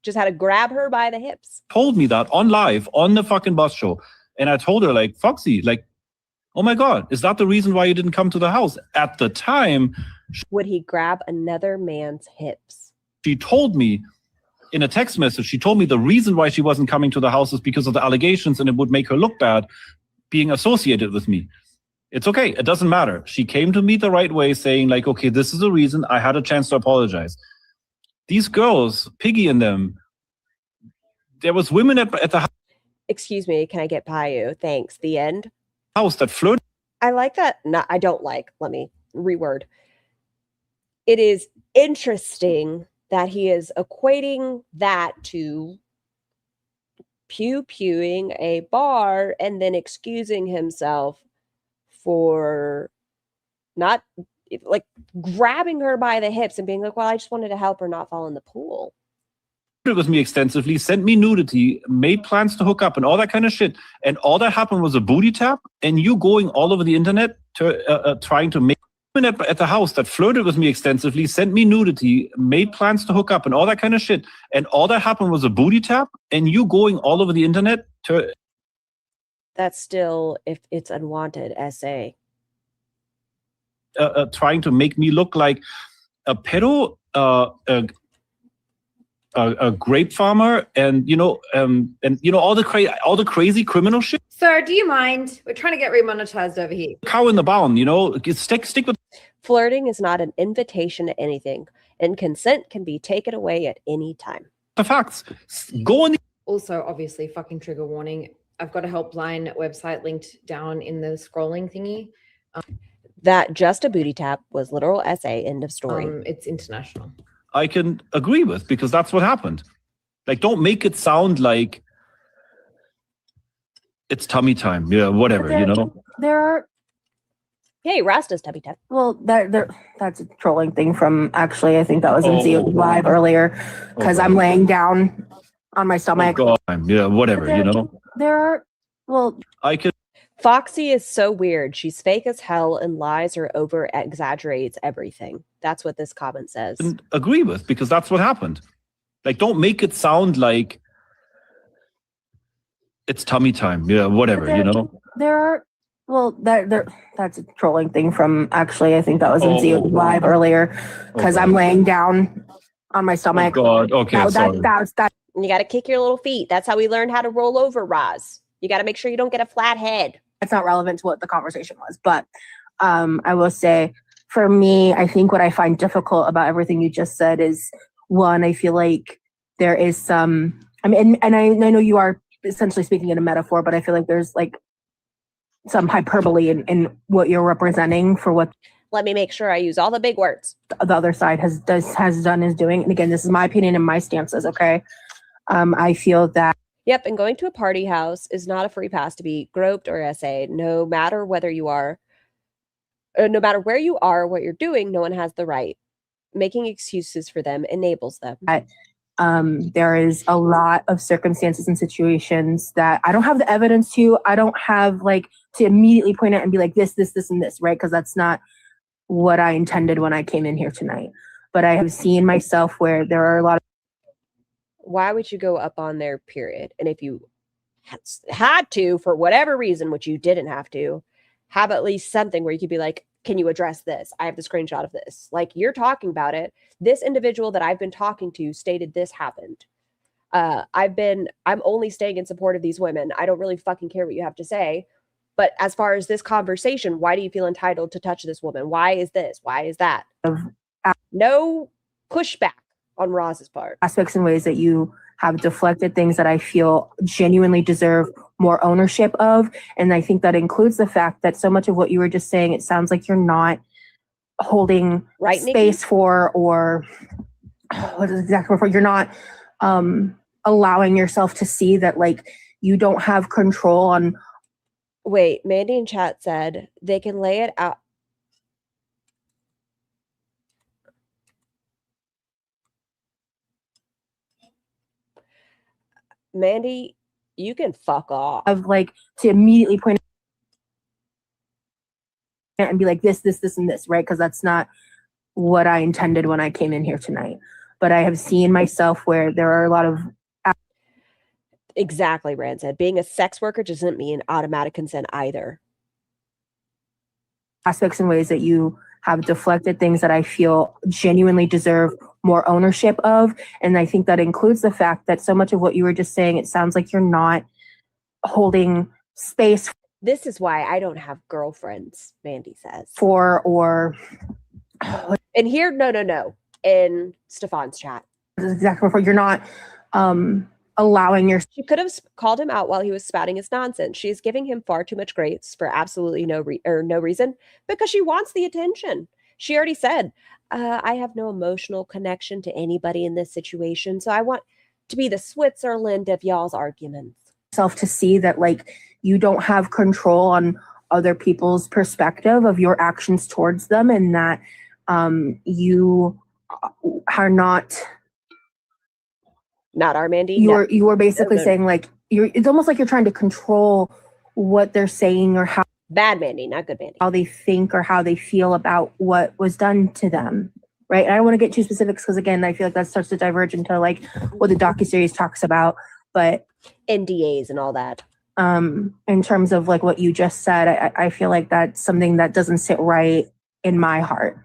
Just had to grab her by the hips. Told me that on live, on the fucking bus show. And I told her, like, Foxy, like, oh my God, is that the reason why you didn't come to the house? At the time. Would he grab another man's hips? She told me in a text message, she told me the reason why she wasn't coming to the house is because of the allegations and it would make her look bad being associated with me. It's okay. It doesn't matter. She came to me the right way saying like, okay, this is the reason. I had a chance to apologize. These girls, Piggy and them, there was women at the house. Excuse me, can I get Payu? Thanks. The end. House that flirted. I like that. No, I don't like. Let me reword. It is interesting that he is equating that to pew-pewing a bar and then excusing himself for not like grabbing her by the hips and being like, well, I just wanted to help her not fall in the pool. With me extensively, sent me nudity, made plans to hook up and all that kind of shit. And all that happened was a booty tap and you going all over the internet to trying to make women at the house that flirted with me extensively, sent me nudity, made plans to hook up and all that kind of shit. And all that happened was a booty tap and you going all over the internet to... That's still, if it's unwanted, essay. Trying to make me look like a pedo, a grape farmer, and all the crazy criminal shit. Sir, do you mind? We're trying to get remonetized over here. Cow in the bound, stick with. Flirting is not an invitation to anything, and consent can be taken away at any time. The facts. Go on. Also, obviously, fucking trigger warning. I've got a helpline website linked down in the scrolling thingy. That just a booty tap was literal essay. End of story. It's international. I can agree with because that's what happened. Like, don't make it sound like it's tummy time. Yeah, whatever. There are. Hey, Rasta's tummy tap. Well, that's a trolling thing from actually. I think that was in ZO Live earlier because I'm laying down on my stomach. God, yeah, whatever. There are. Well, I could. Foxy is so weird. She's fake as hell and lies or over exaggerates everything. That's what this comment says. Agree with because that's what happened. Like, don't make it sound like it's tummy time. Yeah, whatever. There are. Well, that's a trolling thing from actually. I think that was in ZO Live earlier because I'm laying down on my stomach. God. Okay. Sorry. That. You got to kick your little feet. That's how we learned how to roll over, Roz. You got to make sure you don't get a flat head. It's not relevant to what the conversation was, but I will say for me, I think what I find difficult about everything you just said is one, I feel like there is some, and I know you are essentially speaking in a metaphor, but I feel like there's like some hyperbole in what you're representing for what. Let me make sure I use all the big words. The other side has done, is doing. And again, this is my opinion and my stances. Okay. I feel that. Yep, and going to a party house is not a free pass to be groped or essayed, no matter whether you are No matter where you are, what you're doing, no one has the right. Making excuses for them enables them. There is a lot of circumstances and situations that I don't have the evidence to. I don't have like to immediately point out and be like this, and this, right? Because that's not what I intended when I came in here tonight. But I have seen myself where there are a lot of. Why would you go up on their period? And if you had to, for whatever reason, which you didn't have to, have at least something where you could be like, can you address this? I have the screenshot of this. Like, you're talking about it. This individual that I've been talking to stated this happened. I'm only staying in support of these women. I don't really fucking care what you have to say. But as far as this conversation, why do you feel entitled to touch this woman? Why is this? Why is that? No pushback on Roz's part. Aspects and ways that you have deflected things that I feel genuinely deserve more ownership of. And I think that includes the fact that so much of what you were just saying, it sounds like you're not holding space Nikki? For, or what is exactly for, you're not allowing yourself to see that like you don't have control on. Wait, Mandy in chat said they can lay it out. Mandy, you can fuck off. Of like to immediately point out and be like this, and this, right? Because that's not what I intended when I came in here tonight. But I have seen myself where there are a lot of. Exactly, Rand said. Being a sex worker doesn't mean automatic consent either. Aspects and ways that you have deflected things that I feel genuinely deserve more ownership of. And I think that includes the fact that so much of what you were just saying, it sounds like you're not holding space. This is why I don't have girlfriends, Mandy says. For, or. And here, no. In Stefan's chat. This is exactly what you're not allowing your. She could have called him out while he was spouting his nonsense. She's giving him far too much grace for absolutely no reason, because she wants the attention. She already said, I have no emotional connection to anybody in this situation, so I want to be the Switzerland of y'all's arguments. Self to see that like you don't have control on other people's perspective of your actions towards them, and that you are not our Mandy. You are basically saying like it's almost like you're trying to control what they're saying or how. Bad Mandy, not good Mandy. How they think or how they feel about what was done to them, right? And I don't want to get too specifics because again, I feel like that starts to diverge into like what the docuseries talks about, but NDAs and all that. In terms of like what you just said, I feel like that's something that doesn't sit right in my heart.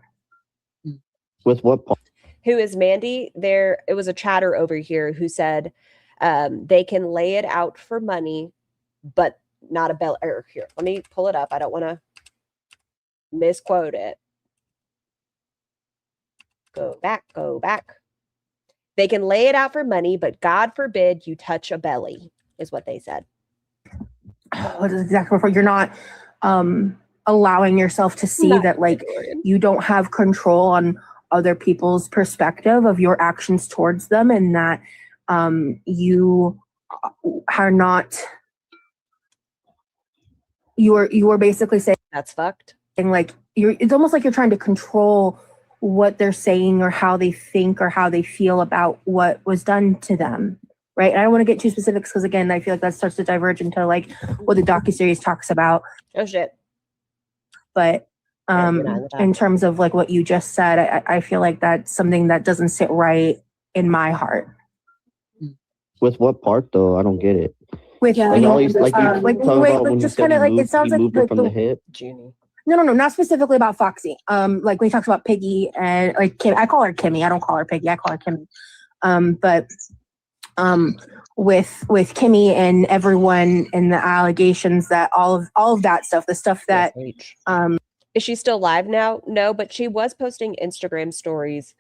With what part? Who is Mandy? It was a chatter over here who said they can lay it out for money, but not a bell. Or here, let me pull it up. I don't want to misquote it. Go back. They can lay it out for money, but God forbid you touch a belly, is what they said. What is exactly what you're not allowing yourself to see that like you don't have control on other people's perspective of your actions towards them, and that you are not. You are basically saying that's fucked. And like it's almost like you're trying to control what they're saying or how they think or how they feel about what was done to them, right? And I don't want to get too specifics because again, I feel like that starts to diverge into like what the docuseries talks about. Oh shit! But in terms of like what you just said, I feel like that's something that doesn't sit right in my heart. With what part though? I don't get it. With like, always, like just kind of like it sounds like from the hip. No, not specifically about Foxy. Like when he talks about Piggy and like Kim, I call her Kimmy. I don't call her Piggy. I call her Kimmy. But with Kimmy and everyone and the allegations that all of that stuff, the stuff that is she still live now? No, but she was posting Instagram stories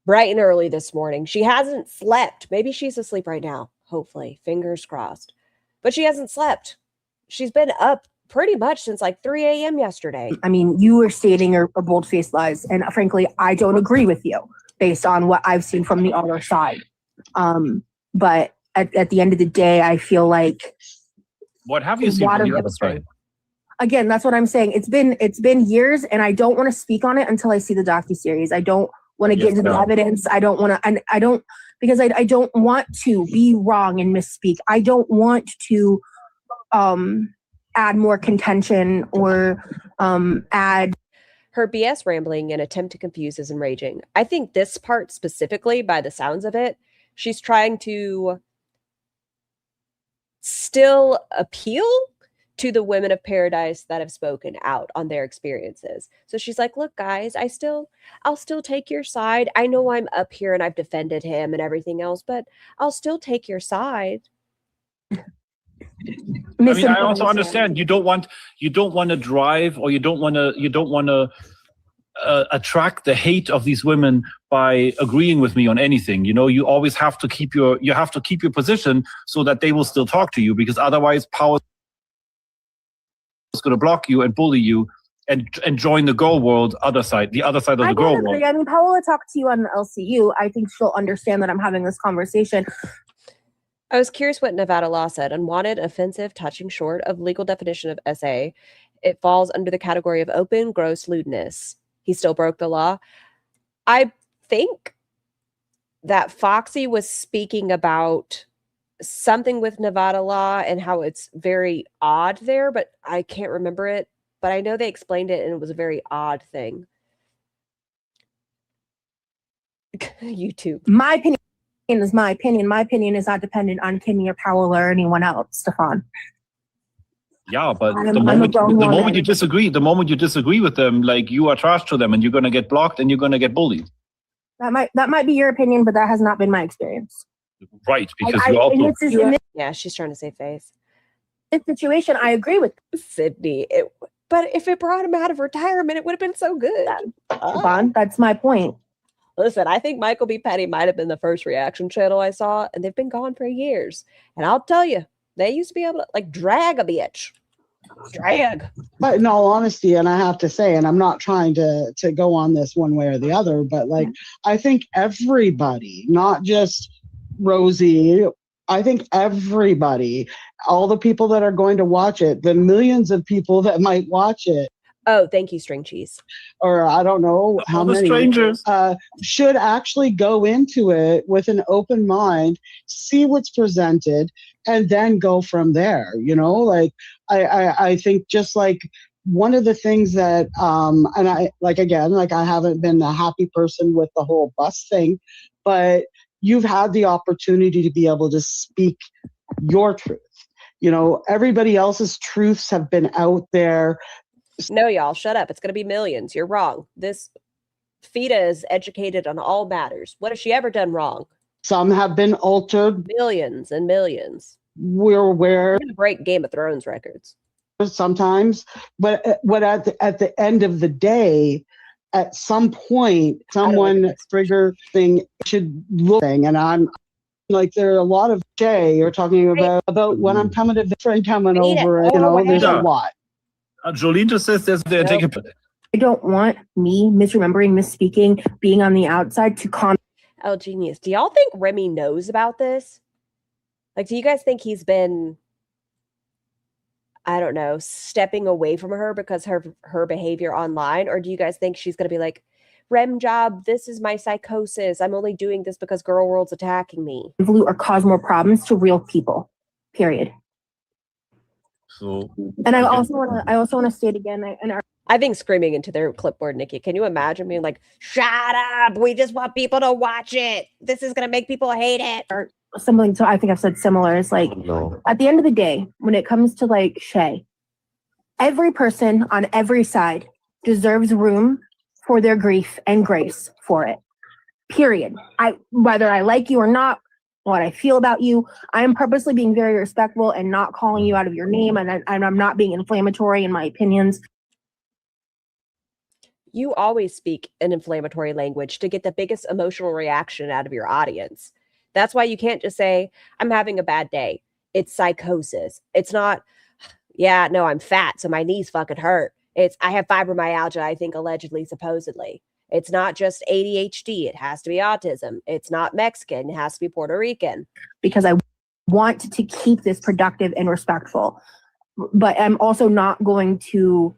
bright and early this morning. She hasn't slept. Maybe she's asleep right now. Hopefully, fingers crossed. But she hasn't slept. She's been up pretty much since like 3 a.m. yesterday. I mean, you were stating a bold-faced lies, and frankly, I don't agree with you based on what I've seen from the other side. But at the end of the day, I feel like what have you seen from the other side? again, that's what I'm saying. It's been years, and I don't want to speak on it until I see the docuseries. I don't want to get into the evidence. I don't want to, and I don't, because I don't want to be wrong and misspeak. I don't want to add more contention or add. Her BS rambling and attempt to confuse is enraging. I think this part specifically, by the sounds of it, she's trying to still appeal to the women of paradise that have spoken out on their experiences. So she's like, look, guys, I'll still take your side. I know I'm up here and I've defended him and everything else, but I'll still take your side. I mean, I also understand you don't want to drive, or you don't want to attract the hate of these women by agreeing with me on anything. You know, you always have to keep your position so that they will still talk to you, because otherwise power is going to block you and bully you and join the girl world, the other side of the girl world. I mean, Paola talked to you on the LCU. I think she'll understand that I'm having this conversation. I was curious what Nevada law said. Unwanted, offensive, touching short of legal definition of SA. It falls under the category of open, gross lewdness. He still broke the law. I think that Foxy was speaking about something with Nevada law and how it's very odd there, but I can't remember it. But I know they explained it and it was a very odd thing. YouTube. My opinion is my opinion. My opinion is not dependent on Kimmy or Powell or anyone else, Stefan. Yeah, but the moment you disagree with them, like, you are trash to them and you're gonna get blocked and you're gonna get bullied. That might be your opinion, but that has not been my experience. Right, because you also yeah, she's trying to save face. This situation, I agree with Sydney. But if it brought him out of retirement, it would have been so good. Stefan, that's my point. Listen, I think Michael B. Petty might have been the first reaction channel I saw, and they've been gone for years. And I'll tell you, they used to be able to, like, drag a bitch. Drag. But in all honesty, and I have to say, and I'm not trying to go on this one way or the other, but like, I think everybody, not just Rosie, I think everybody, all the people that are going to watch it, the millions of people that might watch it. Oh, thank you, string cheese. Or I don't know how many strangers should actually go into it with an open mind, see what's presented, and then go from there. You know, like I think just like one of the things that and I like, again, like, I haven't been a happy person with the whole bus thing, but you've had the opportunity to be able to speak your truth. You know, everybody else's truths have been out there. No, y'all, shut up. It's going to be millions. You're wrong. This Fita is educated on all matters. What has she ever done wrong? Some have been altered. Millions and millions. We're aware. We're going to break Game of Thrones records. Sometimes, but at the end of the day, at some point, someone trigger thing should look. And I'm like, there are a lot of you're talking about when I'm coming to the friend coming over. You know, there's a lot. Jolene just says they're taking. I don't want me misremembering, misspeaking, being on the outside to Oh, genius. Do y'all think Remy knows about this? Like, do you guys think he's been, I don't know, stepping away from her because her behavior online? Or do you guys think she's going to be like, Rem job, this is my psychosis. I'm only doing this because Girl World's attacking me. Or cause more problems to real people, period. So, and I also want to state again, I think screaming into their clipboard, Nikki. Can you imagine being like, shut up, we just want people to watch it. This is going to make people hate it. Or something. So I think I've said similar. It's like, at the end of the day, when it comes to like Shay, every person on every side deserves room for their grief and grace for it. Period. Whether I like you or not, what I feel about you, I am purposely being very respectful and not calling you out of your name, and I'm not being inflammatory in my opinions. You always speak in inflammatory language to get the biggest emotional reaction out of your audience. That's why you can't just say, I'm having a bad day. It's psychosis. It's not, yeah, no, I'm fat, so my knees fucking hurt. It's, I have fibromyalgia, I think, allegedly, supposedly. It's not just ADHD. It has to be autism. It's not Mexican. It has to be Puerto Rican. Because I want to keep this productive and respectful. but I'm also not going to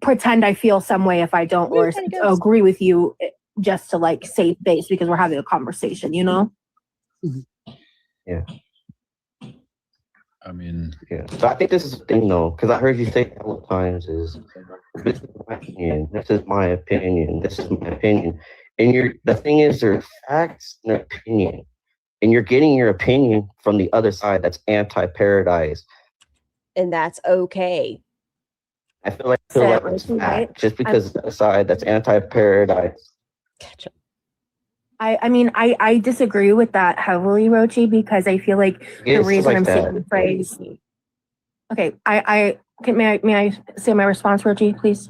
pretend I feel some way if I don't or agree with you just to like save face because we're having a conversation, you know? Yeah. I mean, yeah. So I think this is the thing though, because I heard you say a couple of times is this is my opinion. This is my opinion. This is my opinion. And the thing is there's facts and opinion. And you're getting your opinion from the other side that's anti-paradise. And that's okay. I feel like it's fact just because the side that's anti-paradise. I mean, I disagree with that heavily, Rochi, because I feel like the reason like I'm that. saying the phrase. Okay, may I say my response, Rochi, please?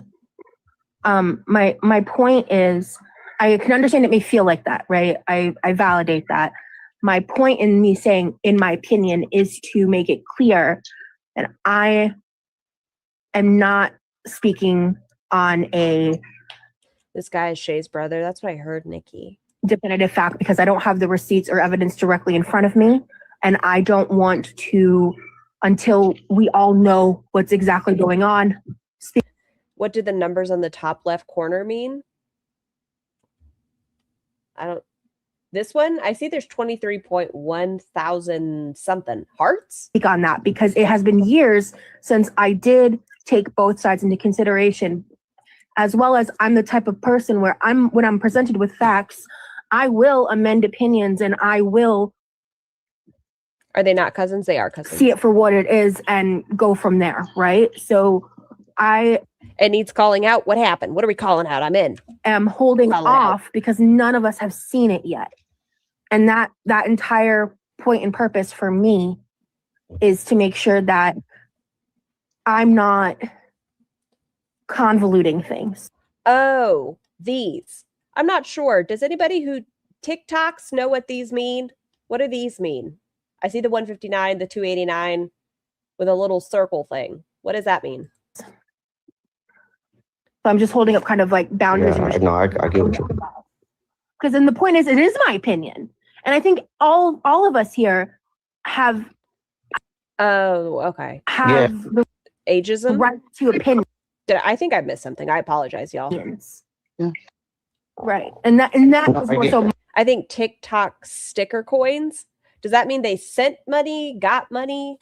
My point is, I can understand it may feel like that, right? I validate that. My point in me saying, in my opinion, is to make it clear that I am not speaking on a. This guy is Shay's brother. That's what I heard, Nikki. Definitive fact because I don't have the receipts or evidence directly in front of me, and I don't want to until we all know what's exactly going on. What did the numbers on the top left corner mean? This one, I see there's 23.1 thousand something hearts. Speak on that because it has been years since I did take both sides into consideration, as well as I'm the type of person where when I'm presented with facts, I will amend opinions and I will. Are they not cousins? They are cousins. See it for what it is and go from there, right? So It needs calling out. What happened? What are we calling out? I'm in. Am holding off because none of us have seen it yet. And that entire point and purpose for me is to make sure that I'm not convoluting things. Oh, these. I'm not sure. Does anybody who TikToks know what these mean? What do these mean? I see the 159, the 289 with a little circle thing. What does that mean? So I'm just holding up kind of like boundaries. Yeah, I get what you. Because then the point is, it is my opinion. And I think all of us here have. Oh, okay. Have the ageism? Right to opinion. I think I missed something. I apologize, y'all. Yeah. Right. And that was more so. I think TikTok sticker coins. Does that mean they sent money, got money?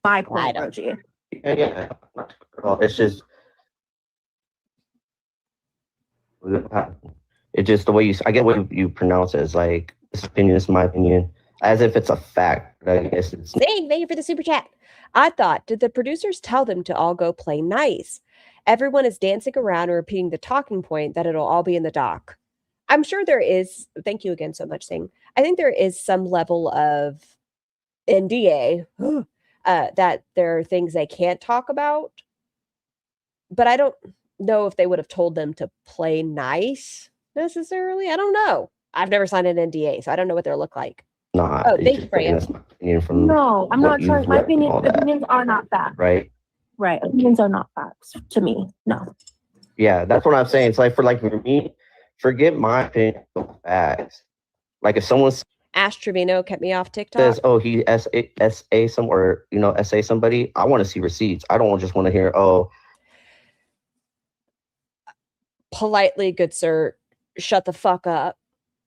My point, Rogie. Yeah. It's just. It's just the way I get what you pronounce it as like, this opinion is my opinion, as if it's a fact. I guess it's. Thank you for the super chat. I thought, did the producers tell them to all go play nice? Everyone is dancing around or repeating the talking point that it'll all be in the doc. I'm sure there is. Thank you again so much, Sing. I think there is some level of NDA that there are things they can't talk about. But I don't know if they would have told them to play nice necessarily. I don't know. I've never signed an NDA, so I don't know what they look like. Nah. Oh, thank you, Freya. No, I'm not trying. My opinions are not facts. Right. Right. Opinions are not facts to me. No. Yeah, that's what I'm saying. It's like for me, forget my opinion of facts. Like if someone Ash Trevino kept me off TikTok. says, "Oh, he SA somewhere, SA somebody," I want to see receipts. I don't just want to hear, "Oh." Politely, good sir, shut the fuck up.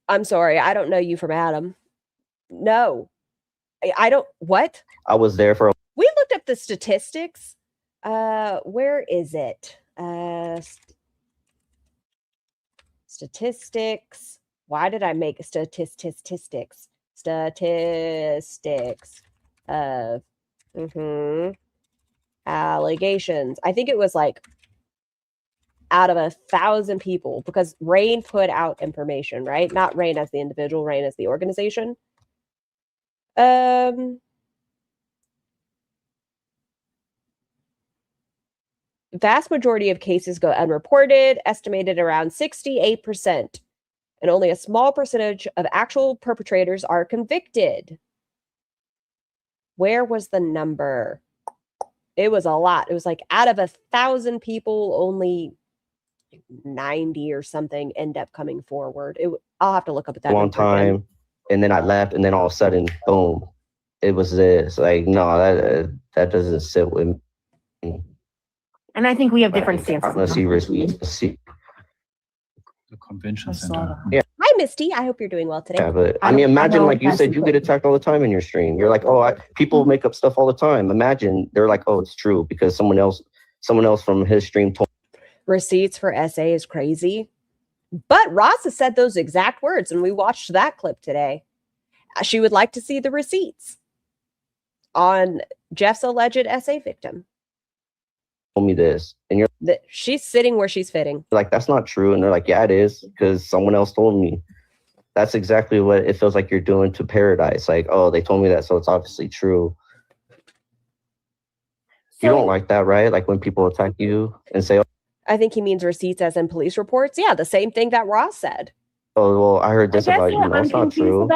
I'm sorry. I don't know you from Adam. No, I don't. What? I was there for. We looked up the statistics. Where is it? Statistics. Why did I make statistics? Statistics of allegations. I think it was like out of 1,000 people, because Rain put out information, right? Not Rain as the individual, Rain as the organization. Vast majority of cases go unreported, estimated around 68%, and only a small percentage of actual perpetrators are convicted. Where was the number? It was a lot. It was like out of 1,000 people, only 90 or something end up coming forward. I'll have to look up at that. One time, and then I left, and then all of a sudden, boom, it was this. Like, no, that doesn't sit with And I think we have different stances. Let's see, let's see. The convention center. Yeah. Hi, Misty. I hope you're doing well today. Yeah, but I mean, imagine like you said, you get attacked all the time in your stream. You're like, oh, people make up stuff all the time. Imagine they're like, oh, it's true because someone else from his stream told. Receipts for SA is crazy. But Ross has said those exact words, and we watched that clip today. She would like to see the receipts on Jeff's alleged SA victim. Told me this, and you're she's sitting where she's fitting. like, that's not true, and they're like, yeah, it is because someone else told me. That's exactly what it feels like you're doing to Paradise. Like, oh, they told me that, so it's obviously true. You don't like that, right? Like when people attack you and say, oh, I think he means receipts as in police reports. Yeah, the same thing that Ross said. well, I heard this about you. That's not true.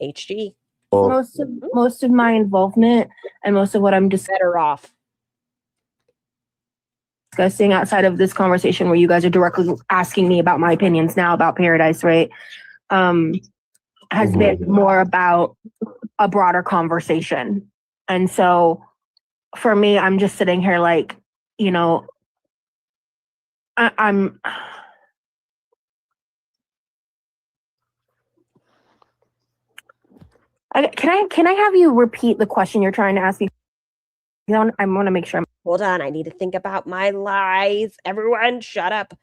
HG. Well, Most of my involvement and most of what I'm just better off discussing outside of this conversation where you guys are directly asking me about my opinions now about Paradise, right? Has been more about a broader conversation. And so for me, I'm just sitting here like, you know, I'm can I have you repeat the question you're trying to ask me? I want to make sure. Hold on, I need to think about my lies. Everyone, shut up.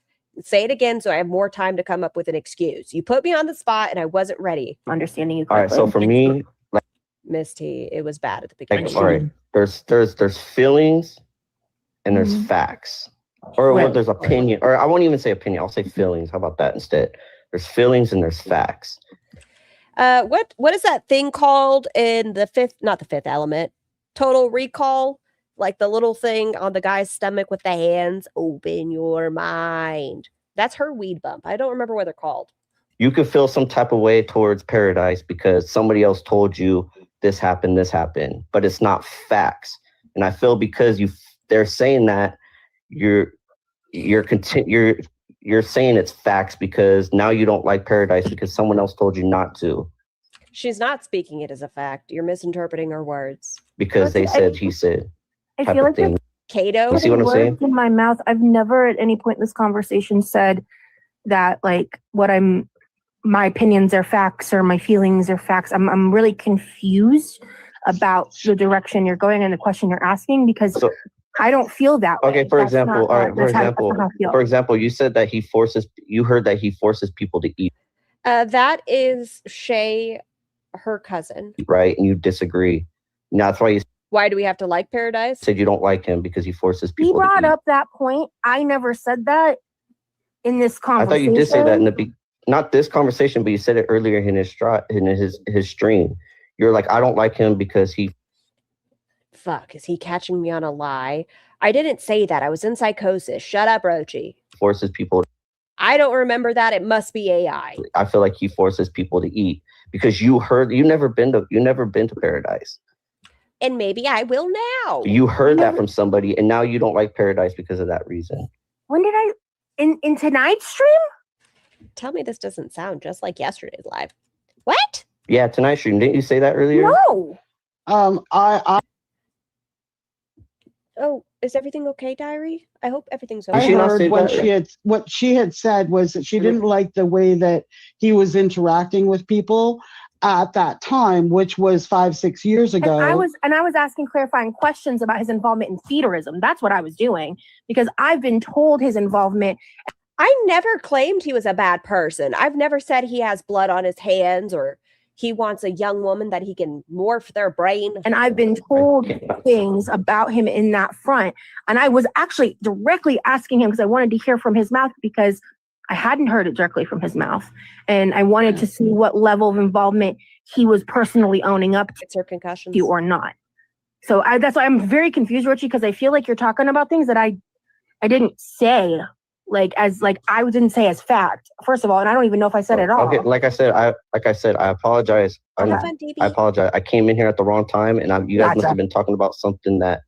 Say it again so I have more time to come up with an excuse. You put me on the spot and I wasn't ready. Understanding you. all right. So for me, like, Misty, it was bad at the beginning. all right, there's feelings and there's facts, or Right. there's opinion, or I won't even say opinion. I'll say feelings. How about that instead? There's feelings and there's facts. What is that thing called in not the fifth element, Total Recall? Like the little thing on the guy's stomach with the hands. Open your mind. That's her weed bump. I don't remember what they're called. You could feel some type of way towards Paradise because somebody else told you this happened, but it's not facts. And I feel because they're saying that you're saying it's facts because now you don't like Paradise because someone else told you not to. She's not speaking it as a fact. You're misinterpreting her words. Because they said, he said. I type feel of like thing. Kato. You see what I'm saying? Words in my mouth. I've never at any point in this conversation said that like my opinions are facts or my feelings are facts. I'm really confused about the direction you're going and the question you're asking because I don't feel that way. Okay, for example, For example, you said that you heard that he forces people to eat, That is Shay, her cousin. right? And you disagree. And that's why you Why do we have to like Paradise? said you don't like him because he forces He people to brought eat. up that point. I never said that in this I conversation. thought you did say that in not this conversation, but you said it earlier in his stream. You're like, I don't like him because he. Fuck, is he catching me on a lie? I didn't say that. I was in psychosis. Shut up, Rochi. Forces people. I don't remember that. It must be AI. I feel like he forces people to eat because you never been to Paradise. And maybe I will now. You heard that from somebody, and now you don't like Paradise because of that reason. When did I in tonight's stream? Tell me this doesn't sound just like yesterday's live. What? Yeah, tonight's stream. Didn't you say that earlier? No. I Oh, is everything okay, Diary? I hope everything's I okay. heard what she had said was that she didn't like the way that he was interacting with people at that time, which was 5-6 years ago. And I was asking clarifying questions about his involvement in feederism. That's what I was doing because I've been told his involvement. I never claimed he was a bad person. I've never said he has blood on his hands or he wants a young woman that he can morph their brain. And I've been told things about him in that front. And I was actually directly asking him because I wanted to hear from his mouth because I hadn't heard it directly from his mouth. And I wanted to see what level of involvement he was personally owning up to concussions or not. So that's why I'm very confused, Richie, because I feel like you're talking about things that I didn't say I didn't say as fact, first of all, and I don't even know if I said it all. Okay, like I said, I apologize. I apologize. I came in here at the wrong time, and you guys must have been talking about something that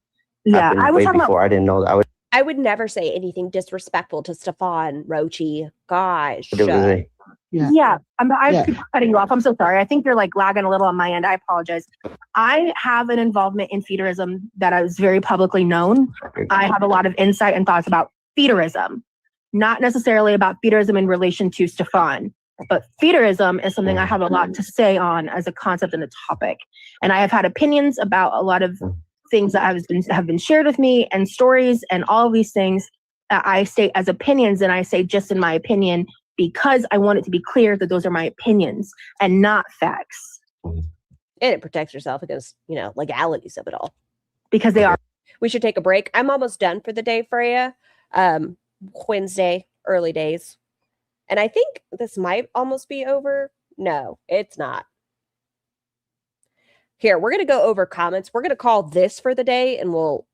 happened I was way talking before. I didn't know that. I would never say anything disrespectful to Stefan, Rochi. Gosh. It was Yeah, I Yeah. keep cutting you off. I'm so sorry. I think you're like lagging a little on my end. I apologize. I have an involvement in feederism that is very publicly known. I have a lot of insight and thoughts about feederism, not necessarily about feederism in relation to Stefan, but feederism is something I have a lot to say on as a concept and a topic. And I have had opinions about a lot of things that have been shared with me and stories and all of these things that I state as opinions, and I say just in my opinion, because I want it to be clear that those are my opinions and not facts. And it protects yourself against, legalities of it all. Because they are. We should take a break. I'm almost done for the day, Freya. Wednesday, early days. And I think this might almost be over. No, it's not. Here, we're going to go over comments. We're going to call this for the day and we'll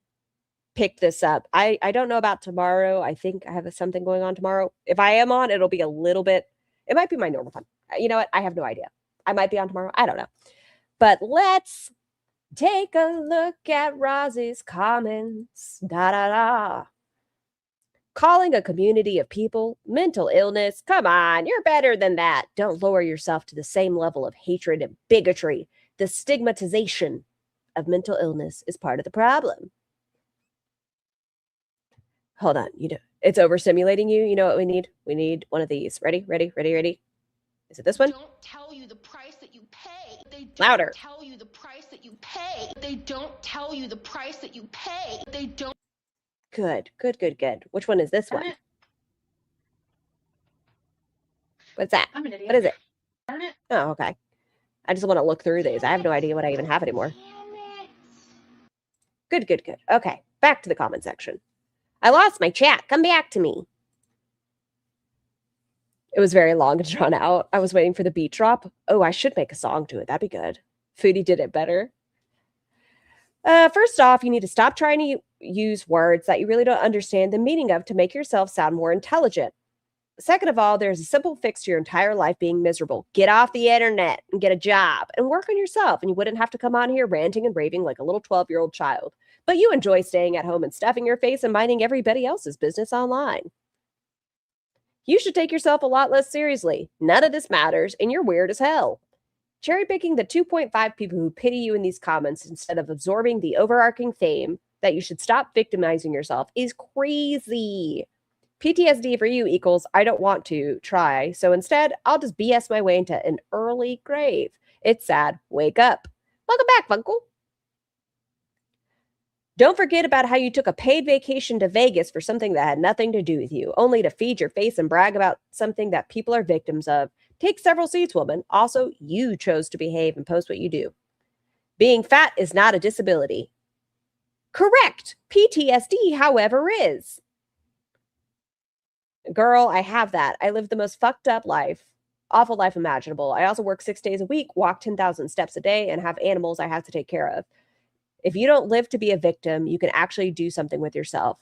pick this up. I don't know about tomorrow. I think I have something going on tomorrow. If I am on, it'll be a little bit, it might be my normal time. You know what? I have no idea. I might be on tomorrow. I don't know. But let's take a look at Rosee's comments. Da da da. Calling a community of people mental illness. Come on, you're better than that. Don't lower yourself to the same level of hatred and bigotry. The stigmatization of mental illness is part of the problem. Hold on, it's overstimulating you. You know what we need? We need one of these. Ready? Is it this one? Don't tell you the price that you pay. They don't Louder. tell you the price that you pay. They don't tell you the price that you pay. They don't. Good. Which one is this one? What's that? I'm an idiot. What is it? Darn it. Oh, okay. I just want to look through these. I have no idea what I even have anymore. Good. Okay, back to the comment section. I lost my chat. Come back to me. It was very long and drawn out. I was waiting for the beat drop. Oh, I should make a song to it. That'd be good. Foodie did it better. First off, you need to stop trying to use words that you really don't understand the meaning of to make yourself sound more intelligent. Second of all, there's a simple fix to your entire life being miserable. Get off the internet and get a job and work on yourself, and you wouldn't have to come on here ranting and raving like a little 12-year-old child. But you enjoy staying at home and stuffing your face and minding everybody else's business online. You should take yourself a lot less seriously. None of this matters, and you're weird as hell. Cherry picking the 2.5 people who pity you in these comments instead of absorbing the overarching theme that you should stop victimizing yourself is crazy. PTSD for you equals I don't want to try, so instead I'll just BS my way into an early grave. It's sad. Wake up. Welcome back, Funkle. Don't forget about how you took a paid vacation to Vegas for something that had nothing to do with you, only to feed your face and brag about something that people are victims of. Take several seats, woman. Also, you chose to behave and post what you do. Being fat is not a disability. Correct. PTSD, however, is. Girl, I have that. I live the most fucked up life, awful life imaginable. I also work 6 days a week, walk 10,000 steps a day, and have animals I have to take care of. If you don't live to be a victim, you can actually do something with yourself.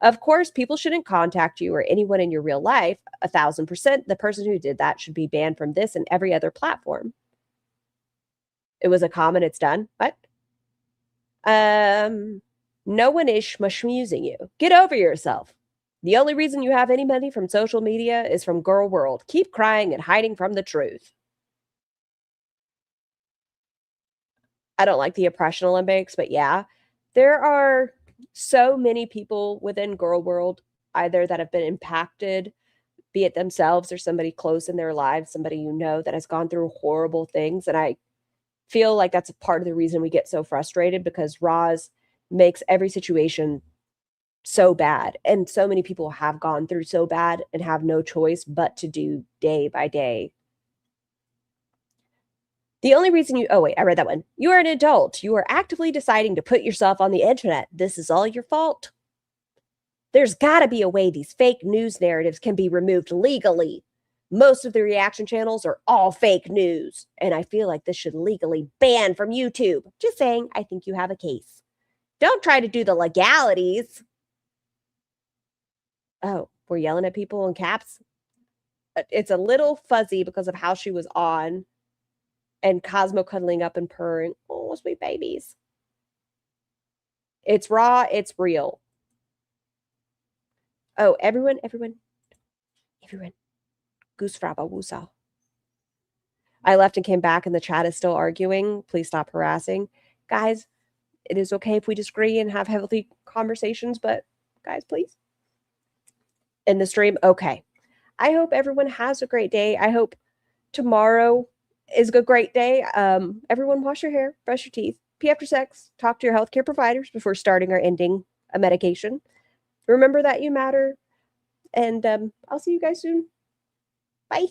Of course, people shouldn't contact you or anyone in your real life. 1,000%, the person who did that should be banned from this and every other platform. It was a comment, it's done. What? No one is schmusing you. Get over yourself. The only reason you have any money from social media is from Girl World. Keep crying and hiding from the truth. I don't like the oppression Olympics, but yeah, there are so many people within Girl World, either that have been impacted, be it themselves or somebody close in their lives, somebody you know that has gone through horrible things. And I feel like that's a part of the reason we get so frustrated, because Roz makes every situation so bad. And so many people have gone through so bad and have no choice but to do day by day. The only reason you, oh wait, I read that one. You are an adult. You are actively deciding to put yourself on the internet. This is all your fault. There's got to be a way these fake news narratives can be removed legally. Most of the reaction channels are all fake news. And I feel like this should legally ban from YouTube. Just saying, I think you have a case. Don't try to do the legalities. Oh, we're yelling at people in caps? It's a little fuzzy because of how she was on. And Cosmo cuddling up and purring. Oh, sweet babies. It's raw. It's real. Oh, everyone. Goose fraba woosah. I left and came back and the chat is still arguing. Please stop harassing. Guys, it is okay if we disagree and have healthy conversations, but guys, please. In the stream, okay. I hope everyone has a great day. I hope tomorrow is a great day. Everyone wash your hair, brush your teeth, pee after sex, talk to your healthcare providers before starting or ending a medication. Remember that you matter. And I'll see you guys soon. Bye.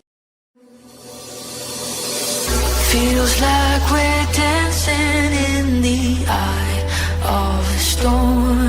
Feels like we're dancing in the eye of the storm.